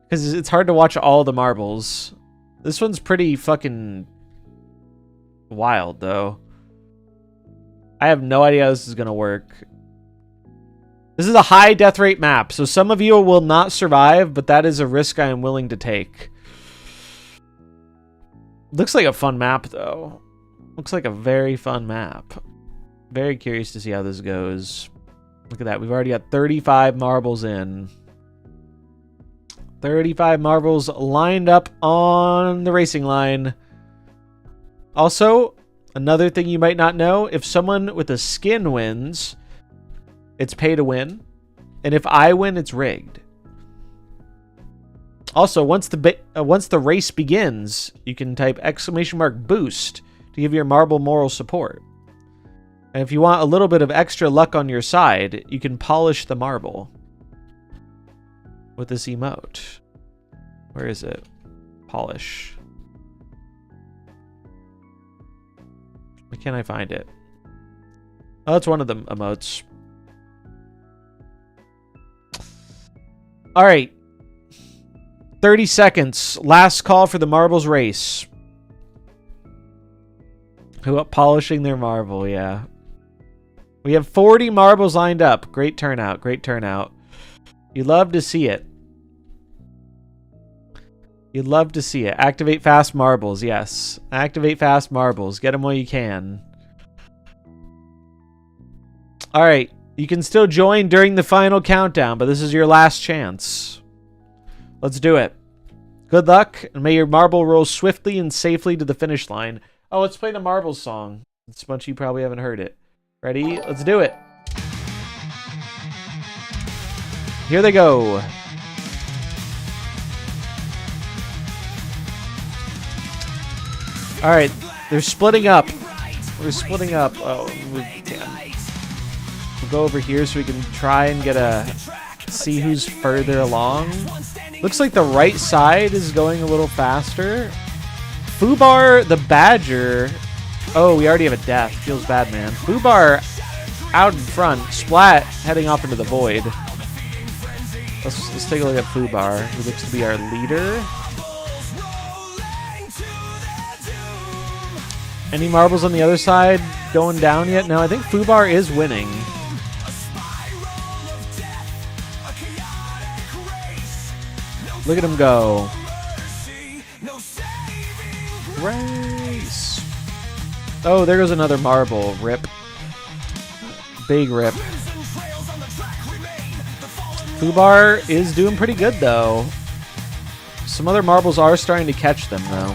because it's hard to watch all the marbles. This one's pretty fucking wild, though. I have no idea how this is going to work. This is a high death rate map, so some of you will not survive, but that is a risk I am willing to take. Looks like a fun map, though. Looks like a very fun map. Very curious to see how this goes. Look at that. We've already got 35 marbles in. 35 marbles lined up on the racing line. Also, another thing you might not know, if someone with a skin wins, it's pay to win. And if I win, it's rigged. Also, once the race begins, you can type exclamation mark boost to give your marble moral support. And if you want a little bit of extra luck on your side, you can polish the marble with this emote. Where is it? Polish. Why can't I find it? Oh, that's one of the emotes. All right. 30 seconds. Last call for the marbles race. Who up polishing their marble? Yeah. We have 40 marbles lined up. Great turnout. Great turnout. You'd love to see it. You'd love to see it. Activate fast marbles. Yes. Activate fast marbles. Get them while you can. All right. You can still join during the final countdown, but this is your last chance. Let's do it. Good luck, and may your marble roll swiftly and safely to the finish line. Oh, let's play the marbles song. It's a bunch of you probably haven't heard it. Ready? Let's do it. Here they go. All right, they're splitting up. We're splitting up. Oh, damn. We'll go over here so we can try and get a see who's further along. Looks like the right side is going a little faster. Fubar the Badger. Oh, we already have a death. Feels bad, man. Fubar out in front. Splat heading off into the void. Let's take a look at Fubar, who looks to be our leader. Any marbles on the other side going down yet? No, I think Fubar is winning. Look at him go. Race. Oh, there goes another marble. Rip. Big rip. Fubar is doing pretty good, though. Some other marbles are starting to catch them, though.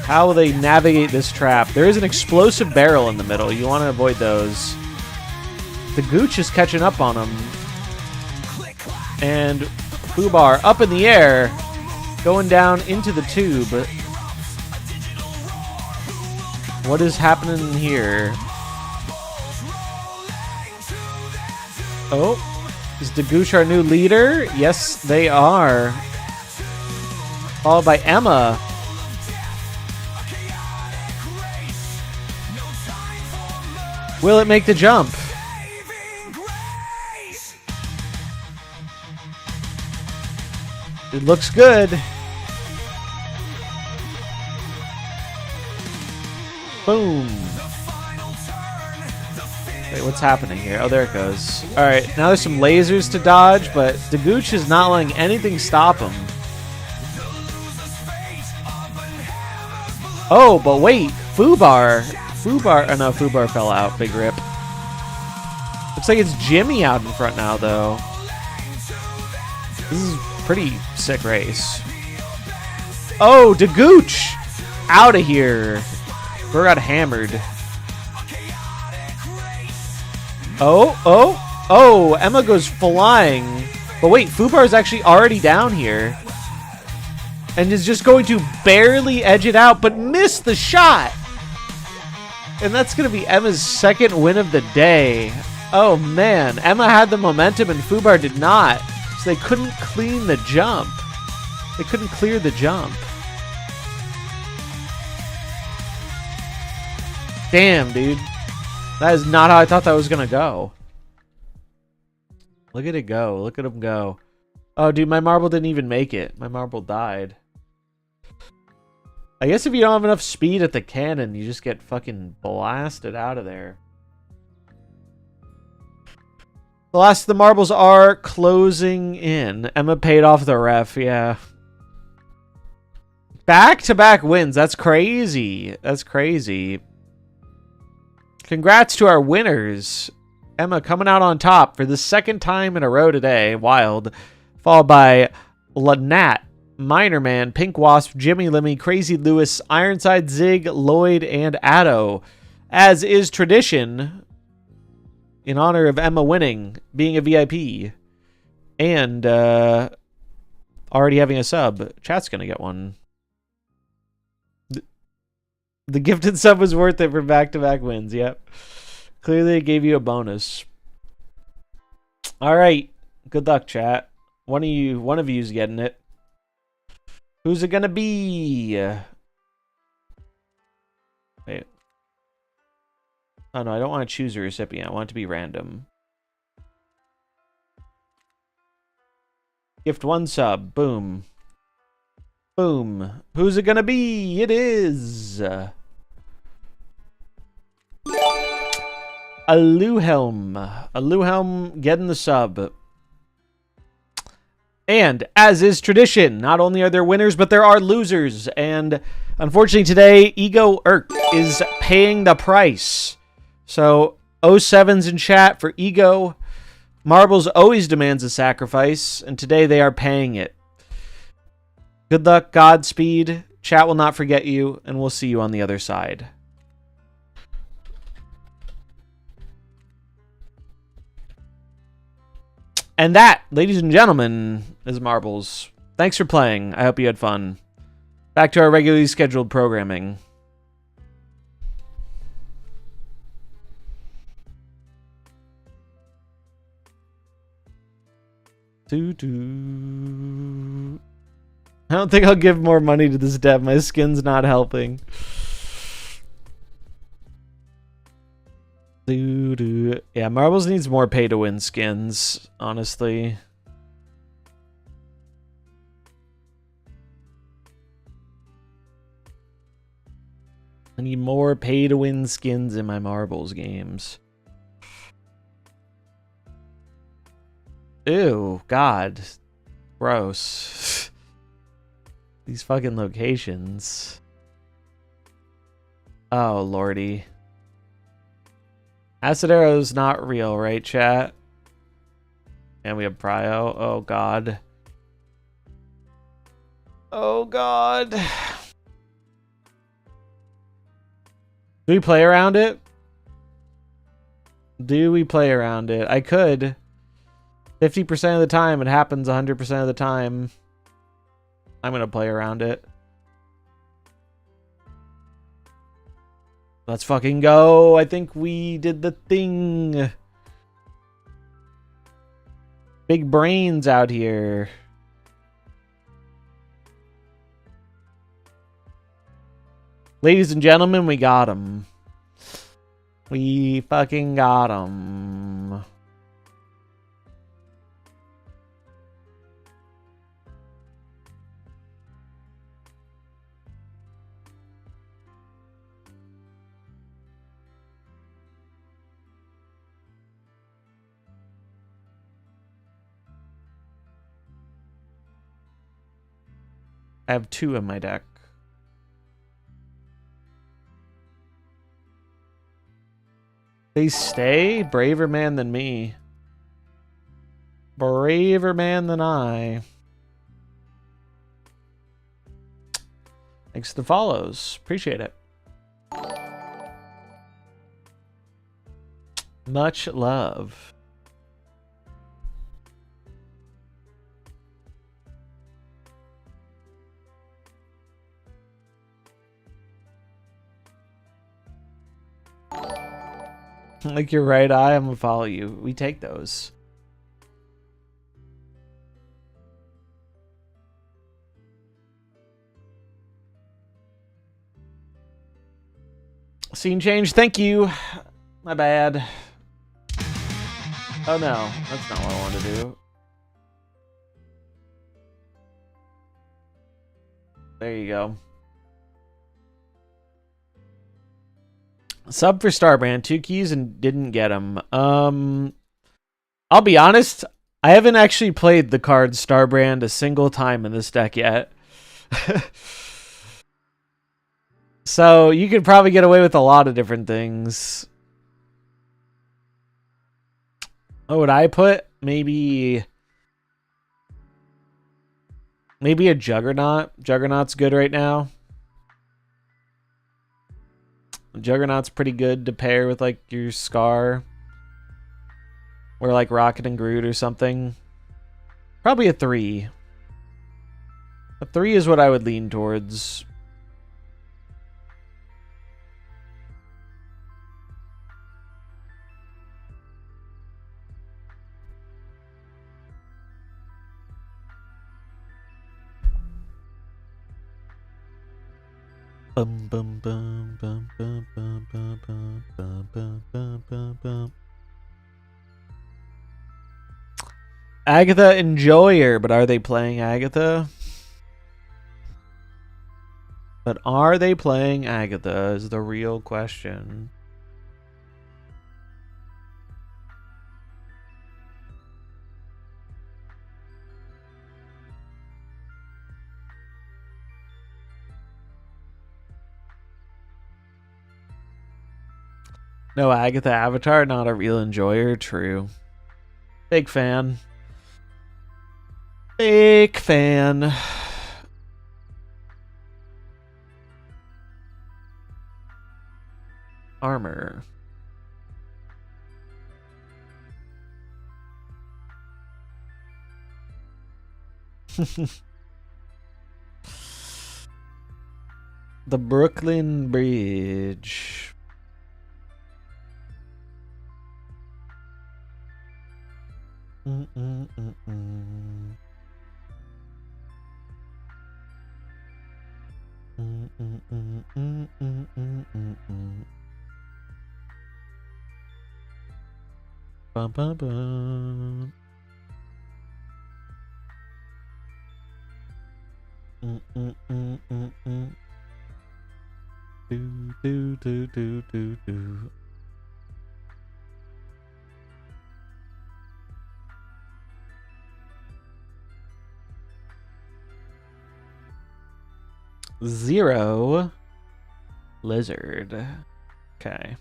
How will they navigate this trap? There is an explosive barrel in the middle. You want to avoid those. The Gooch is catching up on him. And Fubar up in the air, going down into the tube. What is happening here? Oh, is the Gooch our new leader? Yes, they are. Followed by Emma. Will it make the jump? It looks good. Boom. Wait, what's happening here? Oh, there it goes. Alright, now there's some lasers to dodge, but Dagooch is not letting anything stop him. Oh, but wait. Fubar. Oh no, Fubar fell out. Big rip. Looks like it's Jimmy out in front now, though. This is a pretty sick race. Oh, Dagooch! Out of here. Bro got hammered. Oh, Emma goes flying. But wait, Fubar is actually already down here. And is just going to barely edge it out, but miss the shot. And that's going to be Emma's second win of the day. Oh, man. Emma had the momentum and Fubar did not. So they couldn't clean the jump. They couldn't clear the jump. Damn, dude. That is not how I thought that was going to go. Look at it go. Look at him go. Oh, dude, my marble didn't even make it. My marble died. I guess if you don't have enough speed at the cannon, you just get fucking blasted out of there. The last of the marbles are closing in. Emma paid off the ref, yeah. Back-to-back wins. That's crazy. That's crazy. Congrats to our winners. Emma coming out on top for the second time in a row today. Wild. Followed by Lanat, Minor Man, Pink Wasp, Jimmy Limmy, Crazy Lewis, Ironside, Zig, Lloyd, and Addo. As is tradition, in honor of Emma winning, being a VIP, and already having a sub, chat's going to get one. The gifted sub was worth it for back-to-back wins, yep. Clearly it gave you a bonus. All right, good luck, chat. One of you's getting it. Who's it gonna be? Wait. Oh no, I don't want to choose a recipient. I want it to be random. Gift one sub. Boom. Boom. Who's it gonna be? It is Aluhelm. Aluhelm getting the sub. And, as is tradition, not only are there winners, but there are losers. And, unfortunately today, Ego Irk is paying the price. So, 07's in chat for Ego. Marbles always demands a sacrifice, and today they are paying it. Good luck, Godspeed. Chat will not forget you, and we'll see you on the other side. And that, ladies and gentlemen, is Marbles. Thanks for playing. I hope you had fun. Back to our regularly scheduled programming. Doo-doo. I don't think I'll give more money to this dev. My skin's not helping. Doo-doo. Yeah, Marbles needs more pay-to-win skins, honestly. I need more pay-to-win skins in my Marbles games. Ew, God. Gross. These fucking locations. Oh, lordy. Acid Arrow's not real, right, chat? And we have Prio. Oh, God. Oh, God. Do we play around it? Do we play around it? I could. 50% of the time, it happens 100% of the time. I'm going to play around it. Let's fucking go. I think we did the thing. Big brains out here. Ladies and gentlemen, we got him. We fucking got him. I have 2 in my deck. They stay? Braver man than me. Braver man than I. Thanks for the follows. Appreciate it. Much love. Like your right eye, I'm gonna follow you. We take those. Scene change, thank you. My bad. Oh no, that's not what I want to do. There you go. Sub for Starbrand, 2 keys and didn't get them. I'll be honest, I haven't actually played the card Starbrand a single time in this deck yet. So you could probably get away with a lot of different things. What would I put? Maybe a Juggernaut. Juggernaut's good right now. Juggernaut's pretty good to pair with like your Scar. Or like Rocket and Groot or something. Probably a 3. A 3 is what I would lean towards. Bum bum bum bum bum bum bum bum bum bum bum bum bum. Agatha Enjoyer, but are they playing Agatha? But are they playing Agatha is the real question. No Agatha Avatar, not a real enjoyer. True. Big fan. Big fan. Armor. The Brooklyn Bridge. Bum, bum, bum. Do. 0 lizard. Okay.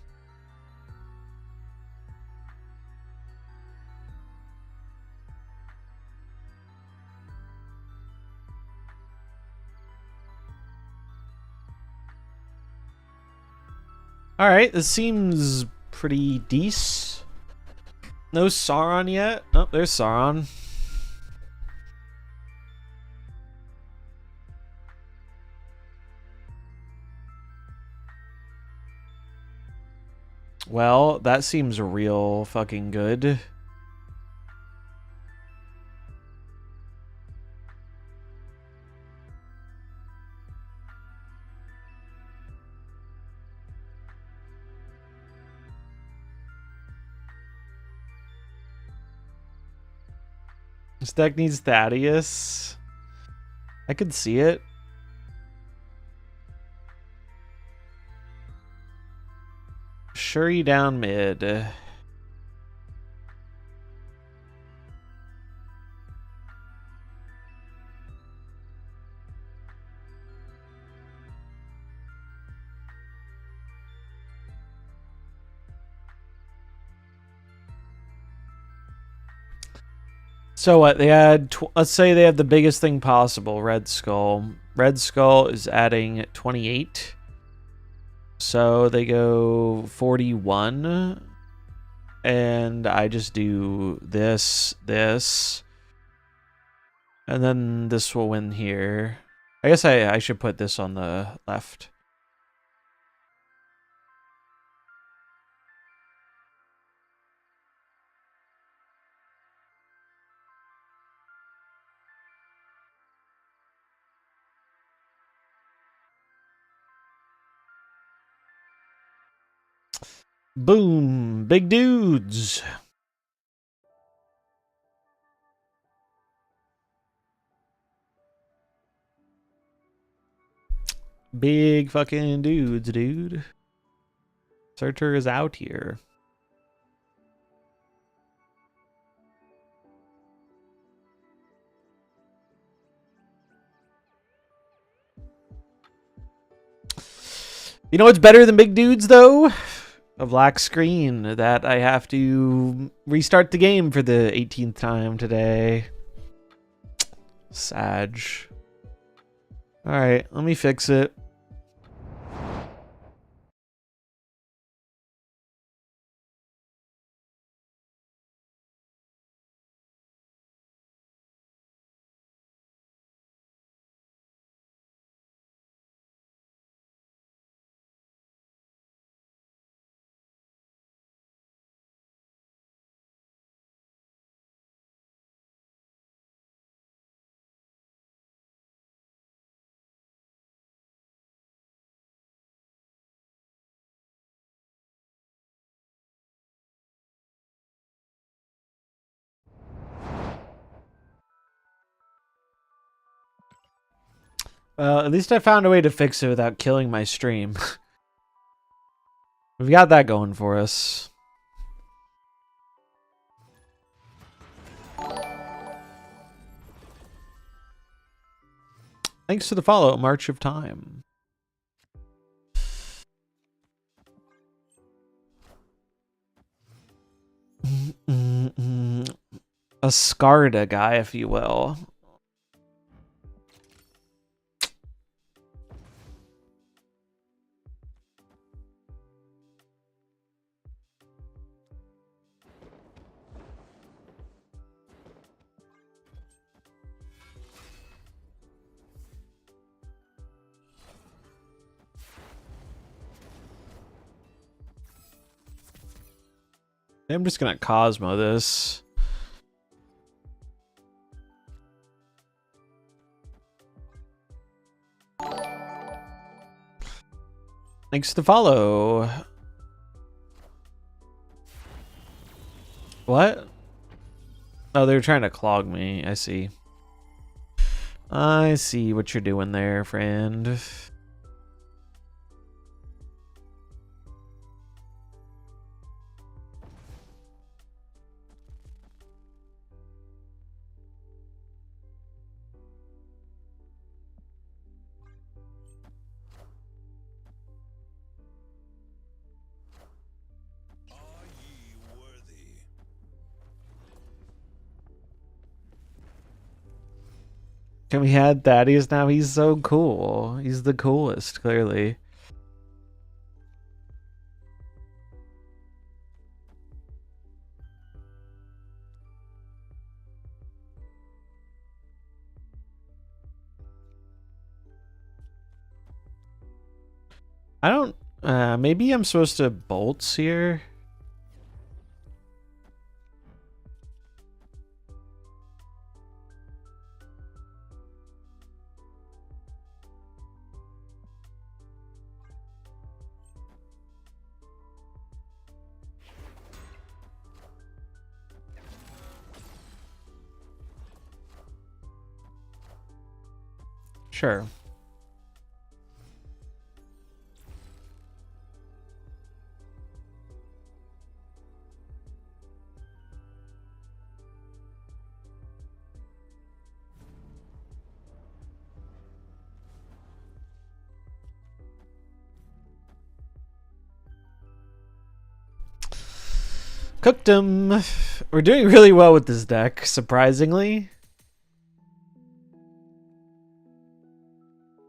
All right, this seems pretty decent. No Sauron yet. Oh, there's Sauron. Well, that seems real fucking good. This deck needs Thaddeus. I could see it. Shuri down mid. So what? They had, let's say they have the biggest thing possible, Red Skull. Red Skull is adding 28. So they go 41. And I just do this. And then this will win here. I guess I should put this on the left. Boom! Big dudes! Big fucking dudes, dude. Searcher is out here. You know what's better than big dudes, though? A black screen that I have to restart the game for the 18th time today. Sag. Alright, let me fix it. Well, at least I found a way to fix it without killing my stream. We've got that going for us. Thanks for the follow, March of Time. A Scarda guy, if you will. I'm just gonna Cosmo this. Thanks to follow. What? Oh, they're trying to clog me. I see. I see what you're doing there, friend. Are ye worthy? Can we add Thaddeus now? He's so cool. He's the coolest, clearly. I don't... maybe I'm supposed to bolts here? Sure. Cooked him. We're doing really well with this deck, surprisingly.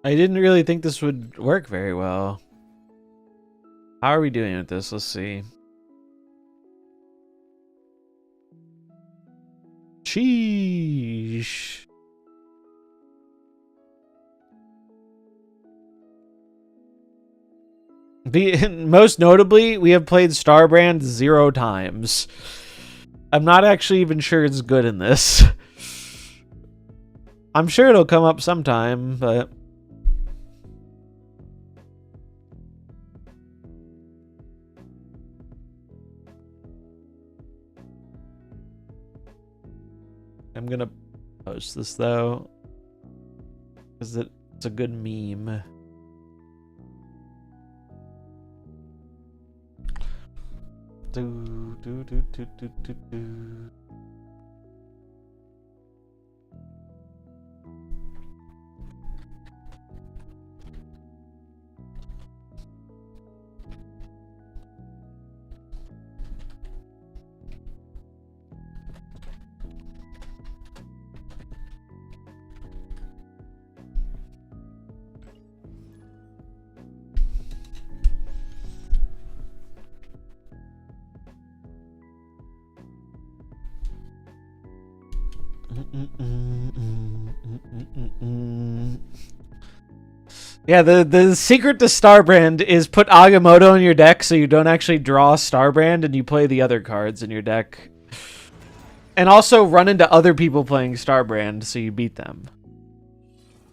I didn't really think this would work very well. How are we doing with this? Let's see. Sheesh. Most notably, we have played Starbrand 0 times. I'm not actually even sure it's good in this. I'm sure it'll come up sometime, but... I'm gonna post this though, because it's a good meme. Do, do, do, do, do, do, do. Yeah, the secret to Starbrand is put Agamotto in your deck so you don't actually draw Starbrand and you play the other cards in your deck. And also run into other people playing Starbrand so you beat them.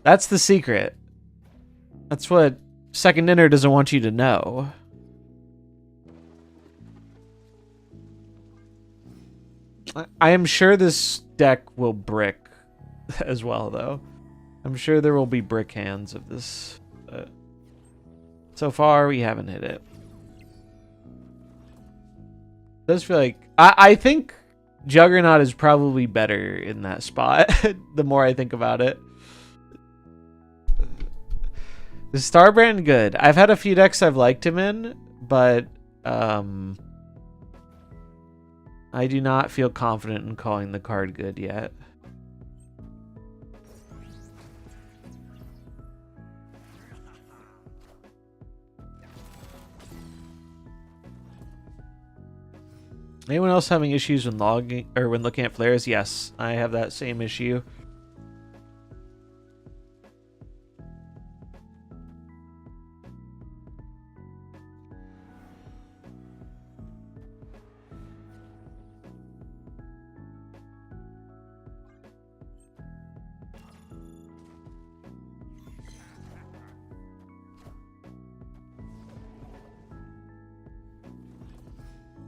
That's the secret. That's what Second Inner doesn't want you to know. I am sure this deck will brick as well, though. I'm sure there will be brick hands of this. So far, we haven't hit it. Does feel like... I think Juggernaut is probably better in that spot, the more I think about it. The Starbrand, good. I've had a few decks I've liked him in, but... I do not feel confident in calling the card good yet. Anyone else having issues when logging or when looking at flares? Yes, I have that same issue.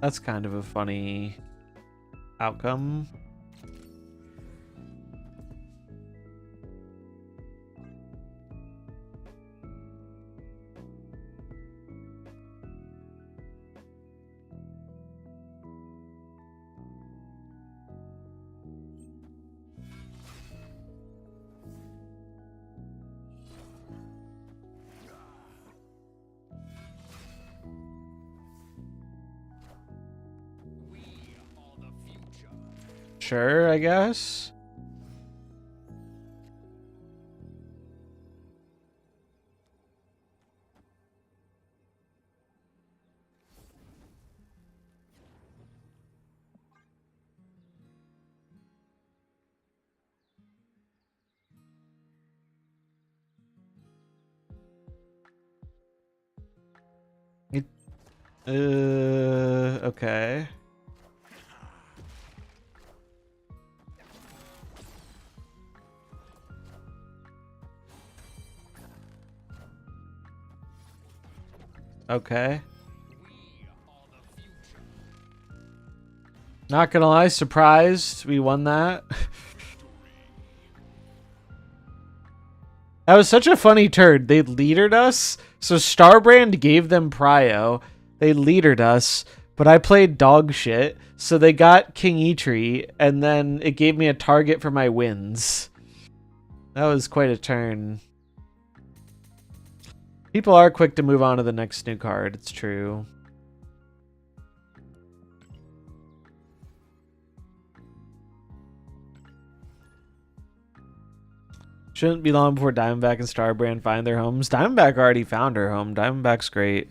That's kind of a funny outcome. We are the future. Sure, I guess. It, okay. Okay. We are the future. Not gonna lie, surprised we won that. That was such a funny turn. They leadered us, so Starbrand gave them prio. They leadered us, but I played dog shit, so they got King Eitri, and then it gave me a target for my wins. That was quite a turn. People are quick to move on to the next new card, it's true. Shouldn't be long before Diamondback and Starbrand find their homes. Diamondback already found her home. Diamondback's great.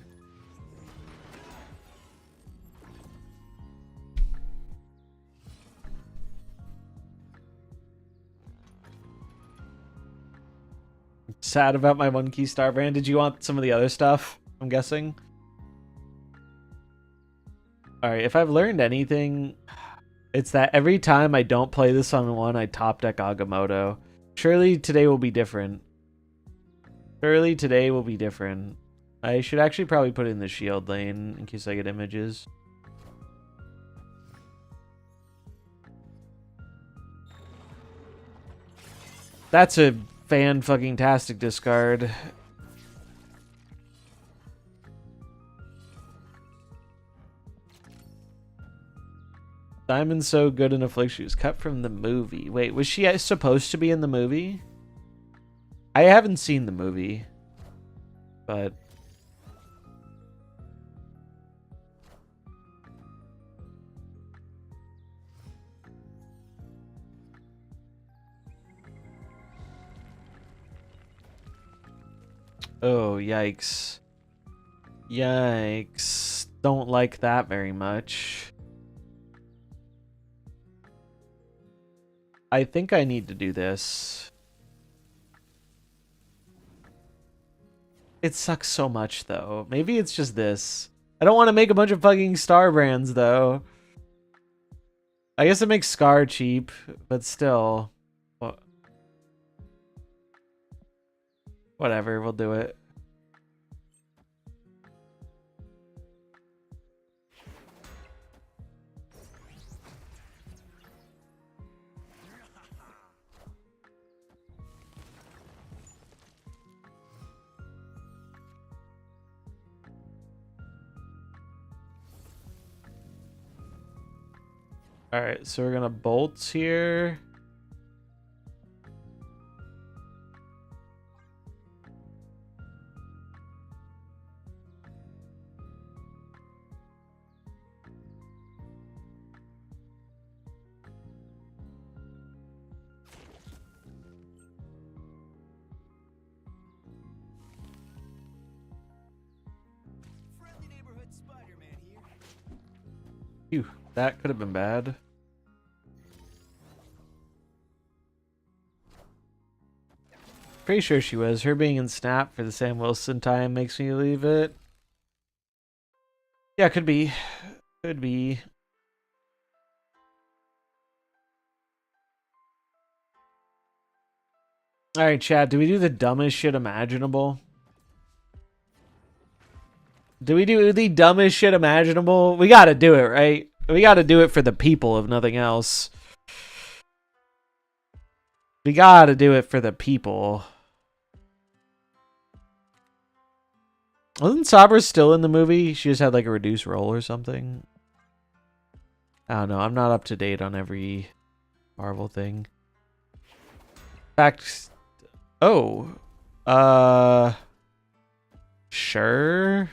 Sad about my one key Starbrand. Did you want some of the other stuff? I'm guessing. Alright, if I've learned anything, it's that every time I don't play this on one, I top deck Agamotto. Surely today will be different. Surely today will be different. I should actually probably put it in the shield lane in case I get images. That's a fan-fucking-tastic discard. Diamond's so good in Affliction. She was cut from the movie. Wait, was she supposed to be in the movie? I haven't seen the movie, but... Oh, yikes. Yikes. Don't like that very much. I think I need to do this. It sucks so much, though. Maybe it's just this. I don't want to make a bunch of fucking Starbrands, though. I guess it makes Scar cheap, but still. Whatever, we'll do it. Alright, so we're gonna bolt here. Friendly neighborhood Spider-Man here. Phew, that could have been bad. Pretty sure she was. Her being in Snap for the Sam Wilson time makes me leave it. Yeah, could be. Could be. Alright, Chad, do we do the dumbest shit imaginable? Do we do the dumbest shit imaginable? We gotta do it, right? We gotta do it for the people, if nothing else. We gotta do it for the people. Wasn't Sabra still in the movie? She just had like a reduced role or something. I don't know. I'm not up to date on every Marvel thing. In fact, oh, sure.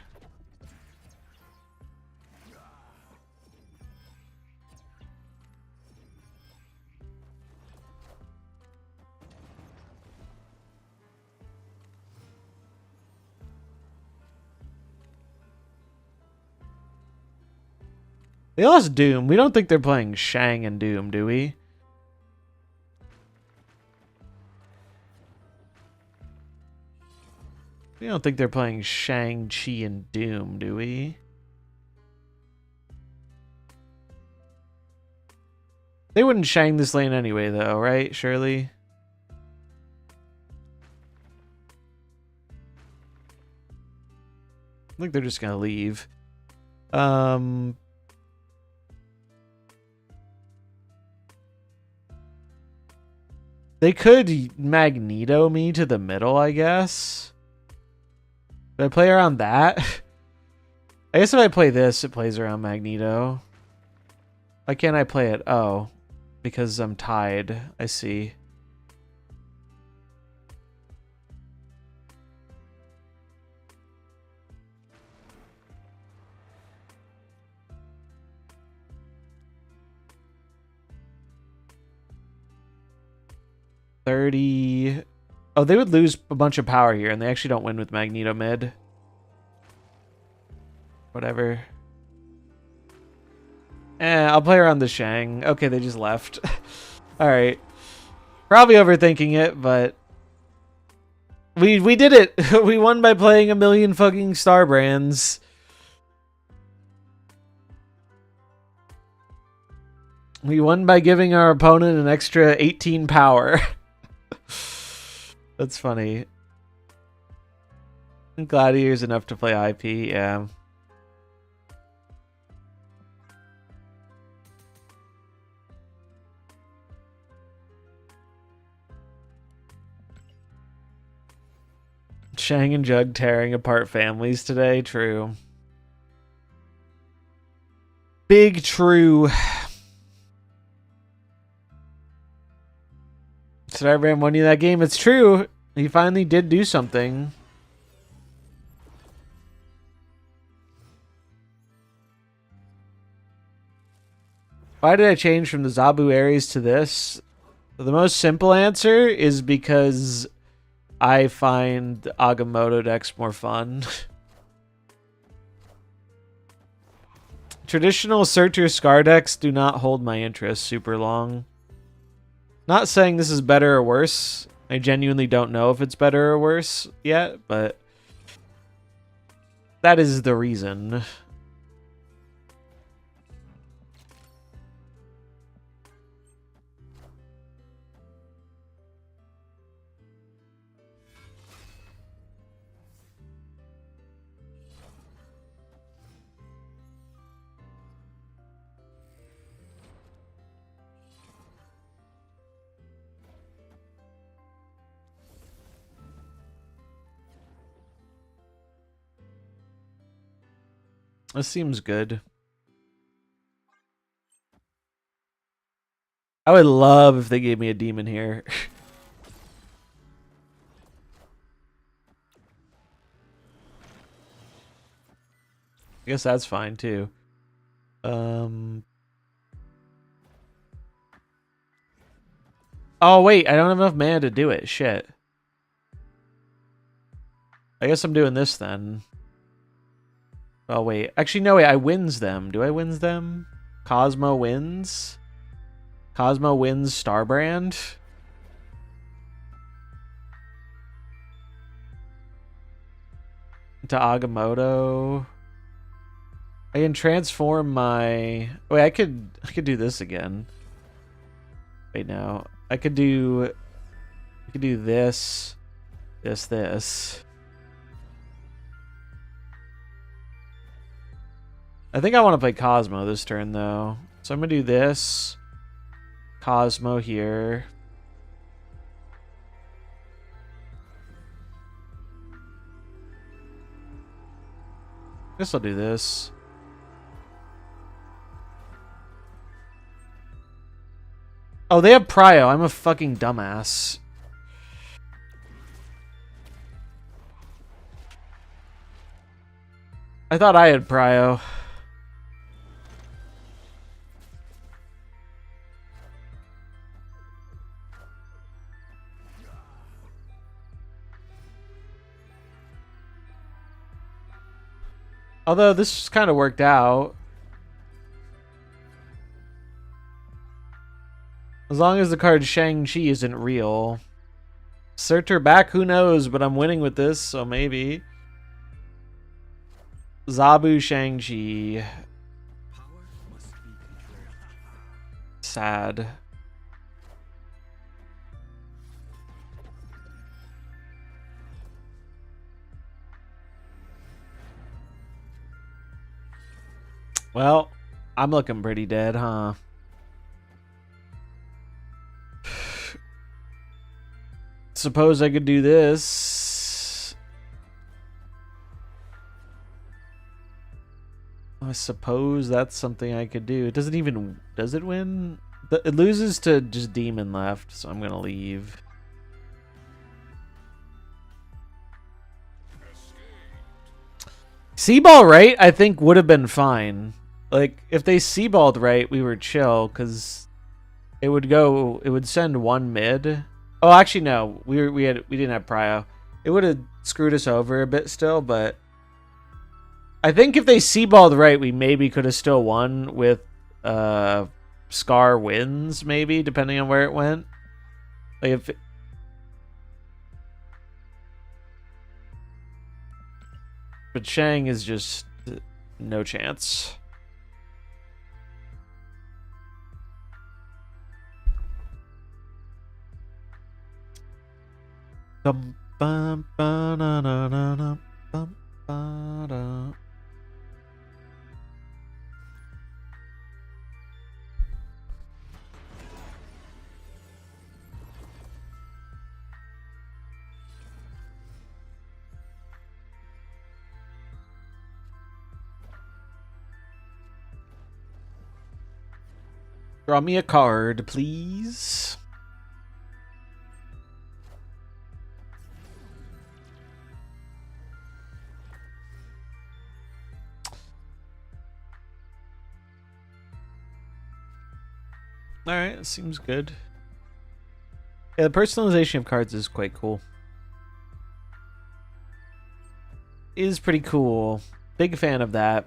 They lost Doom. We don't think they're playing Shang and Doom, do we? We don't think they're playing Shang-Chi and Doom, do we? They wouldn't Shang this lane anyway, though, right? Surely? I think they're just gonna leave. They could Magneto me to the middle, I guess. But I play around that. I guess if I play this, it plays around Magneto. Why can't I play it? Oh, because I'm tied. I see. $30. Oh, they would lose a bunch of power here, and they actually don't win with Magneto mid. Whatever. I'll play around the Shang. Okay, they just left. Alright. Probably overthinking it, but... We did it! We won by playing a million fucking Starbrands. We won by giving our opponent an extra 18 power. That's funny. Gladiator's enough to play IP, yeah. Shang and Jug tearing apart families today, true. Big true. Starbrand won you that game. It's true. He finally did do something. Why did I change from the Zabu Ares to this? The most simple answer is because I find Agamotto decks more fun. Traditional Searcher Scar decks do not hold my interest super long. Not saying this is better or worse. I genuinely don't know if it's better or worse yet, but that is the reason. This seems good. I would love if they gave me a demon here. I guess that's fine too. Oh wait, I don't have enough mana to do it. Shit. I guess I'm doing this then. Oh wait, actually no wait, I wins them. Do I wins them? Cosmo wins? Cosmo wins Starbrand? To Agamotto. I can transform my... Wait, I could do this again. Wait, no. I could do this. This. I think I want to play Cosmo this turn, though. So I'm going to do this. Cosmo here. Guess I'll do this. Oh, they have Prio. I'm a fucking dumbass. I thought I had Prio. Although this kind of worked out. As long as the card Shang-Chi isn't real. Search her back, who knows, but I'm winning with this, so maybe. Zabu Shang-Chi. Sad. Well, I'm looking pretty dead, huh? Suppose I could do this. I suppose that's something I could do. It doesn't even... Does it win? It loses to just Demon left, so I'm going to leave. Seaball right, I think would have been fine. Like, if they Seaballed right, we were chill, because it would go... It would send one mid... Oh, actually, no. We didn't have Prio. It would have screwed us over a bit still, but I think if they Seaballed right, we maybe could have still won with Scar wins, maybe, depending on where it went. Like if but Shang is just no chance. Bum, bum, ba, na, na, na, na, bum, ba, da. Draw me a card, please. Alright, seems good. Yeah, the personalization of cards is quite cool. Is pretty cool. Big fan of that.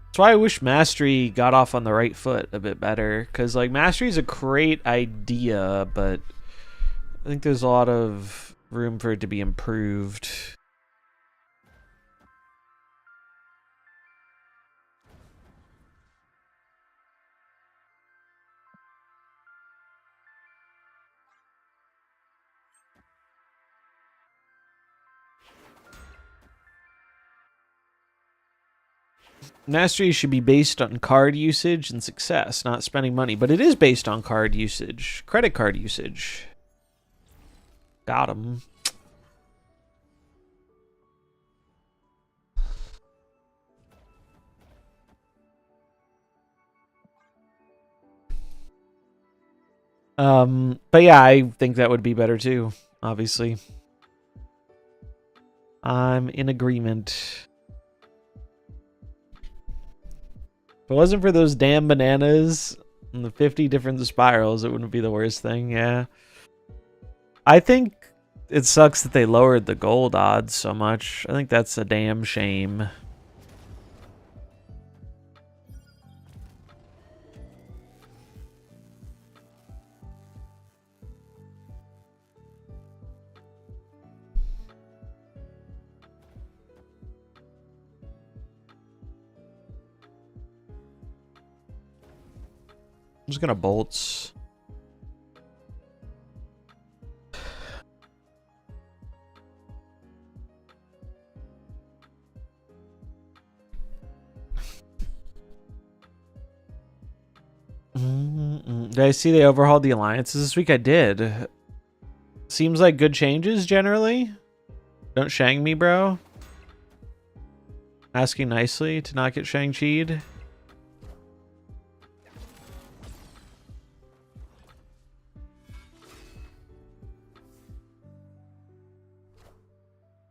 That's why I wish Mastery got off on the right foot a bit better. Because, like, Mastery is a great idea, but I think there's a lot of room for it to be improved. Mastery should be based on card usage and success, not spending money. But it is based on card usage. Credit card usage. Got him. But yeah, I think that would be better too, obviously. I'm in agreement. If it wasn't for those damn bananas and the 50 different spirals, it wouldn't be the worst thing, yeah. I think it sucks that they lowered the gold odds so much. I think that's a damn shame. I'm just gonna bolts. Did I see they overhauled the alliances this week? I did. Seems like good changes generally. Don't shang me, bro. Asking nicely to not get Shang-Chi'd.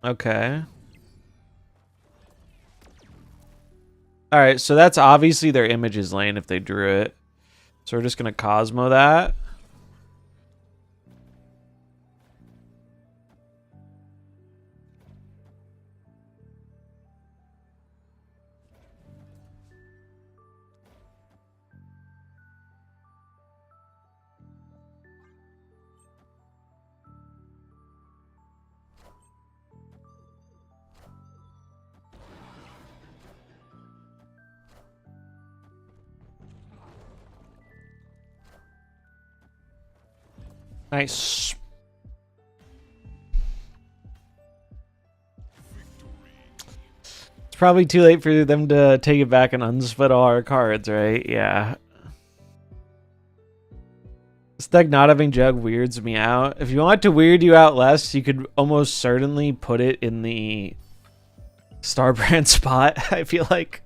Okay. Alright, so that's obviously their images lane if they drew it. So we're just gonna Cosmo that. Nice. It's probably too late for them to take it back and unsplit all our cards, right? Yeah. This deck not having Jug weirds me out. If you want to weird you out less, you could almost certainly put it in the Starbrand spot, I feel like.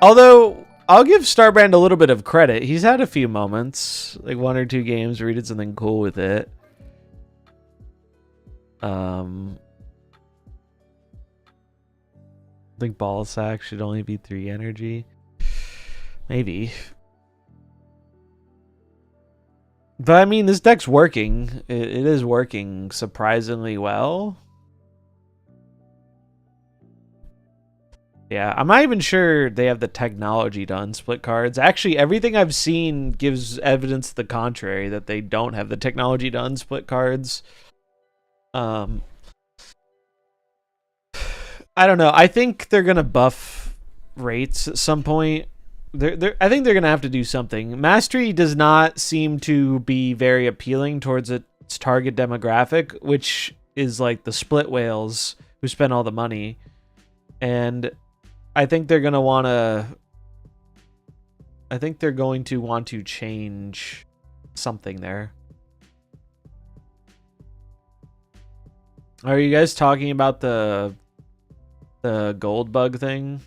Although, I'll give Starbrand a little bit of credit. He's had a few moments, like 1 or 2 games where he did something cool with it. I think Ball Sack should only be 3 energy. Maybe. But I mean, this deck's working. It is working surprisingly well. Yeah, I'm not even sure they have the technology to unsplit cards. Actually, everything I've seen gives evidence to the contrary, that they don't have the technology to unsplit cards. I don't know. I think they're going to buff rates at some point. I think they're going to have to do something. Mastery does not seem to be very appealing towards its target demographic, which is like the split whales who spend all the money. And I think they're going to want to... I think they're going to want to change something there. Are you guys talking about the gold bug thing?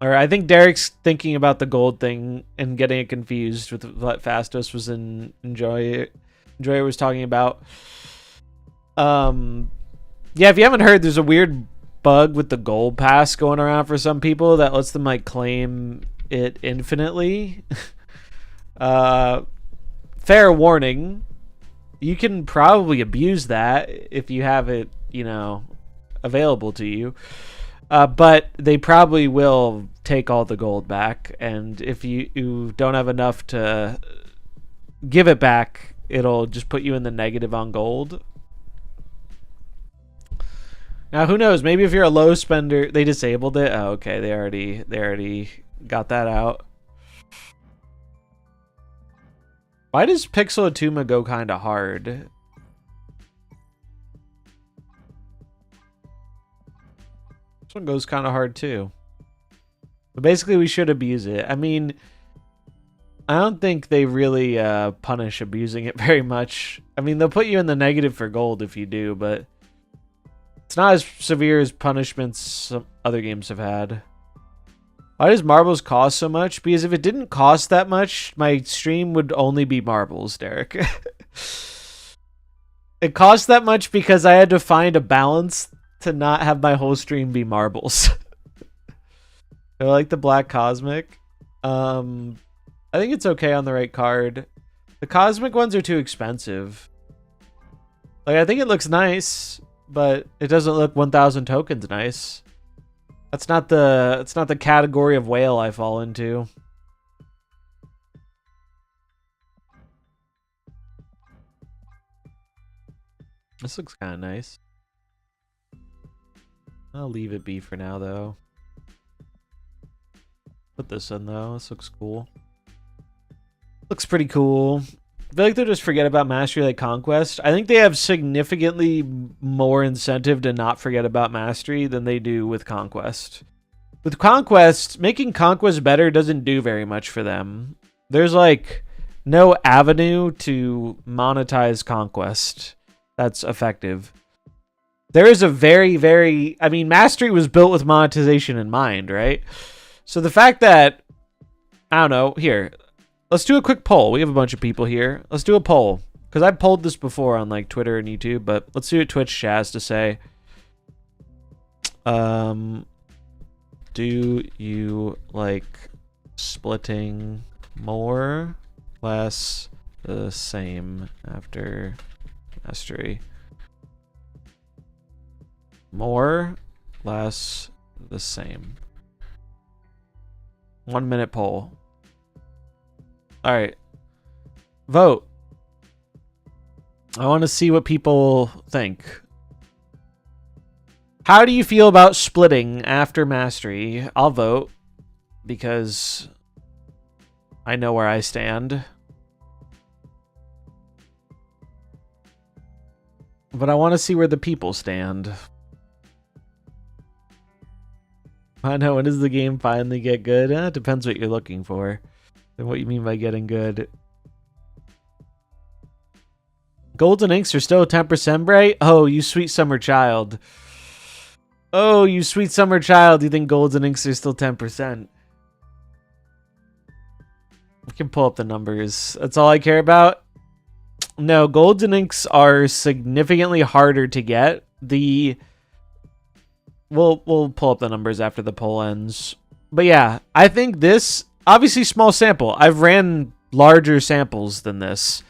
Or I think Derek's thinking about the gold thing and getting it confused with what Fastos was in Enjoy was talking about. Yeah, if you haven't heard, there's a weird bug with the gold pass going around for some people that lets them like claim it infinitely. Fair warning, you can probably abuse that if you have it, you know, available to you. But they probably will take all the gold back, and if you don't have enough to give it back, it'll just put you in the negative on gold. Now, who knows? Maybe if you're a low spender, they disabled it. Oh, okay, they already got that out. Why does Pixel Atuma go kind of hard? This one goes kind of hard too. But basically, we should abuse it. I mean, I don't think they really punish abusing it very much. I mean, they'll put you in the negative for gold if you do, but it's not as severe as punishments some other games have had. Why does marbles cost so much? Because if it didn't cost that much, my stream would only be marbles, Derek. It cost that much because I had to find a balance to not have my whole stream be marbles. I like the black cosmic. I think it's okay on the right card. The cosmic ones are too expensive. Like, I think it looks nice, but it doesn't look 1,000 tokens nice. That's not the category of whale I fall into. This looks kind of nice. I'll leave it be for now, though. Put this in, though. This looks cool. Looks pretty cool. I feel like they'll just forget about Mastery like Conquest. I think they have significantly more incentive to not forget about Mastery than they do with Conquest. With Conquest, making Conquest better doesn't do very much for them. There's like no avenue to monetize Conquest that's effective. There is a very, I mean, Mastery was built with monetization in mind, right? So the fact that, I don't know, here, let's do a quick poll. We have a bunch of people here. Let's do a poll. Because I've polled this before on like Twitter and YouTube, but let's see what Twitch has to say. Do you like splitting more, less, the same after Mastery? More, less, the same. 1 minute poll. All right. Vote. I want to see what people think. How do you feel about splitting after Mastery? I'll vote because I know where I stand. But I want to see where the people stand. I know, when does the game finally get good? It depends what you're looking for and what you mean by getting good. Golden inks are still 10% bright? Oh, you sweet summer child. Oh, you sweet summer child. You think golden inks are still 10%? I can pull up the numbers. That's all I care about. No, golden inks are significantly harder to get. We'll pull up the numbers after the poll ends. But yeah, I think this, obviously small sample. I've ran larger samples than this.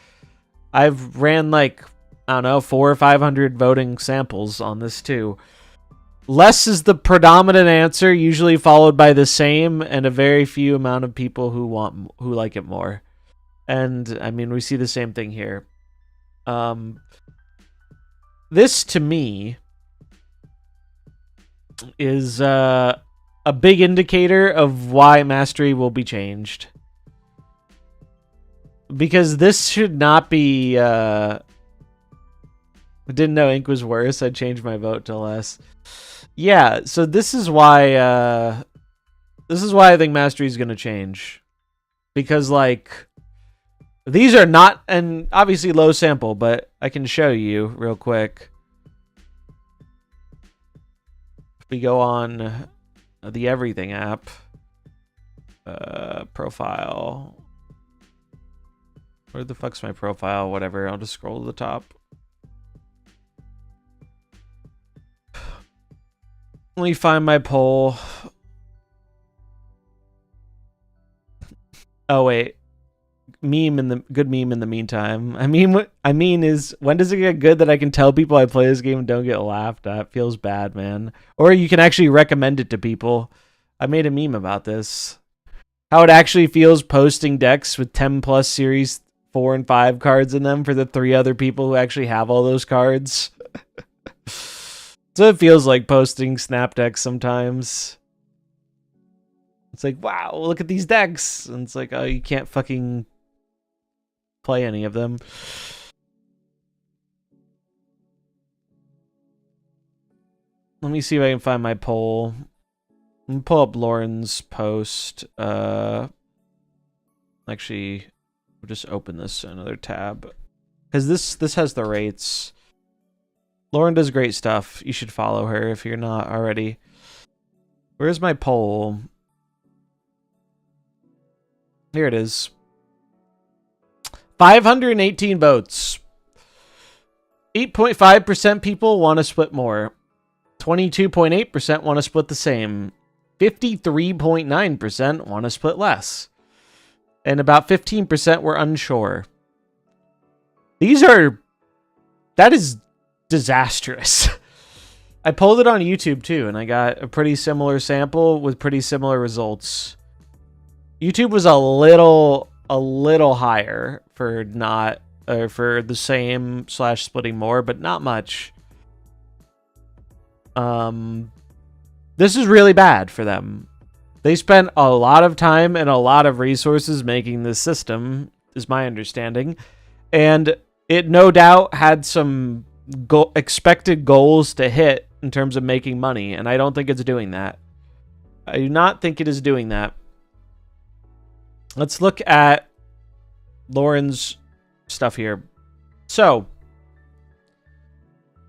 I've ran like, I don't know, 400 or 500 voting samples on this too. Less is the predominant answer, usually followed by the same and a very few amount of people who like it more. And I mean, we see the same thing here. This to me is a big indicator of why Mastery will be changed. Because this should not be... I didn't know ink was worse. I'd change my vote to less. Yeah, so this is why I think Mastery is going to change. Because, like, these are not... And obviously low sample, but I can show you real quick. If we go on the Everything app, profile. Where the fuck's my profile? Whatever. I'll just scroll to the top. Let me find my poll. Oh wait. Good meme in the meantime. I mean is, when does it get good that I can tell people I play this game and don't get laughed at? Feels bad, man. Or you can actually recommend it to people. I made a meme about this. How it actually feels posting decks with 10 plus series 4 and 5 cards in them for the 3 other people who actually have all those cards. So it feels like posting Snap decks sometimes. It's like, wow, look at these decks. And it's like, oh, you can't fucking play any of them. Let me see if I can find my poll. I'm gonna pull up Lauren's post. Actually, we'll just open this in another tab. Because this has the rates. Lauren does great stuff. You should follow her if you're not already. Where's my poll? Here it is. 518 votes. 8.5% people want to split more. 22.8% want to split the same. 53.9% want to split less. And about 15% were unsure. That is disastrous. I pulled it on YouTube too, and I got a pretty similar sample with pretty similar results. YouTube was a little higher for for the same / splitting more, but not much. This is really bad for them. They spent a lot of time and a lot of resources making this system, is my understanding, and it no doubt had some expected goals to hit in terms of making money, and I don't think it's doing that. I do not think it is doing that. Let's look at Lauren's stuff here. So,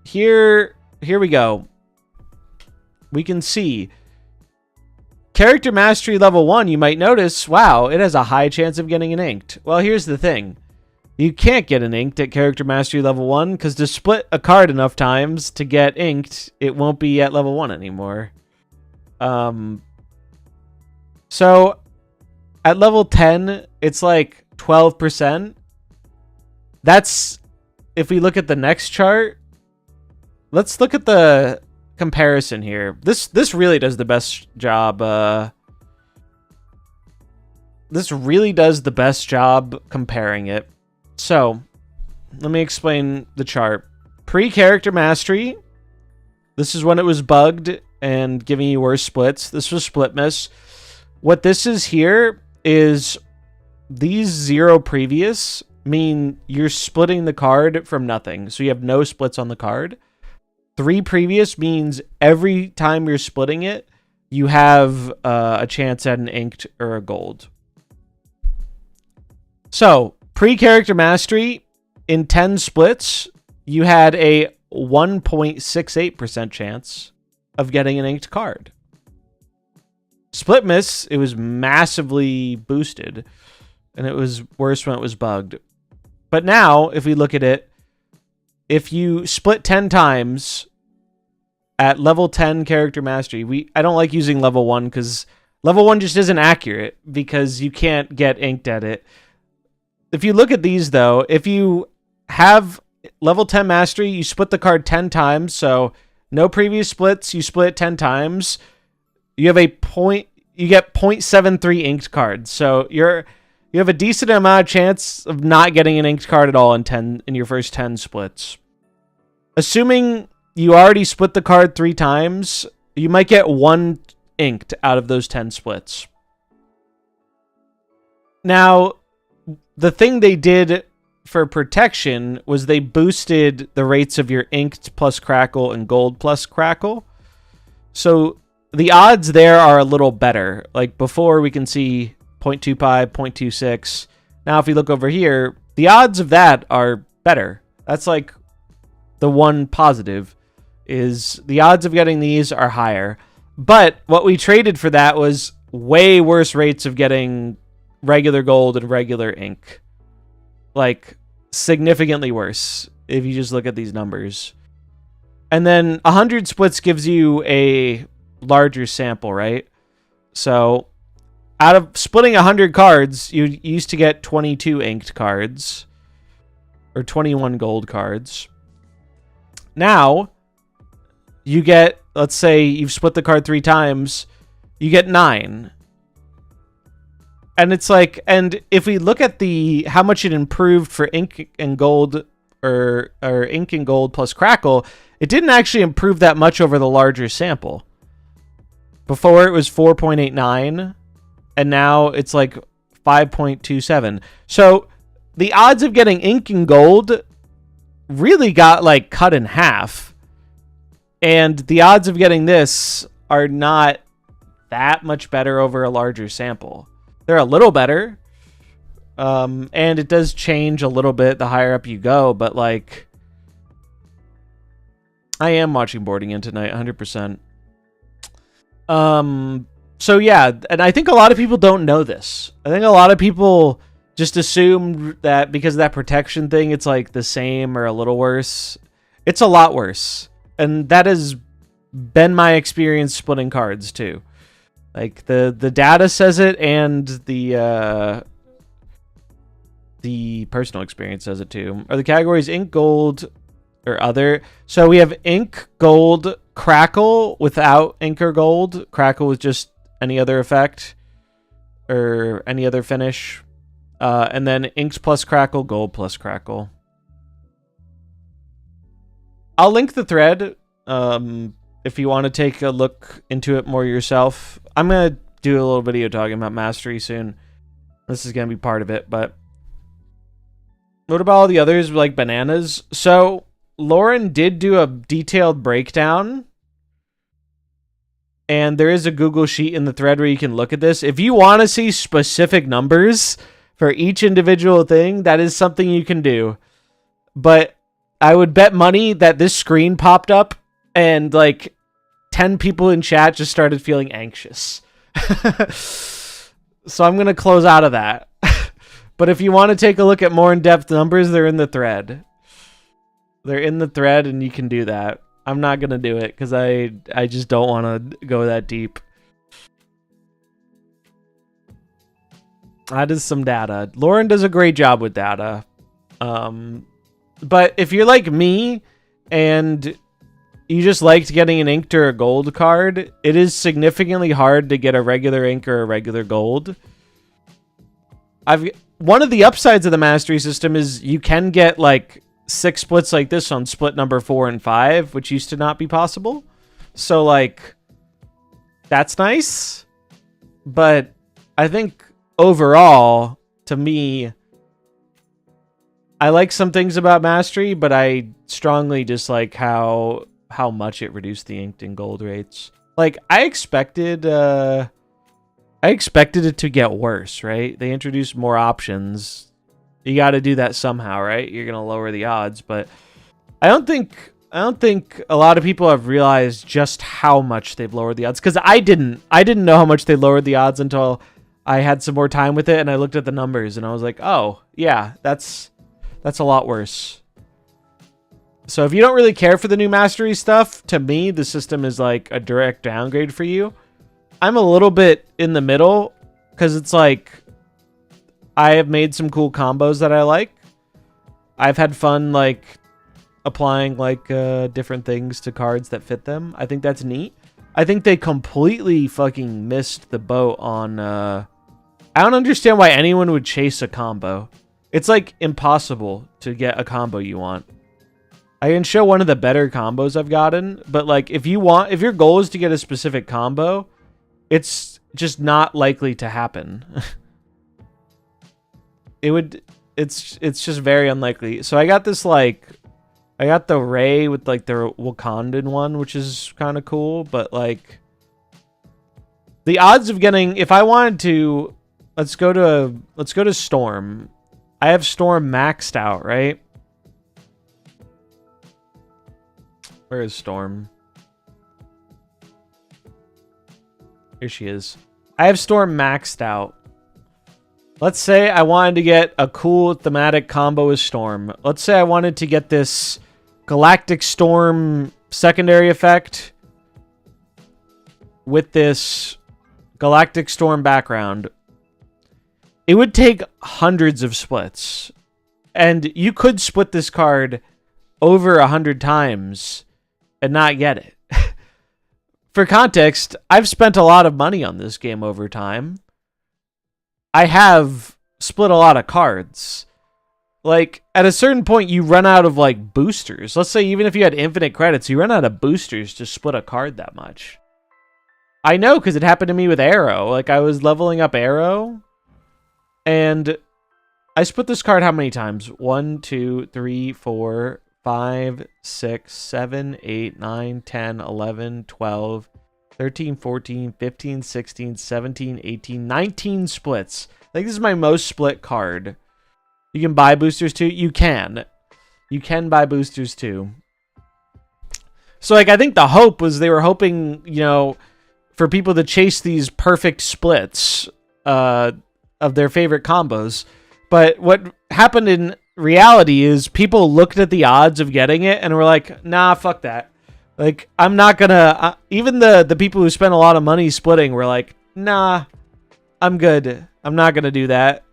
here we go. We can see character mastery level 1, you might notice, wow, it has a high chance of getting an inked. Well, here's the thing. You can't get an inked at character mastery level 1 because to split a card enough times to get inked, it won't be at level 1 anymore. So at level 10, it's like 12%. That's, if we look at the next chart, let's look at the comparison here. This really does the best job. This really does the best job comparing it. So, let me explain the chart. Pre-character mastery, this is when it was bugged and giving you worse splits. This was split miss. What this is here is these 0 previous mean you're splitting the card from nothing. So you have no splits on the card. 3 previous means every time you're splitting it, you have a chance at an inked or a gold. So, pre-character mastery, in 10 splits, you had a 1.68% chance of getting an inked card. Split miss, it was massively boosted, and it was worse when it was bugged. But now, if we look at it, if you split 10 times at level 10 character mastery, I don't like using level 1 because level 1 just isn't accurate because you can't get inked at it. If you look at these, though, if you have level 10 mastery, you split the card 10 times, so no previous splits, you split it 10 times, you have you get 0.73 inked cards. So you have a decent amount of chance of not getting an inked card at all in your first 10 splits. Assuming you already split the card 3 times, you might get 1 inked out of those 10 splits. Now, the thing they did for protection was they boosted the rates of your inked plus crackle and gold plus crackle. So the odds there are a little better. Like before, we can see 0.25, 0.26. Now, if we look over here, the odds of that are better. That's like the one positive, is the odds of getting these are higher. But what we traded for that was way worse rates of getting regular gold and regular ink. Like, significantly worse if you just look at these numbers. And then 100 splits gives you a larger sample, right? So out of splitting 100 cards, you used to get 22 inked cards or 21 gold cards. Now you get, let's say you've split the card 3 times, you get 9. And it's like, and if we look at how much it improved for ink and gold, or ink and gold plus crackle, it didn't actually improve that much over the larger sample. Before it was 4.89, and now it's like 5.27. So the odds of getting ink and gold really got like cut in half. And the odds of getting this are not that much better over a larger sample. They're a little better. And it does change a little bit the higher up you go, but like, I am watching Boarding In tonight, 100%. So yeah, and I think a lot of people don't know this. I think a lot of people just assume that because of that protection thing, it's like the same or a little worse. It's a lot worse. And that has been my experience splitting cards too. Like the data says it, and the personal experience says it too. Are the categories ink, gold, or other? So we have ink, gold, crackle without ink or gold. Crackle with just any other effect or any other finish. And then inks plus crackle, gold plus crackle. I'll link the thread if you want to take a look into it more yourself. I'm going to do a little video talking about mastery soon. This is going to be part of it, but what about all the others like bananas? So Lauren did do a detailed breakdown and there is a Google Sheet in the thread where you can look at this. If you want to see specific numbers for each individual thing, that is something you can do. But I would bet money that this screen popped up and like 10 people in chat just started feeling anxious. So I'm going to close out of that. But if you want to take a look at more in-depth numbers, they're in the thread. They're in the thread and you can do that. I'm not going to do it because I just don't want to go that deep. That is some data. Lauren does a great job with data. But if you're like me and you just liked getting an inked or a gold card, it is significantly hard to get a regular ink or a regular gold. One of the upsides of the mastery system is you can get like 6 splits like this on split number 4 and 5, which used to not be possible. So like, that's nice. But I think overall, to me, I like some things about mastery, but I strongly dislike how much it reduced the inked and gold rates. Like, I expected it to get worse, right? They introduced more options. You got to do that somehow, right? You're gonna lower the odds, but I don't think a lot of people have realized just how much they've lowered the odds. Because I didn't know how much they lowered the odds until I had some more time with it, and I looked at the numbers, and I was like, oh yeah, that's a lot worse. So if you don't really care for the new mastery stuff, to me, the system is like a direct downgrade for you. I'm a little bit in the middle because it's like I have made some cool combos that I like. I've had fun like applying like different things to cards that fit them. I think that's neat. I think they completely fucking missed the boat on I don't understand why anyone would chase a combo. It's like impossible to get a combo you want. I can show one of the better combos I've gotten, but like if your goal is to get a specific combo, it's just not likely to happen. It's just very unlikely. So I got this like, I got the Ray with like the Wakandan one, which is kind of cool, but like the odds of getting, if I wanted to, let's go to Storm. I have Storm maxed out, right? Where is Storm? Here she is. I have Storm maxed out. Let's say I wanted to get a cool thematic combo with Storm. Let's say I wanted to get this Galactic Storm secondary effect with this Galactic Storm background. It would take hundreds of splits. And you could split this card over 100 times and not get it. For context, I've spent a lot of money on this game over time. I have split a lot of cards. Like, at a certain point, you run out of, like, boosters. Let's say even if you had infinite credits, you run out of boosters to split a card that much. I know, because it happened to me with Arrow. Like, I was leveling up Arrow, and I split this card how many times? 1, 2, 3, 4, 5, 6, 7, 8, 9, 10, 11, 12, 13, 14, 15, 16, 17, 18, 19 splits. Like, this is my most split card. You can buy boosters too? You can. You can buy boosters too. So, like, I think the hope was they were hoping, you know, for people to chase these perfect splits of their favorite combos. But what happened in reality is people looked at the odds of getting it and were like, nah, fuck that. Like, I'm not gonna... even the people who spent a lot of money splitting were like, nah, I'm good. I'm not gonna do that.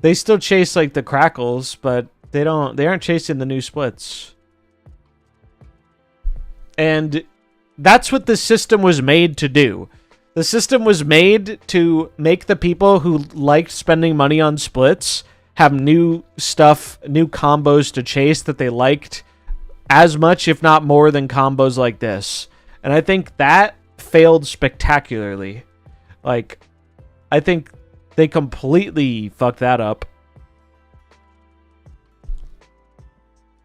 They still chase, like, the crackles, but they aren't chasing the new splits. And that's what the system was made to do. The system was made to make the people who liked spending money on splits have new stuff, new combos to chase that they liked as much, if not more, than combos like this. And I think that failed spectacularly. Like, I think they completely fucked that up.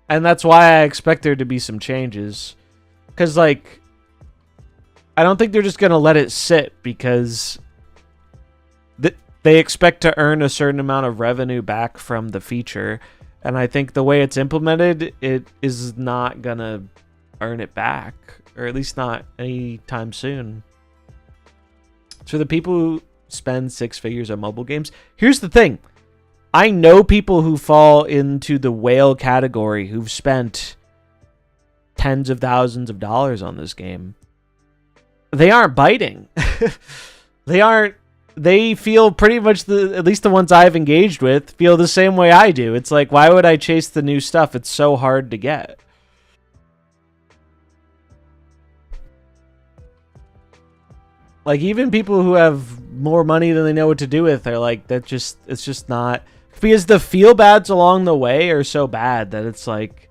And that's why I expect there to be some changes. Because, like, I don't think they're just gonna let it sit because they expect to earn a certain amount of revenue back from the feature, and I think the way it's implemented, it is not gonna earn it back, or at least not anytime soon. So the people who spend 6 figures on mobile games, here's the thing. I know people who fall into the whale category who've spent tens of thousands of dollars on this game. They aren't biting. They feel pretty much, at least the ones I've engaged with, feel the same way I do. It's like, why would I chase the new stuff? It's so hard to get. Like, even people who have more money than they know what to do with are like, it's just not, because the feel bads along the way are so bad that it's like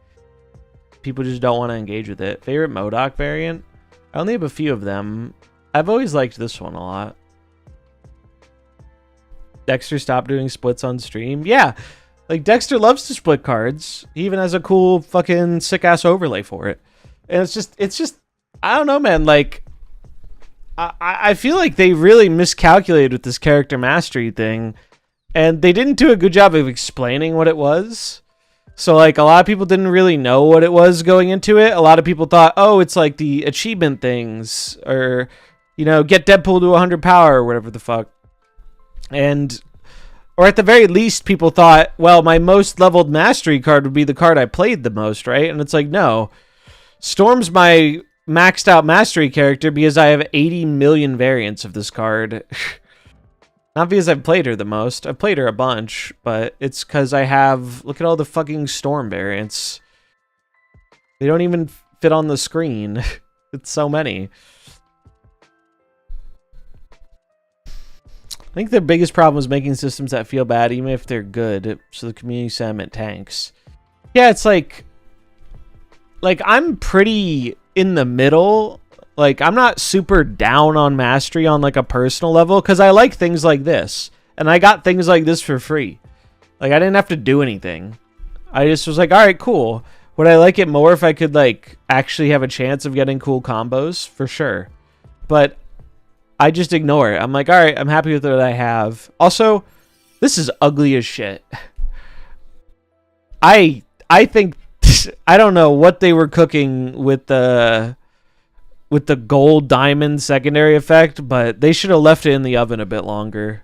people just don't want to engage with it. Favorite MODOK variant? I only have a few of them. I've always liked this one a lot. Dexter stopped doing splits on stream. Yeah, like Dexter loves to split cards. He even has a cool fucking sick ass overlay for it. And it's just I don't know, man. Like I feel like they really miscalculated with this character mastery thing, and they didn't do a good job of explaining what it was. So like a lot of people didn't really know what it was going into it. A lot of people thought, oh, it's like the achievement things, or you know, get Deadpool to 100 power or whatever the fuck. And, or at the very least, people thought, well, my most leveled mastery card would be the card I played the most, right? And it's like, no. Storm's my maxed out mastery character because I have 80 million variants of this card. Not because I've played her the most. I've played her a bunch, but it's because I have, look at all the fucking Storm variants. They don't even fit on the screen. It's so many. I think their biggest problem is making systems that feel bad, even if they're good, so the community sentiment tanks. Yeah, it's like I'm pretty in the middle. Like, I'm not super down on mastery on like a personal level, because I like things like this, and I got things like this for free. Like, I didn't have to do anything. I just was like, all right, cool. Would I like it more if I could like actually have a chance of getting cool combos? For sure. But I just ignore it. I'm like, all right, I'm happy with what I have. Also, this is ugly as shit. I think I don't know what they were cooking with the gold diamond secondary effect, but they should have left it in the oven a bit longer.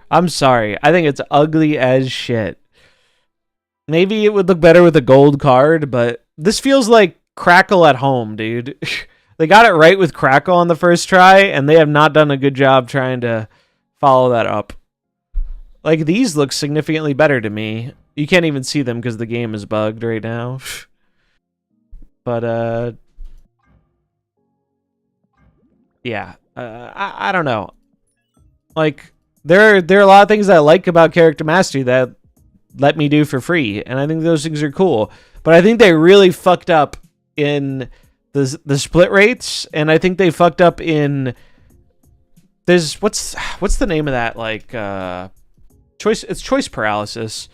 I'm sorry. I think it's ugly as shit. Maybe it would look better with a gold card, but this feels like Crackle at home, dude. They got it right with Crackle on the first try, and they have not done a good job trying to follow that up. Like, these look significantly better to me. You can't even see them because the game is bugged right now. But, yeah. I don't know. Like, there are a lot of things that I like about Character Mastery that let me do for free, and I think those things are cool. But I think they really fucked up in the split rates, and I think they fucked up in there's what's the name of that, like choice paralysis.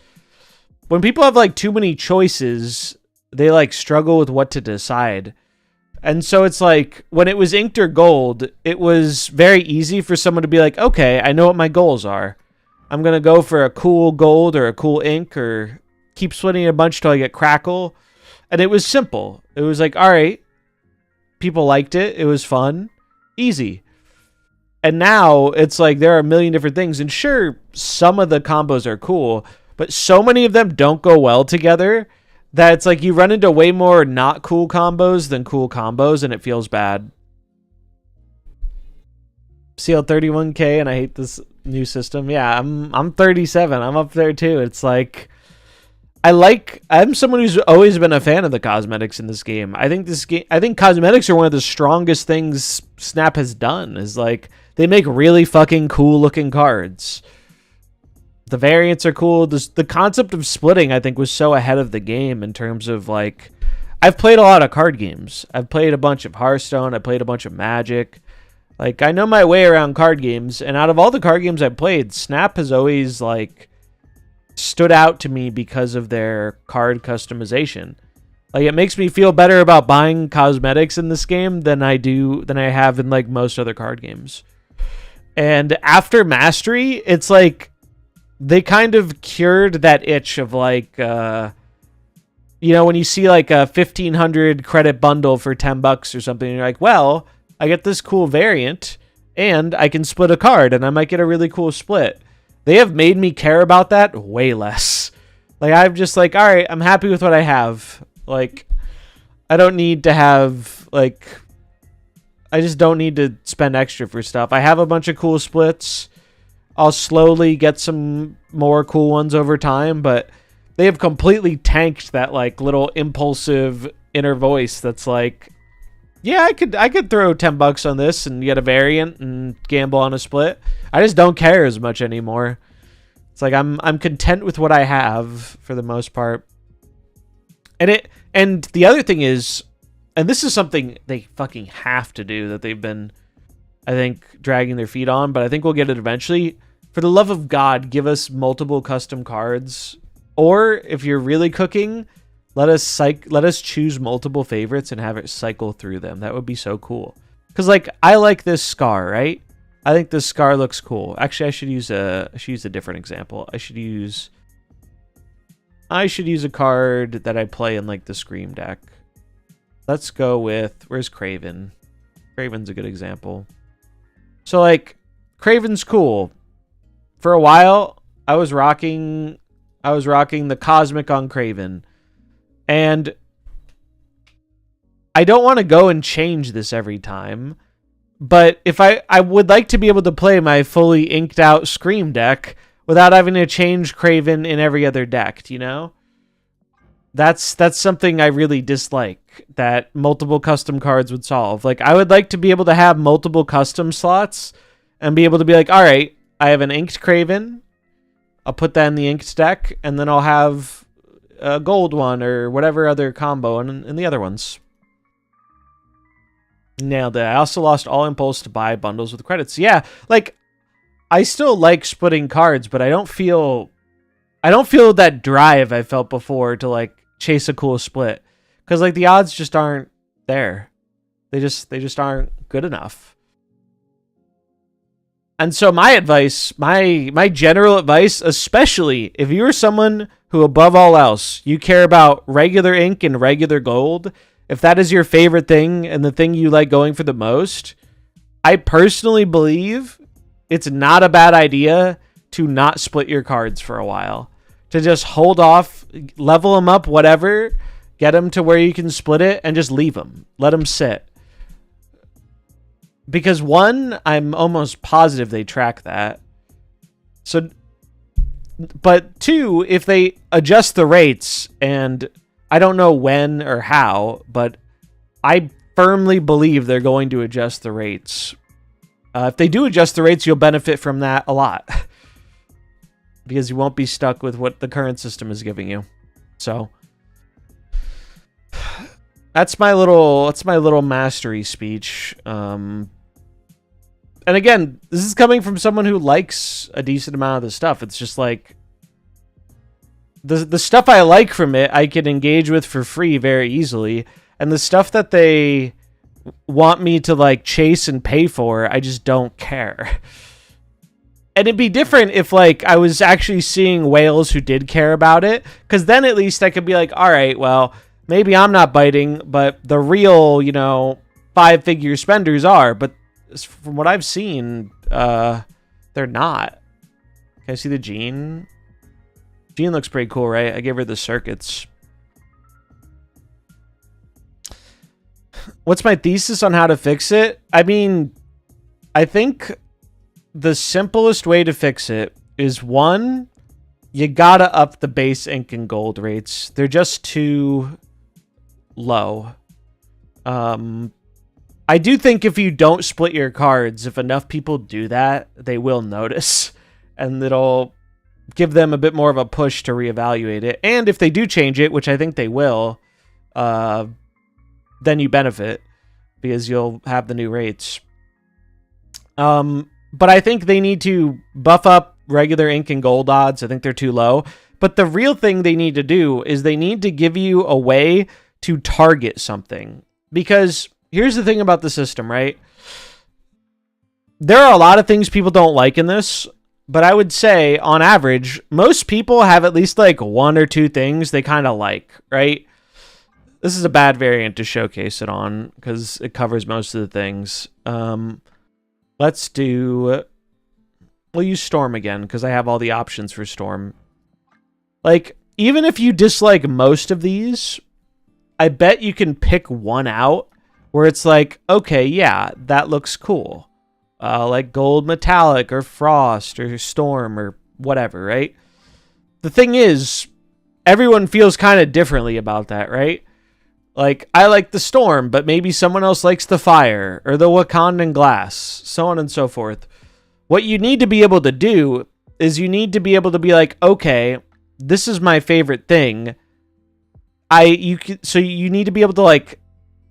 When people have like too many choices, they like struggle with what to decide. And so it's like when it was inked or gold, it was very easy for someone to be like, okay, I know what my goals are. I'm gonna go for a cool gold or a cool ink, or keep splitting a bunch till I get Crackle. And it was simple. It was like, all right, people liked it. It was fun. Easy. And now it's like there are a million different things. And sure, some of the combos are cool, but so many of them don't go well together that it's like you run into way more not cool combos than cool combos, and it feels bad. CL 31K, and I hate this new system. Yeah, I'm 37. I'm up there too. It's like I'm someone who's always been a fan of the cosmetics in this game. I think cosmetics are one of the strongest things Snap has done. Is like they make really fucking cool looking cards. The variants are cool. The concept of splitting, I think, was so ahead of the game in terms of like, I've played a lot of card games. I've played a bunch of Hearthstone. I played a bunch of Magic. Like, I know my way around card games, and out of all the card games I've played, Snap has always like stood out to me because of their card customization. Like, it makes me feel better about buying cosmetics in this game than I have in like most other card games. And after Mastery, it's like they kind of cured that itch of like, when you see like a 1,500 credit bundle for $10 or something, and you're like, well, I get this cool variant and I can split a card and I might get a really cool split. They have made me care about that way less. Like, I'm just like, all right, I'm happy with what I have. Like, I don't need to have, like, I just don't need to spend extra for stuff. I have a bunch of cool splits. I'll slowly get some more cool ones over time, but they have completely tanked that, like, little impulsive inner voice that's like, yeah, I could throw $10 on this and get a variant and gamble on a split. I just don't care as much anymore. It's like I'm content with what I have for the most part. And the other thing is, and this is something they fucking have to do that they've been, I think, dragging their feet on, but I think we'll get it eventually. For the love of God, give us multiple custom cards. Or if you're really cooking, let us choose multiple favorites and have it cycle through them. That would be so cool. Because, like, I like this Scar, right? I think this Scar looks cool. Actually, I should use a different example. I should use a card that I play in, like, the Scream deck. Let's go with, where's Craven? Craven's a good example. So, like, Craven's cool. For a while, I was rocking the Cosmic on Craven. And I don't want to go and change this every time. But if I would like to be able to play my fully inked out Scream deck without having to change Craven in every other deck, you know? That's something I really dislike that multiple custom cards would solve. Like, I would like to be able to have multiple custom slots and be able to be like, all right, I have an inked Craven. I'll put that in the inked deck, and then I'll have a gold one or whatever other combo in the other ones. Nailed it. I also lost all impulse to buy bundles with credits. Yeah, like, I still like splitting cards, but I don't feel that drive I felt before to, like, chase a cool split. Because, like, the odds just aren't there. They just aren't good enough. And so my advice, my general advice, especially if you're someone who, above all else, you care about regular ink and regular gold, if that is your favorite thing and the thing you like going for the most, I personally believe it's not a bad idea to not split your cards for a while. To just hold off, level them up, whatever, get them to where you can split it, and just leave them. Let them sit. Because one, I'm almost positive they track that. So, but two, if they adjust the rates, and I don't know when or how, but I firmly believe they're going to adjust the rates. If they do adjust the rates, you'll benefit from that a lot. Because you won't be stuck with what the current system is giving you. So that's my little mastery speech. And again, this is coming from someone who likes a decent amount of the stuff. It's just like the stuff I like from it, I can engage with for free very easily. And the stuff that they want me to, like, chase and pay for, I just don't care. And it'd be different if, like, I was actually seeing whales who did care about it. Because then at least I could be like, all right, well, maybe I'm not biting, but the real, 5-figure spenders are. But from what I've seen, they're not. Can I see the Jean? Jean looks pretty cool, right? I gave her the circuits. What's my thesis on how to fix it? I mean, I think the simplest way to fix it is, one, you gotta up the base ink and gold rates. They're just too low. I do think if you don't split your cards, if enough people do that, they will notice. And it'll give them a bit more of a push to reevaluate it. And if they do change it, which I think they will, then you benefit because you'll have the new rates. But I think they need to buff up regular ink and gold odds. I think they're too low. But the real thing they need to do is they need to give you a way to target something. Because here's the thing about the system, right? There are a lot of things people don't like in this, but I would say, on average, most people have at least like one or two things they kind of like, right? This is a bad variant to showcase it on because it covers most of the things. Let's do... We'll use Storm again because I have all the options for Storm. Like, even if you dislike most of these, I bet you can pick one out where it's like, okay, yeah, that looks cool. Like Gold Metallic or Frost or Storm or whatever, right? The thing is, everyone feels kind of differently about that, right? Like, I like the Storm, but maybe someone else likes the Fire or the Wakandan Glass, so on and so forth. What you need to be able to do is you need to be able to be like, okay, this is my favorite thing. So you need to be able to like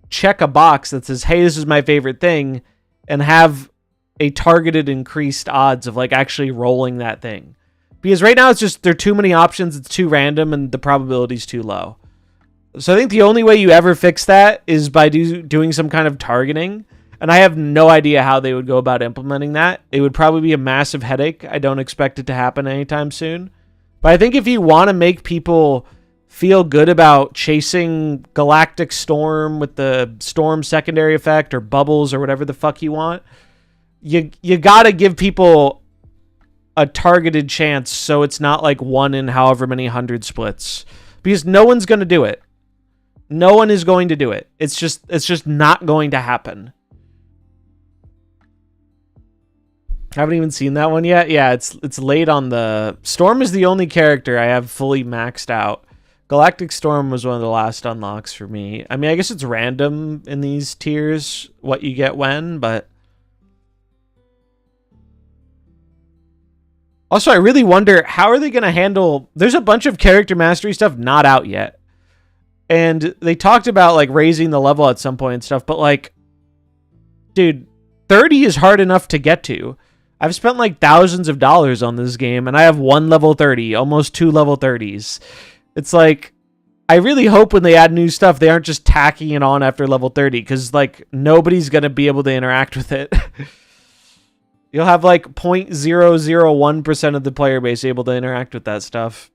check a box that says, hey, this is my favorite thing, and have a targeted increased odds of like actually rolling that thing. Because right now it's just, there are too many options, it's too random, and the probability is too low. So I think the only way you ever fix that is by doing some kind of targeting. And I have no idea how they would go about implementing that. It would probably be a massive headache. I don't expect it to happen anytime soon. But I think if you want to make people feel good about chasing Galactic Storm with the Storm secondary effect or bubbles or whatever the fuck you want, you gotta give people a targeted chance so it's not like 1 in however many 100 splits. Because no one's going to do it. No one is going to do it. It's just not going to happen. Haven't even seen that one yet. Yeah, it's late on the... Storm is the only character I have fully maxed out. Galactic Storm was one of the last unlocks for me. I mean, I guess it's random in these tiers what you get when, but... Also, I really wonder, how are they going to handle... There's a bunch of character mastery stuff not out yet. And they talked about, like, raising the level at some point and stuff, but, like... Dude, 30 is hard enough to get to. I've spent, like, thousands of dollars on this game, and I have 1 level 30, almost 2 level 30s. It's like... I really hope when they add new stuff, they aren't just tacking it on after level 30, because, like, nobody's going to be able to interact with it. You'll have like 0.001% of the player base able to interact with that stuff.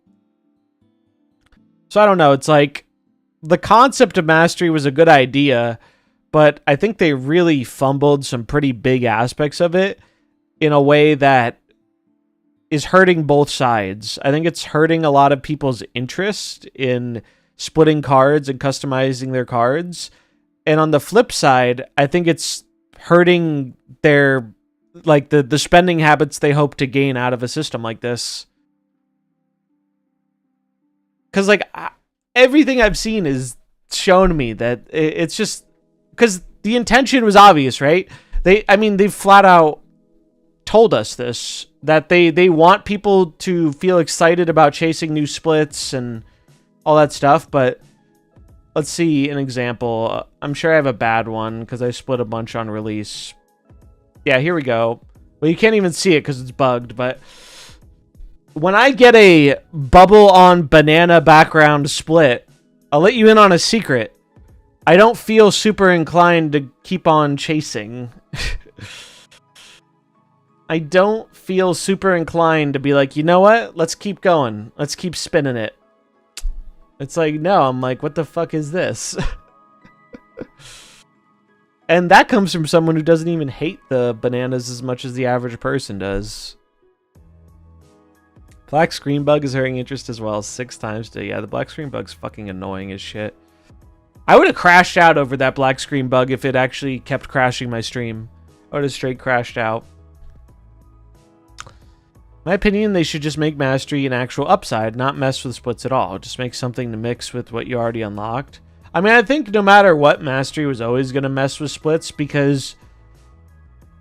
So I don't know. It's like the concept of mastery was a good idea, but I think they really fumbled some pretty big aspects of it in a way that is hurting both sides. I think it's hurting a lot of people's interest in splitting cards and customizing their cards. And on the flip side, I think it's hurting their... like the spending habits they hope to gain out of a system like this. Because like everything I've seen has shown me that it's just because the intention was obvious, right? They flat out told us this, that they want people to feel excited about chasing new splits and all that stuff. But let's see an example. I'm sure I have a bad one because I split a bunch on release. Yeah, here we go. Well, you can't even see it because it's bugged, but when I get a bubble on banana background split, I'll let you in on a secret. I don't feel super inclined to keep on chasing. I don't feel super inclined to be like, you know what? Let's keep going. Let's keep spinning it. It's like, no, I'm like, what the fuck is this? And that comes from someone who doesn't even hate the bananas as much as the average person does. Black screen bug is hurting interest as well. 6 times today. Yeah, the black screen bug's fucking annoying as shit. I would have crashed out over that black screen bug if it actually kept crashing my stream. I would have straight crashed out. My opinion, they should just make mastery an actual upside, not mess with splits at all. Just make something to mix with what you already unlocked. I mean, I think no matter what, mastery was always going to mess with splits because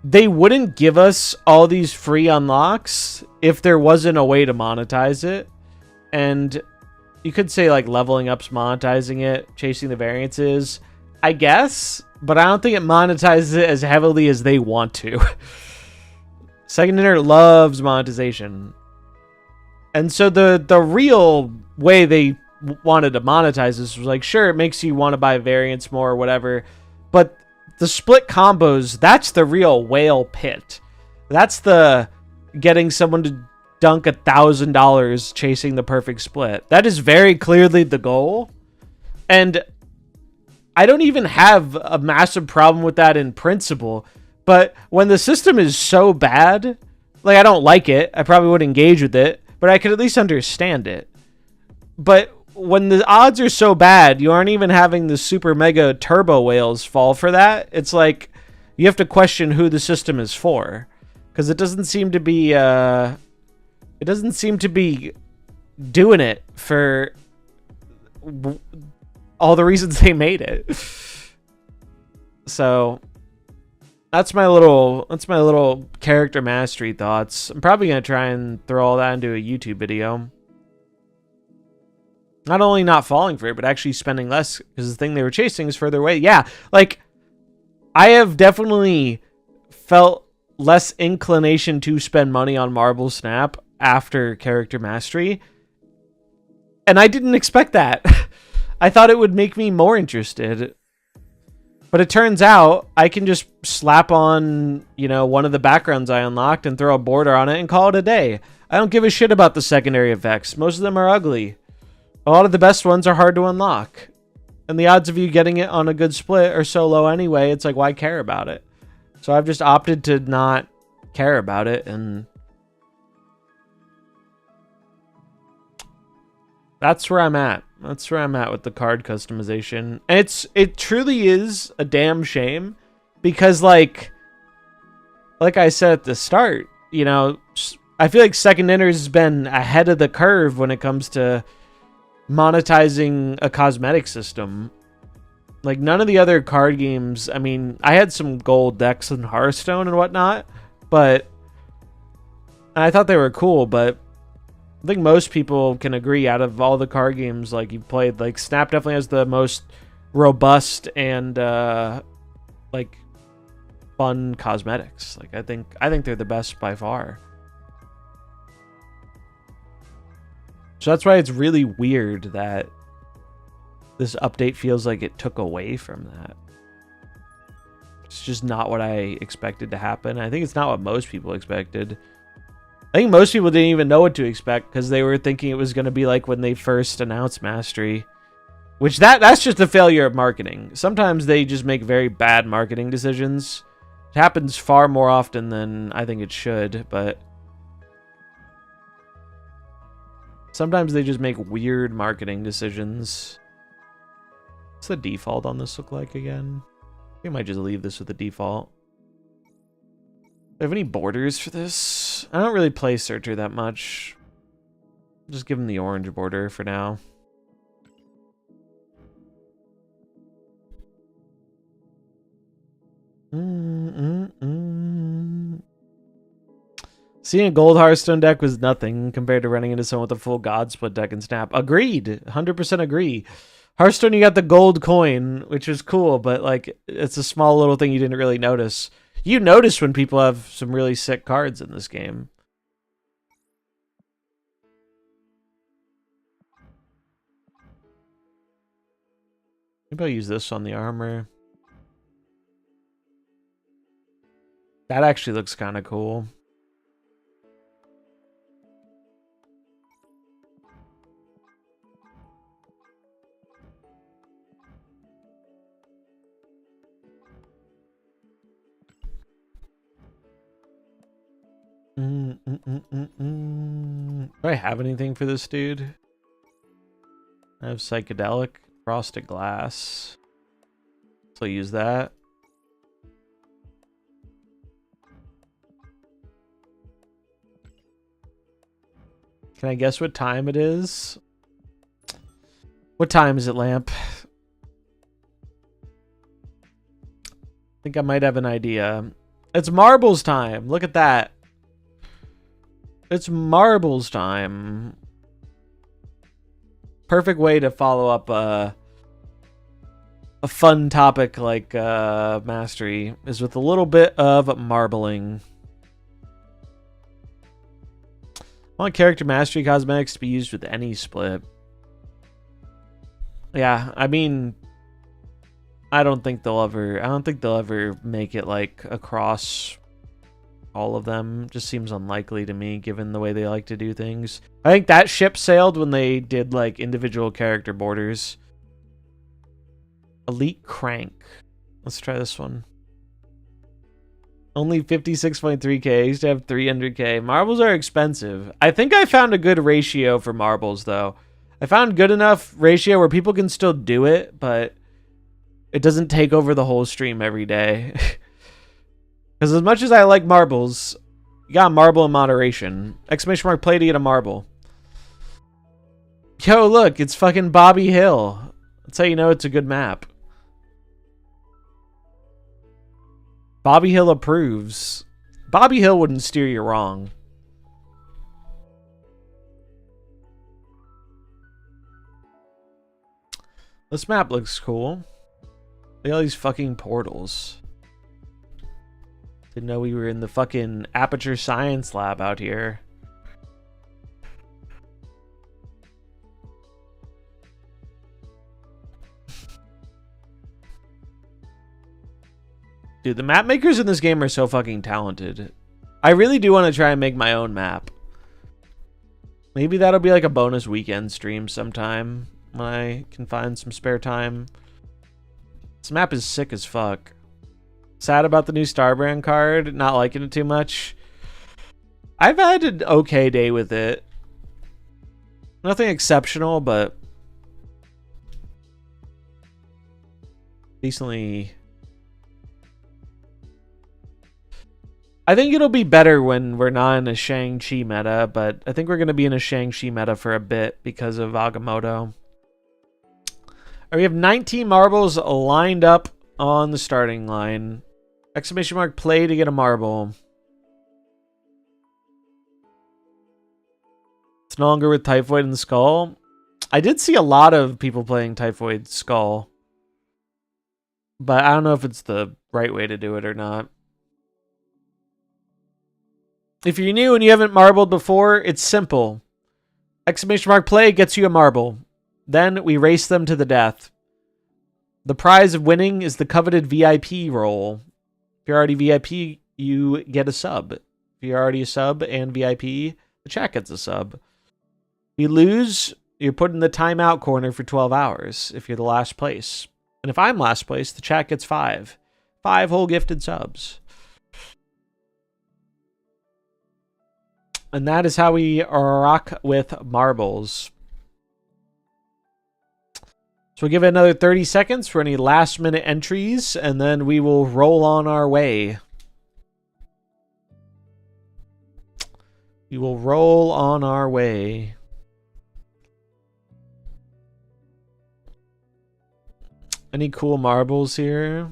they wouldn't give us all these free unlocks if there wasn't a way to monetize it. And you could say like leveling up's monetizing it, chasing the variances, I guess, but I don't think it monetizes it as heavily as they want to. Second Internet loves monetization. And so the real way they wanted to monetize this was like, sure, it makes you want to buy variants more or whatever, but the split combos, that's the real whale pit. That's the getting someone to dunk $1,000 chasing the perfect split. That is very clearly the goal. And I don't even have a massive problem with that in principle. But when the system is so bad, like, I don't like it. I probably would engage with it, but I could at least understand it. But when the odds are so bad, you aren't even having the super mega turbo whales fall for that. It's like you have to question who the system is for, because it doesn't seem to be doing it for all the reasons they made it. So that's my little character mastery thoughts. I'm probably gonna try and throw all that into a YouTube video. Not only not falling for it, but actually spending less, because the thing they were chasing is further away. Yeah, like, I have definitely felt less inclination to spend money on MarvelSnap after character mastery. And I didn't expect that. I thought it would make me more interested. But it turns out I can just slap on, you know, one of the backgrounds I unlocked and throw a border on it and call it a day. I don't give a shit about the secondary effects. Most of them are ugly. A lot of the best ones are hard to unlock. And the odds of you getting it on a good split are so low anyway, it's like, why care about it? So I've just opted to not care about it, and that's where I'm at. That's where I'm at with the card customization. And it truly is a damn shame, because like I said at the start, you know, I feel like Second Inners has been ahead of the curve when it comes to monetizing a cosmetic system. Like, none of the other card games, I mean, I had some gold decks in Hearthstone and whatnot, but I thought they were cool, but I think most people can agree, out of all the card games like you played, like, Snap definitely has the most robust and like fun cosmetics. Like, I think they're the best by far. So that's why it's really weird that this update feels like it took away from that. It's just not what I expected to happen. I think it's not what most people expected. I think most people didn't even know what to expect, because they were thinking it was going to be like when they first announced Mastery. Which that's just a failure of marketing. Sometimes they just make very bad marketing decisions. It happens far more often than I think it should, but sometimes they just make weird marketing decisions. What's the default on this look like again? I think I might just leave this with the default. Do I have any borders for this? I don't really play Searcher that much. Just give him the orange border for now. Seeing a gold Hearthstone deck was nothing compared to running into someone with a full God Split deck and Snap. Agreed. 100% agree. Hearthstone, you got the gold coin, which was cool, but like, it's a small little thing you didn't really notice. You notice when people have some really sick cards in this game. Maybe I'll use this on the armor. That actually looks kind of cool. Do I have anything for this dude? I have Psychedelic, Frosted Glass. So I'll use that. Can I guess what time it is? What time is it, Lamp? I think I might have an idea. It's marbles time. Look at that. It's marbles time. Perfect way to follow up a fun topic like Mastery is with a little bit of marbling. I want character mastery cosmetics to be used with any split. Yeah, I mean, I don't think they'll ever make it like across all of them. Just seems unlikely to me given the way they like to do things. I think that ship sailed when they did like individual character borders. Elite Crank. Let's try this one. Only 56.3k. I used to have 300k. Marbles are expensive. I think I found a good ratio for marbles though. I found good enough ratio where people can still do it, but it doesn't take over the whole stream every day. Because as much as I like marbles, you got marble in moderation. Exclamation mark play to get a marble. Yo, look, it's fucking Bobby Hill. That's how you know it's a good map. Bobby Hill approves. Bobby Hill wouldn't steer you wrong. This map looks cool. Look at all these fucking portals. Didn't know we were in the fucking Aperture Science Lab out here. Dude, the map makers in this game are so fucking talented. I really do want to try and make my own map. Maybe that'll be like a bonus weekend stream sometime when I can find some spare time. This map is sick as fuck. Sad about the new Starbrand card, not liking it too much. I've had an okay day with it. Nothing exceptional, but decently. I think it'll be better when we're not in a Shang-Chi meta, but I think we're going to be in a Shang-Chi meta for a bit because of Agamotto. We have 19 marbles lined up on the starting line. Exclamation mark play to get a marble. It's no longer with Typhoid and Skull. I did see a lot of people playing Typhoid Skull, but I don't know if it's the right way to do it or not. If you're new and you haven't marbled before, it's simple. Exclamation mark play gets you a marble. Then we race them to the death. The prize of winning is the coveted VIP role. If you're already VIP, you get a sub. If you're already a sub and VIP, the chat gets a sub. If you lose, you're put in the timeout corner for 12 hours if you're the last place. And if I'm last place, the chat gets 5. 5 whole gifted subs. And that is how we rock with marbles. So we'll give it another 30 seconds for any last minute entries, and then we will roll on our way. We will roll on our way. Any cool marbles here?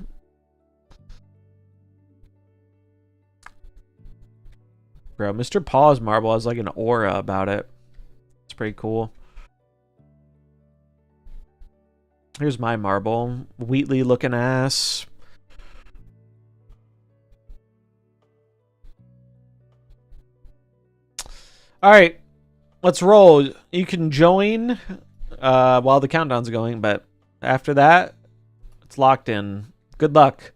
Bro, Mr. Paw's marble has like an aura about it. It's pretty cool. Here's my marble. Wheatley looking ass. Alright. Let's roll. You can join while the countdown's going, but after that, it's locked in. Good luck.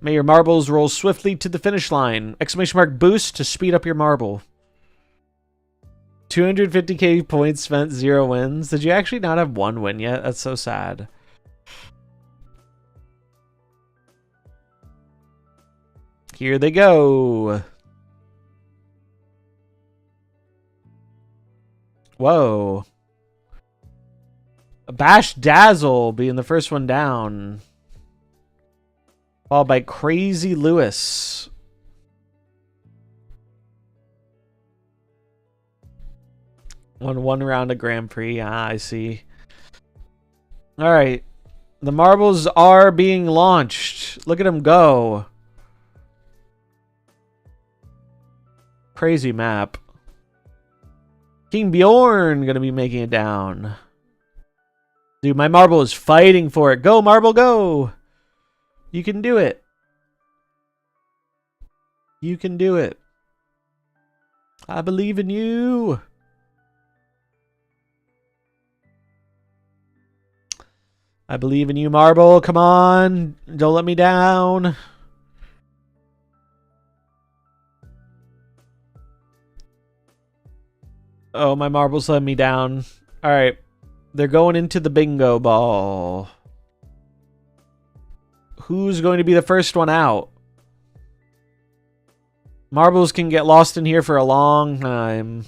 May your marbles roll swiftly to the finish line. Exclamation mark boost to speed up your marble. 250k points spent, 0 wins. Did you actually not have 1 win yet? That's so sad. Here they go. Whoa. Bash Dazzle being the first one down. Followed by Crazy Lewis. Won 1 round of Grand Prix. Ah, I see. All right. The marbles are being launched. Look at them go. Crazy map. King Bjorn gonna be making it down. Dude, my marble is fighting for it. Go, marble, go. You can do it. You can do it. I believe in you. I believe in you, Marble. Come on. Don't let me down. Oh, my marbles let me down. All right. They're going into the bingo ball. Who's going to be the first one out? Marbles can get lost in here for a long time.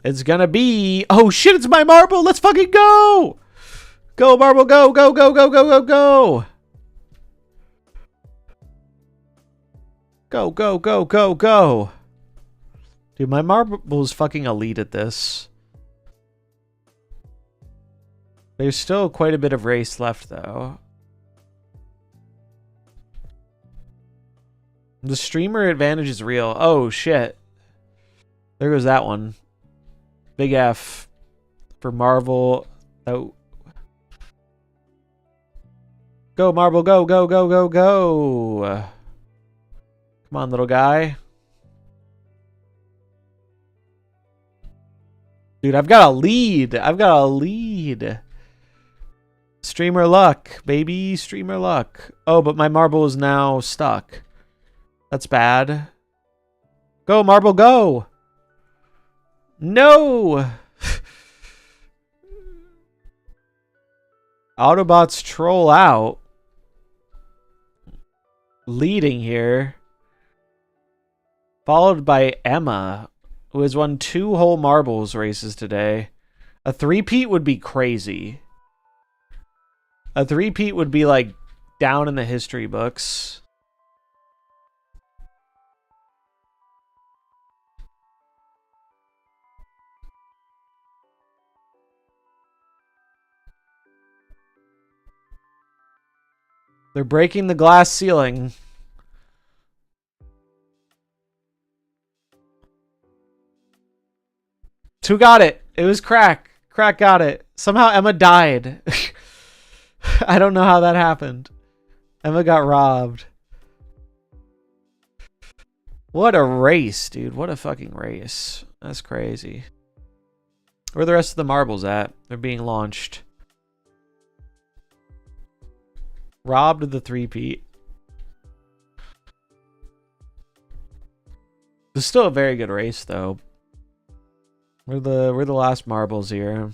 It's gonna be... Oh shit, it's my marble! Let's fucking go! Go, marble, go, go, go, go, go, go, go! Go, go, go, go, go! Dude, my marble's fucking elite at this. There's still quite a bit of race left, though. The streamer advantage is real. Oh, shit. There goes that one. Big F for Marvel. Oh. Go, Marvel. Go, go, go, go, go. Come on, little guy. Dude, I've got a lead. I've got a lead. Streamer luck, baby. Streamer luck. Oh, but my marble is now stuck. That's bad. Go, marble, go. No. Autobots troll out. Leading here. Followed by Emma, who has won 2 whole marbles races today. A three-peat would be crazy. A three-peat would be like down in the history books. They're breaking the glass ceiling. Who got it? It was Crack. Crack got it. Somehow Emma died. I don't know how that happened. Emma got robbed. What a race, dude. What a fucking race. That's crazy. Where are the rest of the marbles at? They're being launched. Robbed of the three-peat. It's still a very good race, though. We're the last marbles here.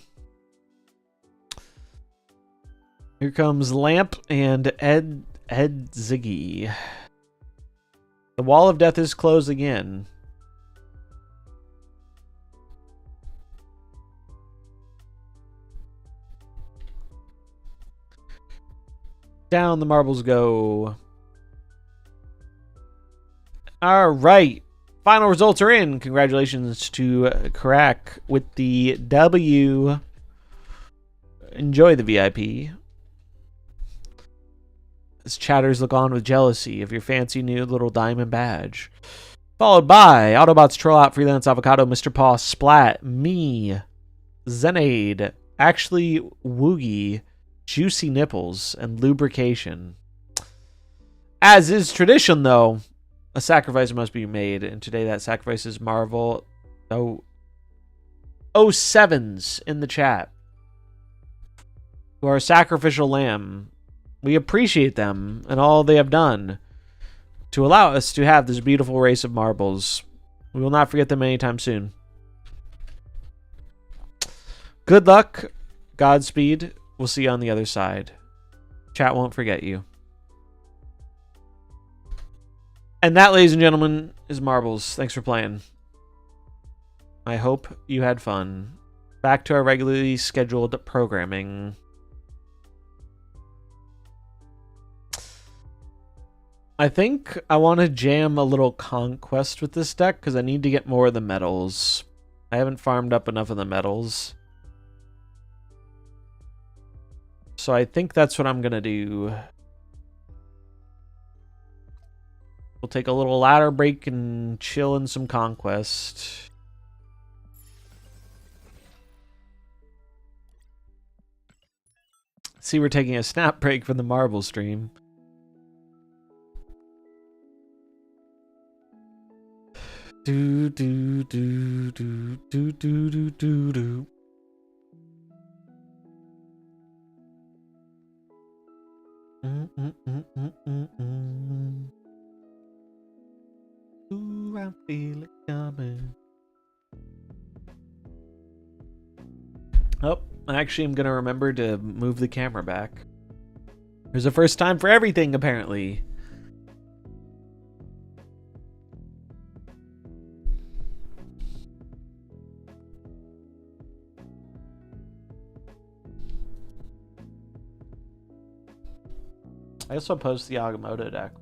Here comes Lamp and Ed Ziggy. The wall of death is closing in. Down the marbles go. All right. Final results are in. Congratulations to Crack with the W. Enjoy the VIP. As chatters look on with jealousy of your fancy new little diamond badge. Followed by Autobots Troll Out, Freelance Avocado, Mr. Paw, Splat, me, Zenade, Actually Woogie, Juicy Nipples, and Lubrication. As is tradition, though, a sacrifice must be made, and today that sacrifice is Marvel. Oh, 07s in the chat. Who are a sacrificial lamb. We appreciate them and all they have done to allow us to have this beautiful race of marbles. We will not forget them anytime soon. Good luck. Godspeed. We'll see you on the other side. Chat won't forget you. And that, ladies and gentlemen, is Marbles. Thanks for playing. I hope you had fun. Back to our regularly scheduled programming. I think I want to jam a little conquest with this deck because I need to get more of the metals. I haven't farmed up enough of the metals. So I think that's what I'm going to do. We'll take a little ladder break and chill in some conquest. See, we're taking a snap break from the Marvel stream. Do do do do do do do do do. Ooh, I feel it coming. Oh, actually, I'm gonna remember to move the camera back. There's a first time for everything, apparently. I also post the Agamotto deck.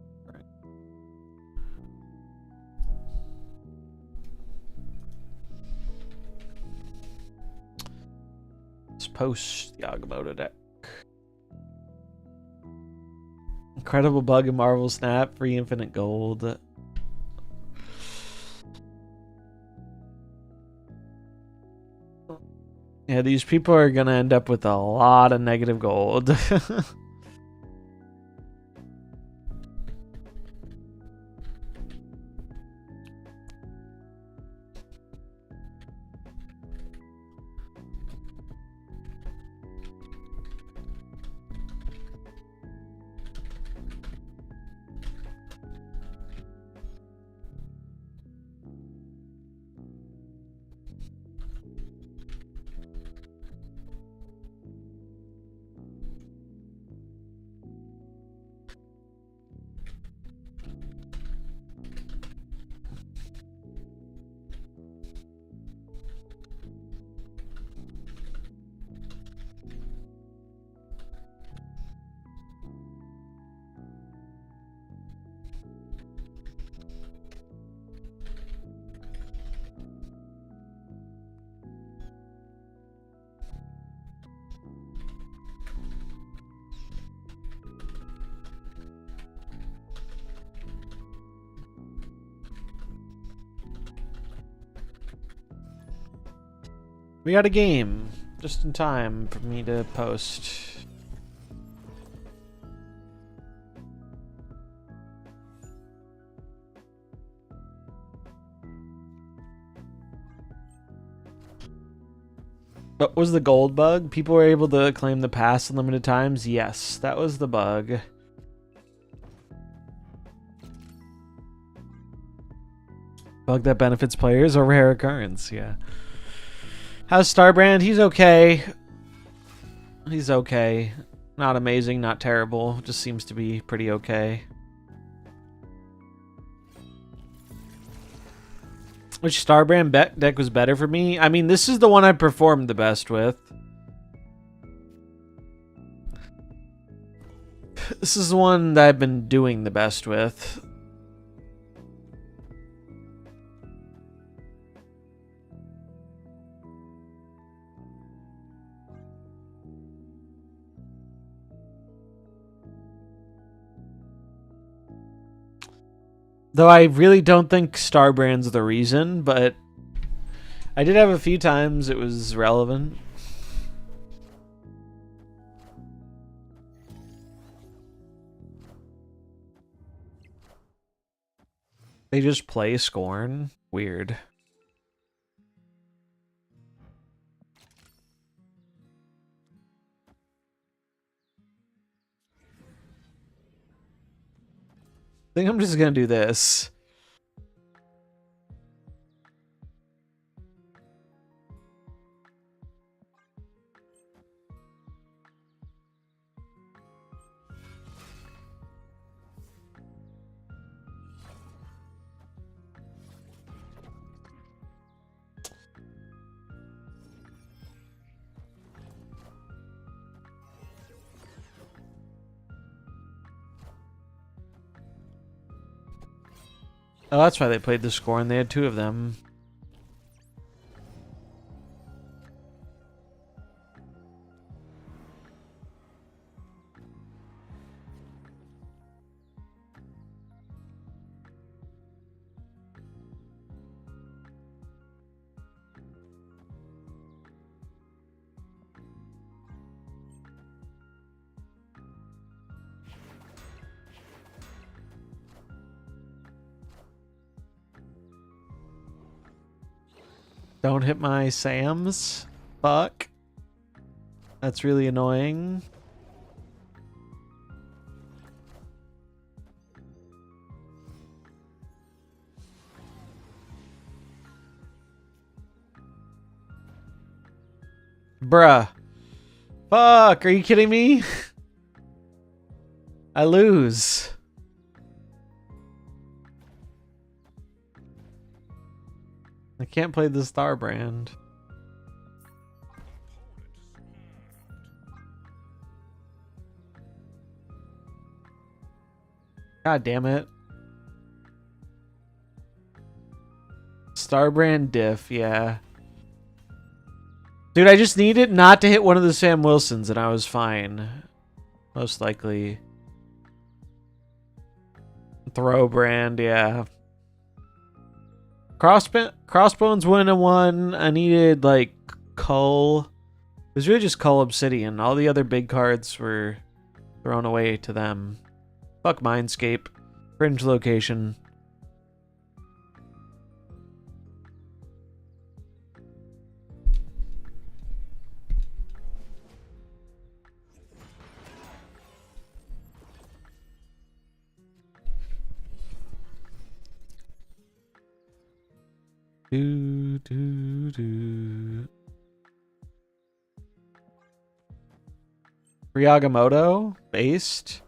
Let's post the Agamotto deck. Incredible bug in MarvelSnap, free infinite gold. Yeah, these people are gonna end up with a lot of negative gold. We got a game just in time for me to post. What was the gold bug? People were able to claim the pass unlimited times? Yes, that was the bug. Bug that benefits players or rare occurrence, yeah. How's Starbrand? He's okay. He's okay. Not amazing, not terrible. Just seems to be pretty okay. Which Starbrand deck was better for me? I mean, this is the one I performed the best with. This is the one that I've been doing the best with. Though I really don't think Starbrand's the reason, but I did have a few times it was relevant. They just play Scorn? Weird. I think I'm just gonna do this. Oh, that's why they played the Scorn. They had two of them. Don't hit my Sams. Fuck. That's really annoying. Bruh. Fuck, are you kidding me? I lose. I can't play the Starbrand. God damn it. Starbrand diff, yeah. Dude, I just needed not to hit one of the Sam Wilsons and I was fine. Most likely. Throw brand, yeah. Crossbones win a 1. I needed, like, Cull. It was really just Cull Obsidian. All the other big cards were thrown away to them. Fuck Mindscape. Fringe location. Do, do, do. Ryagamoto based.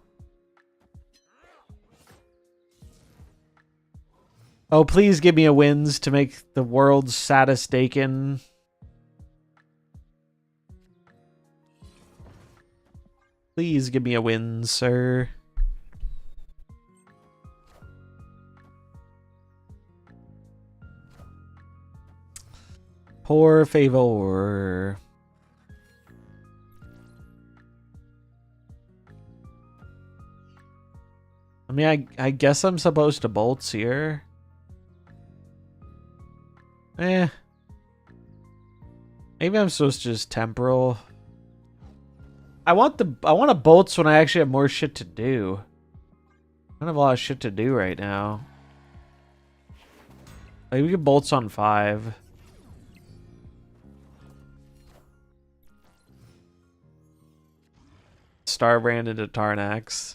Oh, please give me a wins to make the world's saddest Dakin. Please give me a win, sir. Por favor. I mean, I guess I'm supposed to bolts here. Eh. Maybe I'm supposed to just temporal. I want a bolts when I actually have more shit to do. I don't have a lot of shit to do right now. Like, we could bolts on 5. Starbrand into Tarnax.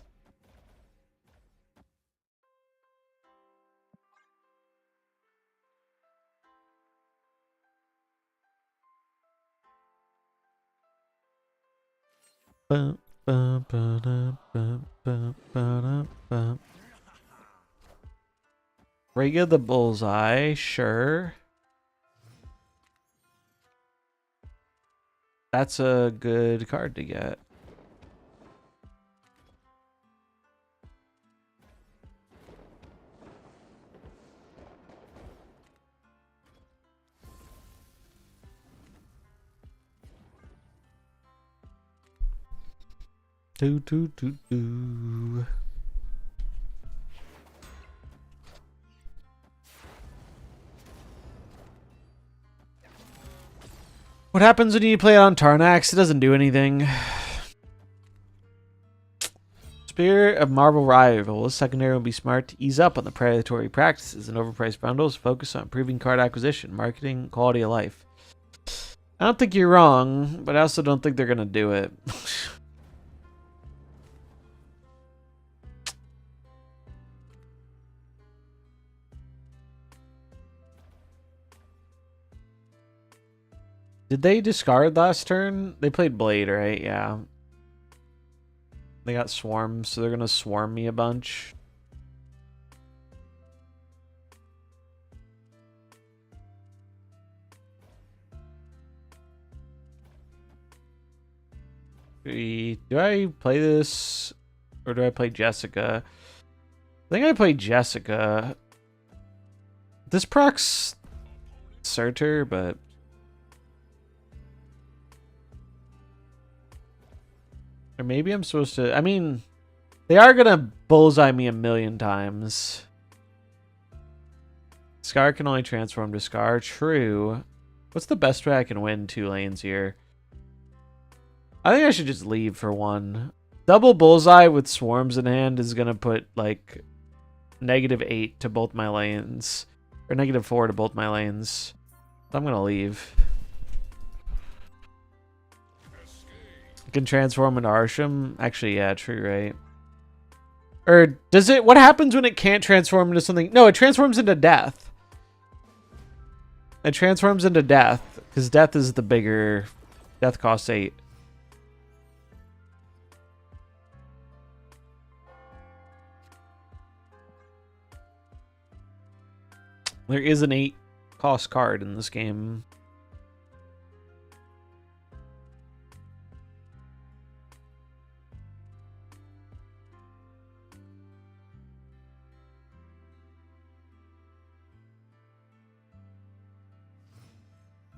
Rega the Bullseye, sure. That's a good card to get. Do do do do. What happens when you play it on Tarnax? It doesn't do anything. Spirit of Marvel Rival. This secondary will be smart to ease up on the predatory practices and overpriced bundles. Focus on improving card acquisition, marketing, quality of life. I don't think you're wrong, but I also don't think they're going to do it. Did they discard last turn? They played Blade, right? Yeah. They got swarmed, so they're going to swarm me a bunch. Do I play this or do I play Jessica? I think I play Jessica. This procs Surtur, but or maybe I'm supposed to. I mean, they are gonna bullseye me a million times. Scar can only transform to Scar. True. What's the best way I can win 2 lanes here? I think I should just leave for 1. Double bullseye with swarms in hand is gonna put like -8 to both my lanes, or -4 to both my lanes. I'm gonna leave. It can transform into Arsham. Actually, yeah, true, right? Or does it? What happens when it can't transform into something? No, it transforms into death. It transforms into death because death is the bigger. Death costs 8. There is an 8 cost card in this game.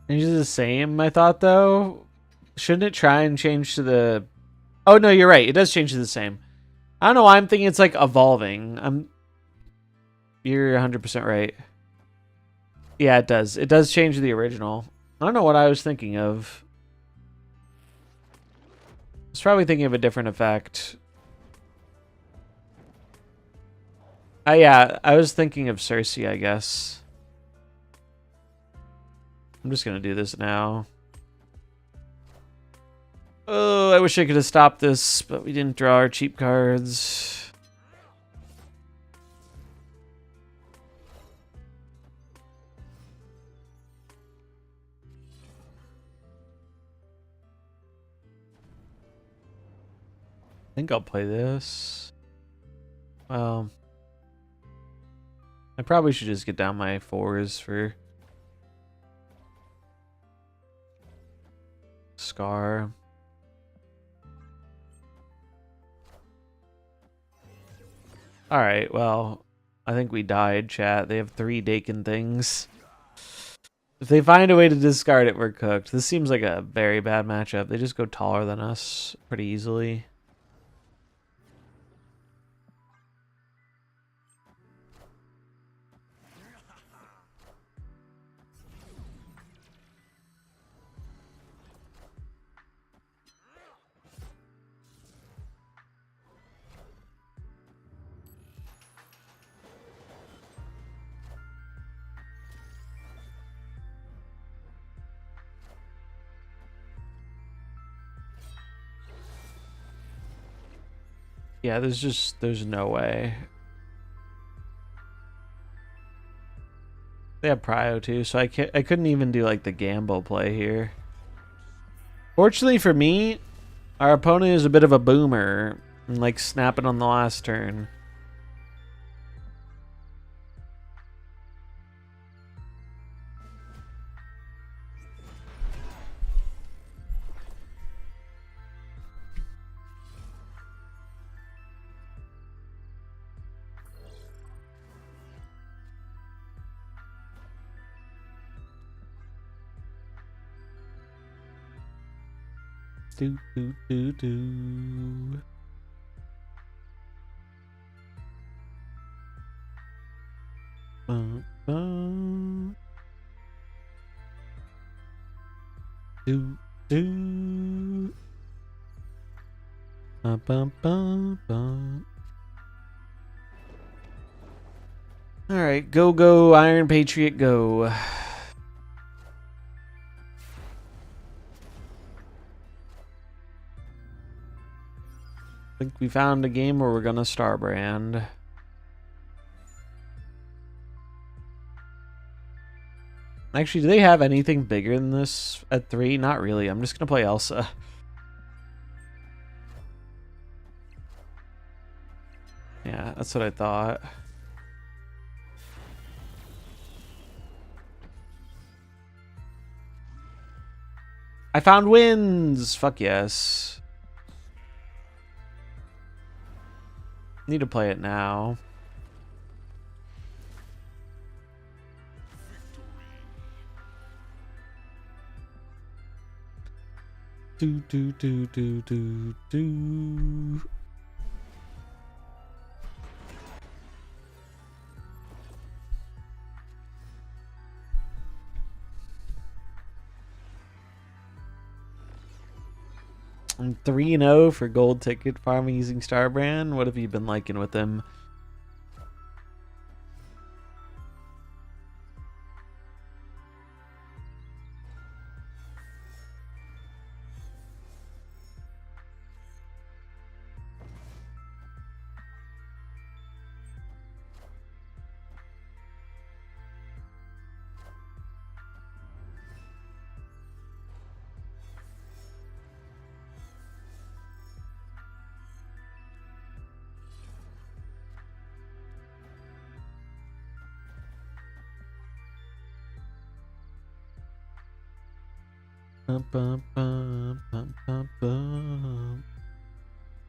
It's the same, I thought, though. Shouldn't it try and change to the... Oh, no, you're right. It does change to the same. I don't know why I'm thinking it's, like, evolving. You're 100% right. Yeah, it does. It does change the original. I don't know what I was thinking of. I was probably thinking of a different effect. Yeah, I was thinking of Cersei, I guess. I'm just gonna do this now. Oh, I wish I could have stopped this, but we didn't draw our cheap cards. I think I'll play this. Well, I probably should just get down my 4s for Scar. Alright, well, I think we died, chat. They have 3 Dakin things. If they find a way to discard it, we're cooked. This seems like a very bad matchup. They just go taller than us pretty easily. Yeah, there's no way. They have Prio too, so I couldn't even do like the gamble play here. Fortunately for me, our opponent is a bit of a boomer and like snapping on the last turn. Do do do do. Do do. All right, go Iron Patriot, go. I think we found a game where we're gonna Starbrand. Actually, do they have anything bigger than this at 3? Not really. I'm just gonna play Elsa. Yeah, that's what I thought. I found wins! Fuck yes. Need to play it now. Do do do do do do. I'm 3-0 for gold ticket farming using Starbrand. What have you been liking with him?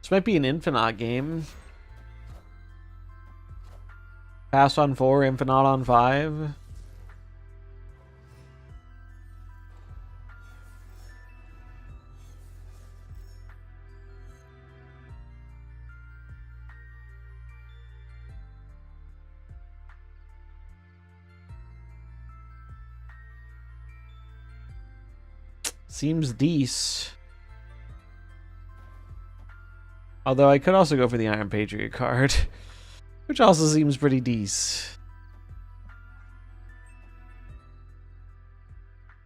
This might be an Infinite game. Pass on 4, Infinite on 5. Seems decent. Although I could also go for the Iron Patriot card, which also seems pretty decent.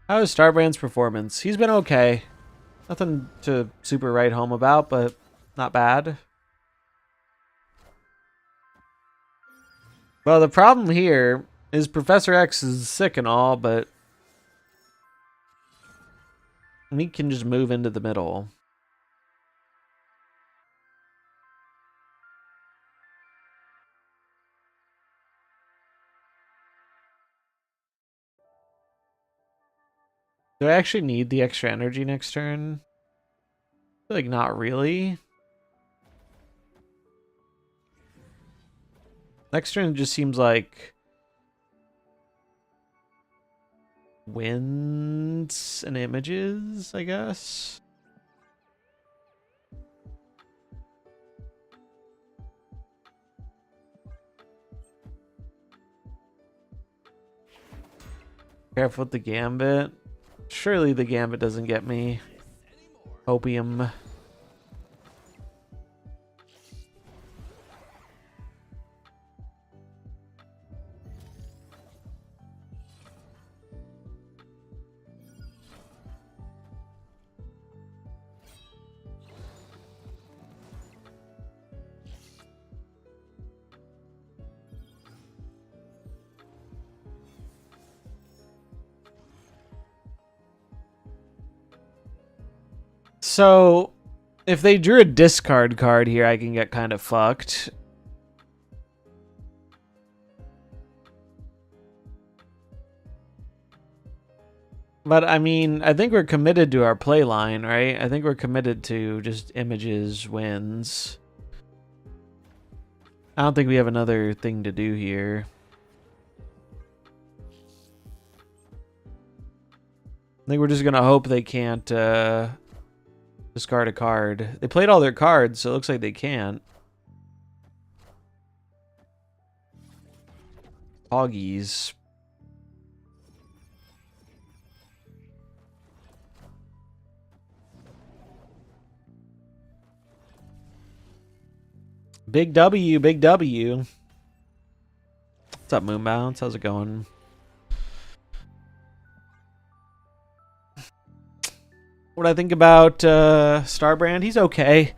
How is Starbrand's performance? He's been okay. Nothing to super write home about, but not bad. Well, the problem here is Professor X is sick and all, but he can just move into the middle. Do I actually need the extra energy next turn? I feel like not really. Next turn just seems like winds and images, I guess. Careful with the Gambit. Surely the Gambit doesn't get me. Opium. So, if they drew a discard card here, I can get kind of fucked. But, I mean, I think we're committed to our play line, right? I think we're committed to just images, wins. I don't think we have another thing to do here. I think we're just going to hope they can't discard a card. They played all their cards, so it looks like they can't. Hoggies. Big W, big W. What's up, Moonbounce? How's it going? What I think about Starbrand? He's okay.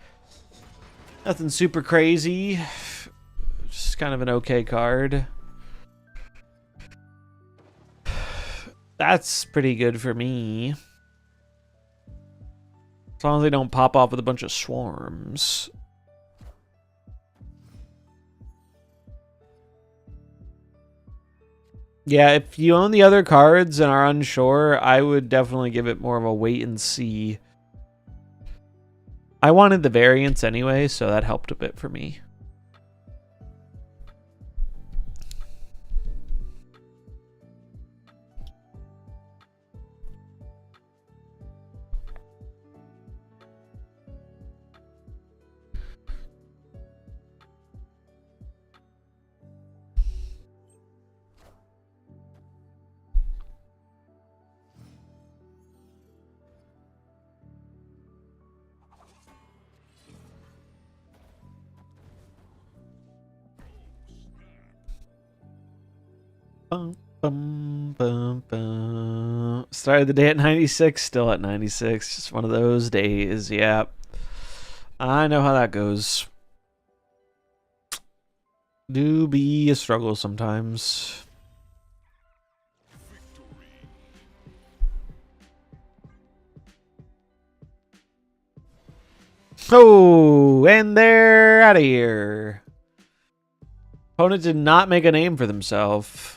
Nothing super crazy. Just kind of an okay card. That's pretty good for me. As long as they don't pop off with a bunch of swarms. Yeah, if you own the other cards and are unsure, I would definitely give it more of a wait and see. I wanted the variants anyway, so that helped a bit for me. Bum, bum, bum, bum. Started the day at 96, still at 96. Just one of those days, yeah. I know how that goes. Do be a struggle sometimes. Oh, and they're out of here. Opponent did not make a name for themselves.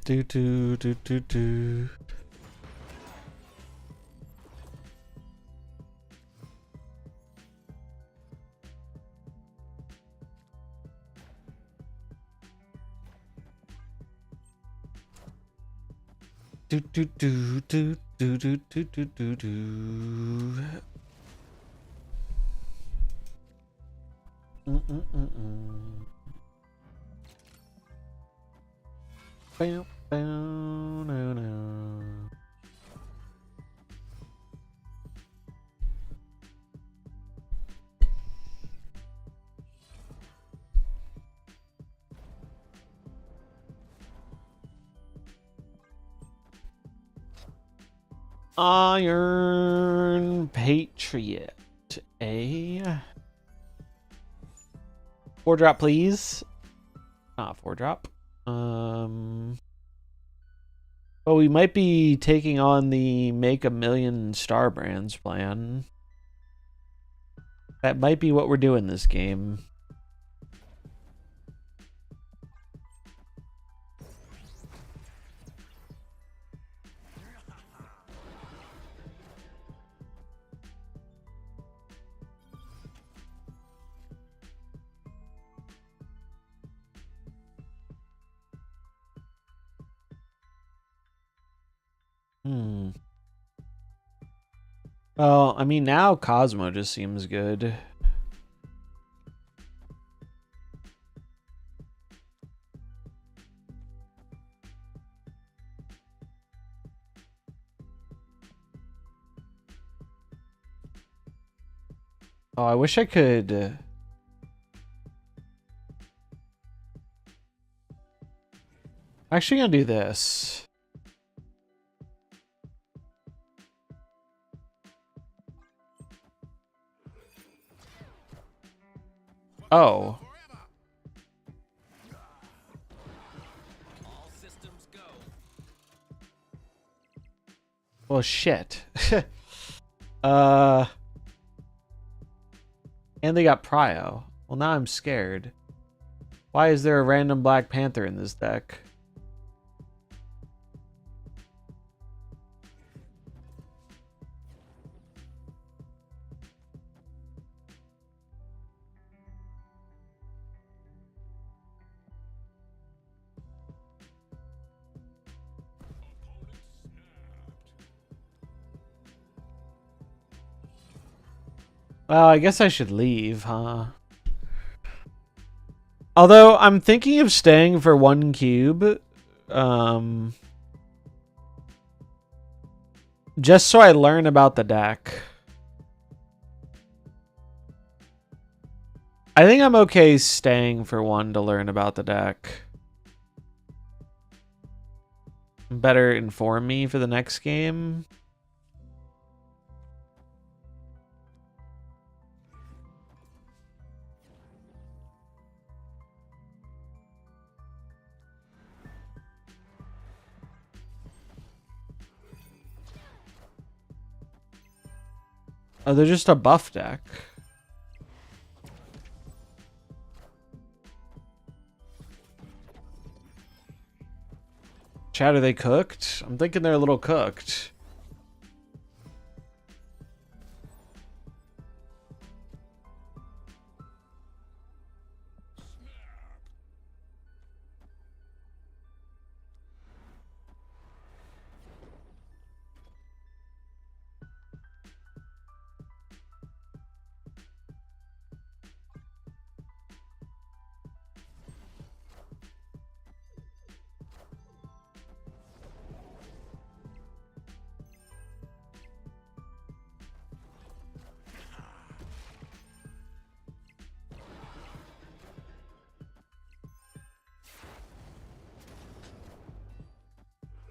Do do do do do. Do do do do do do do do do do. Bam, bam, no, no. Iron Patriot. A 4-drop, please. Not 4-drop. But we might be taking on the make a million Starbrands plan. That might be what we're doing this game. Well, I mean, now Cosmo just seems good. Oh, I wish I could... Actually, gonna do this. Oh. All systems go. Well, shit. And they got Prio. Well, now I'm scared. Why is there a random Black Panther in this deck? Well, I guess I should leave, huh? Although, I'm thinking of staying for 1 cube. Just so I learn about the deck. I think I'm okay staying for 1 to learn about the deck. Better inform me for the next game. Oh, they're just a buff deck. Chat, are they cooked? I'm thinking they're a little cooked.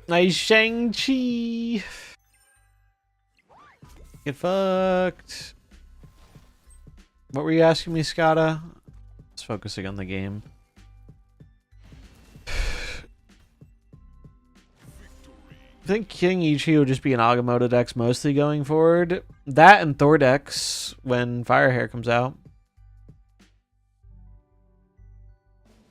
Nice Shang-Chi. Get fucked. What were you asking me, Scotta? Just focusing on the game. I think King Ichi will just be an Agamotto decks mostly going forward. That and Thor decks when Firehair comes out.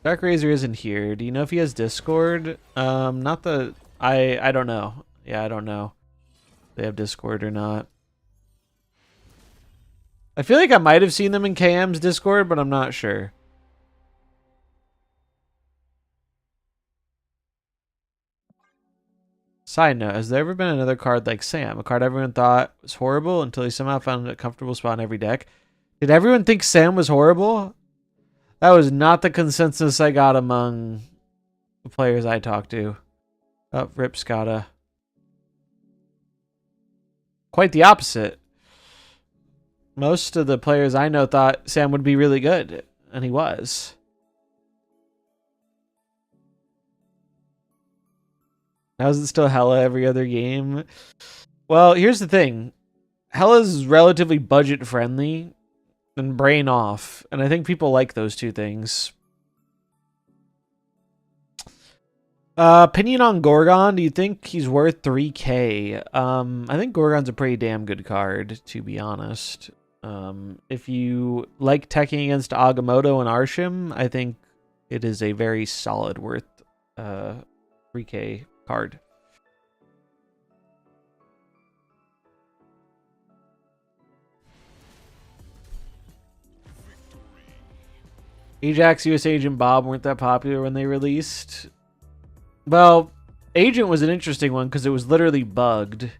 Dark Razor isn't here. Do you know if he has Discord? Not the... I don't know. Yeah, I don't know if they have Discord or not. I feel like I might have seen them in KM's Discord, but I'm not sure. Side note, has there ever been another card like Sam? A card everyone thought was horrible until he somehow found a comfortable spot in every deck. Did everyone think Sam was horrible? That was not the consensus I got among the players I talked to. Oh, Rip Scotta. Quite the opposite. Most of the players I know thought Sam would be really good, and he was. How's it still Hella every other game? Well, here's the thing. Hella's relatively budget friendly and brain off, and I think people like those two things. Opinion on Gorgon, do you think he's worth 3k? I think Gorgon's a pretty damn good card, to be honest. If you like teching against Agamotto and Arshim, I think it is a very solid worth 3k card. Ajax, US Agent, Bob weren't that popular when they released. Well, Agent was an interesting one because it was literally bugged. And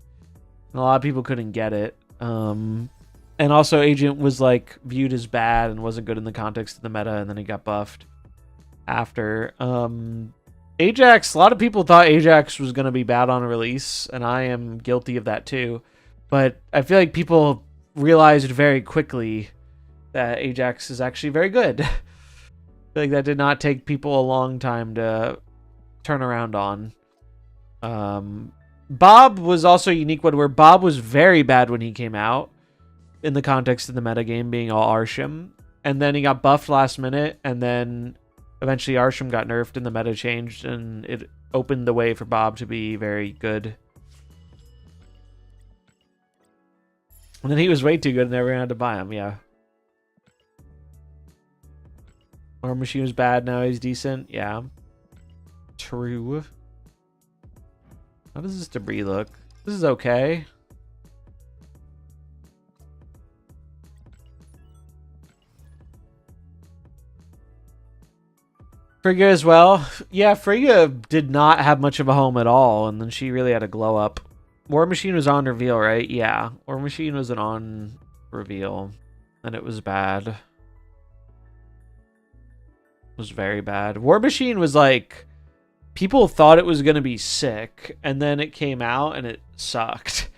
a lot of people couldn't get it. And also Agent was like viewed as bad and wasn't good in the context of the meta, and then he got buffed after. Ajax, a lot of people thought Ajax was going to be bad on release, and I am guilty of that too. But I feel like people realized very quickly that Ajax is actually very good. I feel like that did not take people a long time to turn around on. Bob was also a unique one where Bob was very bad when he came out in the context of the metagame being all Arshim. And then he got buffed last minute, and then eventually Arshim got nerfed and the meta changed, and it opened the way for Bob to be very good. And then he was way too good and everyone had to buy him, yeah. War Machine was bad, now he's decent. Yeah. True. How does this debris look? This is okay. Frigga as well. Yeah, Frigga did not have much of a home at all, and then she really had a glow up. War Machine was on reveal, right? Yeah. War Machine was an on reveal, and it was bad. Was very bad. War Machine was like, people thought it was going to be sick, and then it came out and it sucked.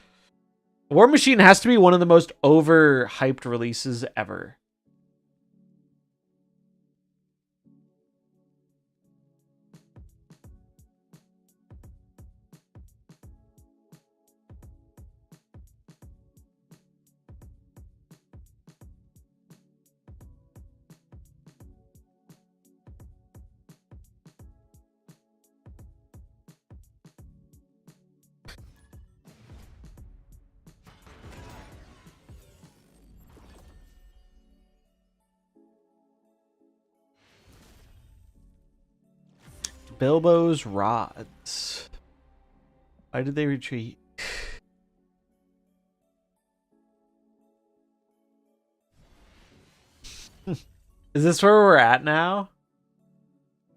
War Machine has to be one of the most overhyped releases ever. Bilbo's rods. Why did they retreat? Is this where we're at now?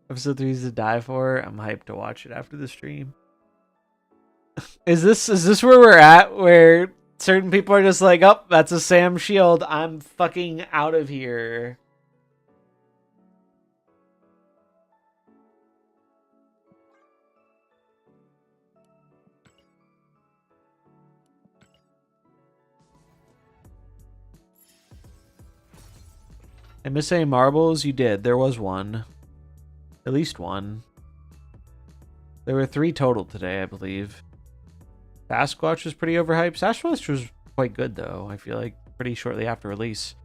Episode 3 is to die for. I'm hyped to watch it after the stream. Is this where we're at? Where certain people are just like, oh, that's a Sam shield. I'm fucking out of here. I miss any marbles? You did. There was one. At least one. There were 3 total today, I believe. Sasquatch was pretty overhyped. Sasquatch was quite good, though, I feel like. Pretty shortly after release.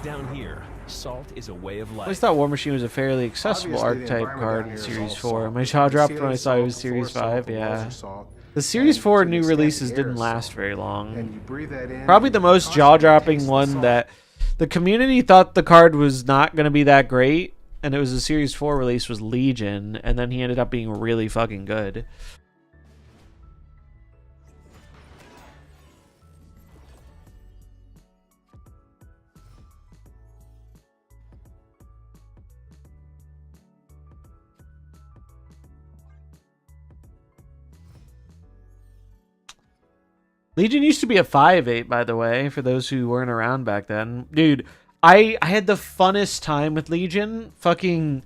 Down here, salt is a way of I life. always thought War Machine was a fairly accessible archetype card in Series 4. My jaw dropped when I saw it was Series 5, yeah. The Series 4 new releases didn't last very long. Probably the most jaw-dropping one that... The community thought the card was not going to be that great, and it was a Series 4 release, was Legion, and then he ended up being really fucking good. Legion used to be a 5.8, by the way, for those who weren't around back then. Dude, I had the funnest time with Legion. Fucking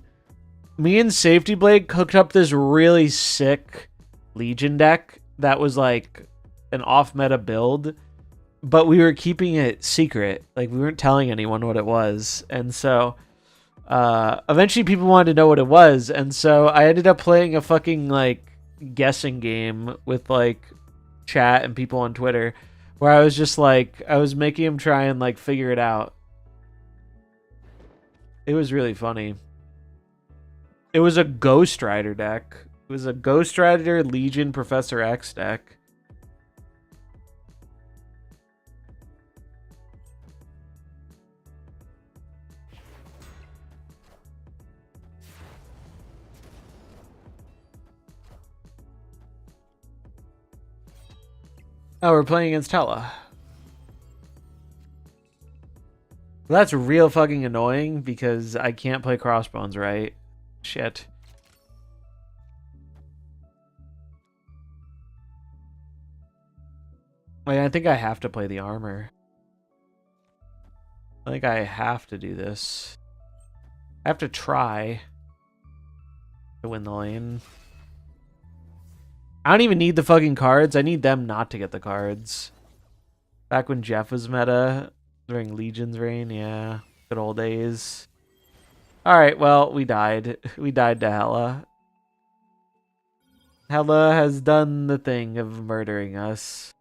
me and Safety Blade cooked up this really sick Legion deck that was like an off-meta build, but we were keeping it secret. Like, we weren't telling anyone what it was. And so eventually people wanted to know what it was, and so I ended up playing a fucking like guessing game with like chat and people on Twitter, where I was just like, I was making him try and like figure it out. It was really funny. It was a Ghost Rider deck. It was a Ghost Rider Legion Professor X deck. Oh, we're playing against Hela. Well, that's real fucking annoying because I can't play Crossbones right. Shit. Wait, I think I have to play the armor. I think I have to do this. I have to try to win the lane. I don't even need the fucking cards. I need them not to get the cards. Back when Jeff was meta during Legion's reign, yeah. Good old days. Alright, well, we died. We died to Hela. Hela has done the thing of murdering us.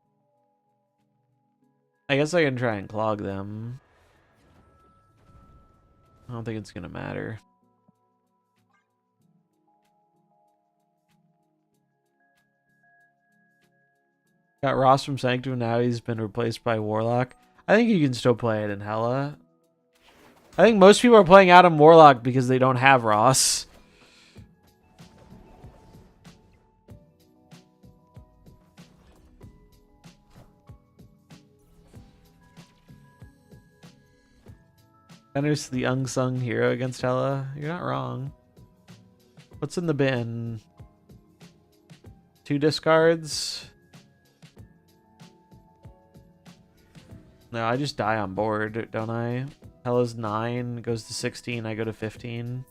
I guess I can try and clog them. I don't think it's gonna matter. Got Ross from Sanctum, now he's been replaced by Warlock. I think you can still play it in Hela. I think most people are playing Adam Warlock because they don't have Ross. Thanos the unsung hero against Hela. You're not wrong. What's in the bin? 2 discards? No, I just die on board, don't I? Hela's 9, goes to 16, I go to 15.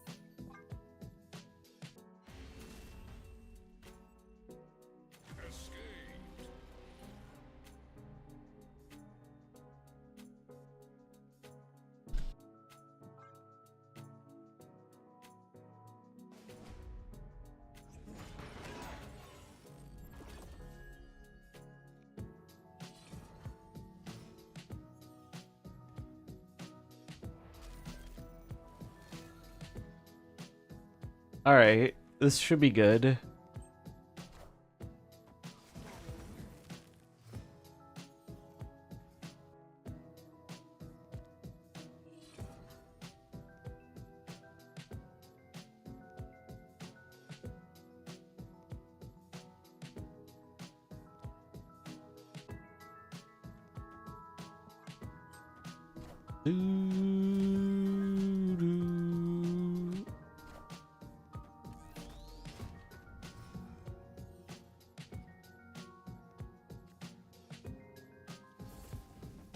Alright, this should be good.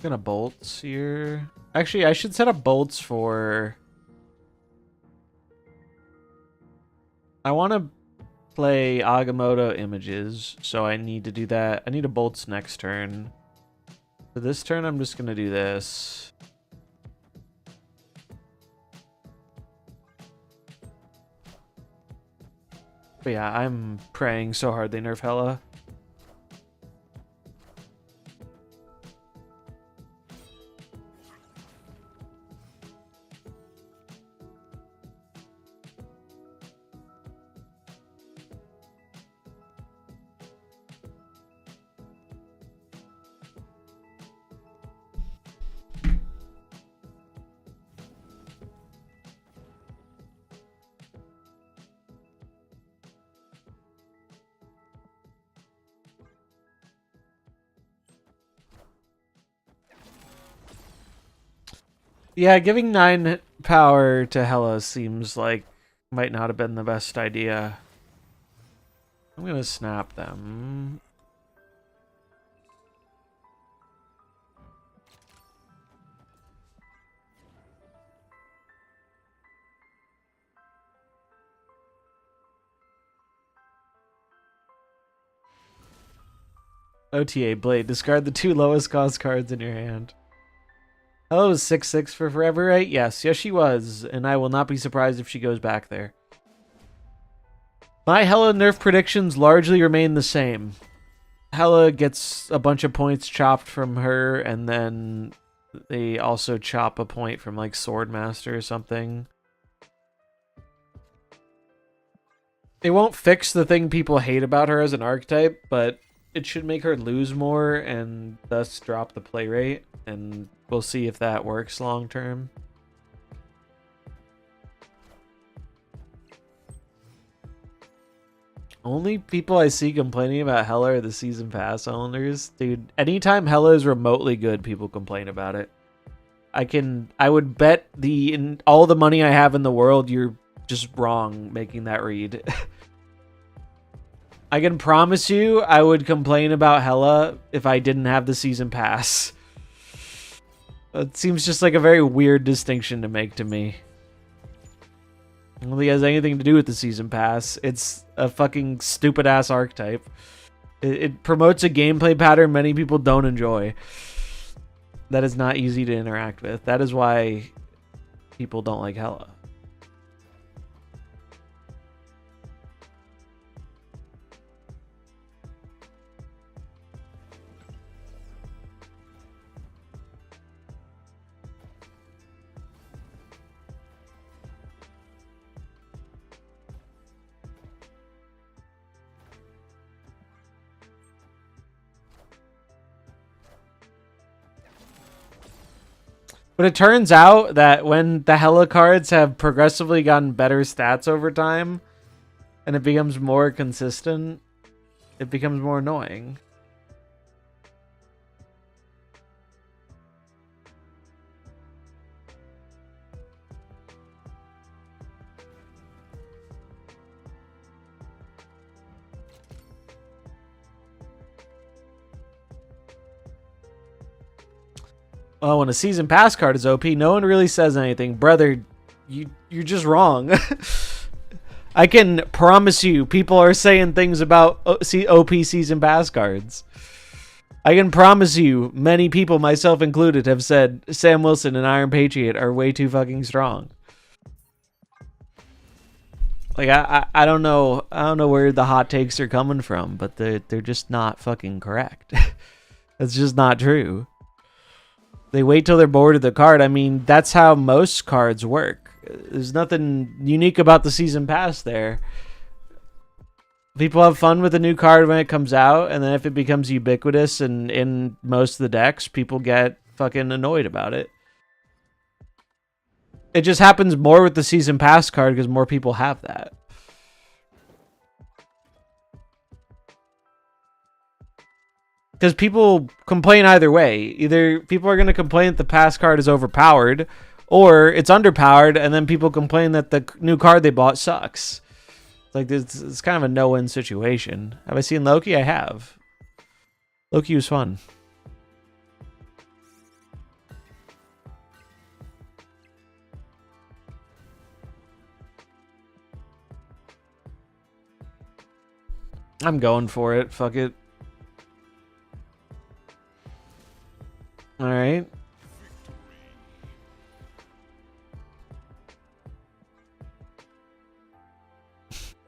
Gonna bolts here. Actually, I should set up bolts for... I want to play Agamotto images, so I need to do that. I need a bolts next turn. For this turn, I'm just gonna do this. But yeah, I'm praying so hard they nerf Hela. Yeah, giving 9 power to Hela seems like might not have been the best idea. I'm gonna snap them. OTA Blade. Discard the 2 lowest cost cards in your hand. Hela was 6/6 for forever, right? Yes, she was, and I will not be surprised if she goes back there. My Hela nerf predictions largely remain the same. Hela gets a bunch of points chopped from her, and then they also chop a point from like Swordmaster or something. It won't fix the thing people hate about her as an archetype, but it should make her lose more and thus drop the play rate, and we'll see if that works long term. Only people I see complaining about Hela are the season pass owners. Dude, anytime Hela is remotely good, people complain about it. I would bet all the money I have in the world you're just wrong making that read. I can promise you I would complain about Hela if I didn't have the season pass. It seems just like a very weird distinction to make to me. I don't think it has anything to do with the season pass. It's a fucking stupid ass archetype. It promotes a gameplay pattern many people don't enjoy. That is not easy to interact with. That is why people don't like Hela. But it turns out that when the Hela cards have progressively gotten better stats over time, and it becomes more consistent, it becomes more annoying. Well, when a season pass card is OP, no one really says anything. Brother, you're just wrong. I can promise you people are saying things about OP season pass cards. I can promise you many people, myself included, have said Sam Wilson and Iron Patriot are way too fucking strong. Like I don't know where the hot takes are coming from, but they're just not fucking correct. That's just not true. They wait till they're bored of the card. I mean, that's how most cards work. There's nothing unique about the season pass there. People have fun with a new card when it comes out, and then if it becomes ubiquitous and in most of the decks, people get fucking annoyed about it. It just happens more with the season pass card because more people have that. Because people complain either way. Either people are going to complain that the pass card is overpowered, or it's underpowered, and then people complain that the new card they bought sucks. Like, it's kind of a no-win situation. Have I seen Loki? I have. Loki was fun. I'm going for it. Fuck it. All right.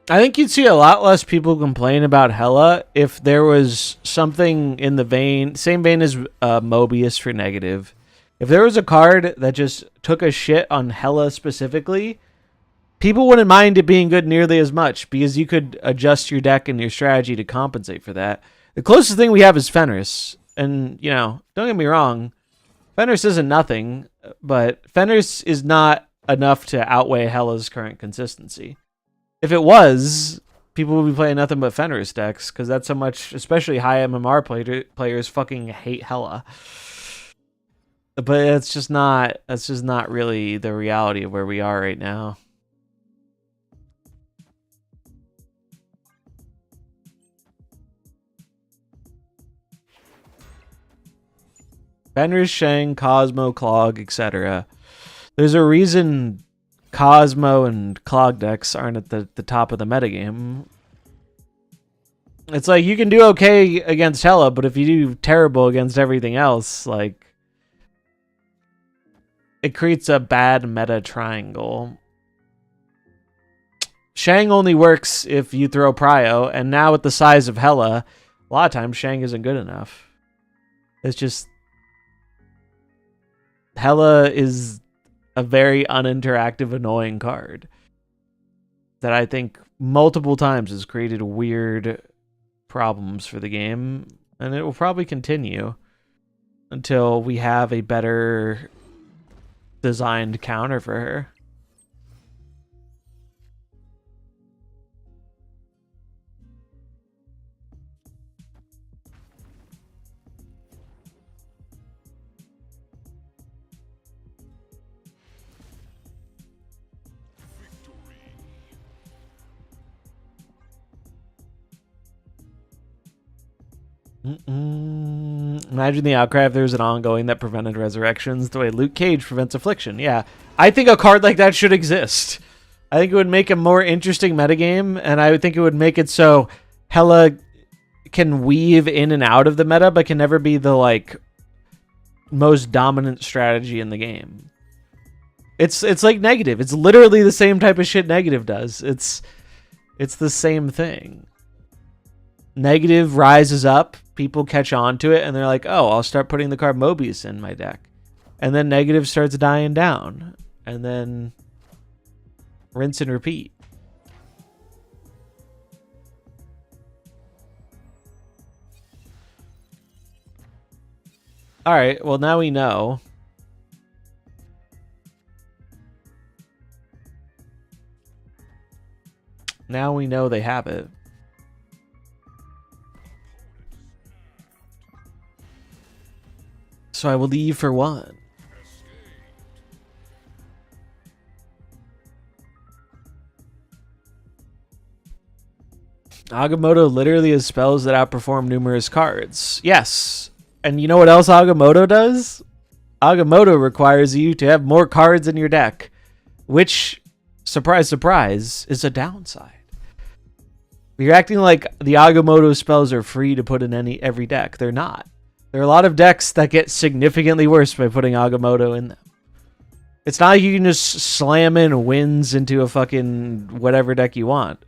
I think you'd see a lot less people complain about Hela if there was something in the same vein as Mobius for negative. If there was a card that just took a shit on Hela specifically, people wouldn't mind it being good nearly as much because you could adjust your deck and your strategy to compensate for that. The closest thing we have is Fenris. And, you know, don't get me wrong, Fenris isn't nothing, but Fenris is not enough to outweigh Hela's current consistency. If it was, people would be playing nothing but Fenris decks, because that's how much, especially high MMR players fucking hate Hela. But it's just not. That's just not really the reality of where we are right now. Fenris, Shang, Cosmo, Clog, etc. There's a reason Cosmo and Clog decks aren't at the top of the metagame. It's like you can do okay against Hela, but if you do terrible against everything else, like it creates a bad meta triangle. Shang only works if you throw Prio, and now with the size of Hela, a lot of times Shang isn't good enough. It's just Hela is a very uninteractive, annoying card that I think multiple times has created weird problems for the game, and it will probably continue until we have a better designed counter for her. Imagine the outcry if there's an ongoing that prevented resurrections the way Luke Cage prevents affliction. Yeah, I think a card like that should exist. I think it would make a more interesting metagame, and I would think it would make it so Hela can weave in and out of the meta, but can never be the like most dominant strategy in the game. It's like negative. It's literally the same type of shit negative does. It's the same thing. Negative rises up, people catch on to it, and they're like, oh, I'll start putting the card Mobius in my deck. And then negative starts dying down. And then rinse and repeat. Alright, well now we know. Now we know they have it. So I will leave for one. Agamotto literally has spells that outperform numerous cards. Yes. And you know what else Agamotto does? Agamotto requires you to have more cards in your deck, which, surprise, surprise, is a downside. You're acting like the Agamotto spells are free to put in every deck. They're not. There are a lot of decks that get significantly worse by putting Agamotto in them. It's not like you can just slam in wins into a fucking whatever deck you want.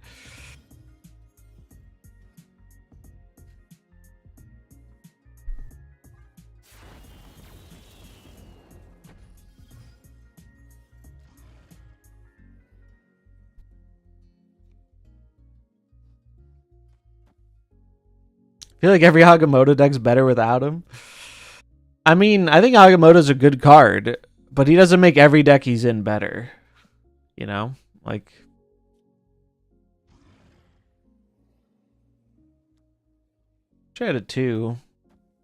I feel like every Agamotto deck's better without him. I mean, I think Agamotto's a good card, but he doesn't make every deck he's in better. You know? Like... Try it at 2.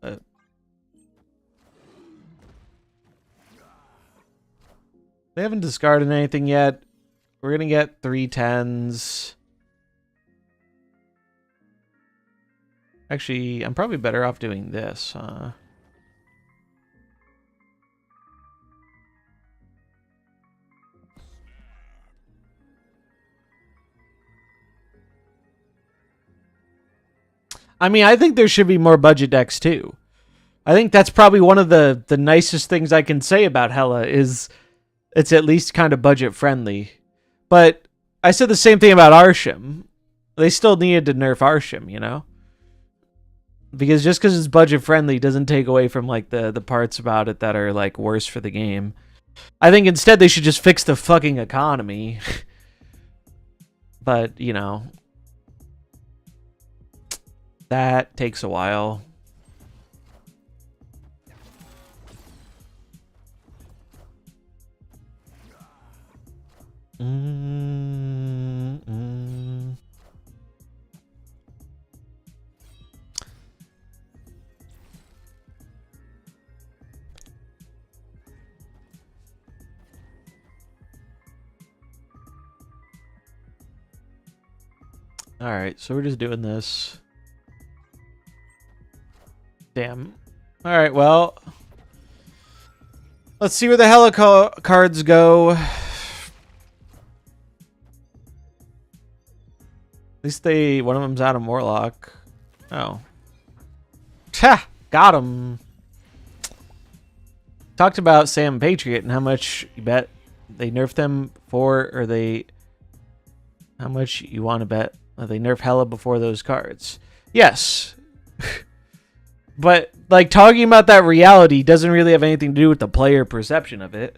But... They haven't discarded anything yet. We're gonna get 3 10s. Actually, I'm probably better off doing this, huh? I mean, I think there should be more budget decks too. I think that's probably one of the nicest things I can say about Hela is it's at least kind of budget friendly. But I said the same thing about Arsham. They still needed to nerf Arsham, you know? Because just because it's budget friendly doesn't take away from like the parts about it that are like worse for the game. I think instead they should just fix the fucking economy. But, you know, that takes a while. Alright, so we're just doing this. Damn. Alright, well. Let's see where the hella cards go. At least one of them's out of Morlock. Oh. Ha! Got him. Talked about Sam Patriot and how much you bet they nerfed them for, or how much you want to bet they nerf hella before those cards. Yes. But, like, talking about that reality doesn't really have anything to do with the player perception of it.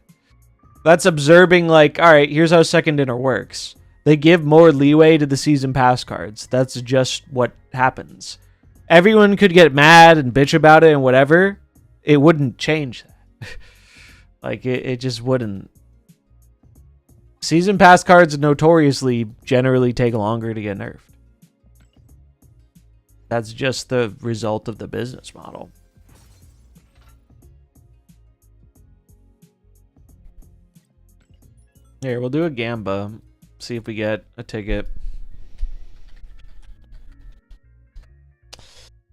That's observing, like, alright, here's how Second Dinner works. They give more leeway to the Season Pass cards. That's just what happens. Everyone could get mad and bitch about it and whatever. It wouldn't change that. Like, it just wouldn't. Season Pass cards notoriously generally take longer to get nerfed. That's just the result of the business model. Here, we'll do a Gamba. See if we get a ticket.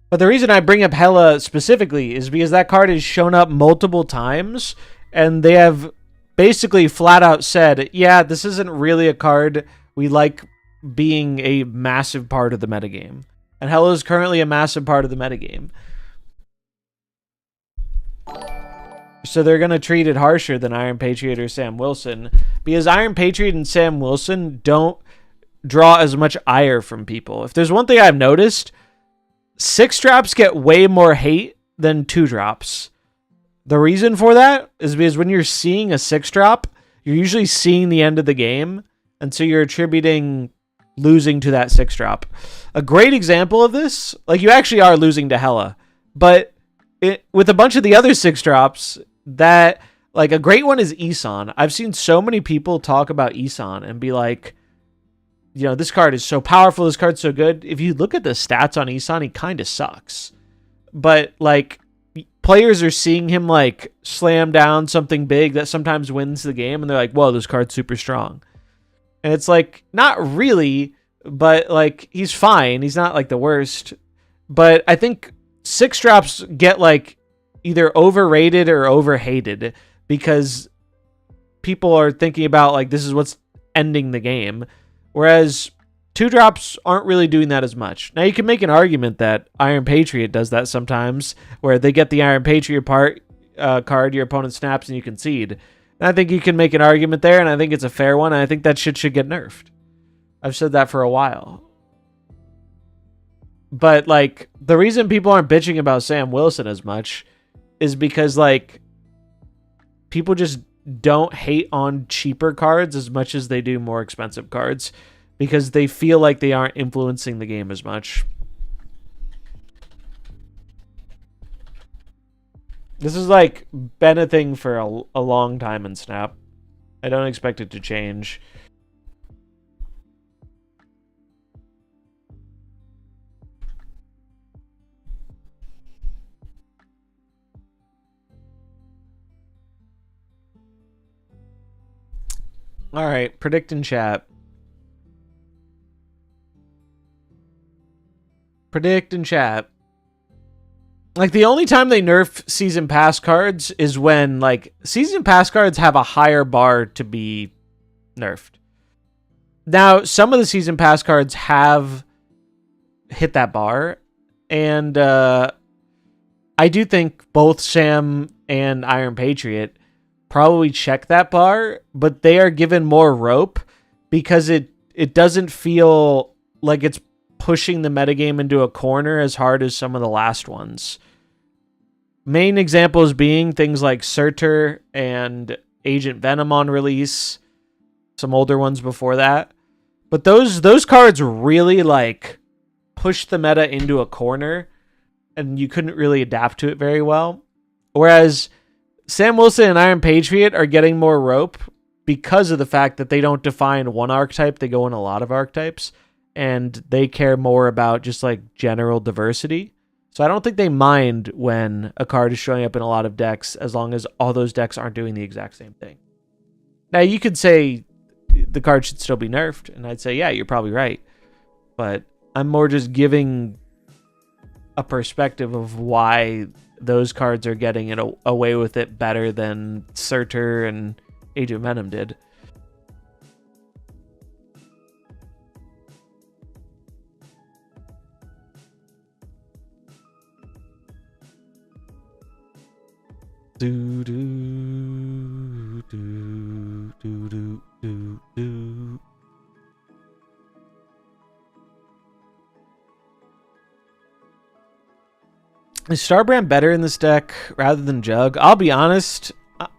But the reason I bring up Hela specifically is because that card has shown up multiple times, and they have basically flat out said, yeah, this isn't really a card we like being a massive part of the metagame. And Hela is currently a massive part of the metagame. So they're going to treat it harsher than Iron Patriot or Sam Wilson, because Iron Patriot and Sam Wilson don't draw as much ire from people. If there's one thing I've noticed, 6-drops get way more hate than 2-drops. The reason for that is because when you're seeing a 6-drop, you're usually seeing the end of the game, and so you're attributing losing to that 6-drop. A great example of this, like, you actually are losing to Hela, but with a bunch of the other 6-drops, that, like, a great one is Isan. I've seen so many people talk about Isan and be like, you know, this card is so powerful, this card's so good. If you look at the stats on Isan, he kind of sucks. But, like, players are seeing him, like, slam down something big that sometimes wins the game, and they're like, whoa, this card's super strong. And it's like, not really, but, like, he's fine. He's not, like, the worst. But I think 6-drops get, like, either overrated or overhated because people are thinking about, like, this is what's ending the game. Whereas 2-drops aren't really doing that as much. Now, you can make an argument that Iron Patriot does that sometimes, where they get the Iron Patriot card, your opponent snaps, and you concede. And I think you can make an argument there, and I think it's a fair one, and I think that shit should get nerfed. I've said that for a while. But, like, the reason people aren't bitching about Sam Wilson as much is because, like, people just don't hate on cheaper cards as much as they do more expensive cards because they feel like they aren't influencing the game as much. This is, like, been a thing for a long time in Snap. I don't expect it to change. All right, predict in chat. Predict in chat. Like, the only time they nerf Season Pass cards is when, like, Season Pass cards have a higher bar to be nerfed. Now, some of the Season Pass cards have hit that bar, and I do think both Sam and Iron Patriot probably check that bar, but they are given more rope because it doesn't feel like it's pushing the metagame into a corner as hard as some of the last ones. Main examples being things like Surtur and Agent Venom on release, some older ones before that. But those cards really, like, push the meta into a corner, and you couldn't really adapt to it very well. Whereas Sam Wilson and Iron Patriot are getting more rope because of the fact that they don't define one archetype, they go in a lot of archetypes, and they care more about just, like, general diversity. So I don't think they mind when a card is showing up in a lot of decks as long as all those decks aren't doing the exact same thing. Now, you could say the card should still be nerfed, and I'd say, yeah, you're probably right. but I'm more just giving a perspective of why those cards are getting it away with it better than Surtur and Age of Venom did. Do do do do do do do. Is Starbrand better in this deck rather than Jug? I'll be honest,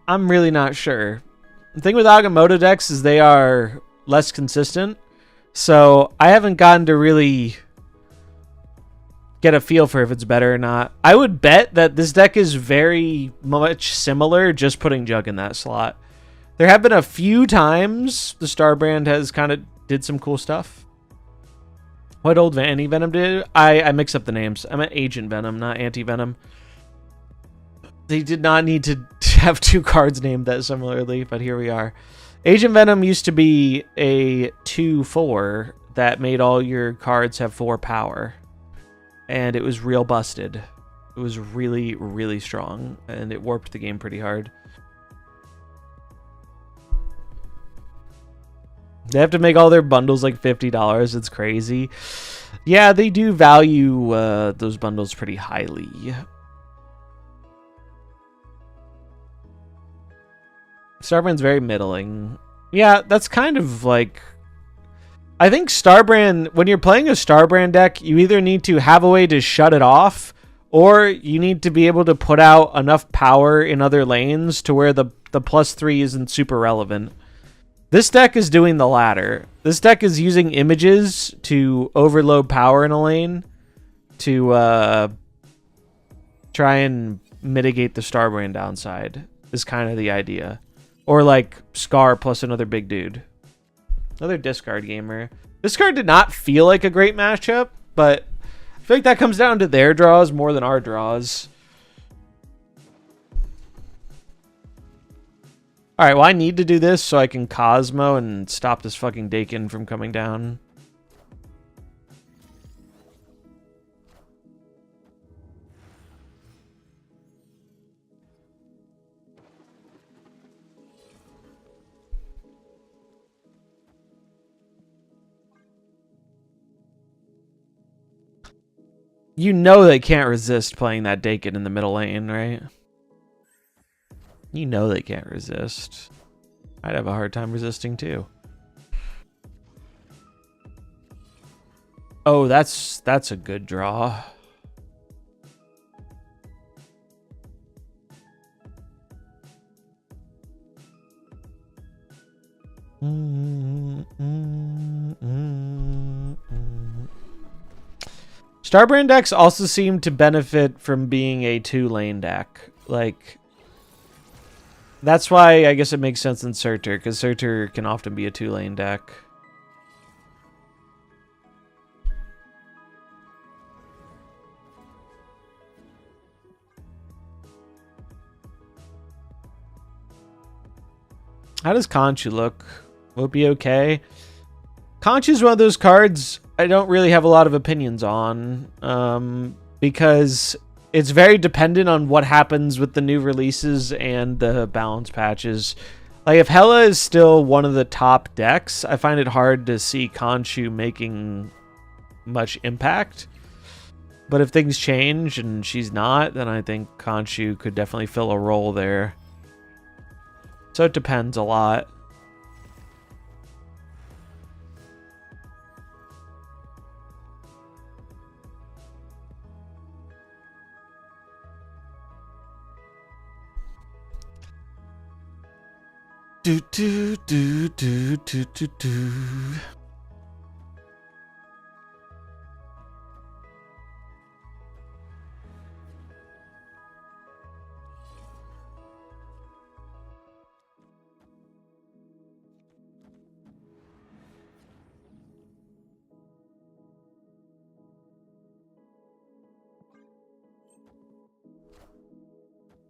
I'm really not sure. The thing with Agamotto decks is they are less consistent, so I haven't gotten to really get a feel for if it's better or not. I would bet that this deck is very much similar, just putting Jug in that slot. There have been a few times the Starbrand has kind of did some cool stuff. What old Anti-Venom did? I mix up the names. I meant Agent Venom, not Anti-Venom. They did not need to have two cards named that similarly, but here we are. Agent Venom used to be a 2/4 that made all your cards have 4 power. And it was real busted. It was really, really strong, and it warped the game pretty hard. They have to make all their bundles like $50. It's crazy. Yeah, they do value those bundles pretty highly. Starbrand's very middling. Yeah, that's kind of like... I think Starbrand, when you're playing a Starbrand deck, you either need to have a way to shut it off, or you need to be able to put out enough power in other lanes to where the +3 isn't super relevant. This deck is doing the latter. This deck is using images to overload power in a lane to try and mitigate the Starbrand downside, is kind of the idea. Or like Scar plus another big dude. Another discard gamer. This card did not feel like a great matchup, but I feel like that comes down to their draws more than our draws. Alright, well I need to do this so I can Cosmo and stop this fucking Dakin from coming down. You know they can't resist playing that Dakin in the middle lane, right? You know they can't resist. I'd have a hard time resisting too. Oh, that's a good draw. Starbrand decks also seem to benefit from being a 2-lane deck. Like, that's why I guess it makes sense in Surtur, because Surtur can often be a 2-lane deck. How does Conchu look? Will it be okay? Conchu's one of those cards I don't really have a lot of opinions on, because it's very dependent on what happens with the new releases and the balance patches. Like, if Hela is still one of the top decks, I find it hard to see Conchu making much impact. But if things change and she's not, then I think Conchu could definitely fill a role there. So it depends a lot. Do do do do do do do.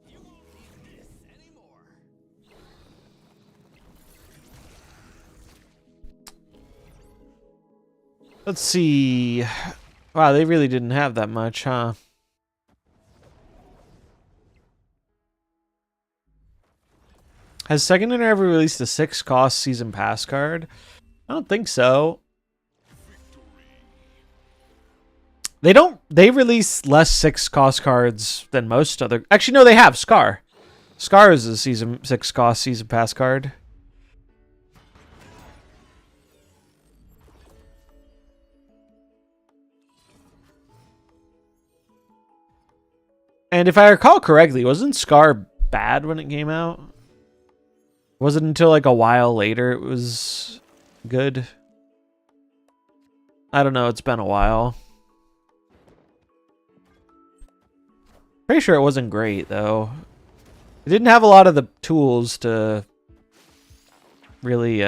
You won't need this anymore. Let's see. Wow, they really didn't have that much, huh? Has Second Dinner ever released a 6-cost season pass card? I don't think so. They release less 6-cost cards than most other. Actually, no, they have Scar. Scar is a season 6-cost season pass card. And if I recall correctly, wasn't Scar bad when it came out? Wasn't until like a while later it was good. I don't know, it's been a while. Pretty sure it wasn't great though. It didn't have a lot of the tools to really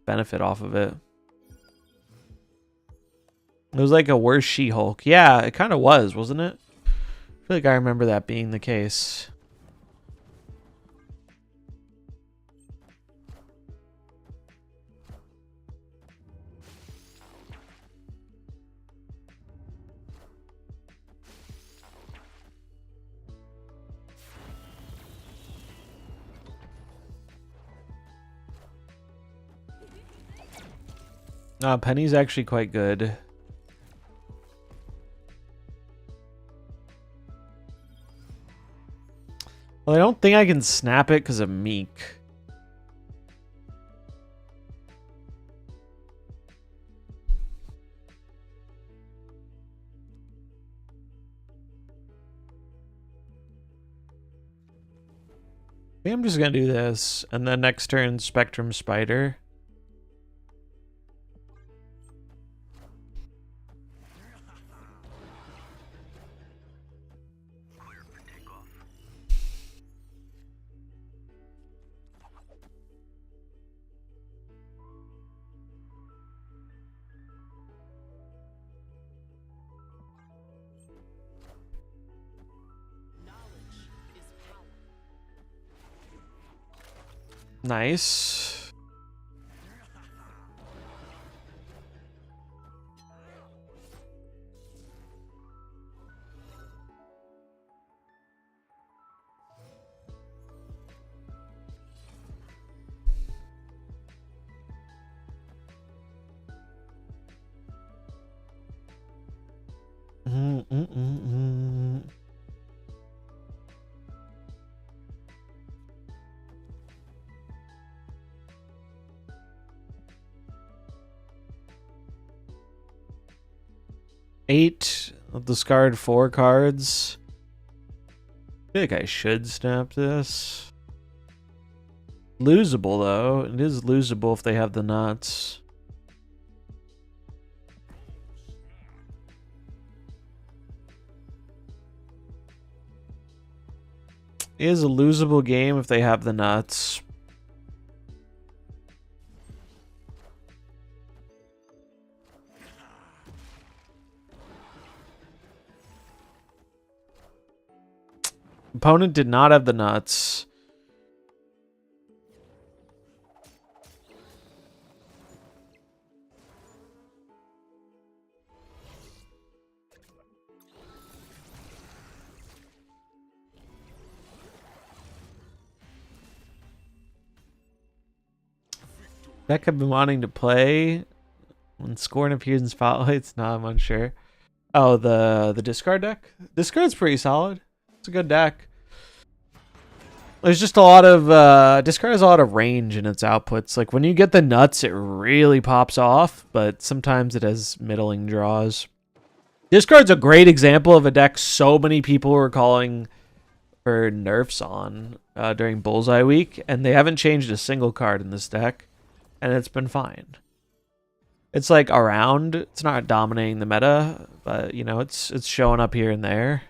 benefit off of it. It was like a worse She-Hulk. Yeah, it kind of was, wasn't it? I feel like I remember that being the case. Penny's actually quite good. Well, I don't think I can snap it because of Meek. I think I'm just going to do this. And then next turn, Spectrum Spider. Nice. Mm-mm-mm-mm. Eight. I'll discard 4 cards. I feel like I should snap this. Losable though. It is losable if they have the nuts. It is a losable game if they have the nuts. Opponent did not have the nuts. Deck I've been wanting to play. When Scorn appears in spotlights, no, I'm unsure. Oh, the discard deck? Discard's pretty solid. It's a good deck. There's just a lot of discard has a lot of range in its outputs. Like when you get the nuts, it really pops off, but sometimes it has middling draws. Discard's a great example of a deck so many people were calling for nerfs on during Bullseye Week, and they haven't changed a single card in this deck, and it's been fine. It's like around. It's not dominating the meta, but you know, it's showing up here and there.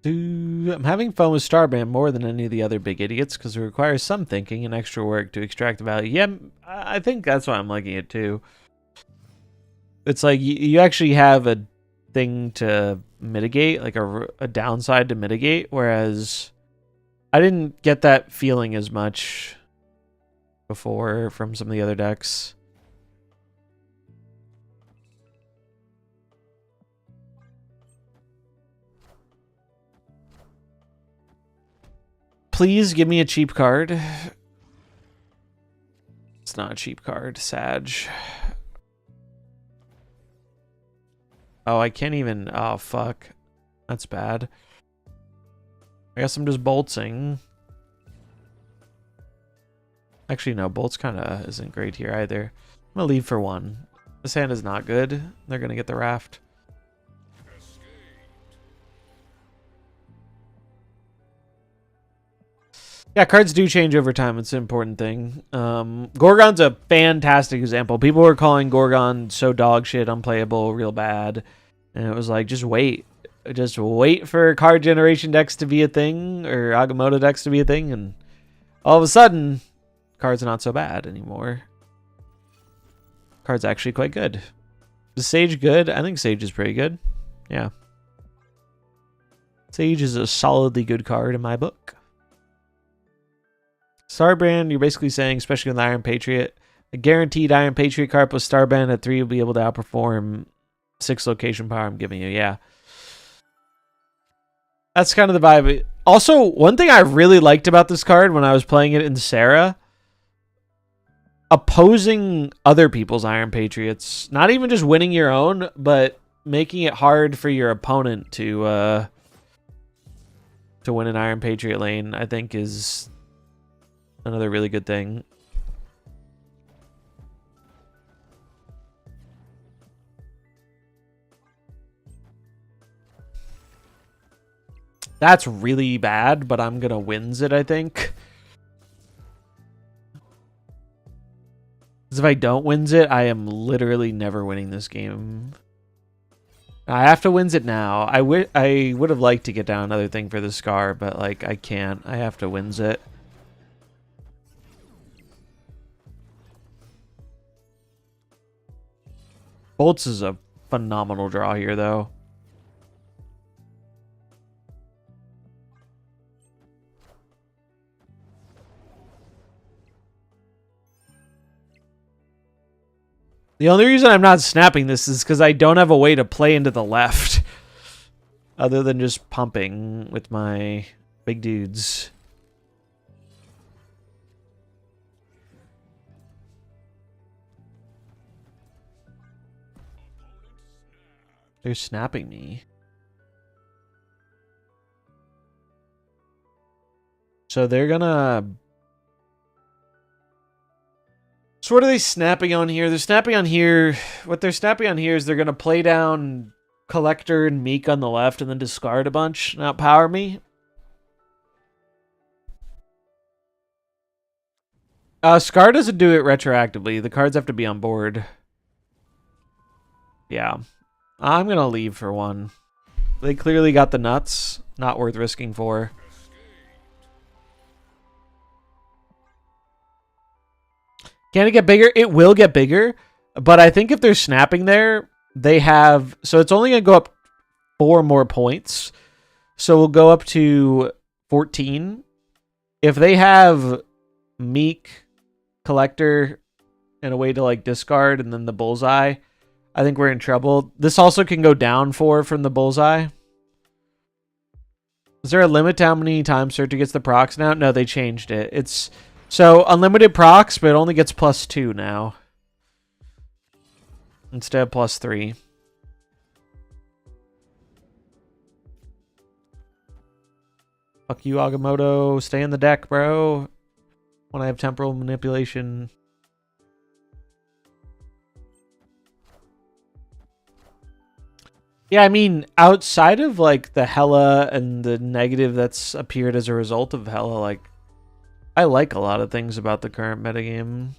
I'm having fun with Starbrand more than any of the other big idiots because it requires some thinking and extra work to extract the value. Yeah, I think that's why I'm liking it too. It's like you actually have a thing to mitigate, like a downside to mitigate, whereas I didn't get that feeling as much before from some of the other decks. Please give me a cheap card. It's not a cheap card, Sag. Oh, I can't even... Oh, fuck. That's bad. I guess I'm just bolting. Actually, no. Bolts kind of isn't great here either. I'm going to leave for one. This hand is not good. They're going to get the raft. Yeah, cards do change over time. It's an important thing. Gorgon's a fantastic example. People were calling Gorgon so dog shit, unplayable, real bad. And it was like, just wait. Just wait for card generation decks to be a thing, or Agamotto decks to be a thing, and all of a sudden, cards are not so bad anymore. Card's actually quite good. Is Sage good? I think Sage is pretty good. Yeah. Sage is a solidly good card in my book. Starbrand, you're basically saying, especially with the Iron Patriot, a guaranteed Iron Patriot card plus Starbrand at 3 will be able to outperform 6 location power I'm giving you. Yeah. That's kind of the vibe. Also, one thing I really liked about this card when I was playing it in Sarah, opposing other people's Iron Patriots. Not even just winning your own, but making it hard for your opponent to win an Iron Patriot lane, I think is another really good thing. That's really bad, but I'm gonna wins it, I think. Because if I don't wins it, I am literally never winning this game. I have to wins it now. I would have liked to get down another thing for the Scar, but like I can't. I have to wins it. Bolts is a phenomenal draw here, though. The only reason I'm not snapping this is because I don't have a way to play into the left. Other than just pumping with my big dudes. They're snapping me. So they're gonna... So what are they snapping on here? They're snapping on here... What they're snapping on here is they're gonna play down Collector and Meek on the left and then discard a bunch, not power me. Scar doesn't do it retroactively. The cards have to be on board. Yeah. I'm going to leave for one. They clearly got the nuts. Not worth risking for. Can it get bigger? It will get bigger. But I think if they're snapping there, they have... So it's only going to go up 4 more points. So we'll go up to 14. If they have Meek, Collector, and a way to like discard, and then the Bullseye... I think we're in trouble. This also can go down 4 from the Bullseye. Is there a limit to how many times Searcher gets the procs now? No, they changed it. It's so unlimited procs, but it only gets +2 now. Instead of +3. Fuck you, Agamotto. Stay in the deck, bro. When I have temporal manipulation... Yeah, I mean, outside of, like, the Hela and the negative that's appeared as a result of Hela, like, I like a lot of things about the current metagame.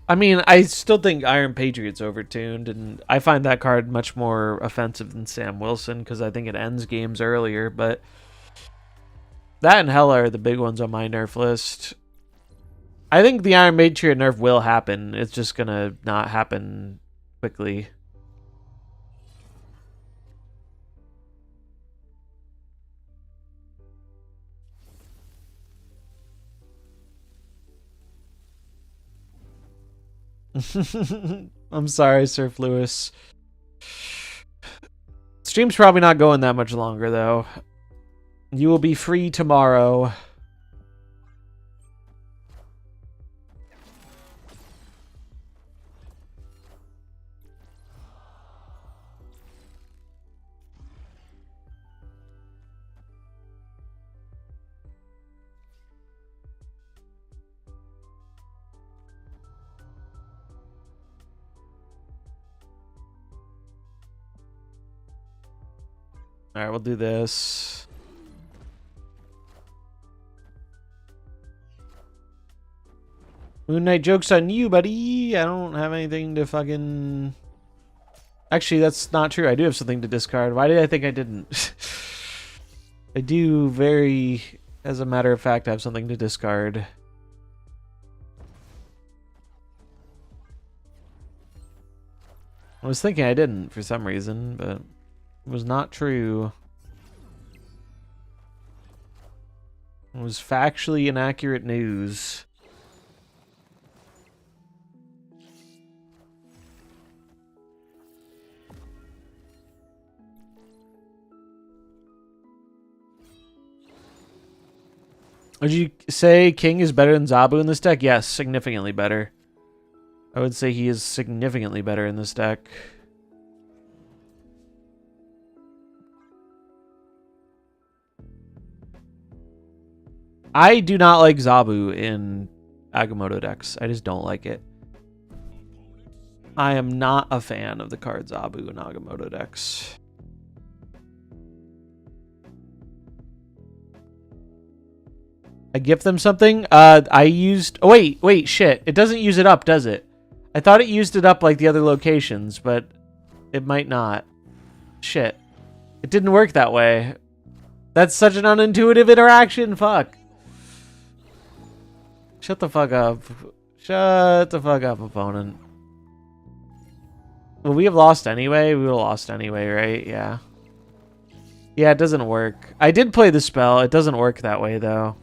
I mean, I still think Iron Patriot's overtuned, and I find that card much more offensive than Sam Wilson, because I think it ends games earlier, but that and Hela are the big ones on my nerf list. I think the Iron Patriot nerf will happen. It's just gonna not happen quickly. I'm sorry, Surf Lewis. Stream's probably not going that much longer, though. You will be free tomorrow. Alright, we'll do this. Moon Knight, joke's on you, buddy. I don't have anything to fucking... Actually, that's not true. I do have something to discard. Why did I think I didn't? I do very, as a matter of fact, have something to discard. I was thinking I didn't for some reason, but it was not true. It was factually inaccurate news. Would you say King is better than Zabu in this deck? Yes, significantly better. I would say he is significantly better in this deck. I do not like Zabu in Agamotto decks. I just don't like it. I am not a fan of the card Zabu in Agamotto decks. I gift them something? I used... Oh, wait, shit. It doesn't use it up, does it? I thought it used it up like the other locations, but it might not. Shit. It didn't work that way. That's such an unintuitive interaction. Fuck. Shut the fuck up. Shut the fuck up, opponent. Well, we have lost anyway. We would have lost anyway, right? Yeah. Yeah, it doesn't work. I did play the spell. It doesn't work that way, though.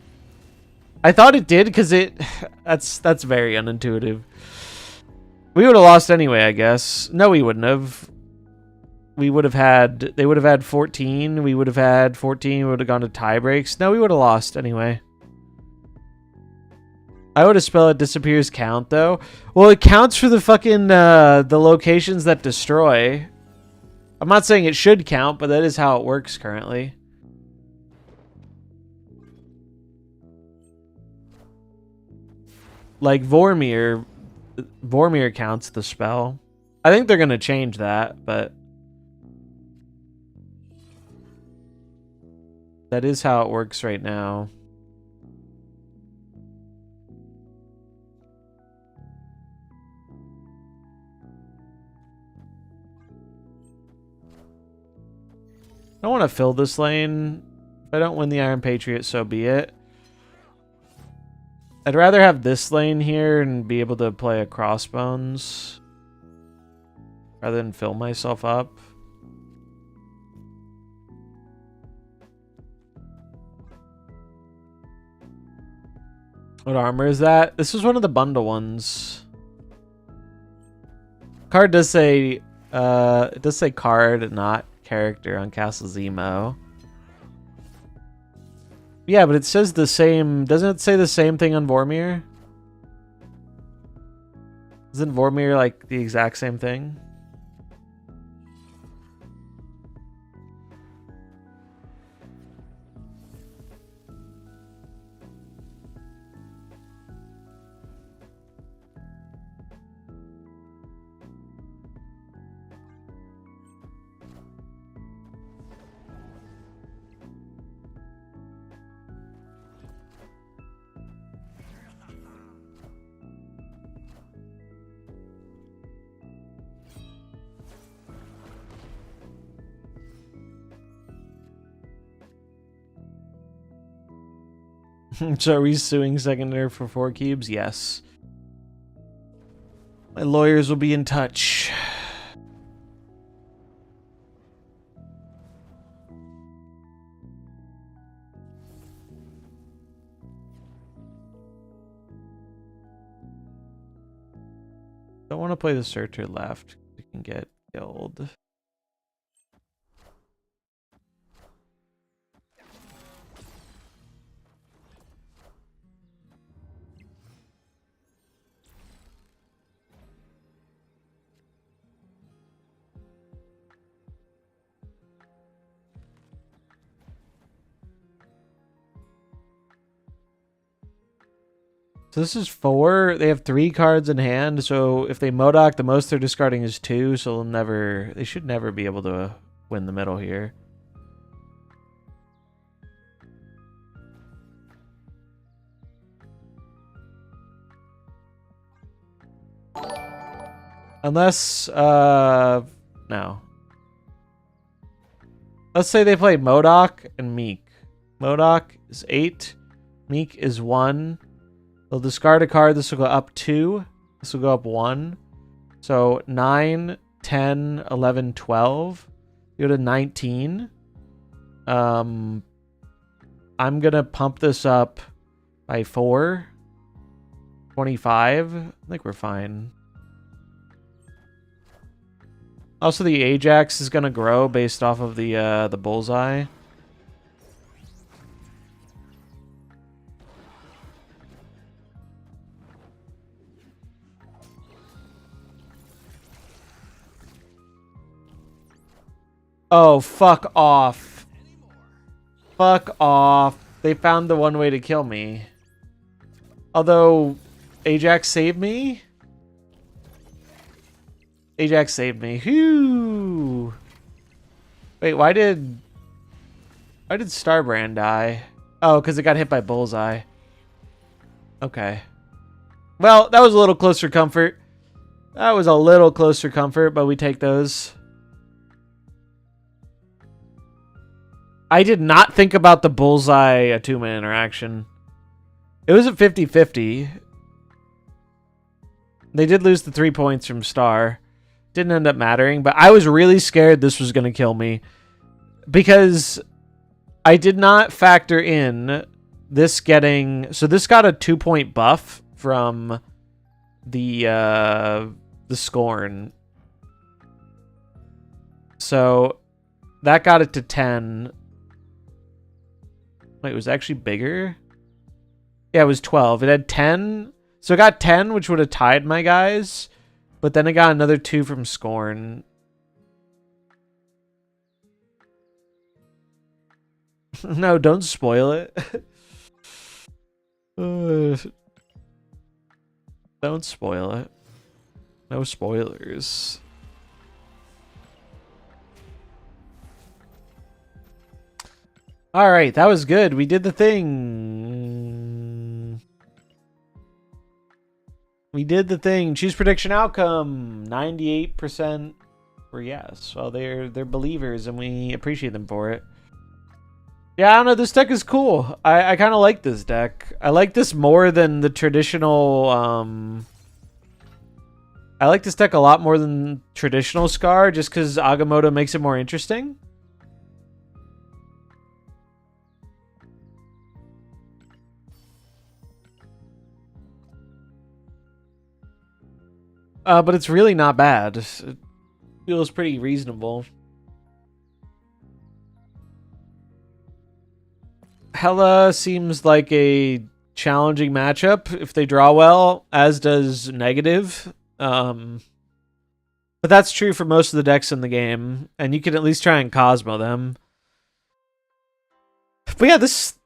I thought it did because it... That's very unintuitive. We would have lost anyway, I guess. No, we wouldn't have. We would have had... They would have had 14. We would have had 14. We would have gone to tie breaks. No, we would have lost anyway. I would have spelled it disappears count, though. Well, it counts for the fucking... the locations that destroy. I'm not saying it should count, but that is how it works currently. Like Vormir counts the spell. I think they're going to change that, but that is how it works right now. I don't want to fill this lane. If I don't win the Iron Patriot, so be it. I'd rather have this lane here and be able to play a Crossbones rather than fill myself up. What armor is that? This was one of the bundle ones. Card does say it does say card, not character on Castle Zemo. Yeah, but it says the same... Doesn't it say the same thing on Vormir? Isn't Vormir like the exact same thing? So are we suing secondary for 4 cubes? Yes. My lawyers will be in touch. Don't want to play the searcher left. We can get killed. So this is 4. They have 3 cards in hand. So if they Modoc, the most they're discarding is 2. So they should never be able to win the middle here. Unless, no. Let's say they play Modoc and Meek. Modoc is 8. Meek is 1. They'll discard a card. This will go up 2. This will go up 1. So 9, 10, 11, 12. You go to 19. I'm going to pump this up by 4. 25. I think we're fine. Also, the Ajax is going to grow based off of the bullseye. Oh, fuck off. Fuck off. They found the one way to kill me. Although, Ajax saved me? Ajax saved me. Whew. Wait, why did Starbrand die? Oh, because it got hit by bullseye. Okay. Well, that was a little closer comfort. That was a little closer comfort, but we take those. I did not think about the bullseye Attunement interaction. It was a 50-50. They did lose the 3 points from Star. Didn't end up mattering, but I was really scared this was going to kill me. Because I did not factor in this getting... So this got a 2-point buff from the Scorn. So that got it to 10. Wait, it was actually bigger? Yeah, it was 12. It had 10. So it got 10, which would have tied my guys. But then it got another 2 from Scorn. No, don't spoil it. Don't spoil it. No spoilers. Alright, that was good. We did the thing. We did the thing. Choose prediction outcome. 98% were yes. Well, they're believers, and we appreciate them for it. Yeah, I don't know. This deck is cool. I kind of like this deck. I like this more than the traditional... I like this deck a lot more than traditional Scar, just because Agamotto makes it more interesting. But it's really not bad. It feels pretty reasonable. Hela seems like a challenging matchup if they draw well, as does Negative. But that's true for most of the decks in the game, and you can at least try and Cosmo them. But yeah, this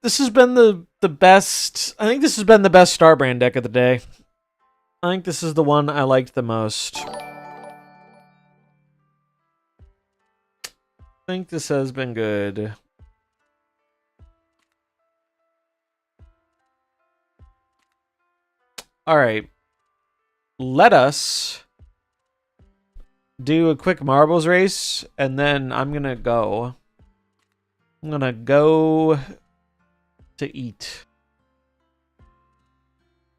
has been the best. I think this has been the best Starbrand deck of the day. I think this is the one I liked the most. I think this has been good. Alright. Let us do a quick marbles race, and then I'm gonna go. I'm gonna go to eat.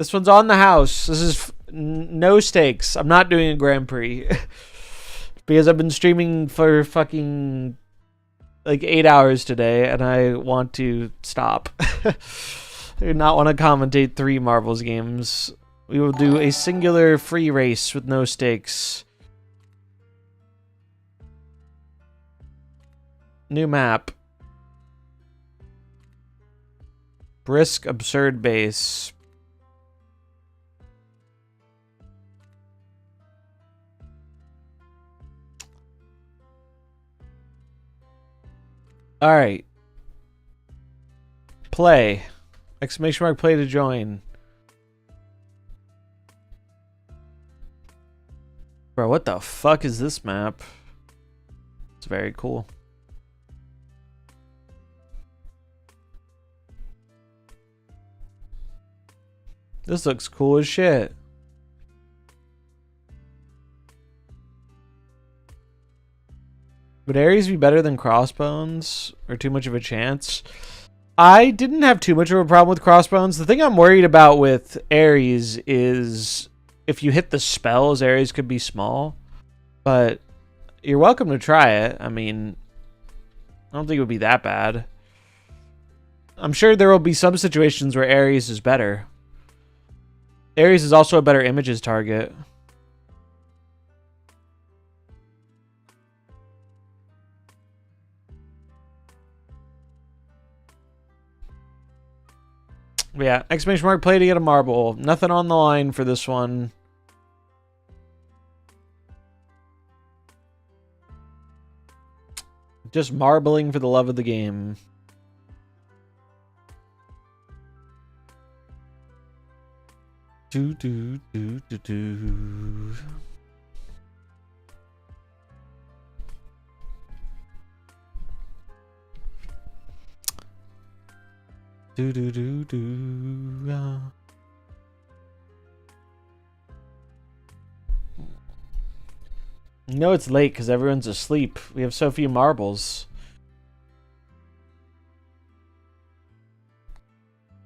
This one's on the house. This is no stakes. I'm not doing a Grand Prix. Because I've been streaming for fucking like 8 hours today, and I want to stop. I do not want to commentate 3 Marvels games. We will do a singular free race with no stakes. New map. Brisk Absurd Base. All right. Play. Exclamation mark play to join. Bro, what the fuck is this map? It's very cool. This looks cool as shit. Would Ares be better than Crossbones? Or too much of a chance? I didn't have too much of a problem with Crossbones. The thing I'm worried about with Ares is if you hit the spells, Ares could be small. But you're welcome to try it. I mean, I don't think it would be that bad. I'm sure there will be some situations where Ares is better. Ares is also a better images target. But yeah, exclamation mark play to get a marble. Nothing on the line for this one. Just marbling for the love of the game. Do do do do do. Do do do do. You know it's late because everyone's asleep. We have so few marbles.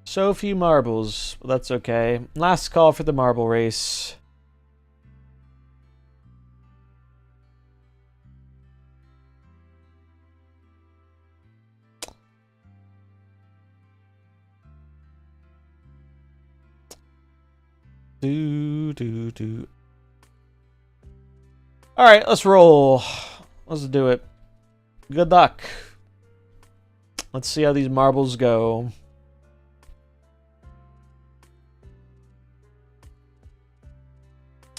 So few marbles. Well, that's okay. Last call for the marble race. Do do do. All right, let's roll. Let's do it. Good luck. Let's see how these marbles go.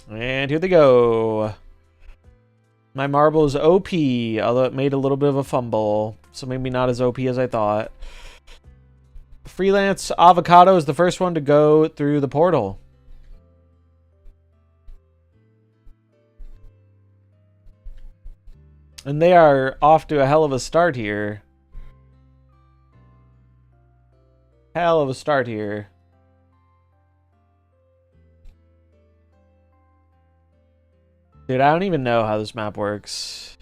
And here they go. My marble is OP, although it made a little bit of a fumble. So maybe not as OP as I thought. Freelance Avocado is the first one to go through the portal. And they are off to a hell of a start here. Hell of a start here. Dude, I don't even know how this map works.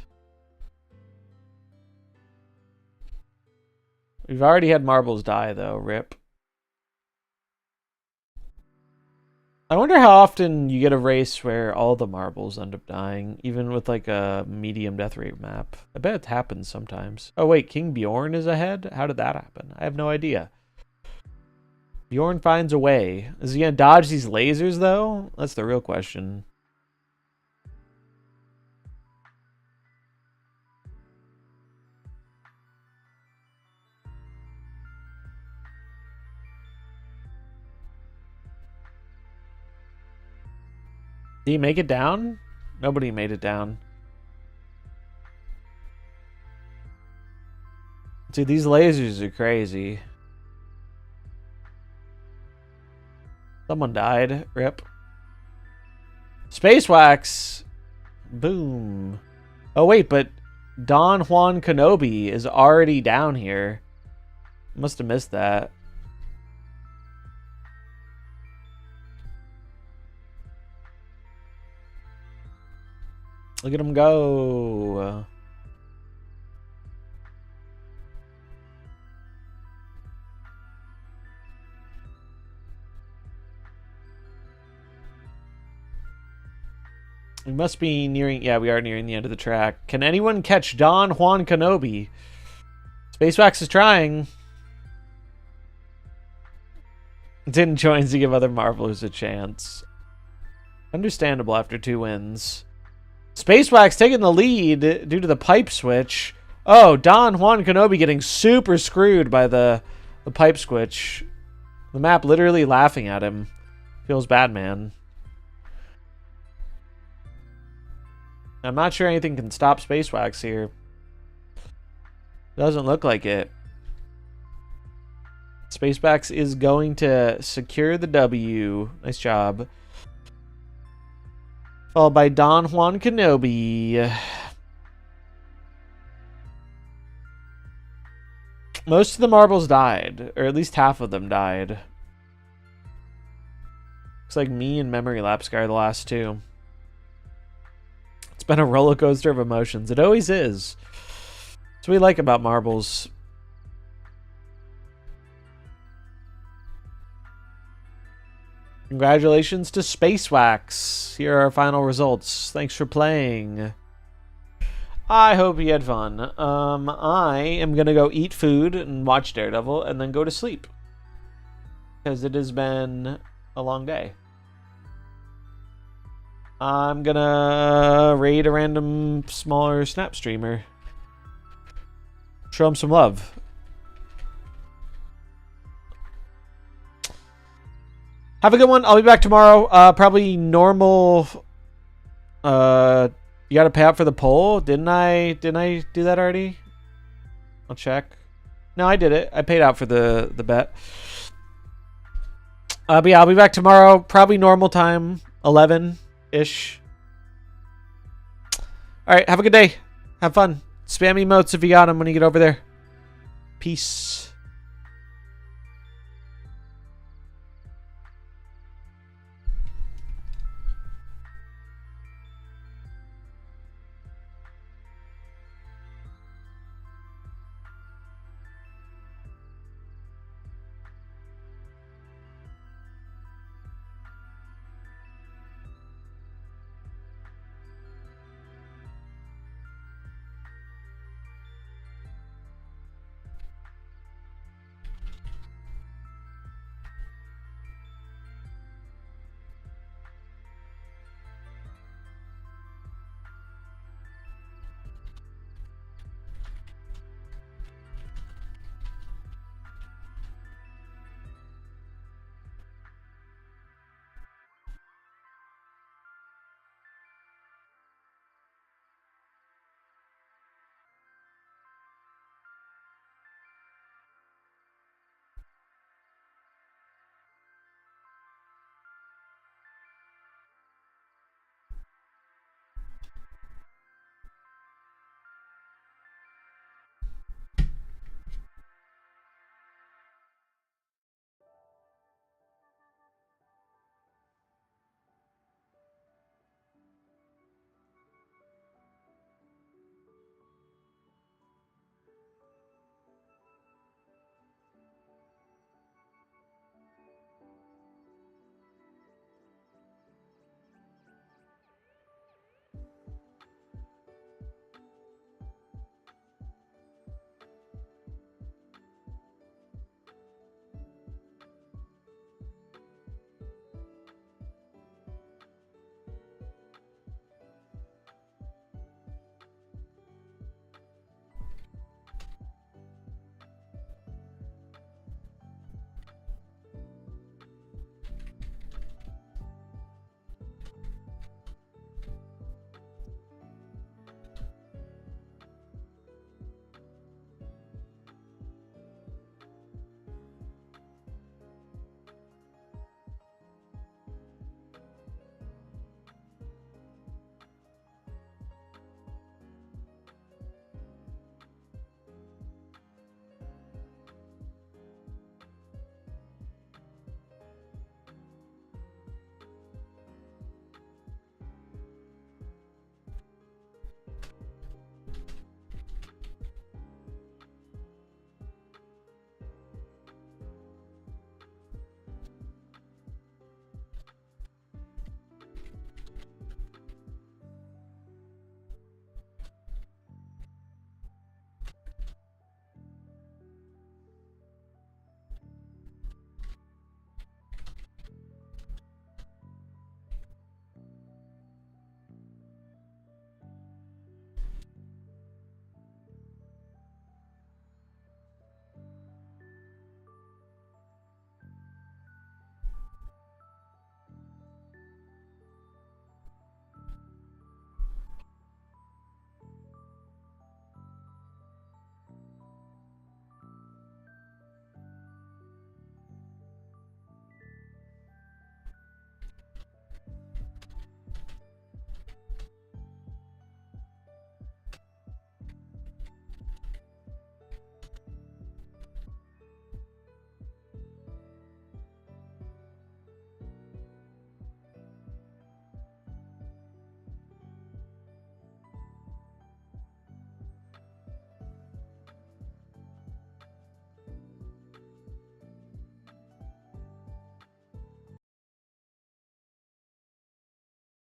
We've already had marbles die, though. Rip. I wonder how often you get a race where all the marbles end up dying, even with like a medium death rate map. I bet it happens sometimes. Oh wait, King Bjorn is ahead? How did that happen? I have no idea. Bjorn finds a way. Is he gonna dodge these lasers though? That's the real question. Did he make it down? Nobody made it down. Dude, these lasers are crazy. Someone died. Rip. Space Wax. Boom. Oh, wait, but Don Juan Kenobi is already down here. Must have missed that. Look at him go. We must be nearing... Yeah, we are nearing the end of the track. Can anyone catch Don Juan Kenobi? Spacewax is trying. Didn't join to give other Marvelers a chance. Understandable after 2 wins. Spacewax taking the lead due to the pipe switch. Oh, Don Juan Kenobi getting super screwed by the pipe switch. The map literally laughing at him. Feels bad, man. I'm not sure anything can stop Spacewax here. Doesn't look like it. Spacewax is going to secure the W. Nice job. Followed by Don Juan Kenobi. Most of the marbles died, or at least half of them died. Looks like me and Memory Lapse Guy are the last 2. It's been a roller coaster of emotions. It always is. That's what we like about marbles. Congratulations to Spacewax. Here are our final results. Thanks for playing. I hope you had fun. I am going to go eat food and watch Daredevil and then go to sleep. Because it has been a long day. I'm going to raid a random smaller Snap streamer. Show him some love. Have a good one. I'll be back tomorrow. Probably normal. You got to pay out for the poll. Didn't I do that already? I'll check. No, I did it. I paid out for the bet. But yeah, I'll be back tomorrow. Probably normal time, 11-ish. All right. Have a good day. Have fun. Spam emotes if you got them when you get over there. Peace.